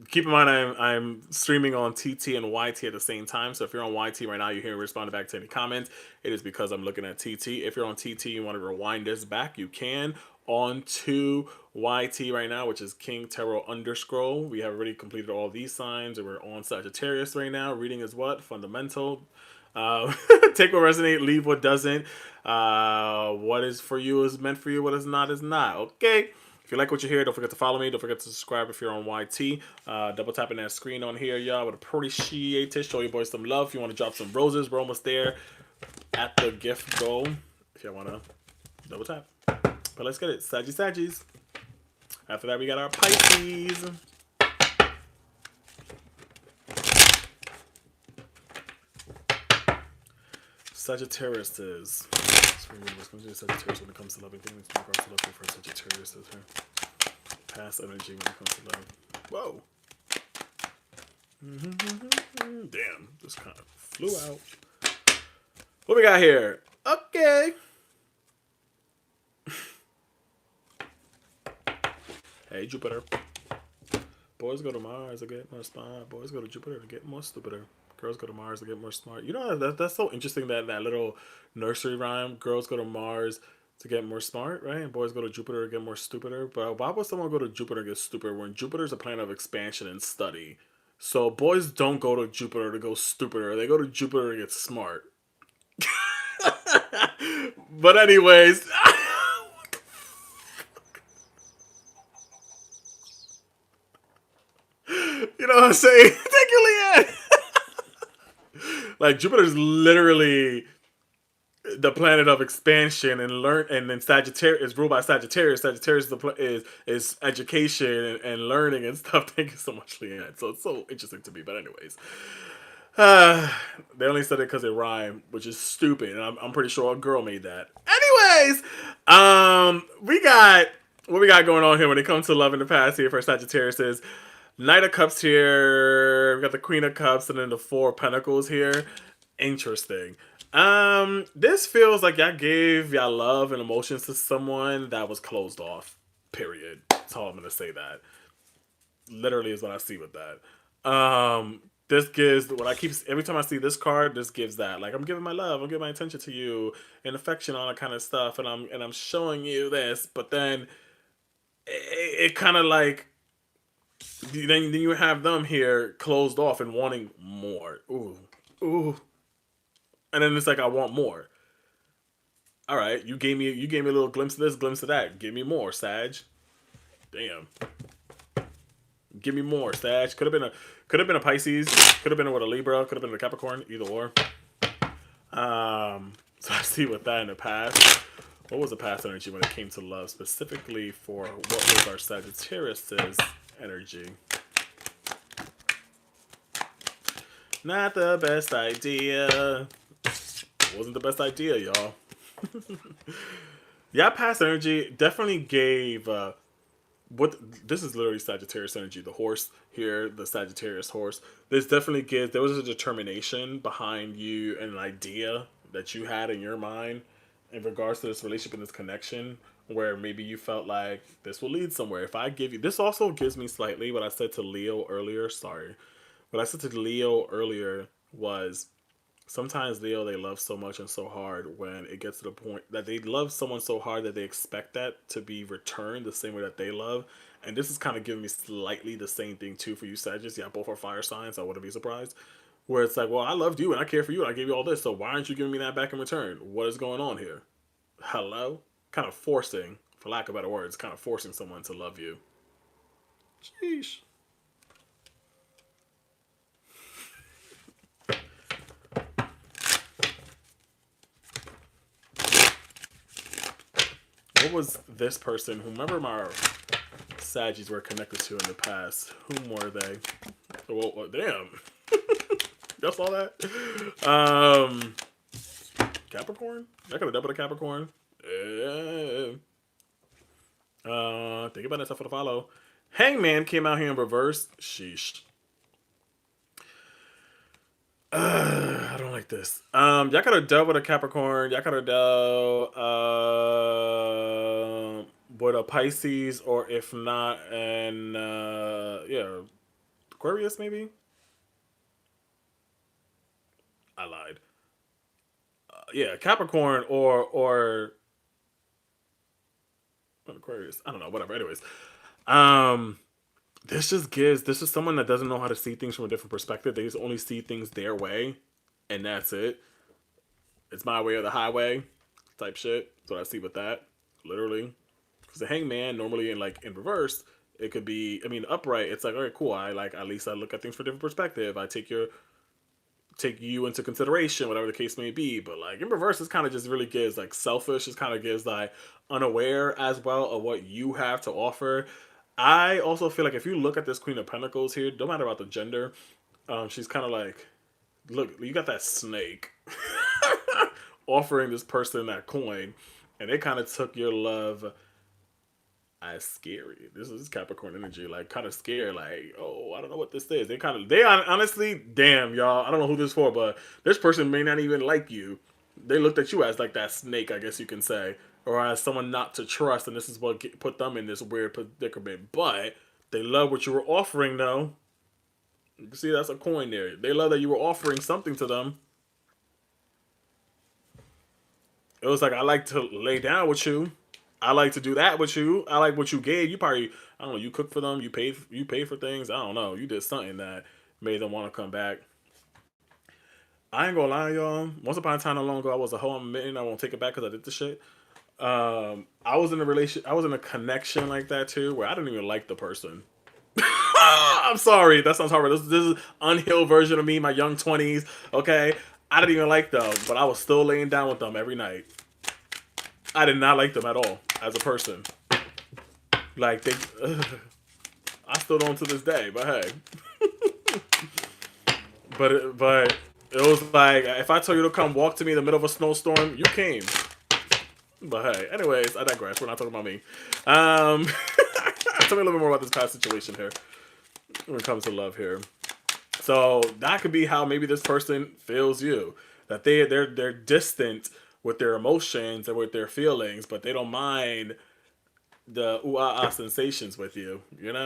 Keep in mind, I'm streaming on TT and YT at the same time. So if you're on YT right now, you're hearing me responding back to any comments. It is because I'm looking at TT. If you're on TT, you want to rewind this back, you can. On to YT right now, which is King Tarot _. We have already completed all these signs, and we're on Sagittarius right now. Reading is what? Fundamental. Take what resonates, leave what doesn't. What is for you is meant for you. What is not is not. Okay. If you like what you hear, don't forget to follow me. Don't forget to subscribe if you're on YT. Double tapping that screen on here, y'all. I would appreciate it. Show your boys some love. If you want to drop some roses, we're almost there at the gift goal. If you want to double tap. But let's get it. Saggies. After that, we got our Pisces. Sagittarius. Sagittarius when it comes to love. Things in regards to love for Sagittarius is here. Past energy when it comes to love. Whoa. Damn, this kind of flew out. What we got here? Okay. Hey, Jupiter. Boys go to Mars to get more smart. Boys go to Jupiter to get more stupider. Girls go to Mars to get more smart. You know, that's so interesting, that little nursery rhyme. Girls go to Mars to get more smart, right? And boys go to Jupiter to get more stupider. But why would someone go to Jupiter to get stupider when Jupiter's a planet of expansion and study? So boys don't go to Jupiter to go stupider. They go to Jupiter to get smart. But anyways, you know what I'm saying? Thank you, Leanne. Like Jupiter's literally the planet of expansion and learn, and then Sagittarius is ruled by Sagittarius. Sagittarius is education and learning and stuff. Thank you so much, Leanne. So it's so interesting to me. But anyways, uh, they only said it because it rhymed, which is stupid. And I'm pretty sure a girl made that. Anyways, we got what we got going on here when it comes to love in the past here for Sagittarius is Knight of Cups here. We got the Queen of Cups and then the Four of Pentacles here. Interesting. This feels like y'all gave y'all love and emotions to someone that was closed off. Period. That's all I'm gonna say. That literally is what I see with that. This gives what I keep every time I see this card. This gives that like I'm giving my love, I'm giving my attention to you and affection, all that kind of stuff, and I'm showing you this, but then it kind of like then you have them here closed off and wanting more. Ooh, ooh, and then it's like I want more. All right, you gave me a little glimpse of this, glimpse of that. Give me more, Sag. Damn, give me more, Sag. Could have been a Pisces, could have been with a Libra, could have been a Capricorn, either or. So I see with that in the past. What was the past energy when it came to love, specifically for what was our Sagittarius's energy? Not the best idea. Wasn't the best idea, y'all. Yeah, past energy definitely gave what this is literally Sagittarius energy. The horse here, the Sagittarius horse. This definitely gives there was a determination behind you and an idea that you had in your mind in regards to this relationship and this connection where maybe you felt like this will lead somewhere. If I give you this also gives me slightly what I said to Leo earlier. Sorry. What I said to Leo earlier was sometimes Leo they love so much and so hard when it gets to the point that they love someone so hard that they expect that to be returned the same way that they love. And this is kind of giving me slightly the same thing too for you Sagittarius. Yeah, both are fire signs. I wouldn't be surprised. Where it's like, well, I loved you and I care for you and I gave you all this, so why aren't you giving me that back in return? What is going on here? Hello? Kind of forcing, for lack of better words, kind of forcing someone to love you. Sheesh. What was this person? Whomever my Saggies were connected to in the past. Whom were they? Well, damn. Y'all saw that? Capricorn? I could have doubled a Capricorn. Think about that stuff for the follow. Hangman came out here in reverse. Sheesh. I don't like this. Y'all could have dealt with a Capricorn. Y'all could have dealt with a Pisces, or if not, and yeah, Aquarius maybe. I lied. Yeah, Capricorn or Aquarius. I don't know. Whatever. Anyways, um, this is someone that doesn't know how to see things from a different perspective. They just only see things their way, and that's it. It's my way or the highway type shit. That's what I see with that. Literally. Because the hangman normally in reverse, it could be I mean upright, it's like, all right, cool. I like at least I look at things from a different perspective. I take you into consideration, whatever the case may be. But like in reverse, it's kind of just really gives like selfish. It kind of gives like unaware as well of what you have to offer. I also feel like if you look at this Queen of Pentacles here, no matter about the gender, she's kind of like, look, you got that snake offering this person that coin, and they kind of took your love as scary. This is Capricorn energy, like kind of scared, like, oh, I don't know what this is. They honestly, damn, y'all, I don't know who this is for, but this person may not even like you. They looked at you as like that snake, I guess you can say, or as someone not to trust, and this is what put them in this weird predicament. But they love what you were offering, though. You can see that's a coin there. They love that you were offering something to them. It was like, I like to lay down with you. I like to do that with you. I like what you gave. You probably, I don't know, you cooked for them. You paid for things. I don't know. You did something that made them want to come back. I ain't gonna lie, y'all. Once upon a time, not long ago, I was a hoe. I'm admitting I won't take it back because I did the shit. I was in a relation. I was in a connection like that too, where I didn't even like the person. I'm sorry, that sounds horrible. This is unhealed version of me, my young 20s. Okay, I didn't even like them, but I was still laying down with them every night. I did not like them at all as a person. Like they, I still don't to this day. But hey, but it was like if I told you to come walk to me in the middle of a snowstorm, you came. But hey, anyways, I digress. We're not talking about me. Tell me a little bit more about this past situation here when it comes to love here. So that could be how maybe this person feels you. That they're distant with their emotions and with their feelings, but they don't mind the ooh ah ah sensations with you. You know,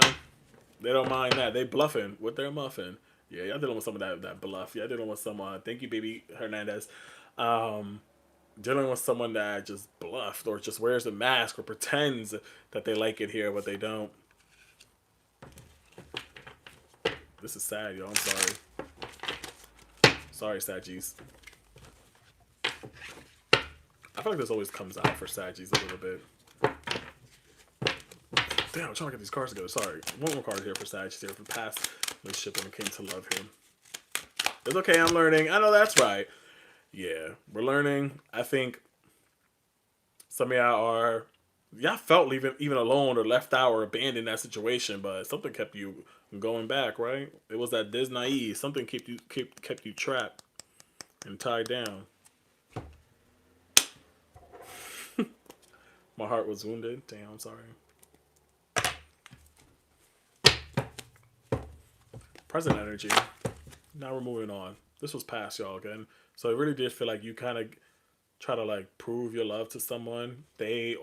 they don't mind that. They bluffing with their muffin. Yeah, y'all dealing with some of that bluff. Yeah, dealing with some. Thank you, baby Hernandez. Um, Dealing with someone that just bluffed or just wears a mask or pretends that they like it here, but they don't. This is sad, yo. I'm sorry. Sorry, Saggies. I feel like this always comes out for Saggies a little bit. Damn, I'm trying to get these cards together. Sorry. One more card here for Saggies here for the past relationship when it came to love here. It's okay, I'm learning. I know that's right. Yeah, we're learning. I think some of y'all felt even alone or left out or abandoned in that situation, but something kept you going back, right? It was that Disney. Something kept you trapped and tied down. My heart was wounded. Damn, I'm sorry. Present energy. Now we're moving on. This was past, y'all, again. So it really did feel like you kind of try to like prove your love to someone. They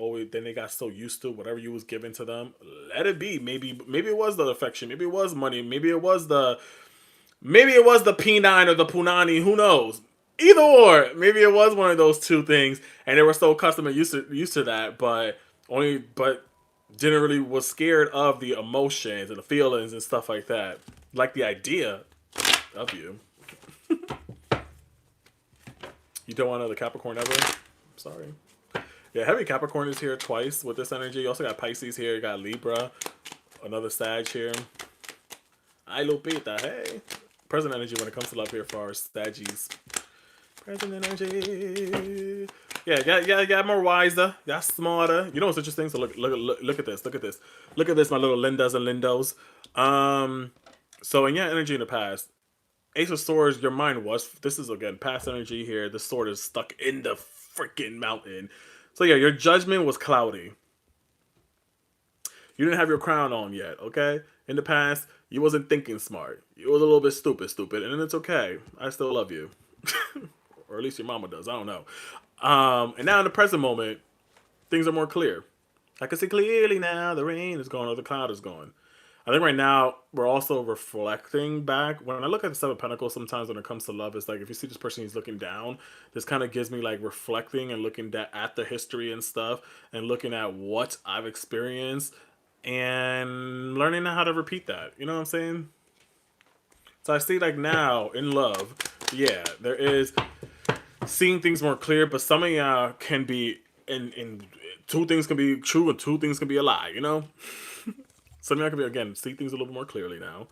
got so used to whatever you was giving to them. Let it be. Maybe it was the affection. Maybe it was money. Maybe it was the P9 or the Punani. Who knows? Either or. Maybe it was one of those two things, and they were so accustomed and used to that, but didn't really was scared of the emotions and the feelings and stuff like that. Like the idea of you. You don't want another Capricorn ever? I'm sorry. Yeah, heavy Capricorn is here twice with this energy. You also got Pisces here. You got Libra. Another Sag here. Hi, Lupita. Hey. Present energy when it comes to love here for our Saggies. Present energy. Yeah, more wiser. Yeah, smarter. You know what's interesting? So look at this. Look at this. Look at this, my little Lindas and Lindos. So in your energy in the past, Ace of Swords, your mind was, this is again past energy here. The sword is stuck in the freaking mountain. So yeah, your judgment was cloudy. You didn't have your crown on yet, okay? In the past, you wasn't thinking smart. You was a little bit stupid, and it's okay. I still love you. Or at least your mama does, I don't know. And now in the present moment, things are more clear. I can see clearly now, the rain is gone or the cloud is gone. I think right now we're also reflecting back. When I look at the Seven of Pentacles, sometimes when it comes to love, it's like if you see this person who's looking down, this kind of gives me like reflecting and looking at the history and stuff, and looking at what I've experienced and learning how to repeat that. You know what I'm saying? So I see like now in love, yeah, there is seeing things more clear, but some of y'all can be in two things can be true and two things can be a lie. You know. Some of y'all can be, again, see things a little bit more clearly now.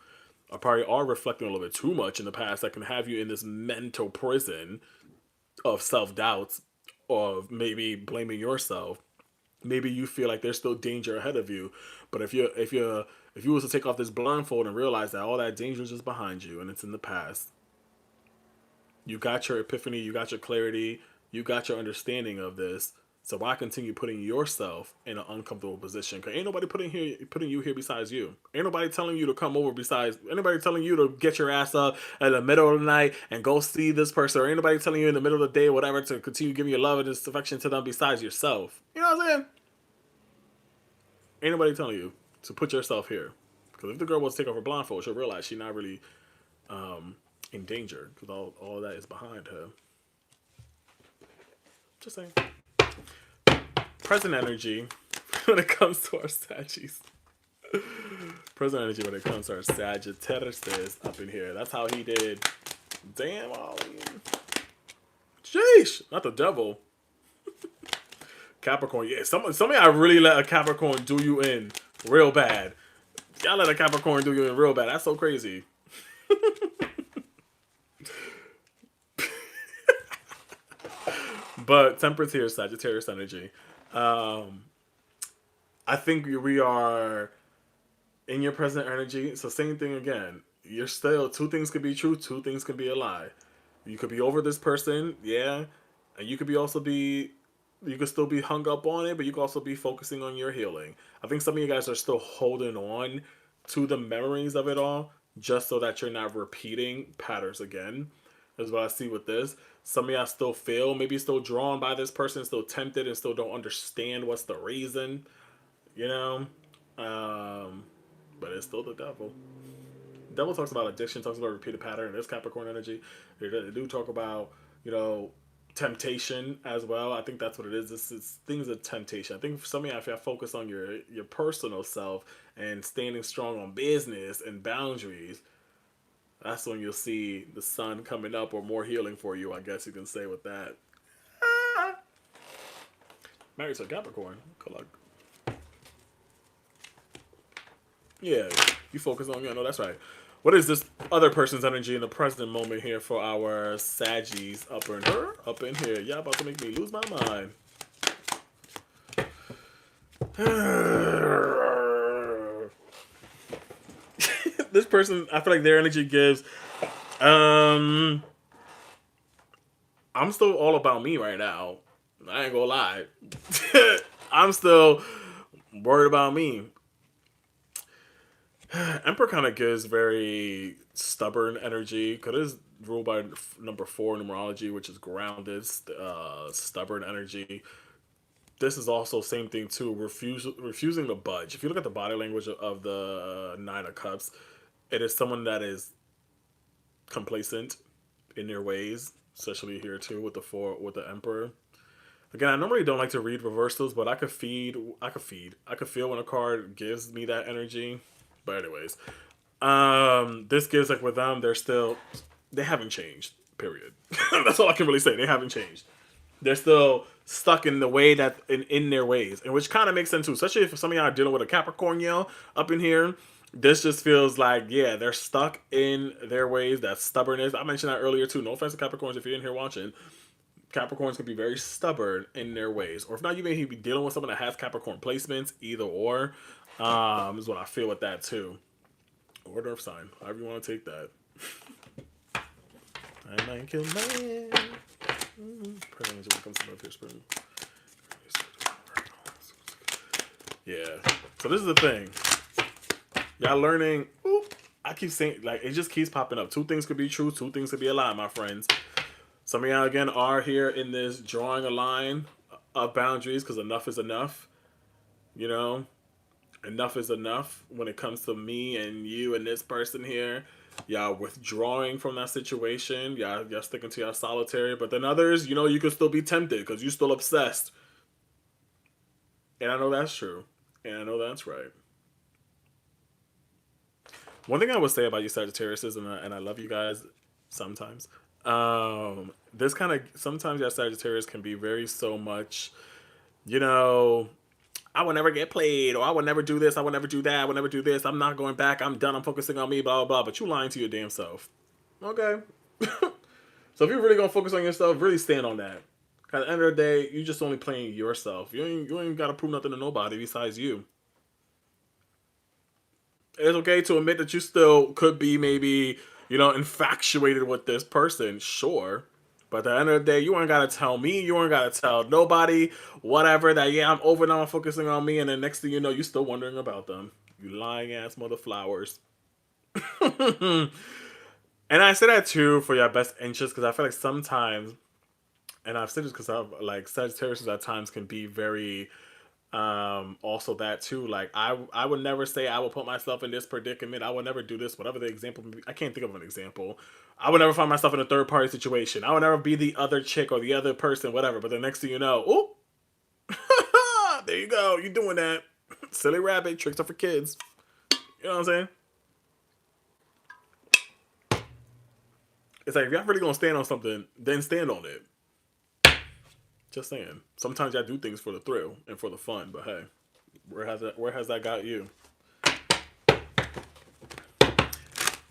Or probably are reflecting a little bit too much in the past that can have you in this mental prison of self-doubts, of maybe blaming yourself. Maybe you feel like there's still danger ahead of you. But if you was to take off this blindfold and realize that all that danger is just behind you and it's in the past, you got your epiphany, you got your clarity, you got your understanding of this. So why continue putting yourself in an uncomfortable position? Because ain't nobody putting you here besides you. Ain't nobody telling you to come over besides, anybody telling you to get your ass up in the middle of the night and go see this person, or anybody telling you in the middle of the day or whatever to continue giving your love and this affection to them besides yourself. You know what I'm saying? Ain't nobody telling you to put yourself here. Because if the girl wants to take off her blindfold, she'll realize she's not really in danger, because all that is behind her. Just saying. Present energy when it comes to our Saggies. Present energy when it comes to our Sagittarius up in here. That's how he did Damn, Ollie. Sheesh. Not the devil. Capricorn. Yeah, some of y'all really let a Capricorn do you in real bad. Y'all let a Capricorn do you in real bad. That's so crazy. But Temperance here, Sagittarius energy. I think we are in your present energy. It's the same thing again. You're still, two things could be true, two things could be a lie. You could be over this person, yeah, and you could still be hung up on it, but you could also be focusing on your healing. I think some of you guys are still holding on to the memories of it all, just so that you're not repeating patterns again. Is what I see with this. Some of y'all still feel, maybe still drawn by this person, still tempted, and still don't understand what's the reason, you know? But it's still the devil. The devil talks about addiction, talks about repeated pattern. There's Capricorn energy. They do talk about, temptation as well. I think that's what it is. This is things of temptation. I think for some of you, if you focus on your personal self and standing strong on business and boundaries, that's when you'll see the sun coming up or more healing for you, I guess you can say with that. Married to a Capricorn. Yeah, you focus on, I know that's right. What is this other person's energy in the present moment here for our Saggies up in here? Y'all about to make me lose my mind. This person, I feel like their energy gives, I'm still all about me right now. I ain't gonna lie. I'm still worried about me. Emperor kind of gives very stubborn energy because it's ruled by number 4 numerology, which is grounded, stubborn energy. This is also same thing too, refusing to budge. If you look at the body language of the 9 of Cups, it is someone that is complacent in their ways, especially here too with the Emperor. Again, I normally don't like to read reversals, but I could feel when a card gives me that energy. But anyways, this gives like with them, they haven't changed. Period. That's all I can really say. They haven't changed. They're still stuck in the way that in their ways, and which kind of makes sense too. Especially if some of y'all are dealing with a Capricorn up in here. This just feels like, yeah, they're stuck in their ways. That stubbornness. I mentioned that earlier too. No offense to Capricorns if you're in here watching. Capricorns can be very stubborn in their ways, or if not, you may be dealing with someone that has Capricorn placements. Either or, is what I feel with that too. Or Earth sign, however you want to take that. I might kill man. Yeah. So this is the thing. Y'all learning. I keep saying, like, it just keeps popping up. Two things could be true. Two things could be a lie, my friends. Some of y'all, again, are here in this drawing a line of boundaries because enough is enough. Enough is enough when it comes to me and you and this person here. Y'all withdrawing from that situation. Y'all sticking to your solitary. But then others, you could still be tempted because you're still obsessed. And I know that's true. And I know that's right. One thing I would say about you Sagittarius is, and I love you guys sometimes, this kind of, sometimes your Sagittarius can be very so much, I will never get played, or I will never do this, I will never do that, I will never do this, I'm not going back, I'm done, I'm focusing on me, blah, blah, blah. But you lying to your damn self. Okay. So if you're really going to focus on yourself, really stand on that. At the end of the day, you're just only playing yourself. You ain't got to prove nothing to nobody besides you. It's okay to admit that you still could be maybe, infatuated with this person, sure. But at the end of the day, you ain't got to tell me, you ain't got to tell nobody, whatever, that, yeah, I'm over now, I'm focusing on me, and then next thing you know, you're still wondering about them. You lying ass mother flowers. And I say that too for your best interest, because I feel like sometimes, and I've said this because I've, like, Sagittarius at times can be very... also that too, like I would never say I will put myself in this predicament, I would never do this, whatever the example, I can't think of an example. I would never find myself in a third party situation. I would never be the other chick or the other person, whatever. But the next thing you know, there you go, you doing that. Silly rabbit, tricks are for kids. You know what I'm saying? It's like, if y'all really gonna stand on something, then stand on it. Just saying. Sometimes y'all do things for the thrill and for the fun, but hey, where has that got you?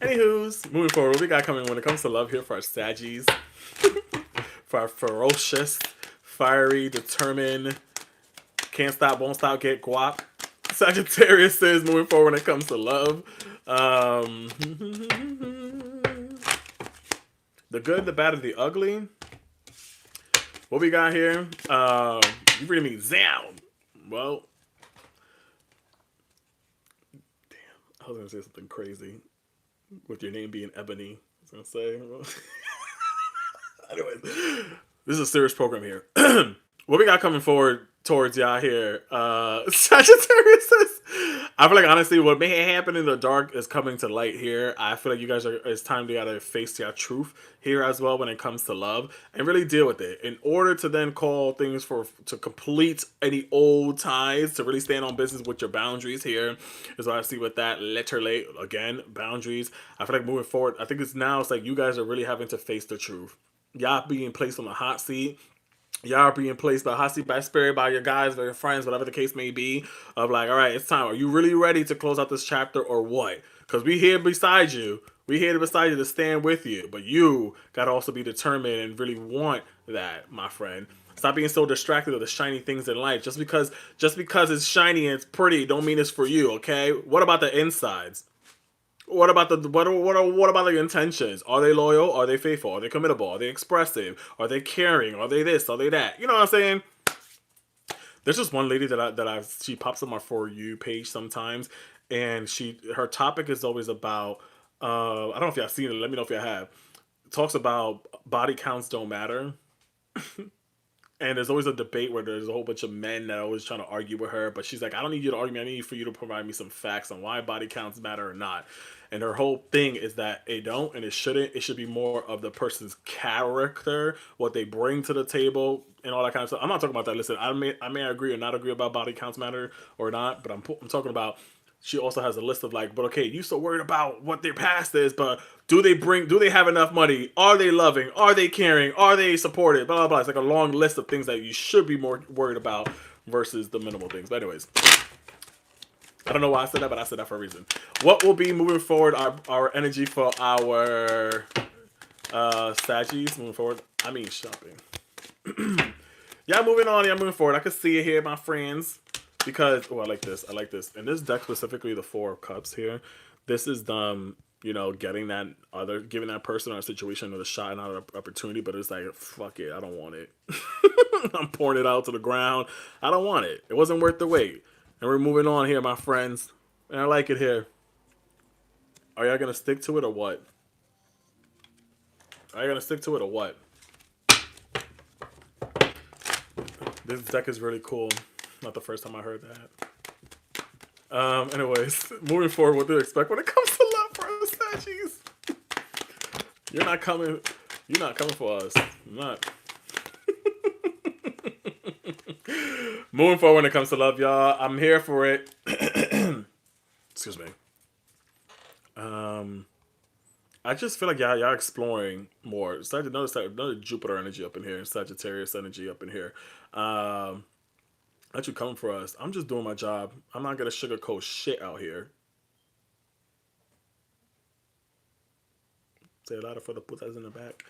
Anywho's, moving forward, what we got coming when it comes to love here for our Saggies? For our ferocious, fiery, determined, can't stop, won't stop, get guap. Sagittarius is moving forward when it comes to love. The good, the bad, and the ugly. What we got here? You reading me down. Well, damn, I was gonna say something crazy with your name being Ebony. I was gonna say. Anyways, this is a serious program here. What we got coming forward towards y'all here? Sagittarius says, I feel like honestly, what may happen in the dark is coming to light here. I feel like you guys are. It's time to gotta face your truth here as well when it comes to love and really deal with it in order to then call things to complete any old ties, to really stand on business with your boundaries here is what I see with that. Literally, again, boundaries. I feel like moving forward, I think it's like you guys are really having to face the truth. Y'all being placed on the hot seat. Y'all are being placed by hot seat, by spirit, by your guys, by your friends, whatever the case may be. Of like, all right, it's time. Are you really ready to close out this chapter or what? Because we here beside you. We here beside you to stand with you. But you got to also be determined and really want that, my friend. Stop being so distracted with the shiny things in life. Just because it's shiny and it's pretty don't mean it's for you, okay? What about the insides? What about what about the intentions? Are they loyal? Are they faithful? Are they committable? Are they expressive? Are they caring? Are they this? Are they that? You know what I'm saying? There's just one lady she pops on my For You page sometimes, and her topic is always about I don't know if y'all seen it. Let me know if y'all have. It talks about body counts don't matter. And there's always a debate where there's a whole bunch of men that are always trying to argue with her. But she's like, I don't need you to argue. I need for you to provide me some facts on why body counts matter or not. And her whole thing is that it don't and it shouldn't. It should be more of the person's character, what they bring to the table, and all that kind of stuff. I'm not talking about that. Listen, I may agree or not agree about body counts matter or not. But I'm talking about, she also has a list of like, but okay, you so worried about what their past is, but do they have enough money? Are they loving? Are they caring? Are they supportive? Blah, blah, blah. It's like a long list of things that you should be more worried about versus the minimal things. But anyways, I don't know why I said that, but I said that for a reason. What will be moving forward, our energy for our Saggies moving forward? I mean, shopping. Yeah, moving on. Yeah, moving forward. I can see it here, my friends. Because, I like this. I like this. And this deck, specifically the Four of Cups here, this is them, giving that person or a situation another shot, another opportunity, but it's like, fuck it, I don't want it. I'm pouring it out to the ground. I don't want it. It wasn't worth the wait. And we're moving on here, my friends. And I like it here. Are y'all going to stick to it or what? Are you going to stick to it or what? This deck is really cool. Not the first time I heard that. Anyways, moving forward, what do you expect when it comes to love for us, Saggies? You're not coming for us. I'm not. Moving forward when it comes to love, y'all. I'm here for it. Excuse me. I just feel like y'all exploring more. Another Jupiter energy up in here, Sagittarius energy up in here. That you coming for us. I'm just doing my job. I'm not gonna sugarcoat shit out here. Say a lot for the putas in the back.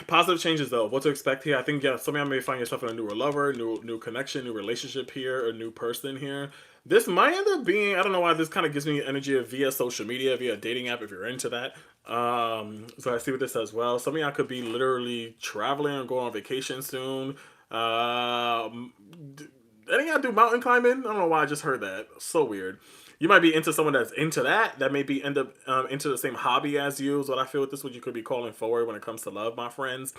Positive changes though. What to expect here? I think some of y'all may find yourself in a newer lover, new connection, new relationship here, a new person here. This might end up being, I don't know why this kind of gives me energy via social media, via a dating app if you're into that. So I see what this as well. Some of y'all could be literally traveling or going on vacation soon. Any y'all do mountain climbing? I don't know why I just heard that. So weird. You might be into someone that's into that may be end up into the same hobby as you is what I feel with this, what you could be calling forward when it comes to love, my friends.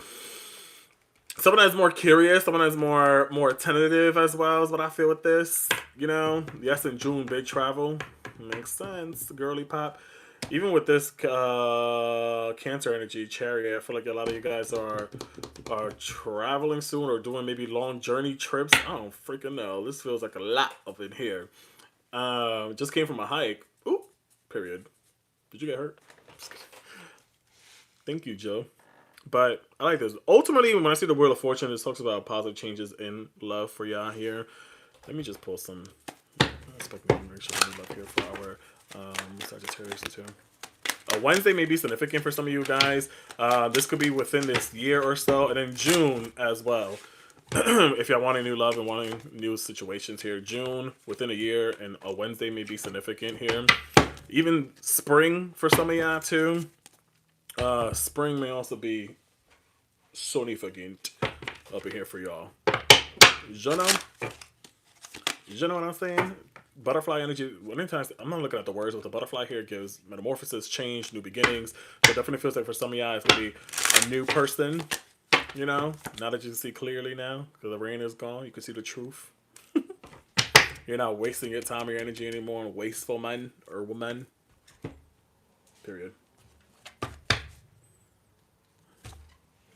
Someone that's more curious, someone that's more tentative as well is what I feel with this. Yes, in June, big travel. Makes sense. Girly pop. Even with this Cancer energy, Chariot, I feel like a lot of you guys are traveling soon or doing maybe long journey trips. I don't freaking know. This feels like a lot up in here. Just came from a hike. Ooh, period. Did you get hurt? Thank you, Joe. But I like this. Ultimately, when I see the Wheel of Fortune, it talks about positive changes in love for y'all here. Let me just pull some. Let's make sure we love here for our Sagittarius too. Wednesday may be significant for some of you guys. This could be within this year or so, and then June as well. If y'all wanting new love and wanting new situations here, June within a year, and a Wednesday may be significant here. Even spring for some of y'all too. Spring may also be significant up in here for y'all. You know what I'm saying? Butterfly energy. Anytime I'm not looking at the words, but the butterfly here gives metamorphosis, change, new beginnings. So it definitely feels like for some of y'all, it's gonna be a new person. You know, now that you can see clearly now, because the rain is gone, you can see the truth. You're not wasting your time or your energy anymore on wasteful men or women. Period.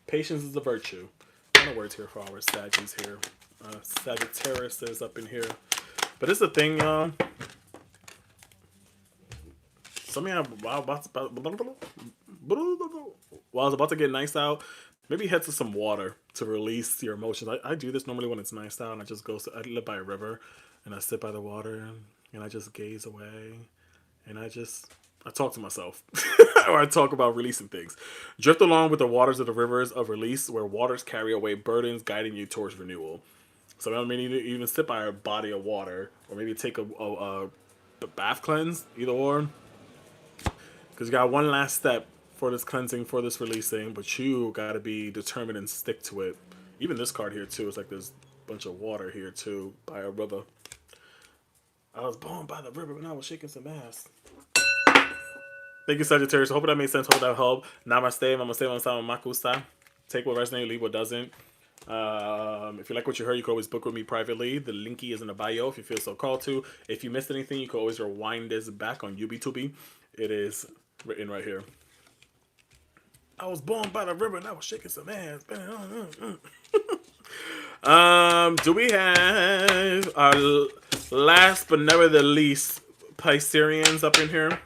Patience is a virtue. No words here for our Saggies here. Sagittarius is up in here. But it's the thing, y'all. Some of y'all, while I was about to get nice out, maybe head to some water to release your emotions. I do this normally when it's nice out, and I just go. I live by a river, and I sit by the water, and I just gaze away, and I talk to myself, or I talk about releasing things. Drift along with the waters of the rivers of release, where waters carry away burdens, guiding you towards renewal. So I mean, even sit by a body of water, or maybe take a bath cleanse, either or. Because you got one last step for this cleansing, for this releasing, but you got to be determined and stick to it. Even this card here too, it's like there's a bunch of water here too, by a river. I was born by the river when I was shaking some ass. Thank you, Sagittarius. Hope that made sense. Hope that helped. Namaste. Namaste. Namaste. Makusta. Take what resonates, leave what doesn't. If you like what you heard, you can always book with me privately. The linky is in the bio if you feel so called to. If you missed anything, you can always rewind this back on YouTube. It is written right here. I was born by the river and I was shaking some ass. Do we have our last but never the least Pisceans up in here?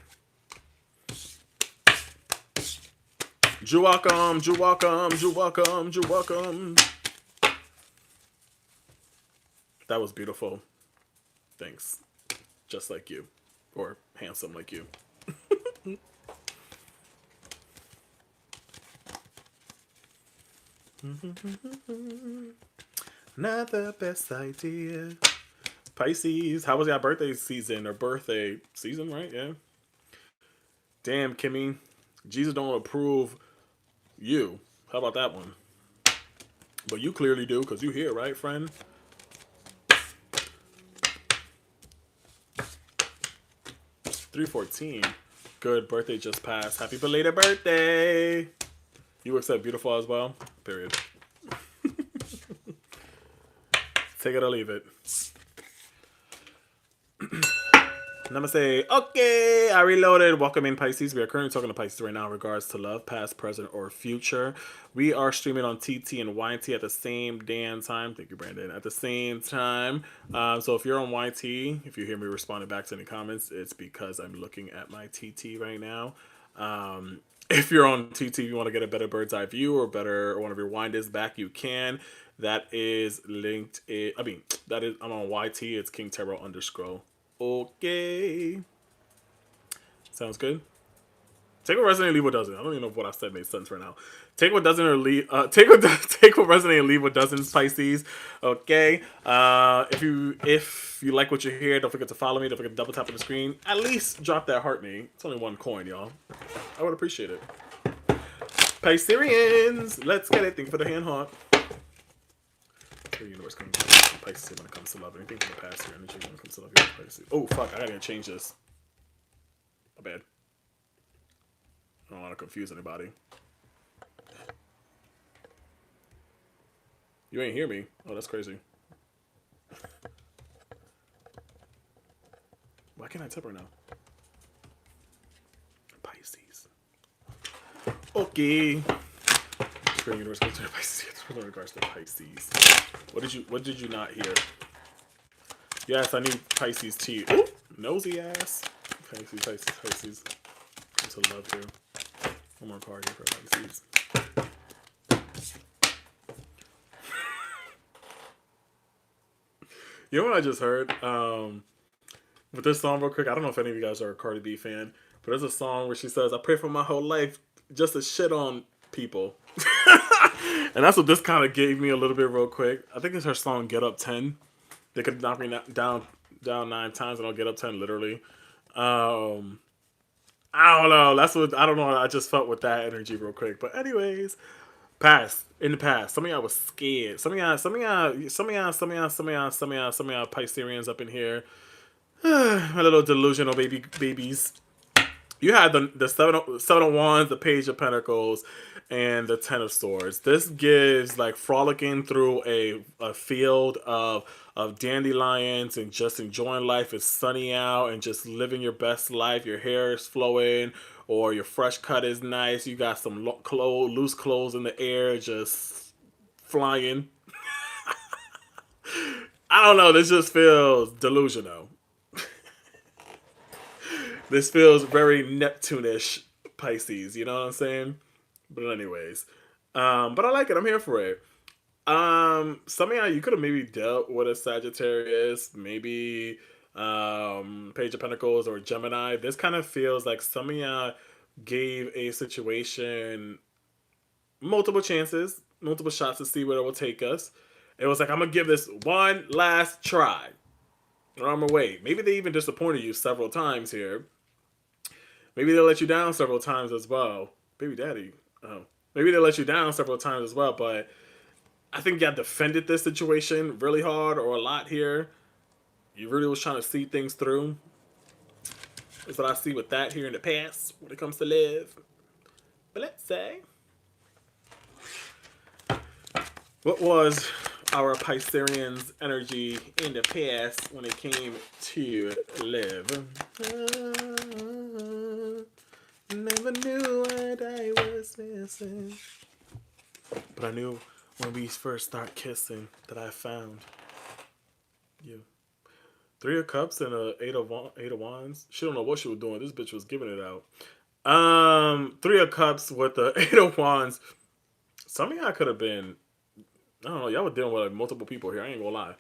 You're welcome, you're welcome, you're welcome, you're welcome. That was beautiful. Thanks. Just like you. Or handsome like you. Not the best idea. Pisces, how was your birthday season or birthday season, right? Yeah. Damn, Kimmy. Jesus don't approve you. How about that one? But you clearly do, because you here, right, friend? $314. Good, birthday just passed. Happy belated birthday. You accept beautiful as well? Period. Take it or leave it. Namaste. Okay, I reloaded. Welcome in, Pisces. We are currently talking to Pisces right now in regards to love, past, present, or future. We are streaming on TT and YT at the same damn time. Thank you, Brandon. At the same time. So if you're on YT, if you hear me responding back to any comments, it's because I'm looking at my TT right now. If you're on TT, you want to get a better bird's eye view or better, or want to rewind this back, you can. That is linked. I'm on YT. It's King Tarot _. Okay. Sounds good. Take what resonates and leave what doesn't. I don't even know if what I said made sense right now. Take what doesn't or leave. Take what resonates and leave what doesn't, Pisces. Okay. If you like what you hear, don't forget to follow me. Don't forget to double tap on the screen. At least drop that heart me. It's only one coin, y'all. I would appreciate it. Pisceans, let's get it. Thank you for the hand heart. The universe comes to Pisces when it comes to love. Anything from the past or energy when it comes to love. Pisces. Oh fuck! I gotta change this. My bad. I don't want to confuse anybody. You ain't hear me. Oh, that's crazy. Why can't I tip right now? Pisces. Okay. Spring universe goes to the Pisces. In regards to Pisces. What did you not hear? Yes, I need Pisces tea. Ooh, nosy ass. Pisces. Come to love here. One more card here for Pisces. You know what I just heard? With this song, real quick, I don't know if any of you guys are a Cardi B fan, but there's a song where she says, "I pray for my whole life just to shit on people," and that's what this kind of gave me a little bit, real quick. I think it's her song "Get Up 10." They could knock me down 9 times, and I'll get up 10, literally. I don't know. That's what I don't know. I just felt with that energy, real quick. But anyways, in the past, some of y'all was scared. Some of y'all Pisceans up in here. A little delusional babies. You had the seven of Wands, the Page of Pentacles, and the Ten of Swords. This gives like frolicking through a field of dandelions and just enjoying life. It's sunny out and just living your best life. Your hair is flowing, or your fresh cut is nice. You got some loose clothes in the air, just flying. I don't know. This just feels delusional. This feels very Neptune-ish Pisces, you know what I'm saying? But anyways, but I like it. I'm here for it. Some of y'all, you could have maybe dealt with a Sagittarius, maybe Page of Pentacles or Gemini. This kind of feels like some of y'all gave a situation multiple chances, multiple shots to see where it will take us. It was like, I'm going to give this one last try. Or I'm going to wait. Maybe they even disappointed you several times here. Maybe they'll let you down several times as well. Baby daddy. Oh. Maybe they'll let you down several times as well, but I think you defended this situation really hard or a lot here. You really was trying to see things through. That's what I see with that here in the past when it comes to live. But let's say, what was our Pisceans energy in the past when it came to live? Never knew what I was missing, but I knew when we first start kissing that I found you. 3 of Cups and a eight of Wands. She don't know what she was doing. This bitch was giving it out. 3 of Cups with the 8 of Wands. Some of y'all could have been, I don't know, y'all were dealing with like multiple people here. I ain't gonna lie.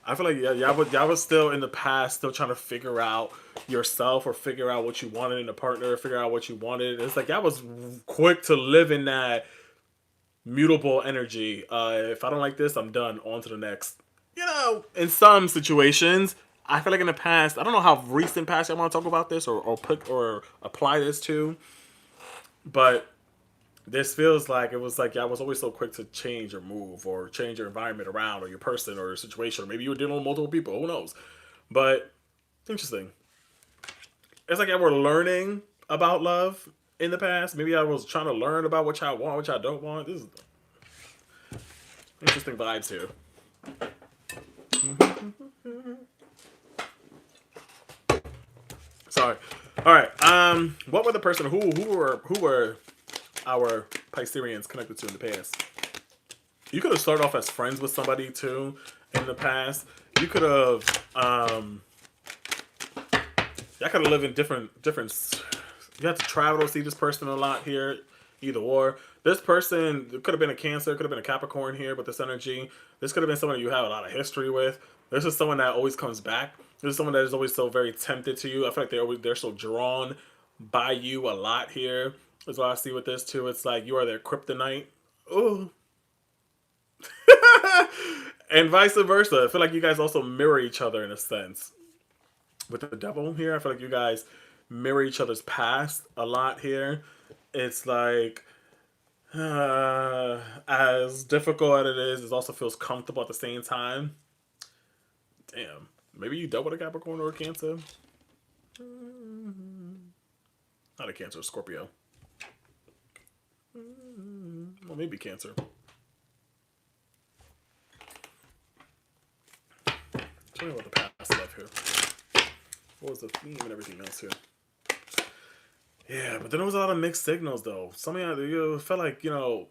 I feel like y'all was still in the past, still trying to figure out yourself or figure out what you wanted in a partner, figure out what you wanted. It's like y'all was quick to live in that mutable energy. If I don't like this, I'm done. On to the next. You know, in some situations, I feel like in the past, I don't know how recent past I want to talk about this or apply this to, but this feels like it was like I was always so quick to change or move or change your environment around or your person or your situation, or maybe you were dealing with multiple people. Who knows? But interesting. It's like I were learning about love in the past. Maybe I was trying to learn about what y'all want, what y'all don't want. This is interesting vibes here. Sorry. All right. What were the person who were our Pisceans connected to in the past? You could have started off as friends with somebody too in the past. You could have y'all could have lived in different you have to travel to see this person a lot here, either or. This person could have been a Cancer, could have been a Capricorn here with this energy. This could have been someone you have a lot of history with. This is someone that always comes back. This is someone that is always so very tempted to you. I feel like they're so drawn by you a lot here. That's what I see with this too. It's like you are their kryptonite. Ooh. And vice versa. I feel like you guys also mirror each other in a sense. With the Devil here, I feel like you guys mirror each other's past a lot here. It's like, as difficult as it is, it also feels comfortable at the same time. Damn. Maybe you dealt with a Capricorn or a Cancer. Not a Cancer, a Scorpio. Well, maybe Cancer. Tell me about the past love here. What was the theme and everything else here? Yeah, but then there was a lot of mixed signals, though. Some of you felt like, you know,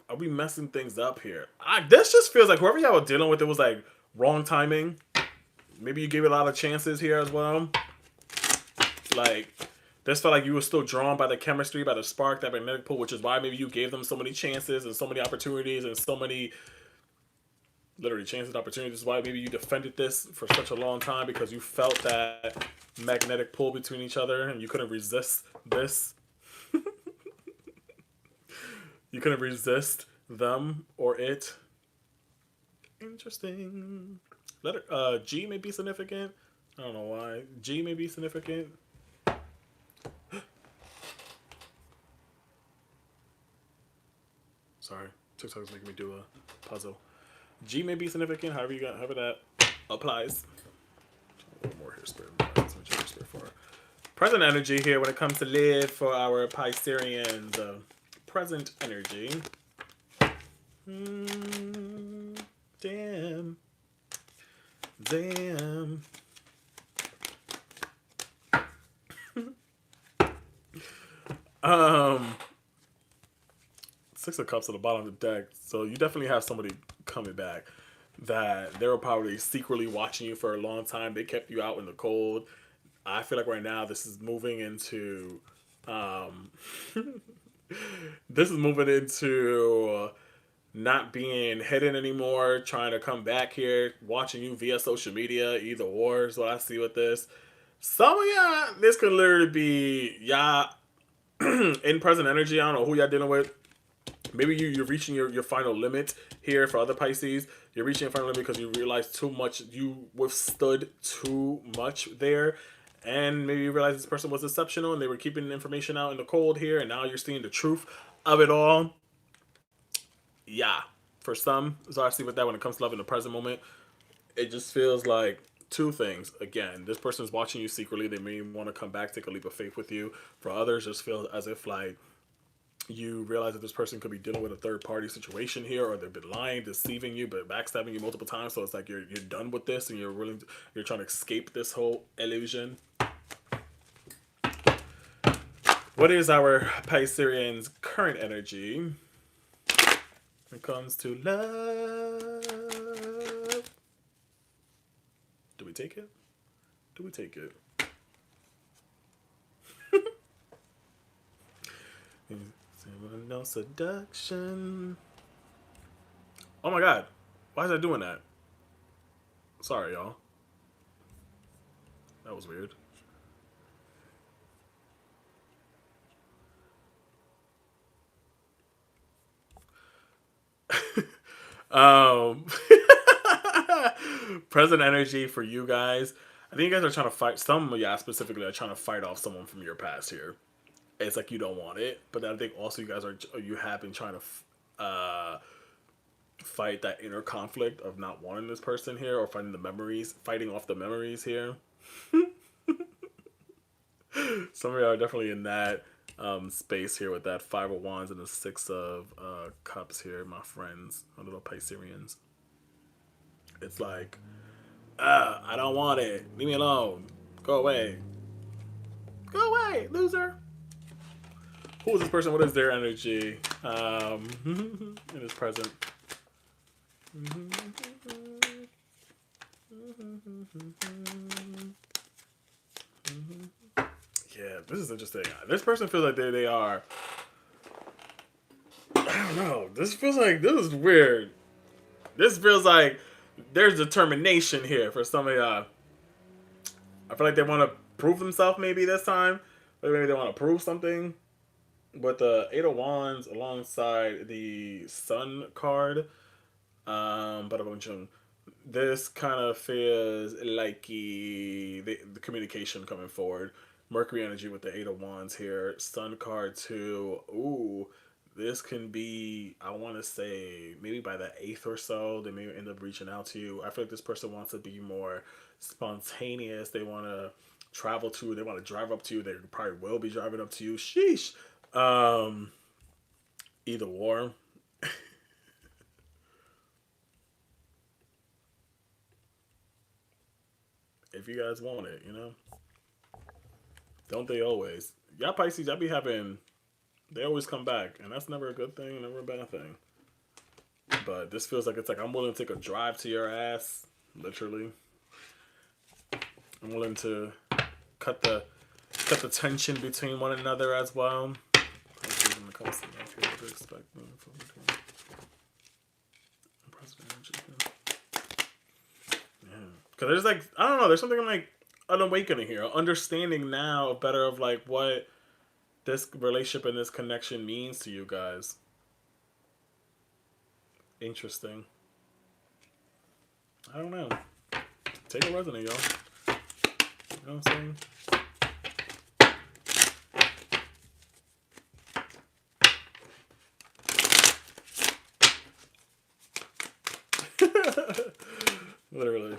are we messing things up here? This just feels like whoever y'all were dealing with, it was like wrong timing. Maybe you gave it a lot of chances here as well. Like, This felt like you were still drawn by the chemistry, by the spark, that magnetic pull, which is why maybe you gave them so many chances and so many opportunities and so many, literally, chances and opportunities. This is why maybe you defended this for such a long time, because you felt that magnetic pull between each other and you couldn't resist this. You couldn't resist them or it. Interesting. Letter G may be significant. I don't know why. G may be significant. Sorry, TikTok is making me do a puzzle. G may be significant. However you got, however that applies. A little more hairspray. For present energy here when it comes to live for our Pisceans. Present energy. Damn. Six of Cups at the bottom of the deck. So you definitely have somebody coming back that they were probably secretly watching you for a long time. They kept you out in the cold. I feel like right now this is moving into this is moving into not being hidden anymore, trying to come back here, watching you via social media. Either or is what I see with this. Some of y'all, this could literally be y'all in present energy. I don't know who y'all dealing with. Maybe you're reaching your final limit here for other Pisces. You're reaching your final limit because you realize too much. You withstood too much there. And maybe you realize this person was exceptional and they were keeping information out in the cold here. And now you're seeing the truth of it all. Yeah. For some, so I see with that when it comes to love in the present moment. It just feels like two things. Again, this person is watching you secretly. They may want to come back, take a leap of faith with you. For others, just feels as if like you realize that this person could be dealing with a third party situation here, or they've been lying, deceiving you, but backstabbing you multiple times. So it's like you're done with this and you're trying to escape this whole illusion. What is our Pisceans' current energy when it comes to love? Do we take it? Do we take it? No seduction. Oh my god. Why is that doing that? Sorry, y'all. That was weird. Present energy for you guys. I think you guys are trying to fight. Some of y'all specifically are trying to fight off someone from your past here. It's like you don't want it, but I think also you guys have been trying to fight that inner conflict of not wanting this person here, or fighting off the memories here. Some of y'all are definitely in that space here with that Five of Wands and the Six of Cups here, my friends, my little Pisceans. It's like, I don't want it. Leave me alone. Go away. Go away, loser. Who is this person? What is their energy in this present? Yeah, this is interesting. This person feels like they are. I don't know. This feels like this is weird. This feels like there's determination here for some of y'all. I feel like they want to prove themselves maybe this time. Maybe they want to prove something. With the Eight of Wands alongside the Sun card, this kind of feels like the communication coming forward. Mercury energy with the Eight of Wands here. Sun card too. Ooh, this can be, I want to say, maybe by the 8th or so, they may end up reaching out to you. I feel like this person wants to be more spontaneous. They want to travel to, they want to drive up to you. They probably will be driving up to you. Sheesh. Either or. If you guys want it, you know. Don't they always? Y'all Pisces, y'all be having, they always come back, and that's never a good thing, never a bad thing. But this feels like it's like I'm willing to take a drive to your ass, literally. I'm willing to cut the Got the tension between one another as well. Because there's like, I don't know, there's something like an awakening here, understanding now better of like what this relationship and this connection means to you guys. Interesting. I don't know. Take a resonate, y'all. You know what I'm saying? Literally.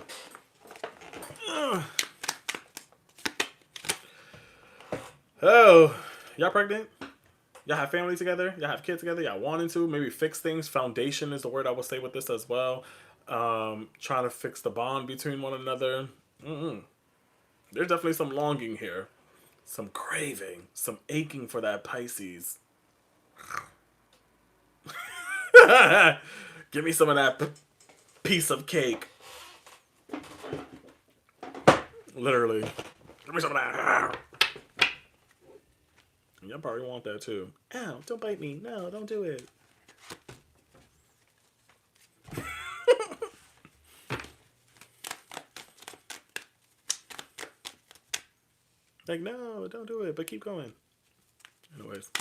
Oh, y'all pregnant? Y'all have family together? Y'all have kids together? Y'all wanting to? Maybe fix things? Foundation is the word I would say with this as well. Trying to fix the bond between one another. There's definitely some longing here. Some craving. Some aching for that Pisces. Give me some of that piece of cake. Literally. Give me some of that. Y'all probably want that too. Ow, don't bite me. No, don't do it. Like, no, don't do it, but keep going. Anyways.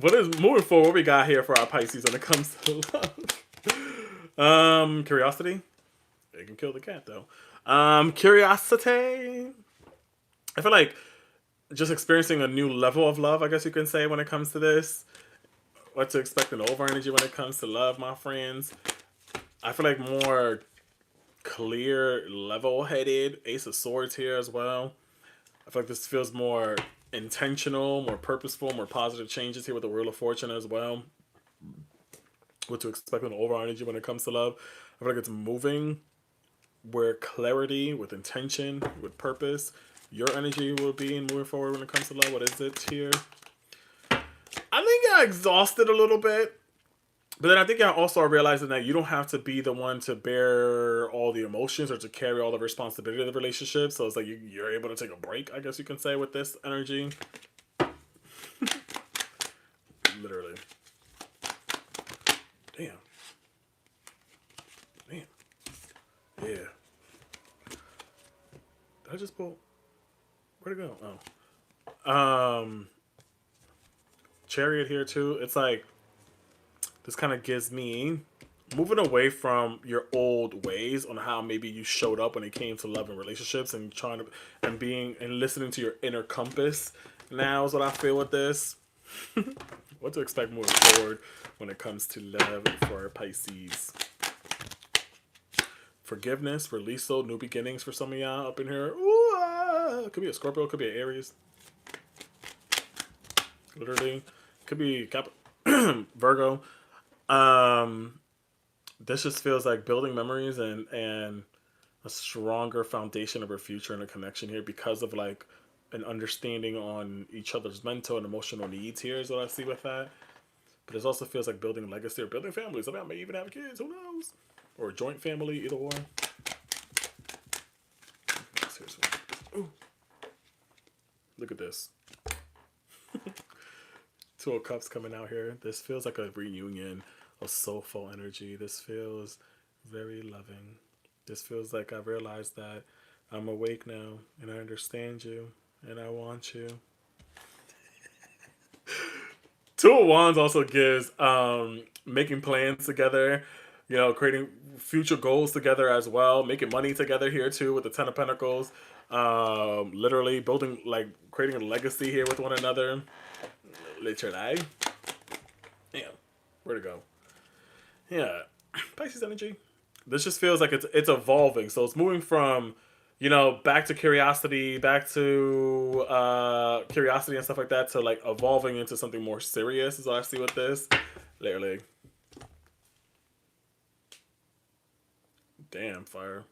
What is moving forward? What we got here for our Pisces when it comes to love? Curiosity. It can kill the cat though. Curiosity. I feel like just experiencing a new level of love, I guess you can say, when it comes to this. What to expect in over energy when it comes to love, my friends. I feel like more clear, level-headed. Ace of Swords here as well. I feel like this feels more intentional, more purposeful, more positive changes here with the Wheel of Fortune as well. What to expect in over energy when it comes to love. I feel like it's moving where clarity, with intention, with purpose, your energy will be in moving forward when it comes to love. What is it here? I think I exhausted a little bit. But then I think I also are realizing that you don't have to be the one to bear all the emotions or to carry all the responsibility of the relationship. So it's like you're able to take a break, I guess you can say, with this energy. Literally. Damn. Man. Yeah. Did I just pull? Where'd it go? Oh. Chariot here too. It's like, this kind of gives me moving away from your old ways on how maybe you showed up when it came to love and relationships and trying to and being and listening to your inner compass. Now is what I feel with this. What to expect moving forward when it comes to love for Pisces. Forgiveness, release, new beginnings for some of y'all up in here. Ooh, could be a Scorpio, could be an Aries. Literally, could be Virgo. This just feels like building memories and a stronger foundation of our future and a connection here because of like an understanding on each other's mental and emotional needs here is what I see with that. But it also feels like building legacy or building families. Some of y'all may even have kids, who knows? Or a joint family, either or. Seriously. Ooh. Look at this. Two of Cups coming out here. This feels like a reunion of soulful energy. This feels very loving. This feels like I realized that I'm awake now and I understand you and I want you. Two of Wands also gives making plans together, you know, creating future goals together as well, making money together here too with the Ten of Pentacles. Literally building, like creating a legacy here with one another. Literally. Yeah. Where'd it go? Yeah. Pisces energy. This just feels like it's evolving. So it's moving from, you know, back to curiosity, back to curiosity and stuff like that, to like evolving into something more serious is what I see with this. Literally. Damn, fire.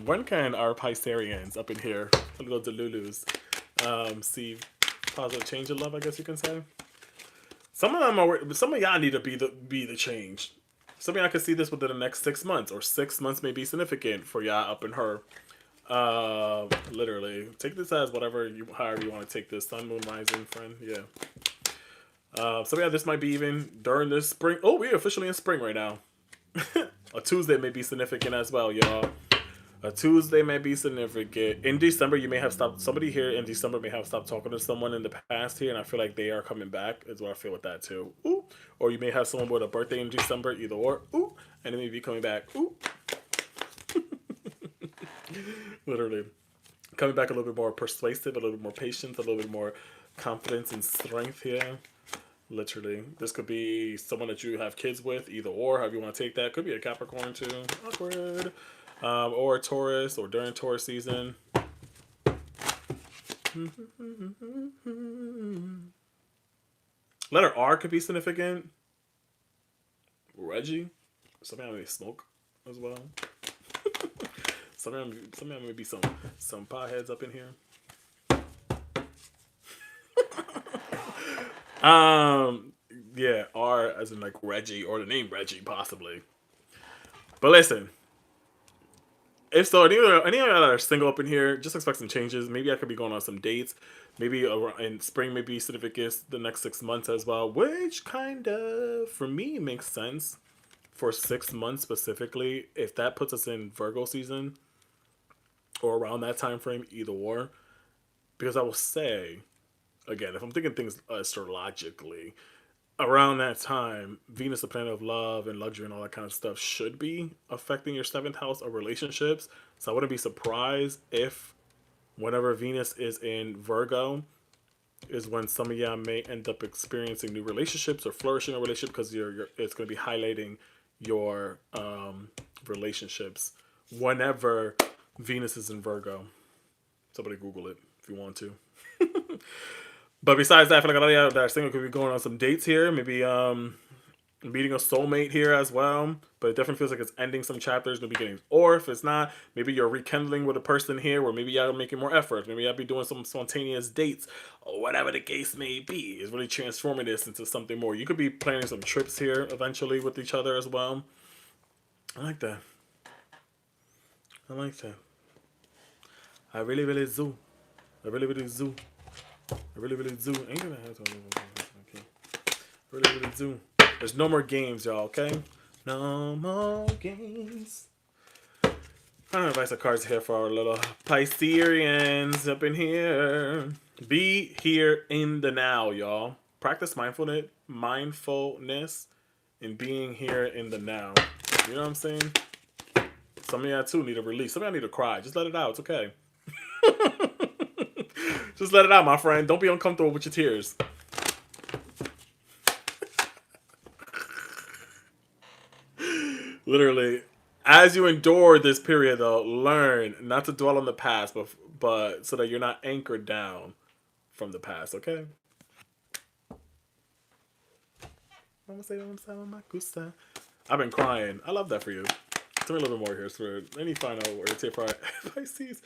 When can our Piscearians up in here, a little Delulus, see positive change in love, I guess you can say? Some of y'all need to be the change. Some of y'all can see this within the next 6 months, or 6 months may be significant for y'all up in her. Literally, take this as whatever you, however you want to take this. Sun, moon, rising, friend. Yeah. Some of y'all, this might be even during this spring. Oh, we're officially in spring right now. A Tuesday may be significant as well, y'all. A Tuesday may be significant. In December, you may have stopped. Somebody here in December may have stopped talking to someone in the past here, and I feel like they are coming back. Is what I feel with that too. Ooh. Or you may have someone with a birthday in December, either or. Ooh. And they may be coming back. Ooh. Literally. Coming back a little bit more persuasive, a little bit more patient, a little bit more confidence and strength here. Literally. This could be someone that you have kids with, either or, however you want to take that. Could be a Capricorn too. Awkward. Or a Taurus, or during Taurus season. Letter R could be significant. Reggie. Some of y'all may smoke as well. Some of y'all may be some potheads up in here. Yeah, R as in like Reggie, or the name Reggie possibly. But listen, if so, any of y'all that are single up in here, just expect some changes. Maybe I could be going on some dates. Maybe in spring, maybe significant the next 6 months as well, which kind of, for me, makes sense for 6 months specifically. If that puts us in Virgo season or around that time frame, either or. Because I will say, again, if I'm thinking things astrologically, around that time, Venus, the planet of love and luxury and all that kind of stuff, should be affecting your seventh house of relationships. So I wouldn't be surprised if whenever Venus is in Virgo is when some of y'all may end up experiencing new relationships or flourishing a relationship, because it's going to be highlighting your relationships whenever Venus is in Virgo. Somebody Google it if you want to. But besides that, I feel like a lot of y'all that are single could be going on some dates here. Maybe meeting a soulmate here as well. But it definitely feels like it's ending some chapters, new beginnings. Or if it's not, maybe you're rekindling with a person here, where maybe y'all are making more effort. Maybe y'all be doing some spontaneous dates, or whatever the case may be. It's really transforming this into something more. You could be planning some trips here eventually with each other as well. I like that. I like that. I really, really do. I really, really do. I really, really do. Ain't gonna have to. Okay. I really, really do. There's no more games, y'all, okay? No more games. Final advice of cards here for our little Pisceans up in here. Be here in the now, y'all. Practice mindfulness and being here in the now. You know what I'm saying? Some of y'all too need a release. Some of y'all need to cry. Just let it out. It's okay. Just let it out, my friend. Don't be uncomfortable with your tears. Literally, as you endure this period, though, learn not to dwell on the past, but so that you're not anchored down from the past. Okay. I've been crying. I love that for you. Tell me a little bit more here, sir. Any final words here for Pisces?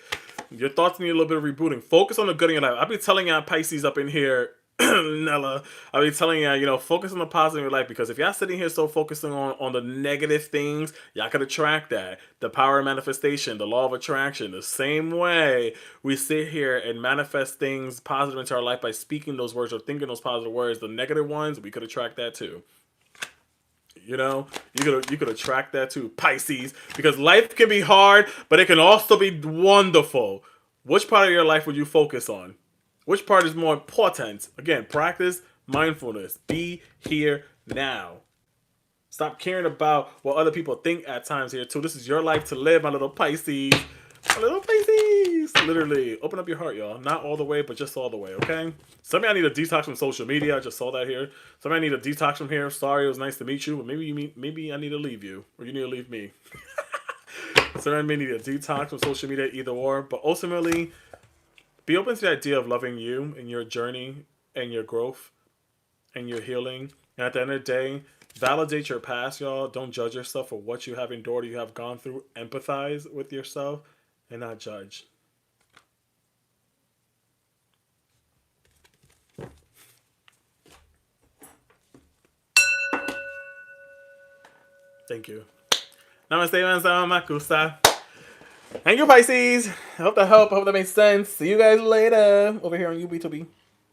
Your thoughts need a little bit of rebooting. Focus on the good in your life. I'll be telling y'all Pisces up in here, Nella. I'll be telling y'all, focus on the positive in your life, because if y'all sitting here so focusing on the negative things, y'all could attract that. The power of manifestation, the law of attraction. The same way we sit here and manifest things positive into our life by speaking those words or thinking those positive words, the negative ones, we could attract that too. You could attract that too, Pisces, because life can be hard, but it can also be wonderful. Which part of your life would you focus on? Which part is more important? Again, practice mindfulness. Be here now. Stop caring about what other people think at times here too. This is your life to live, my little Pisces. My little Pisces. Literally, open up your heart, y'all. Not all the way, but just all the way, okay? Some of y'all need a detox from social media. I just saw that here. Some of y'all need a detox from here. Sorry, it was nice to meet you, but maybe I need to leave you, or you need to leave me. Some of y'all need a detox from social media, either or. But ultimately, be open to the idea of loving you and your journey and your growth and your healing. And at the end of the day, validate your past, y'all. Don't judge yourself for what you have endured or you have gone through. Empathize with yourself and not judge. Thank you. Namaste, Makusa. Thank you, Pisces. I hope that helped. I hope that made sense. See you guys later over here on UB2B.